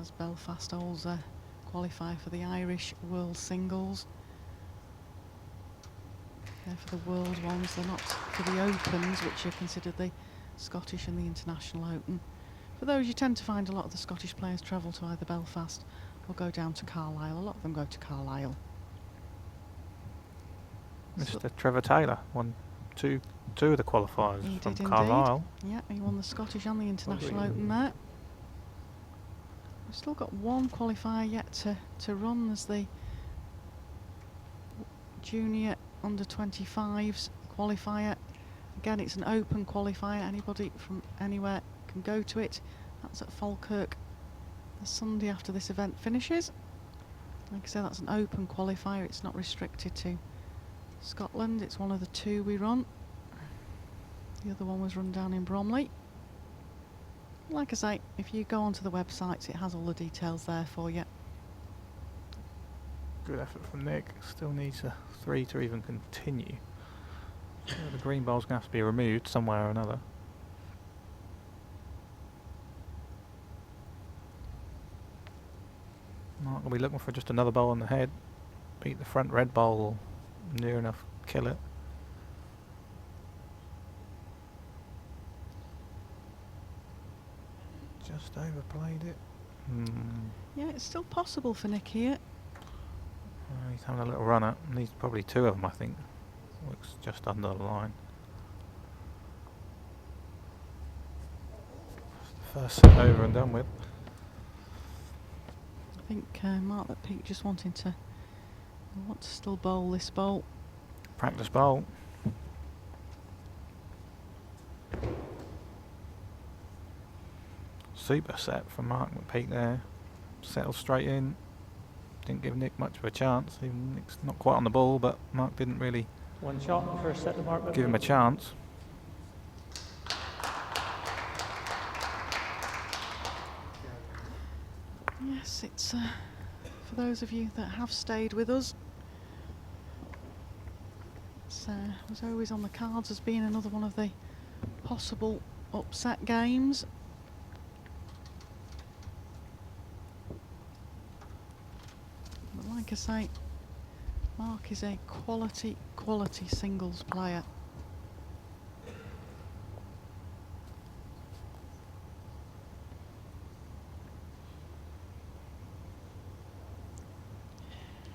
as Belfast holds a qualifier for the Irish World Singles. They're for the World ones, they're not for the Opens, which are considered the Scottish and the International Open. For those, you tend to find a lot of the Scottish players travel to either Belfast or go down to Carlisle. A lot of them go to Carlisle. Mr. Trevor Taylor won two of the qualifiers He from did Carlisle. indeed. Yeah, he won the Scottish and the International Open there. We've still got one qualifier yet to run. There's the Junior Under-25s qualifier. Again, it's an open qualifier. Anybody from anywhere can go to it. That's at Falkirk the Sunday after this event finishes. Like I said, that's an open qualifier. It's not restricted to Scotland. It's one of the 2 we run. The other one was run down in Bromley. Like I say, if you go onto the website, it has all the details there for you. Good effort from Nick. Still needs a 3 to even continue. So the green ball's going to have to be removed somewhere or another. Mark will be looking for just another ball on the head. Beat the front red ball, near enough kill it. Just overplayed it. Yeah, it's still possible for Nick here. He's having a little run at. Needs probably 2 of them, I think. Looks just under the line. That's the first set over and done with. I think Mark that Pete just want to still bowl this bowl. Practice bowl. Super set from Mark McPeak there. Settled straight in. Didn't give Nick much of a chance. Even Nick's not quite on the ball, but Mark didn't really One shot, first set to Mark. give him a chance. Yes, it's for those of you that have stayed with us. It was always on the cards as being another one of the possible upset games. But like I say, Mark is a quality singles player.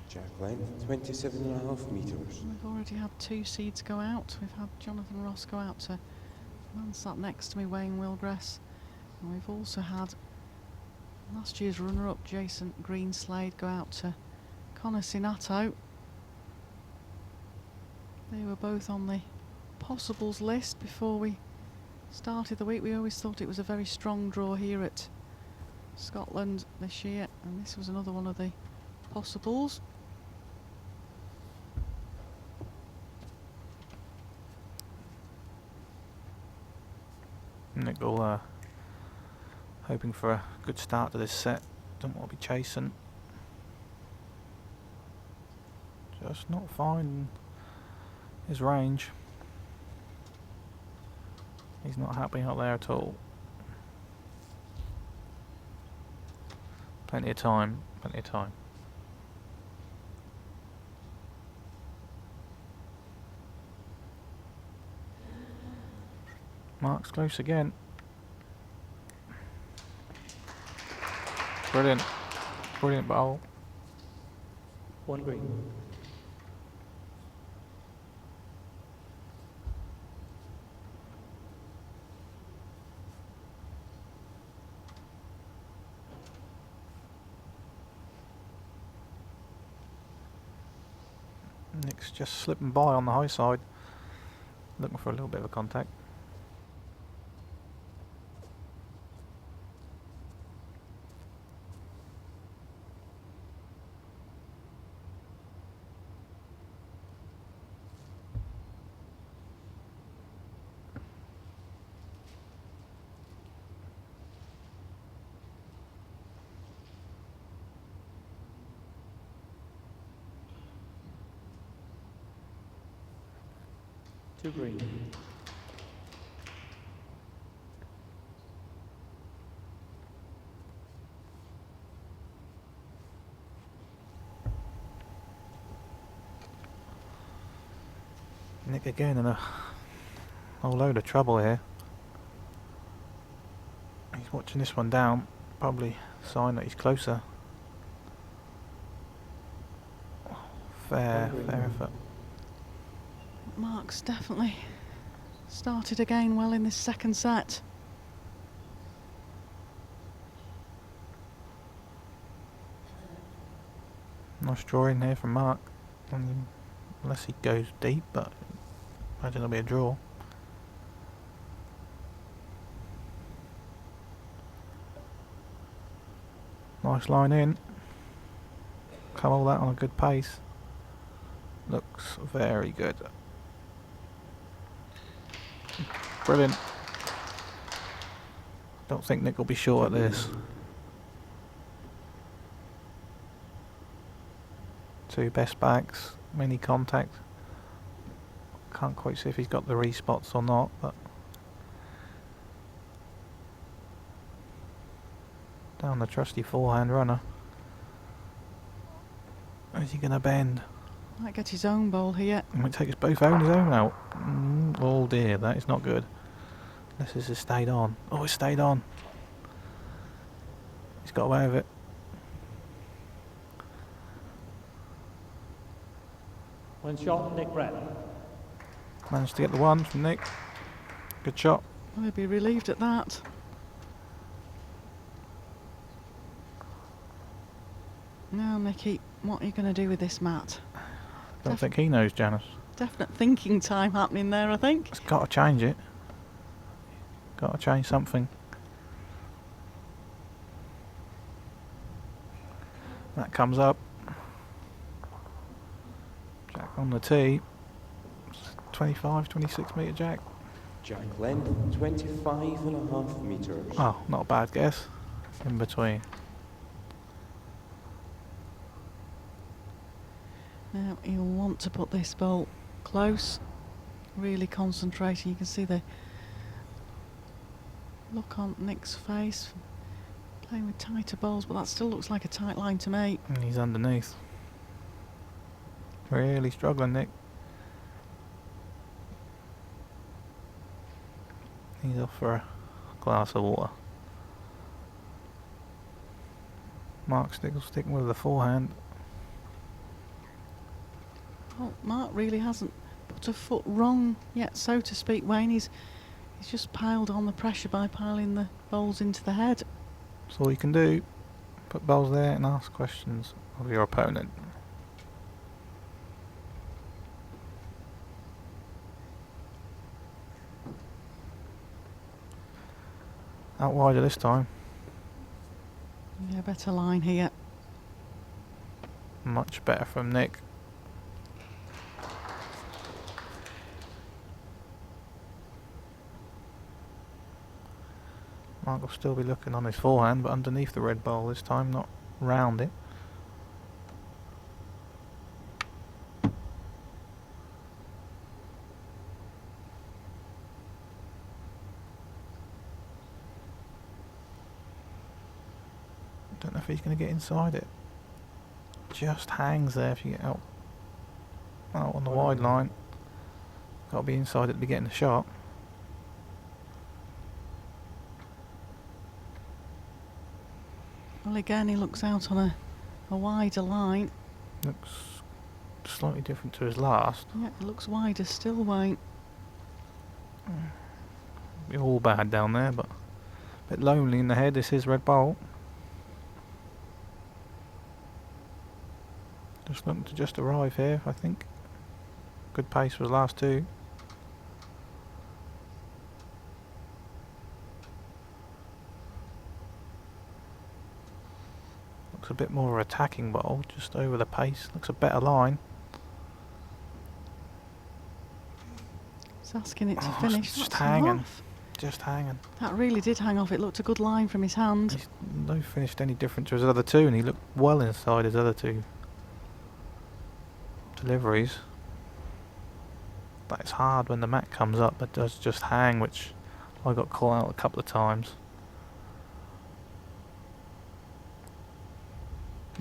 Jack length, 27.5 metres. We've already had 2 seeds go out. We've had Jonathan Ross go out to the man sat next to me, Wayne Wilgress. And we've also had last year's runner-up, Jason Greenslade, go out to Connor Sinato. They were both on the possibles list before we started the week. We always thought it was a very strong draw here at Scotland this year, and this was another one of the possibles. Nickel hoping for a good start to this set. Don't want to be chasing. Just not finding his range. He's not happy out there at all. Plenty of time, plenty of time. Mark's close again. Brilliant. Brilliant bowl. 1 green. Nick's just slipping by on the high side. Looking for a little bit of a contact. Two green. Nick again in a whole load of trouble here. He's watching this one down, probably a sign that he's closer. Fair effort. Mark's definitely started again well in this second set. Nice draw in here from Mark. Unless he goes deep, but I imagine it'll be a draw. Nice line in. Come all that on a good pace. Looks very good. Brilliant. Don't think Nick will be short at this. Two best backs, mini contact. Can't quite see if he's got the respots or not, but down the trusty forehand runner. Is he going to bend? Might get his own bowl here. He might take his both own his own out. Oh dear, that is not good. Unless this has stayed on. Oh, it's stayed on. He's got away with it. One shot, Nick Brett. Managed to get the one from Nick. Good shot. I'll be relieved at that. Now, Nicky, what are you going to do with this mat? Don't think he knows, Janice. Definite thinking time happening there, I think. It's got to change it. Got to change something. That comes up. Jack on the tee. 25, 26 metre jack. Jack length 25.5 metres. Oh, not a bad guess. In between. Now, he'll want to put this ball close. Really concentrating. You can see the look on Nick's face. Playing with tighter balls, but that still looks like a tight line to me. And he's underneath. Really struggling, Nick. He's off for a glass of water. Mark Stickle's sticking with the forehand. Oh, Mark really hasn't put a foot wrong yet, so to speak, Wayne. He's just piled on the pressure by piling the bowls into the head. That's all you can do. Put bowls there and ask questions of your opponent. Out wider this time. Yeah, better line here. Much better from Nick. Mark will still be looking on his forehand, but underneath the red ball this time, not round it. Don't know if he's going to get inside it. Just hangs there if you get out on the wide line. Got to be inside it to be getting the shot. Well, again, he looks out on a wider line. Looks slightly different to his last. Yeah, it looks wider still, Wayne. Be all bad down there, but a bit lonely in the head. This is red ball. Just looking to just arrive here, I think. Good pace for the last two. Looks a bit more of an attacking ball, just over the pace. Looks a better line. He's asking it to Oh, finish. it's just That's come hanging. off. Just hanging. That really did hang off. It looked a good line from his hand. He's no finished any different to his other two, and he looked well inside his other two deliveries. But it's hard when the mat comes up. It does just hang, which I got caught out a couple of times.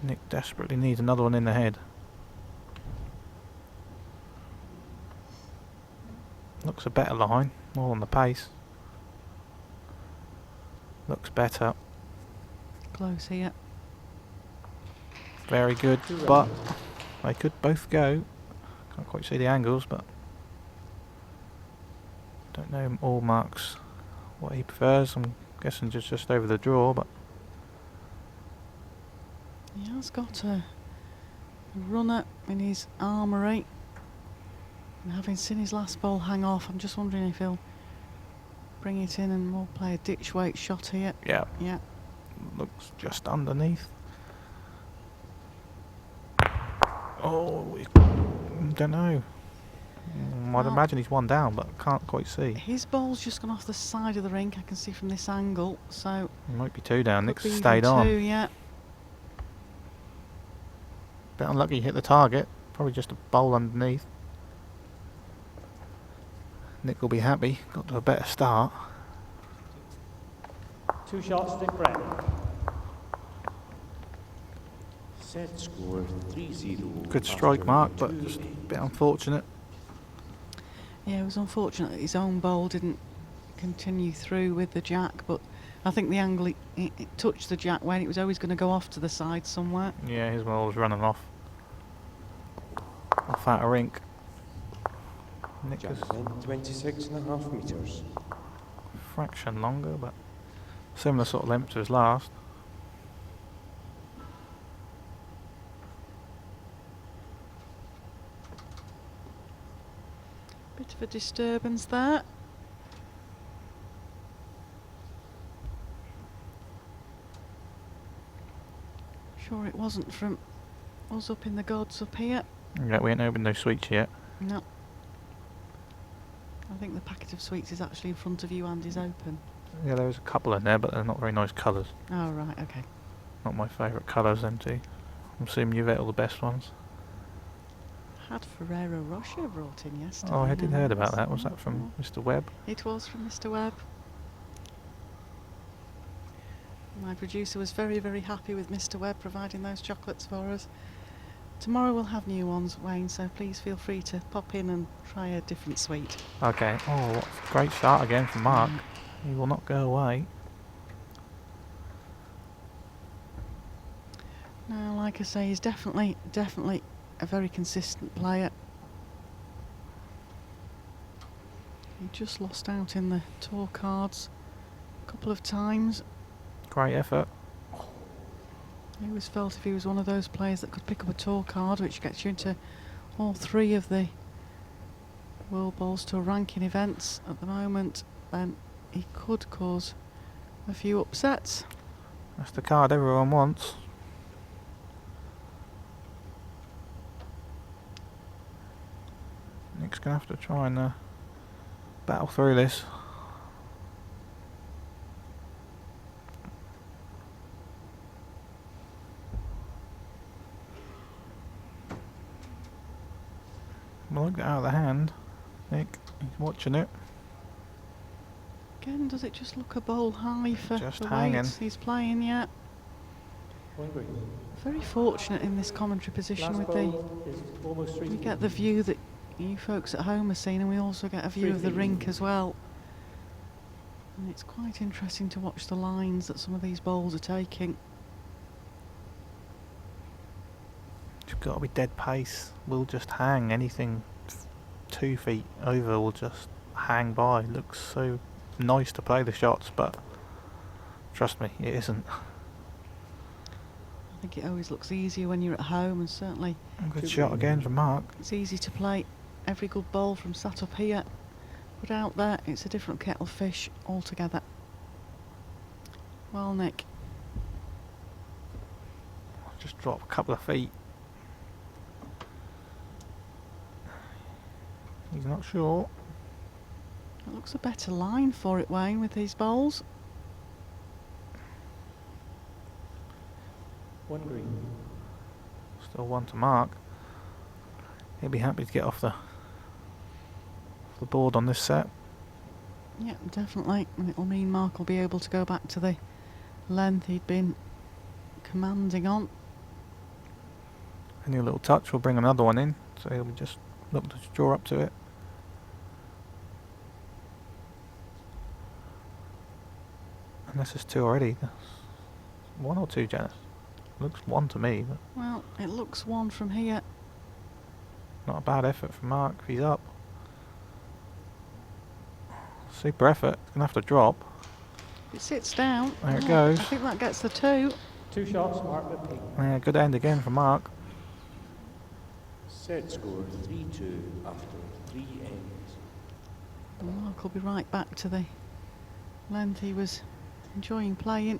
Nick desperately needs another one in the head. Looks a better line, more on the pace. Looks better. Close here. Very good, but they could both go. Can't quite see the angles, but don't know all Mark's what he prefers. I'm guessing just over the draw, but He has got a runner in his armoury. And having seen his last ball hang off, I'm just wondering if he'll bring it in and we'll play a ditch weight shot here. yeah, Yeah. looks just underneath. Oh, don't know. I'd Well, imagine he's one down, but can't quite see. his ball's just gone off the side of the rink, I can see from this angle, so He might be two down. could Nick's be even stayed on. two, yeah. Bit unlucky, he hit the target. Probably just a bowl underneath. Nick will be happy. Got to a better start. 2 shots, Nick Brett. Set score 3-0. Good strike, Mark, but just a bit unfortunate. Yeah, it was unfortunate that his own bowl didn't continue through with the jack, but I think the angle it touched the jack when it was always going to go off to the side somewhere. Yeah, his ball was running off out of rink. Nick Jack is 26.5 metres. a fraction longer, but similar sort of length to his last. Bit of a disturbance there. Sure it wasn't from us up in the gods up here. Yeah, we ain't opened no sweets yet. No. I think the packet of sweets is actually in front of you and is open. Yeah, there was a couple in there, but they're not very nice colours. Oh, right, okay. Not my favourite colours, empty. I'm assuming you've ate all the best ones. Had Ferrero Rocher brought in yesterday. Oh, I did no, heard about that. that's- Was that from Mr. Webb? It was from Mr. Webb. My producer was very, very happy with Mr. Webb providing those chocolates for us. Tomorrow we'll have new ones, Wayne, so please feel free to pop in and try a different sweet. Okay. Oh, what a great start again from Mark. He will not go away. Now, like I say, he's definitely a very consistent player. He just lost out in the tour cards a couple of times. Great effort. He always felt if he was one of those players that could pick up a tour card, which gets you into all 3 of the World Balls Tour ranking events at the moment, then he could cause a few upsets. That's the card everyone wants. Nick's going to have to try and battle through this. Well, look out of the hand. Nick, he's watching it. Again, does it just look a bowl high for Just the hanging. weights he's playing yet? One green. Very fortunate in this commentary position Last with the... ball is almost 3 We feet. get the view that you folks at home are seeing, and we also get a view of the rink as well. And it's quite interesting to watch the lines that some of these bowls are taking. It's got to be dead pace. We'll just hang. Anything 2 feet over will just hang by. Looks so nice to play the shots, but trust me, it isn't. I think it always looks easier when you're at home, and certainly Good shot again from Mark. it's easy to play every good bowl from sat up here. But out there, it's a different kettle of fish altogether. Well, Nick, Just drop a couple of feet. He's not sure. it looks a better line for it, Wayne, with these bowls. One green. Still one to Mark. He'll be happy to get off the board on this set. Yeah, definitely. And it'll mean Mark will be able to go back to the length he'd been commanding on. Any little touch will bring another one in, so he'll be just look to draw up to it. Unless it's two already. That's one or two, Janice? Looks one to me, but Well, it looks one from here. not a bad effort from Mark if he's up. Super effort. He's going to have to drop. It sits down. There it Oh, goes. I think that gets the 2. 2 shots, Mark repeat. Yeah, good end again from Mark. Set score 3-2 after 3 ends. And Mark will be right back to the length he was enjoying playing.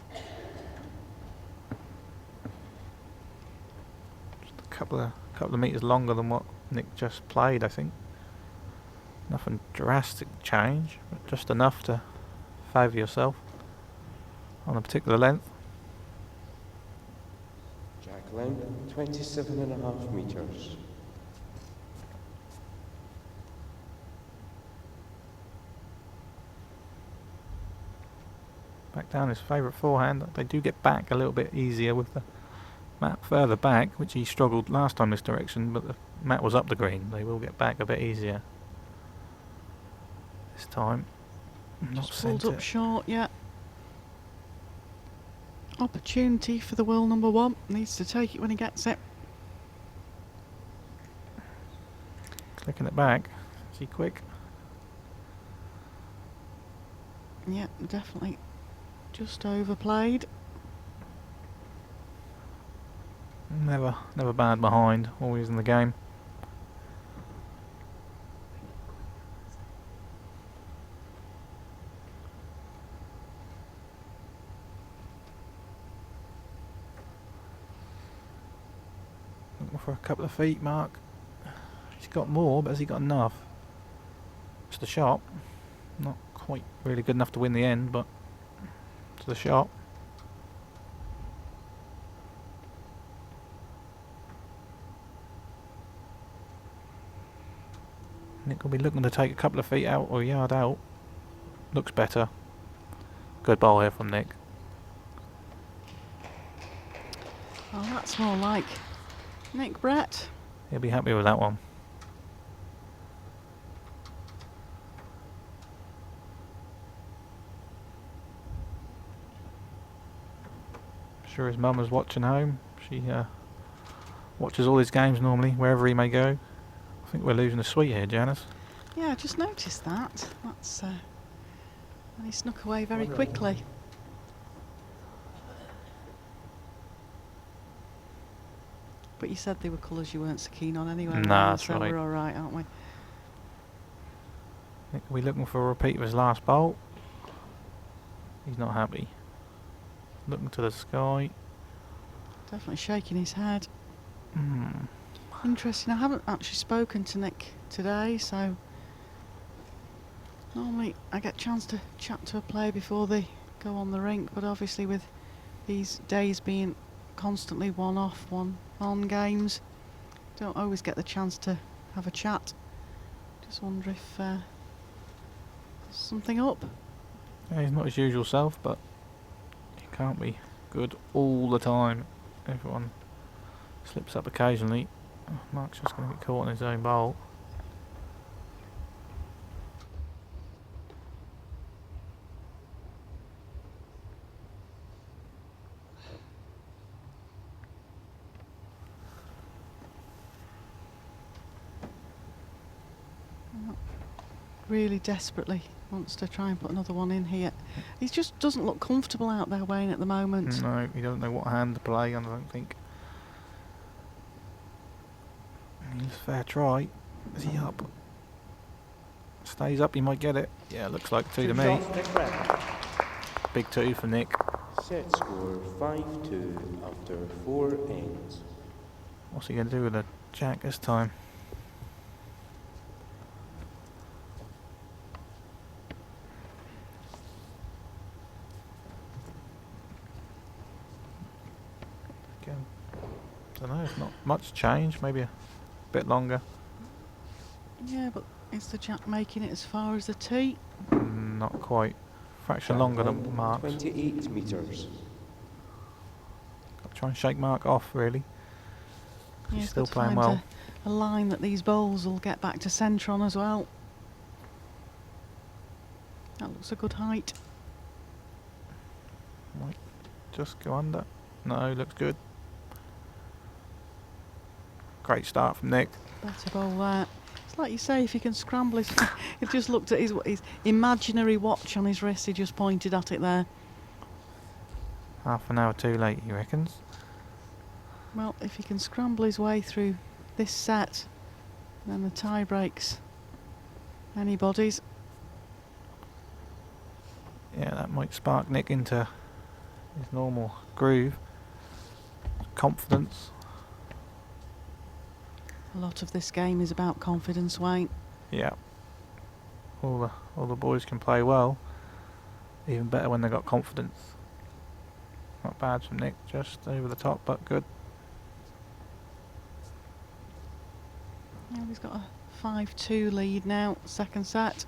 Just a couple of meters longer than what Nick just played, I think. Nothing drastic change, but just enough to favour yourself on a particular length. Jack length 27.5 metres. Back down his favourite forehand. They do get back a little bit easier with the mat further back, which he struggled last time this direction, but the mat was up the green. They will get back a bit easier this time. Not Just pulled sent up it. short, yeah. Opportunity for the world number 1. Needs to take it when he gets it. Clicking it back. Is he quick? Yeah, definitely just overplayed. Never bad behind. Always in the game. Looking for a couple of feet, Mark. He's got more, but has he got enough? It's the shot. Not quite really good enough to win the end, but it's the shot. Nick will be looking to take a couple of feet out or a yard out. Looks better. Good ball here from Nick. Oh, that's more like Nick Brett. He'll be happy with that one. Sure his mum is watching home. She watches all his games normally, wherever he may go. I think we're losing a sweet here, Janice. Yeah, I just noticed that. That's and he snuck away very quickly. But you said they were colours you weren't so keen on anyway. Nah, Ryan, that's so right. we're all right, aren't we? Nick will be looking for a repeat of his last bowl. He's not happy. Looking to the sky. Definitely shaking his head. Hmm. Interesting. I haven't actually spoken to Nick today, so normally I get a chance to chat to a player before they go on the rink, but obviously with these days being constantly one off, one on games, don't always get the chance to have a chat. Just wonder if there's something up. Yeah, he's not his usual self, but he can't be good all the time. Everyone slips up occasionally. Oh, Mark's just going to get caught in his own bowl. Really desperately wants to try and put another one in here. He just doesn't look comfortable out there, Wayne, at the moment. No, he doesn't know what hand to play, I don't think. He's fair try. Is he up? Stays up, he might get it. Yeah, looks like 2 to me. Shots, Nick Red. Big 2 for Nick. Set score 5-2 after 4 ends. What's he going to do with a jack this time? Again, don't know, it's not much change, maybe a bit longer. Yeah, but is the jack making it as far as the tee? Not quite. Fraction longer than Mark's. 28 metres. Got to try and shake Mark off, really. Yeah, He's still got to playing find well. A line that these bowls will get back to centre on as well. That looks a good height. Might just go under. No, looks good. Great start from Nick. Better bowl there. It's like you say, if he can scramble his... He just looked at his imaginary watch on his wrist. He just pointed at it there. Half an hour too late, he reckons. Well, if he can scramble his way through this set, then the tie breaks anybody's. Yeah, that might spark Nick into his normal groove. Confidence. A lot of this game is about confidence, Wayne. Yeah. All the boys can play well. Even better when they got confidence. Not bad from Nick, just over the top, but good. Yeah, he's got a 5-2 lead now, second set.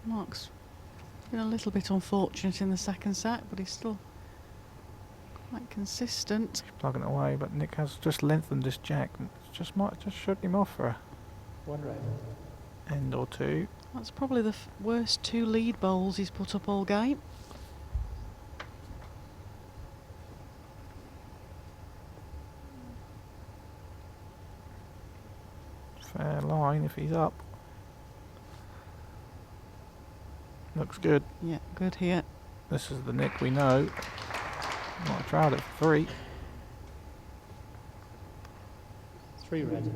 Mark's been a little bit unfortunate in the second set, but he's still quite consistent. He's plugging it away, but Nick has just lengthened this jack. Might just shut him off for a One red. end or two. That's probably the worst 2 lead bowls he's put up all game. Fair line if he's up. Looks good. Yeah, good here. This is the Nick we know. Not a crowd at 3. 3 red.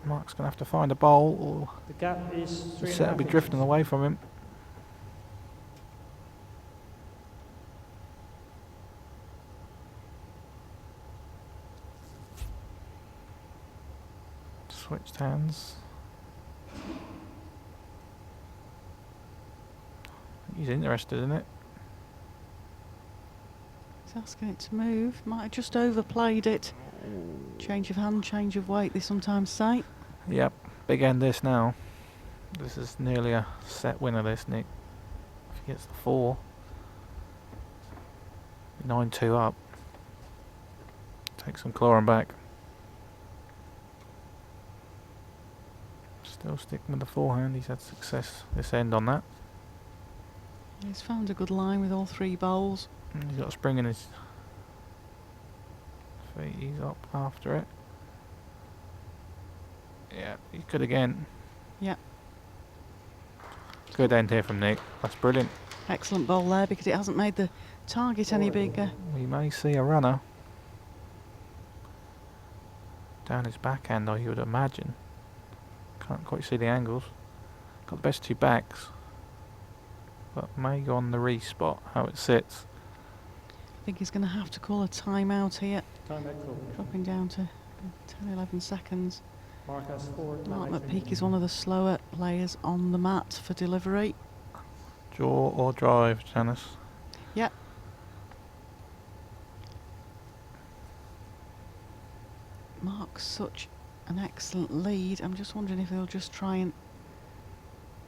Mark's going to have to find a bowl, or The gap is the 3.5 set will be drifting inches. away from him. Switched hands. He's interested in it. He's asking it to move. Might have just overplayed it. Change of hand, change of weight, they sometimes say. Yep, big end this now. This is nearly a set winner, this, Nick. If he gets the 4. 9-2 up. Take some clawing back. Still sticking with the forehand. He's had success this end on that. He's found a good line with all 3 bowls. And he's got a spring in his feet. He's up after it. Yeah, he's good again. Yeah, Good end here from Nick. That's brilliant. excellent bowl there because it hasn't made the target any bigger. We may see a runner. down his backhand, you would imagine. Can't quite see the angles. Got the best two backs, but may go on the re-spot, how it sits. I think he's going to have to call a timeout here. Timeout call. Dropping down to 10, 11 seconds. Mark has 4. Mark timeouts McPeak remaining. is one of the slower players on the mat for delivery. Draw or drive, Janice? Yep. Mark's such an excellent lead. I'm just wondering if he'll just try and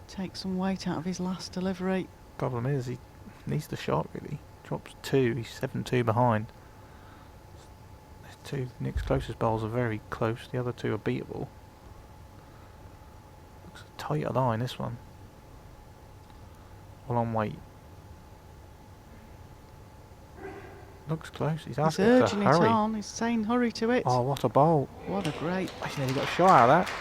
take some weight out of his last delivery. Problem is, he needs the shot really. Drops 2, he's 7-2 behind. Two Nick's closest bowls are very close, the other two are beatable. Looks a tighter line, this one. All on weight. Looks close, he's He's asking urging to it hurry. on. He's saying hurry to it. Oh, what a bowl. What a great. He's nearly got a shot out of that.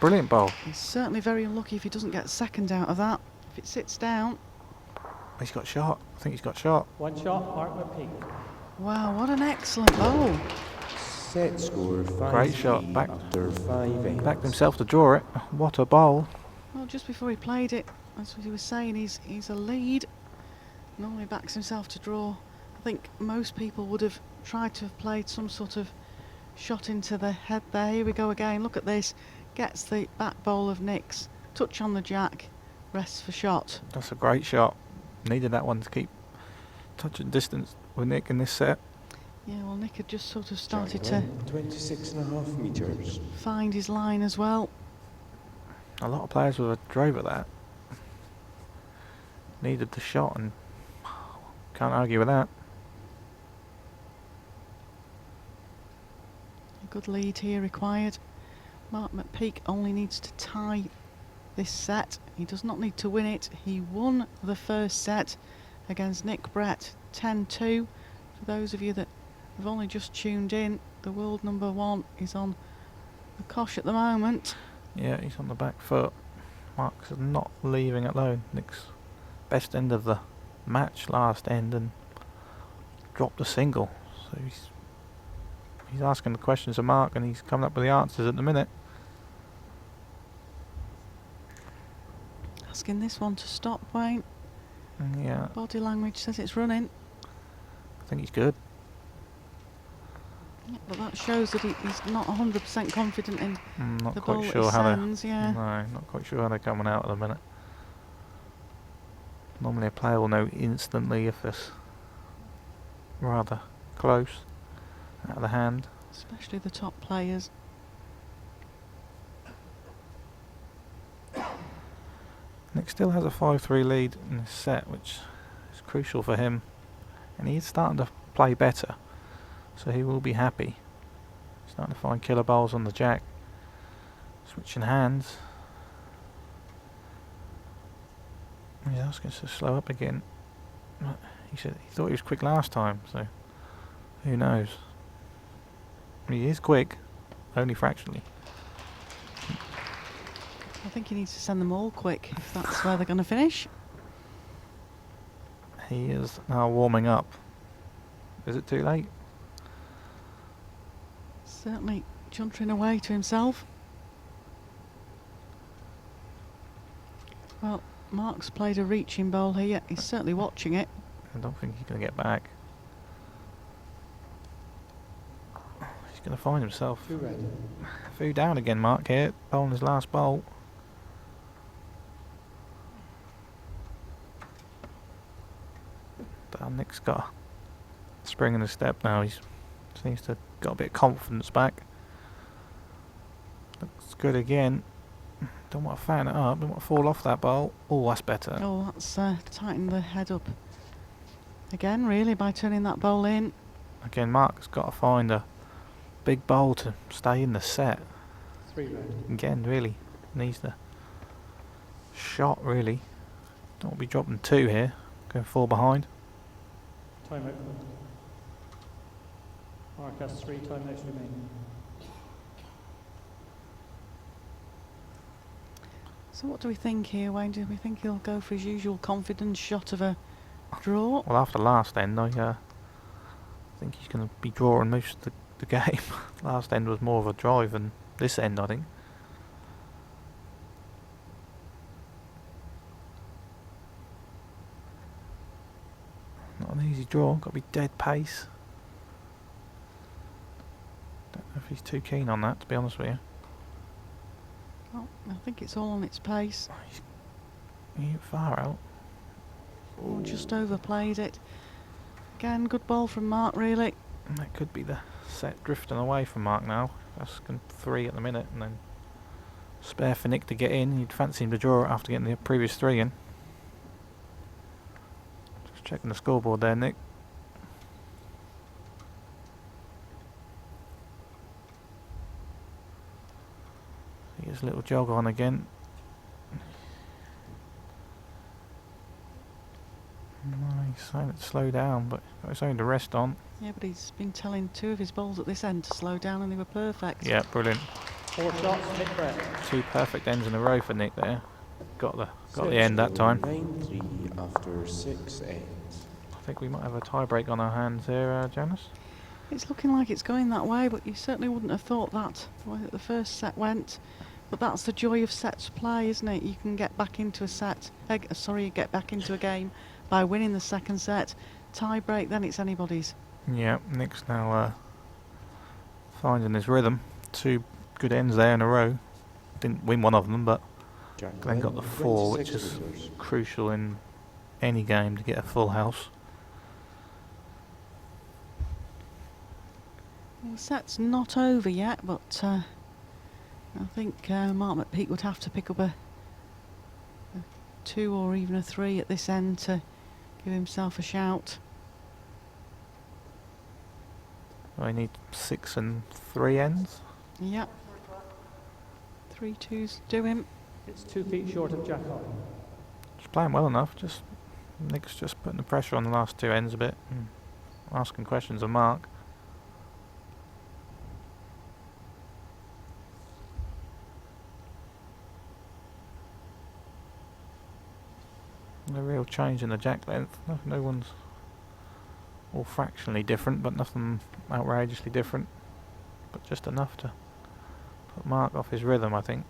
Brilliant bowl. He's certainly very unlucky if he doesn't get second out of that. If it sits down. He's got shot. I think he's got shot. 1 shot, Mark McPeak. Wow, what an excellent bowl. Set score 5 Great shot, back- after 5 ends. Backed himself to draw it. What a bowl. Well, just before he played it, that's what he was saying, he's a lead. Normally backs himself to draw. I think most people would have tried to have played some sort of shot into the head there. Here we go again. Look at this. Gets the back bowl of Nick's. Touch on the jack. Rests for shot. That's a great shot. Needed that one to keep touching distance with Nick in this set. Yeah, well, Nick had just sort of Jack started to 26.5 metres. find his line as well. A lot of players would have drove at that. Needed the shot and can't argue with that. A good lead here required. Mark McPeak only needs to tie this set. He does not need to win it. He won the first set against Nick Brett 10-2. For those of you that have only just tuned in, the world number 1 is on the cosh at the moment. Yeah, he's on the back foot. Mark's not leaving it alone. Nick's best end of the match, last end, and dropped a single. So he's asking the questions of Mark and he's coming up with the answers at the minute. Asking this one to stop, Wayne. Yeah, Body language says it's running. I think he's good. Yeah, but that shows that he's not 100% confident in I'm not the quite ball that sure he how they're. sends. Yeah. No, not quite sure how they're coming out at the minute. Normally a player will know instantly if it's rather close out of the hand. Especially the top players. Nick still has a 5-3 lead in this set, which is crucial for him. And he's starting to play better, so he will be happy. Starting to find killer bowls on the jack. Switching hands. He's asking us to slow up again. He said he thought he was quick last time, so who knows? He is quick, only fractionally. I think he needs to send them all quick if that's where they're going to finish. He is now warming up. Is it too late? Certainly chuntering away to himself. Well, Mark's played a reaching bowl here. He's certainly watching it. I don't think he's going to get back. He's going to find himself 2 red. food down again, Mark here, bowling his last bowl. Nick's got a spring in his step now. He seems to have got a bit of confidence back. Looks good again. Don't want to fan it up, don't want to fall off that bowl. Oh, that's better. Oh, that's tightened the head up again, really, by turning that bowl in. Again, Mark's got to find a big bowl to stay in the set. 3 red. Again, really needs the shot, really. Don't want to be dropping 2 here. Going 4 behind. Timeout call. Mark has 3 timeouts remaining. So what do we think here, Wayne? Do we think he'll go for his usual confidence shot of a draw? Well, after last end, I think he's going to be drawing most of the the game. Last end was more of a drive than this end, I think. Not an easy draw, got to be dead pace. Don't know if he's too keen on that, to be honest with you. Well, I think it's all on its pace. He's far out. Oh, just overplayed it. Again, good ball from Mark, really. And that could be the set drifting away from Mark now. That's 3 at the minute, and then spare for Nick to get in. You'd fancy him to draw it after getting the previous 3 in. Just checking the scoreboard there, Nick. He gets a little jog on again. He's saying it to slow down, but it's only to rest on. Yeah, but he's been telling 2 of his balls at this end to slow down, and they were perfect. Yeah, brilliant. 4 shots, mid-break. 2 perfect ends in a row for Nick there. Got the end that time. 9-3 after 6 ends. I think we might have a tie break on our hands here, Janice. It's looking like it's going that way, but you certainly wouldn't have thought that the way that the first set went. But that's the joy of sets play, isn't it? You can get back into get back into a game by winning the second set. Tie break, then it's anybody's. Yeah, Nick's now finding his rhythm. 2 good ends there in a row. Didn't win one of them, but then got the 4, which is crucial in any game to get a full house. Well, the set's not over yet, but I think Mark McPeak would have to pick up a 2 or even a 3 at this end to give himself a shout. I need 6 and 3 ends. Yep. 3 2s do him. It's 2 feet short of Jack High. Just playing well enough. Just Nick's just putting the pressure on the last 2 ends a bit, and asking questions of Mark. No real change in the jack length. No one's all fractionally different, but nothing outrageously different. But just enough to put Mark off his rhythm, I think.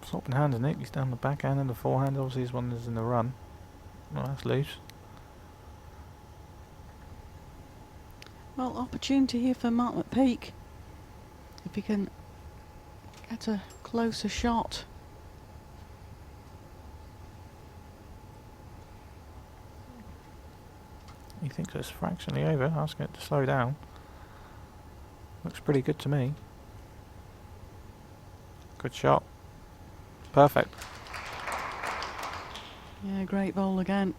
Swapping hands, Nick. He's down the backhand and the forehand. Obviously, his one is in the run. Well, that's loose. Well, opportunity here for Mark McPeak. If he can get a closer shot. He thinks it's fractionally over, asking it to slow down. Looks pretty good to me. Good shot. Perfect. Yeah, great bowl again.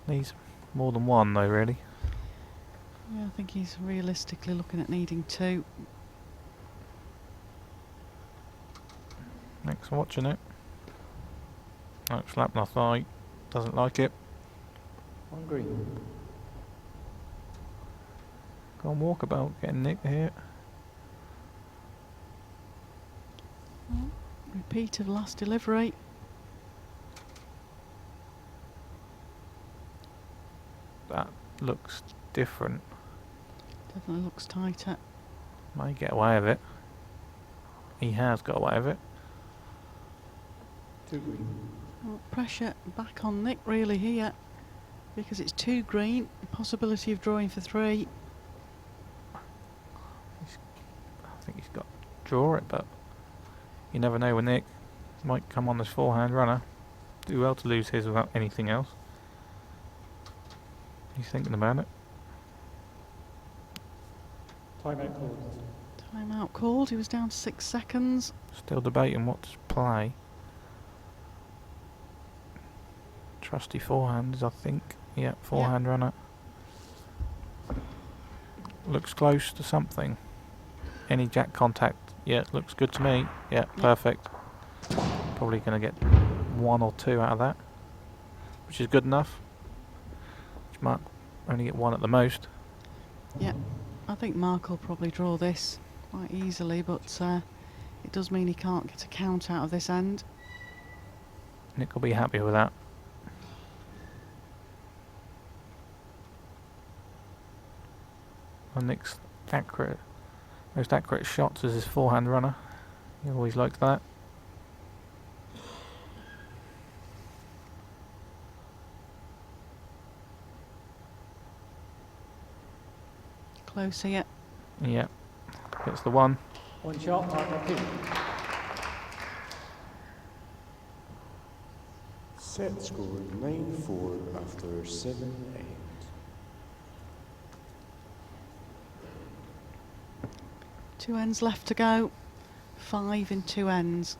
Needs more than 1 though, really. Yeah, I think he's realistically looking at needing 2. Nick's watching it. Oh, slapped my thigh. Doesn't like it. On green. Go on walkabout, getting Nick here. Well, repeat of last delivery. That looks different. Definitely looks tighter. Might get away with it. He has got away with it. 2 green. Well, pressure back on Nick really here, because it's 2 green, possibility of drawing for 3. I think he's got to draw it, but you never know with Nick. Might come on this forehand runner. Do well to lose his without anything else. He's thinking about it. Timeout called. Timeout called. He was down to 6 seconds. Still debating what to play. Trusty forehands, I think. Yeah, forehand runner. Looks close to something. Any jack contact? Yeah, looks good to me. Yeah, perfect. Probably going to get 1 or 2 out of that, which is good enough. Which might only get 1 at the most. Yeah, I think Mark will probably draw this quite easily, but It does mean he can't get a count out of this end. Nick will be happy with that. And Nick's most accurate shots is his forehand runner. He always likes that. Close here. Yep, gets the one. One shot, partner 2. Set score 9-4 after 7-8. Two ends left to go. 5 in 2 ends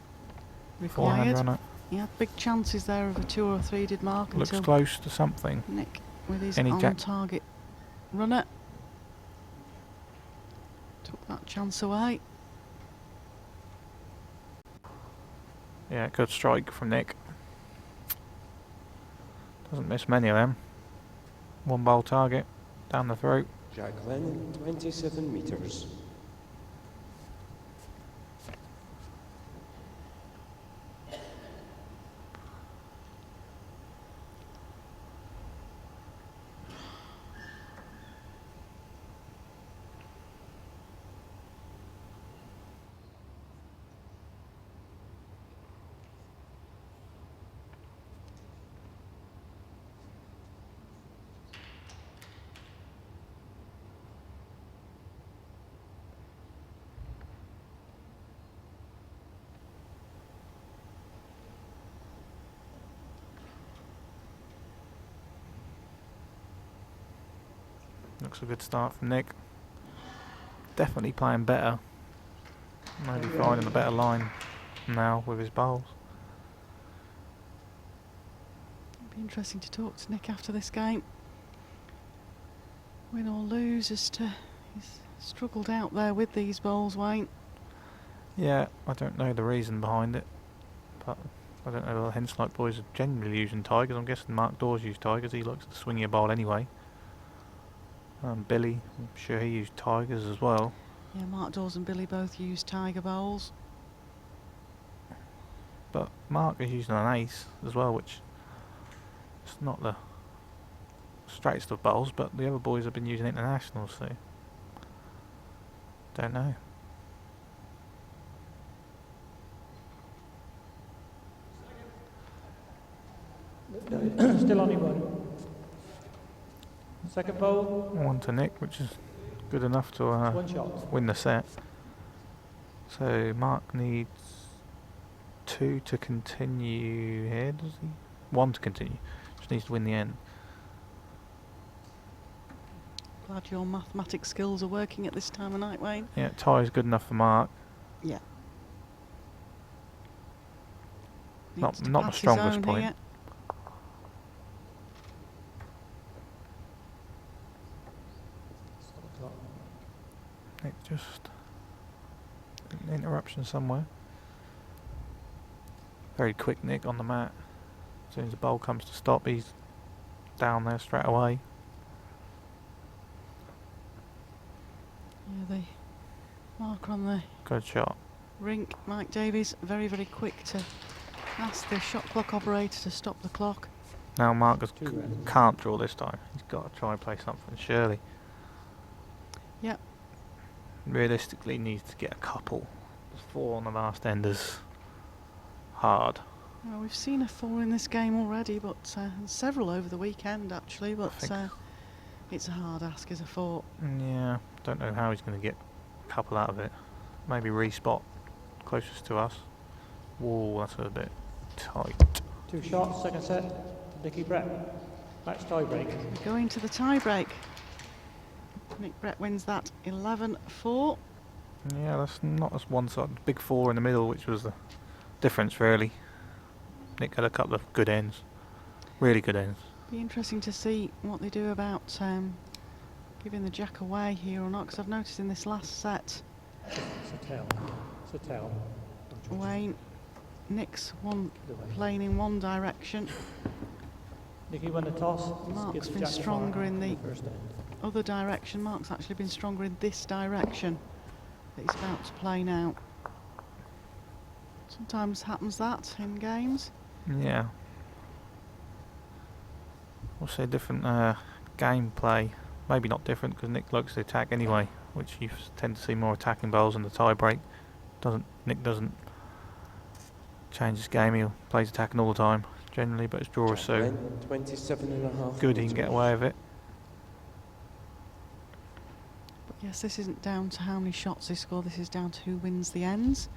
Forehand required. runner. He had big chances there of a 2 or 3 did mark Looks until close to something. Nick with his Any jack- on-target runner took that chance away. Yeah, good strike from Nick. Doesn't miss many of them. One bowl target, down the throat. Jack Lennon, 27 metres. Looks a good start from Nick. Definitely playing better. Maybe finding a better line now with his bowls. It'll be interesting to talk to Nick after this game. Win or lose as to he's struggled out there with these bowls, Wayne. Yeah, I don't know the reason behind it, but I don't know the Henslike boys are generally using Tigers. I'm guessing Mark Dors used Tigers. He likes the swingier bowl anyway. Billy, I'm sure he used Tigers as well. Yeah, Mark Dawes and Billy both use Tiger bowls. But Mark is using an ace as well, which is not the straightest of bowls, but the other boys have been using internationals, so don't know. Still only one. Second bowl, One to Nick, which is good enough to one shot. win the set. So Mark needs 2 to continue here, does he? 1 to continue. Just needs to win the end. Glad your mathematics skills are working at this time of night, Wayne. Yeah, tie is good enough for Mark. Yeah. Not Needs to the pass his strongest own point. here. Nick just an interruption somewhere. Very quick Nick on the mat. As soon as the bowl comes to stop, he's down there straight away. Yeah, the marker on the Good shot. rink, Mike Davies, very, very quick to ask the shot clock operator to stop the clock. Now Marcus Two red. can't draw this time. He's got to try and play something, surely. Yep. Realistically needs to get a couple. 4 on the last end is hard. Well, we've seen a 4 in this game already, but several over the weekend actually, but think- it's a hard ask as a 4. Yeah, don't know how he's going to get a couple out of it. Maybe respot closest to us. Whoa, that's a bit tight. 2 shots, second set. Nicky Brett. Match tie break. We go into the tie break. Nick Brett wins that 11-4. Yeah, that's not as one-sided. Big 4 in the middle, which was the difference really. Nick had a couple of good ends. Really good ends. Be interesting to see what they do about giving the jack away here or not, because I've noticed in this last set, It's a tell. It's a tell. Wayne, Nick's one The way. playing in one direction, Nicky won the toss. Mark's gives been Jack the stronger fire in the first end. other direction. Mark's actually been stronger in this direction that he's about to play now. Sometimes happens that in games. Yeah. We'll see a different gameplay. Maybe not different because Nick likes to attack anyway, which you tend to see more attacking bowls in the tie break. Nick doesn't change his game. He plays attacking all the time generally, but his draw is so 27.5 good he can get away with it. But yes, this isn't down to how many shots they score. This is down to who wins the ends.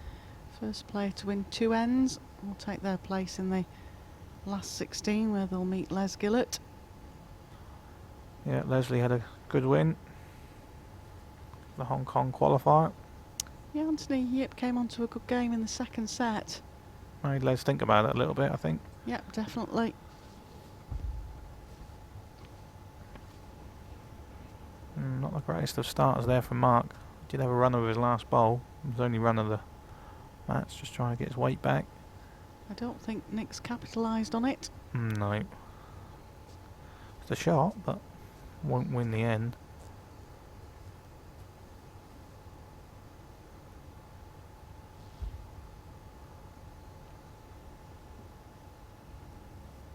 First player to win 2 ends will take their place in the last 16, where they'll meet Les Gillett. Yeah, Leslie had a good win. The Hong Kong qualifier. Yeah, Anthony Yip came onto a good game in the second set. Made Les think about it a little bit, I think. Yep, definitely. Not the greatest of starters there from Mark. Did have a run of his last bowl. It was the only run of the match, just trying to get his weight back. I don't think Nick's capitalised on it. No. It's a shot, but won't win the end.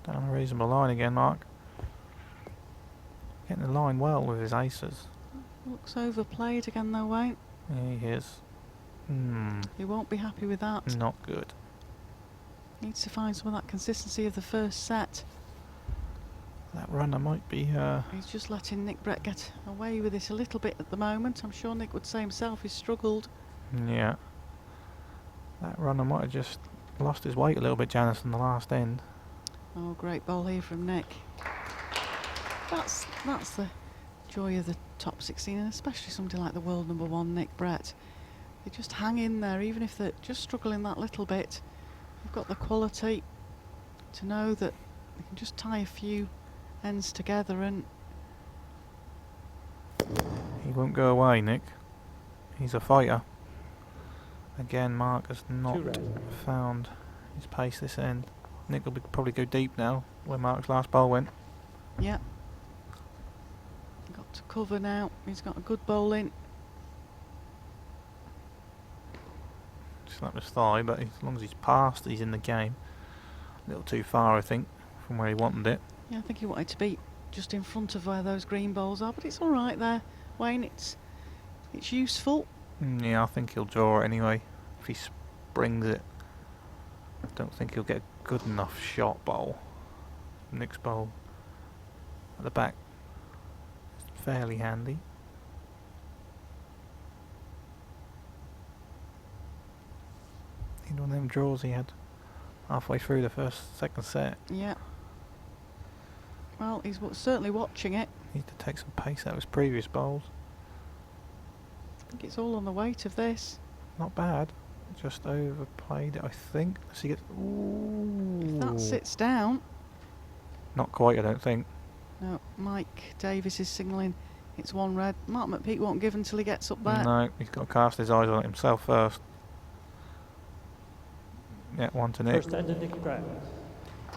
Down a reasonable line again, Mark. Getting the line well with his aces. Looks overplayed again though, Wayne. Yeah, he is. He won't be happy with that. Not good. Needs to find some of that consistency of the first set. That runner might be... He's just letting Nick Brett get away with it a little bit at the moment. I'm sure Nick would say himself he's struggled. Yeah. That runner might have just lost his weight a little bit, Janice, in the last end. Oh, great ball here from Nick. That's the joy of the top 16, and especially somebody like the world #1 Nick Brett. They just hang in there, even if they're just struggling that little bit. They've got the quality to know that they can just tie a few ends together, and He won't go away, Nick. He's a fighter. Again, Mark has not found his pace this end. Nick will probably go deep now, where Mark's last bowl went. yeah. Got to cover now. He's got a good bowl in. Slapped his thigh, but as long as he's passed, he's in the game. A little too far, I think, from where he wanted it. Yeah, I think he wanted to be just in front of where those green balls are, but it's all right there, Wayne. It's useful. Yeah, I think he'll draw it anyway. If he springs it, I don't think he'll get a good enough shot bowl. Nick's bowl at the back is fairly handy. Need one of them draws he had halfway through the second set. Yeah. Well, he's certainly watching it. Need to take some pace out of his previous bowls. I think it's all on the weight of this. Not bad. Just overplayed it, I think. As he gets. Ooh. If that sits down. Not quite, I don't think. No, Mike Davis is signalling it's 1 red. Mark McPeak won't give until he gets up there. No, he's got to cast his eyes on it himself first. Yeah, 1 to Nick. First end of Nick Brett.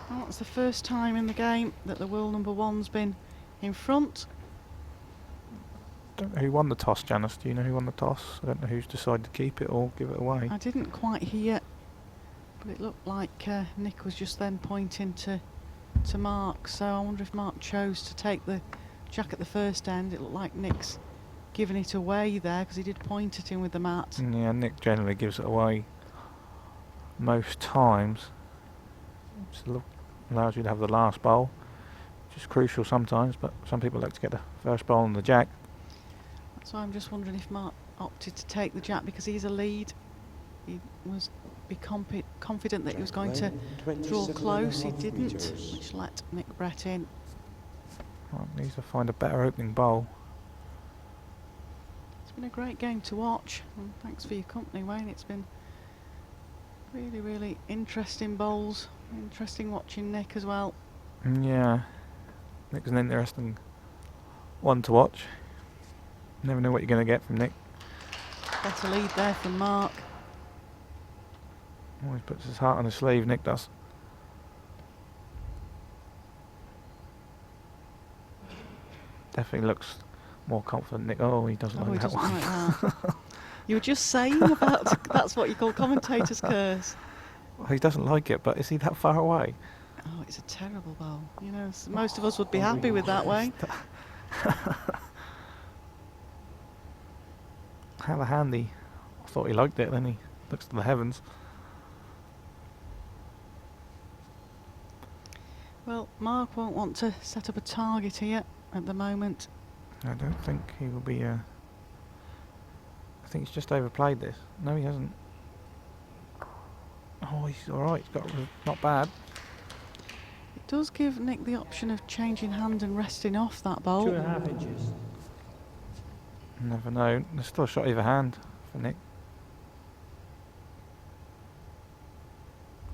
Well, that's the first time in the game that the world #1's been in front. Don't know who won the toss, Janice. Do you know who won the toss? I don't know who's decided to keep it or give it away. I didn't quite hear, but it looked like Nick was just then pointing to Mark. So I wonder if Mark chose to take the jack at the first end. It looked like Nick's giving it away there because he did point at him with the mat. Yeah, Nick generally gives it away most times. Just allows you to have the last bowl, which is crucial sometimes, but some people like to get the first bowl on the jack. So I'm just wondering if Mark opted to take the jack because he's a lead. He was confident that he was going to draw close. He didn't, which let Nick Brett in. Right, needs to find a better opening bowl. It's been a great game to watch, and thanks for your company, Wayne. It's been really, really interesting bowls. Interesting watching Nick as well. Yeah, Nick's an interesting one to watch. Never know what you're going to get from Nick. Better lead there from Mark. Always puts his heart on his sleeve, Nick does. Definitely looks more confident, Nick. Oh, he doesn't like that one. Like that. You were just saying about that's what you call commentator's curse. Well, he doesn't like it, but is he that far away? Oh, it's a terrible bowl. You know, most of us would be happy with that way. Hella handy. I thought he liked it, then he looks to the heavens. Well, Mark won't want to set up a target here at the moment. I don't think he will be. I think he's just overplayed this. No, he hasn't. Oh, he's all right. He's got not bad. It does give Nick the option of changing hand and resting off that bowl. 2.5 inches. Never know. There's still a shot either hand for Nick.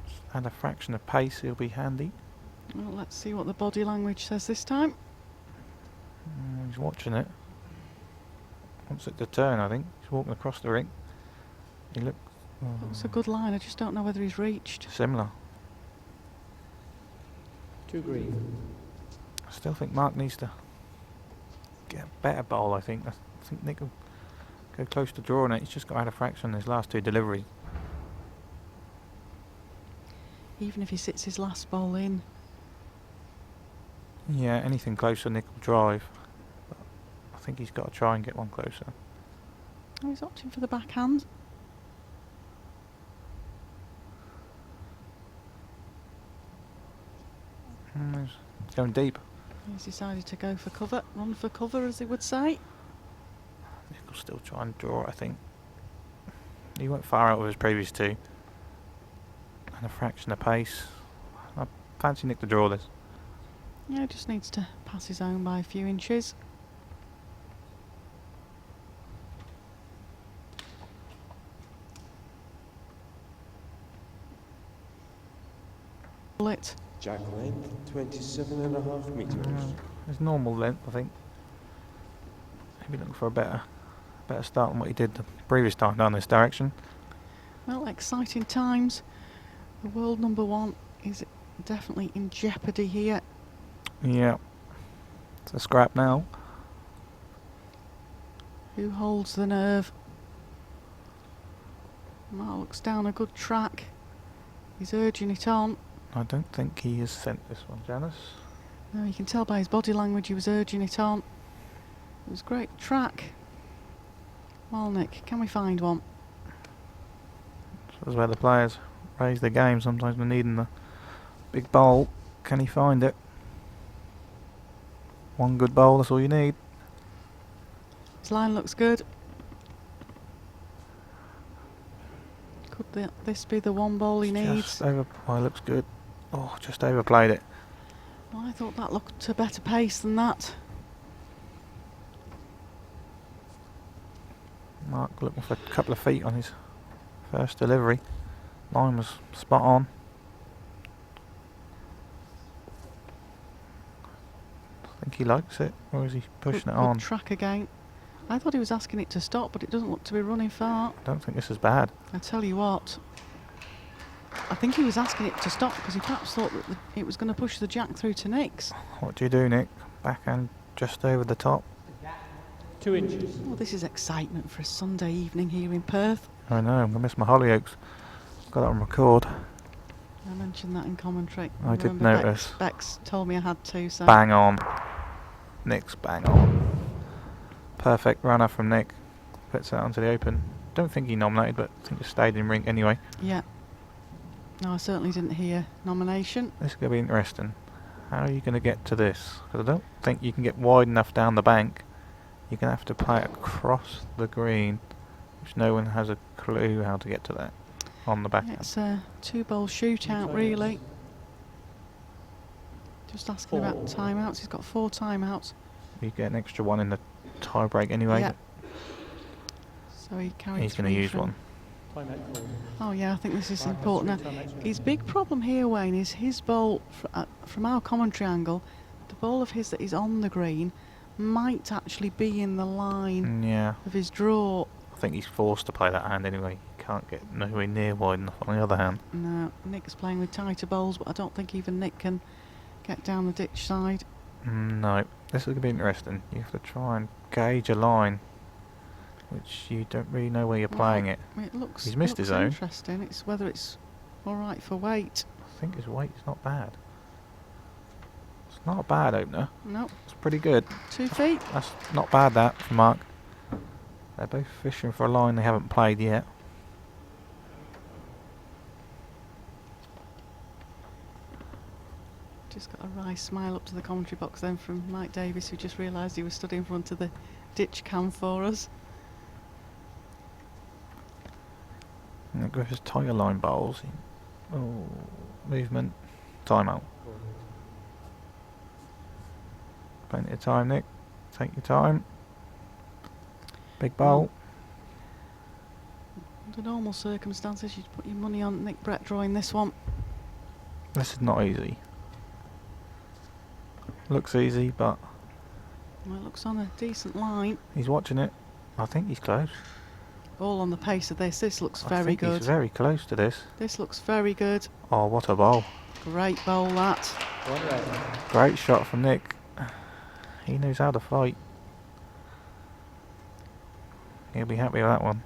Just add a fraction of pace. He'll be handy. Well, let's see what the body language says this time. He's watching it. Wants it to turn, I think. He's walking across the ring. He looks... It's a good line. I just don't know whether he's reached. Similar. 2 green. I still think Mark needs to get a better bowl, I think. I think Nick will go close to drawing it. He's just got out of fraction in his last 2 deliveries. Even if he sits his last bowl in. Yeah, anything closer Nick will drive. But I think he's got to try and get one closer. Oh, he's opting for the backhand. He's going deep. He's decided to go for cover, run for cover, as they would say. Nick will still try and draw, I think. He went far out with his previous 2. And a fraction of pace. I fancy Nick to draw this. Yeah, just needs to pass his own by a few inches. Bullet. Jack length, 27.5 metres. His normal length, I think. Maybe looking for a better start than what he did the previous time down this direction. Well, exciting times. The world #1 is definitely in jeopardy here. Yeah. It's a scrap now. Who holds the nerve? Mark looks down a good track. He's urging it on. I don't think he has sent this one, Janice. No, you can tell by his body language he was urging it on. It was a great track. Well, Nick, can we find one? That's where the players raise their game. Sometimes we're needing the big bowl. Can he find it? One good bowl, that's all you need. His line looks good. Could this be the one bowl he needs? Oh, it looks good. Oh, just overplayed it. Well, I thought that looked a better pace than that. Mark looking for a couple of feet on his first delivery. Line was spot on. I think he likes it, or is he pushing it on? Good track again. I thought he was asking it to stop, but it doesn't look to be running far. I don't think this is bad. I tell you what, I think he was asking it to stop because he perhaps thought that it was going to push the jack through to Nick's. What do you do, Nick? Backhand just over the top. 2 inches. Well, this is excitement for a Sunday evening here in Perth. I know, I'm going to miss my Hollyoaks. Got that on record. I mentioned that in commentary. I did remember notice. Bex told me I had to, so... Bang on. Nick's bang on. Perfect runner from Nick. Puts that onto the open. Don't think he nominated, but I think it stayed in ring anyway. Yeah. No, I certainly didn't hear nomination. This is going to be interesting. How are you going to get to this? Because I don't think you can get wide enough down the bank. You're going to have to play it across the green, which no one has a clue how to get to that on the backhand. It's a 2-bowl shootout, really. Just asking about timeouts. He's got 4 timeouts. You get an extra one in the tie break anyway. Yeah. So he carried He's going to use one. Timeout call. Oh yeah, I think this is 5 plus important. 3 timeouts. His big problem here, Wayne, is his bowl, from our commentary angle, the bowl of his that is on the green might actually be in the line Yeah. of his draw. I think he's forced to play that hand anyway. He can't get nowhere near wide enough on the other hand. No, Nick's playing with tighter bowls, but I don't think even Nick can get down the ditch side. No. This is going to be interesting. You have to try and gauge a line, which you don't really know where you're playing it. It looks, He's missed his own. Interesting. It's whether it's All right for weight. I think his weight's not bad. It's not a bad opener. No, It's pretty good. 2 feet. That's not bad, that, for Mark. They're both fishing for a line they haven't played yet. Just got a wry smile up to the commentary box then from Mike Davis, who just realised he was stood in front of the ditch cam for us. And Griffiths tighter line bowls. Oh, movement. Timeout. Plenty of time, Nick. Take your time. Big bowl. Under normal circumstances, you'd put your money on Nick Brett drawing this one. This is not easy. Looks easy, but Well, it looks on a decent line. he's watching it. I think he's close. All on the pace of this. This looks I very think good. he's very close to this. This looks very good. Oh, what a bowl. Great bowl, that. One red. Great shot from Nick. He knows how to fight. He'll be happy with that one.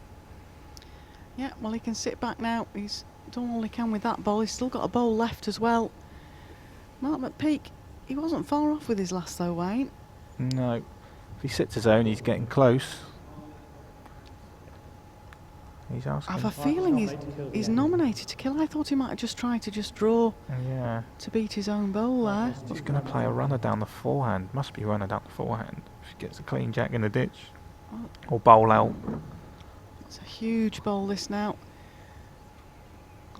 Yeah, well, he can sit back now. He's done all he can with that bowl. He's still got a bowl left as well. Mark McPeak, he wasn't far off with his last though, Wayne. No. If he sits his own, he's getting close. He's I asking. have a feeling he's nominated to kill. I thought he might have just tried to just draw Yeah. to beat his own bowl there. He's going to play a runner down the forehand. Must be runner down the forehand. If he gets a clean jack in the ditch. Or bowl out. It's a huge bowl this now.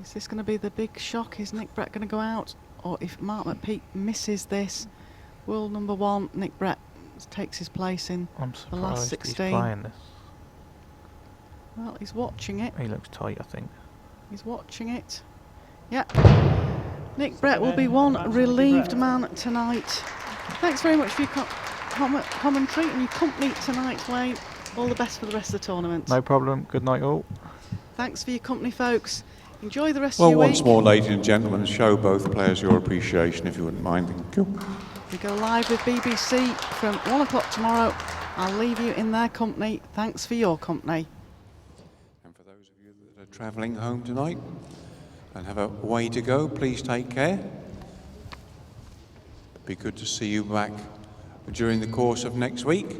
Is this going to be the big shock? Is Nick Brett going to go out? Or if Mark McPeak misses this, world number 1, Nick Brett takes his place in I'm the last surprised he's 16. playing this. Well, he's watching it. He looks tight, I think. He's watching it. Yeah. Nick Brett will be one relieved man tonight. Thanks very much for your commentary and your company tonight, Wayne. All the best for the rest of the tournament. No problem. Good night, all. Thanks for your company, folks. Enjoy the rest Well, of your once week. more, ladies and gentlemen, show both players your appreciation, if you wouldn't mind. Thank you. We go live with BBC from 1 o'clock tomorrow. I'll leave you in their company. Thanks for your company. And for those of you that are travelling home tonight and have a way to go, please take care. Be good to see you back during the course of next week.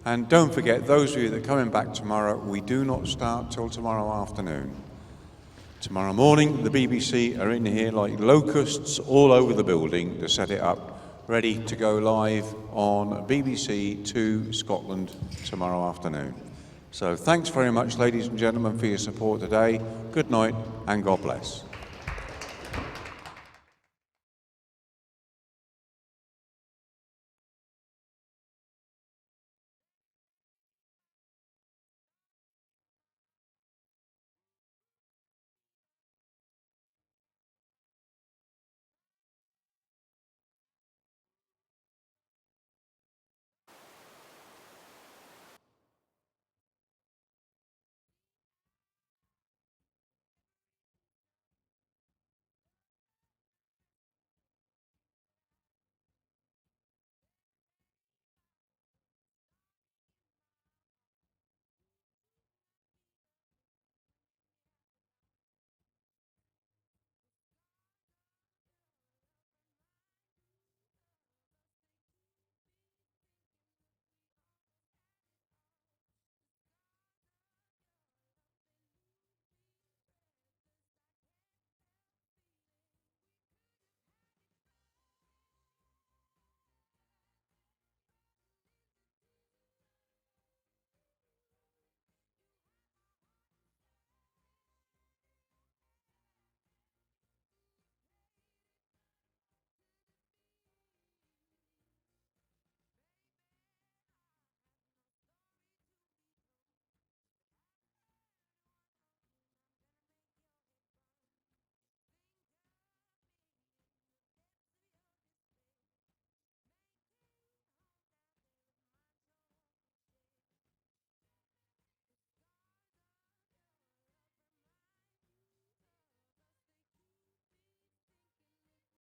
And don't forget, those of you that are coming back tomorrow, we do not start till tomorrow afternoon. Tomorrow morning, the BBC are in here like locusts all over the building to set it up, ready to go live on BBC 2 Scotland tomorrow afternoon. So thanks very much, ladies and gentlemen, for your support today. Good night and God bless.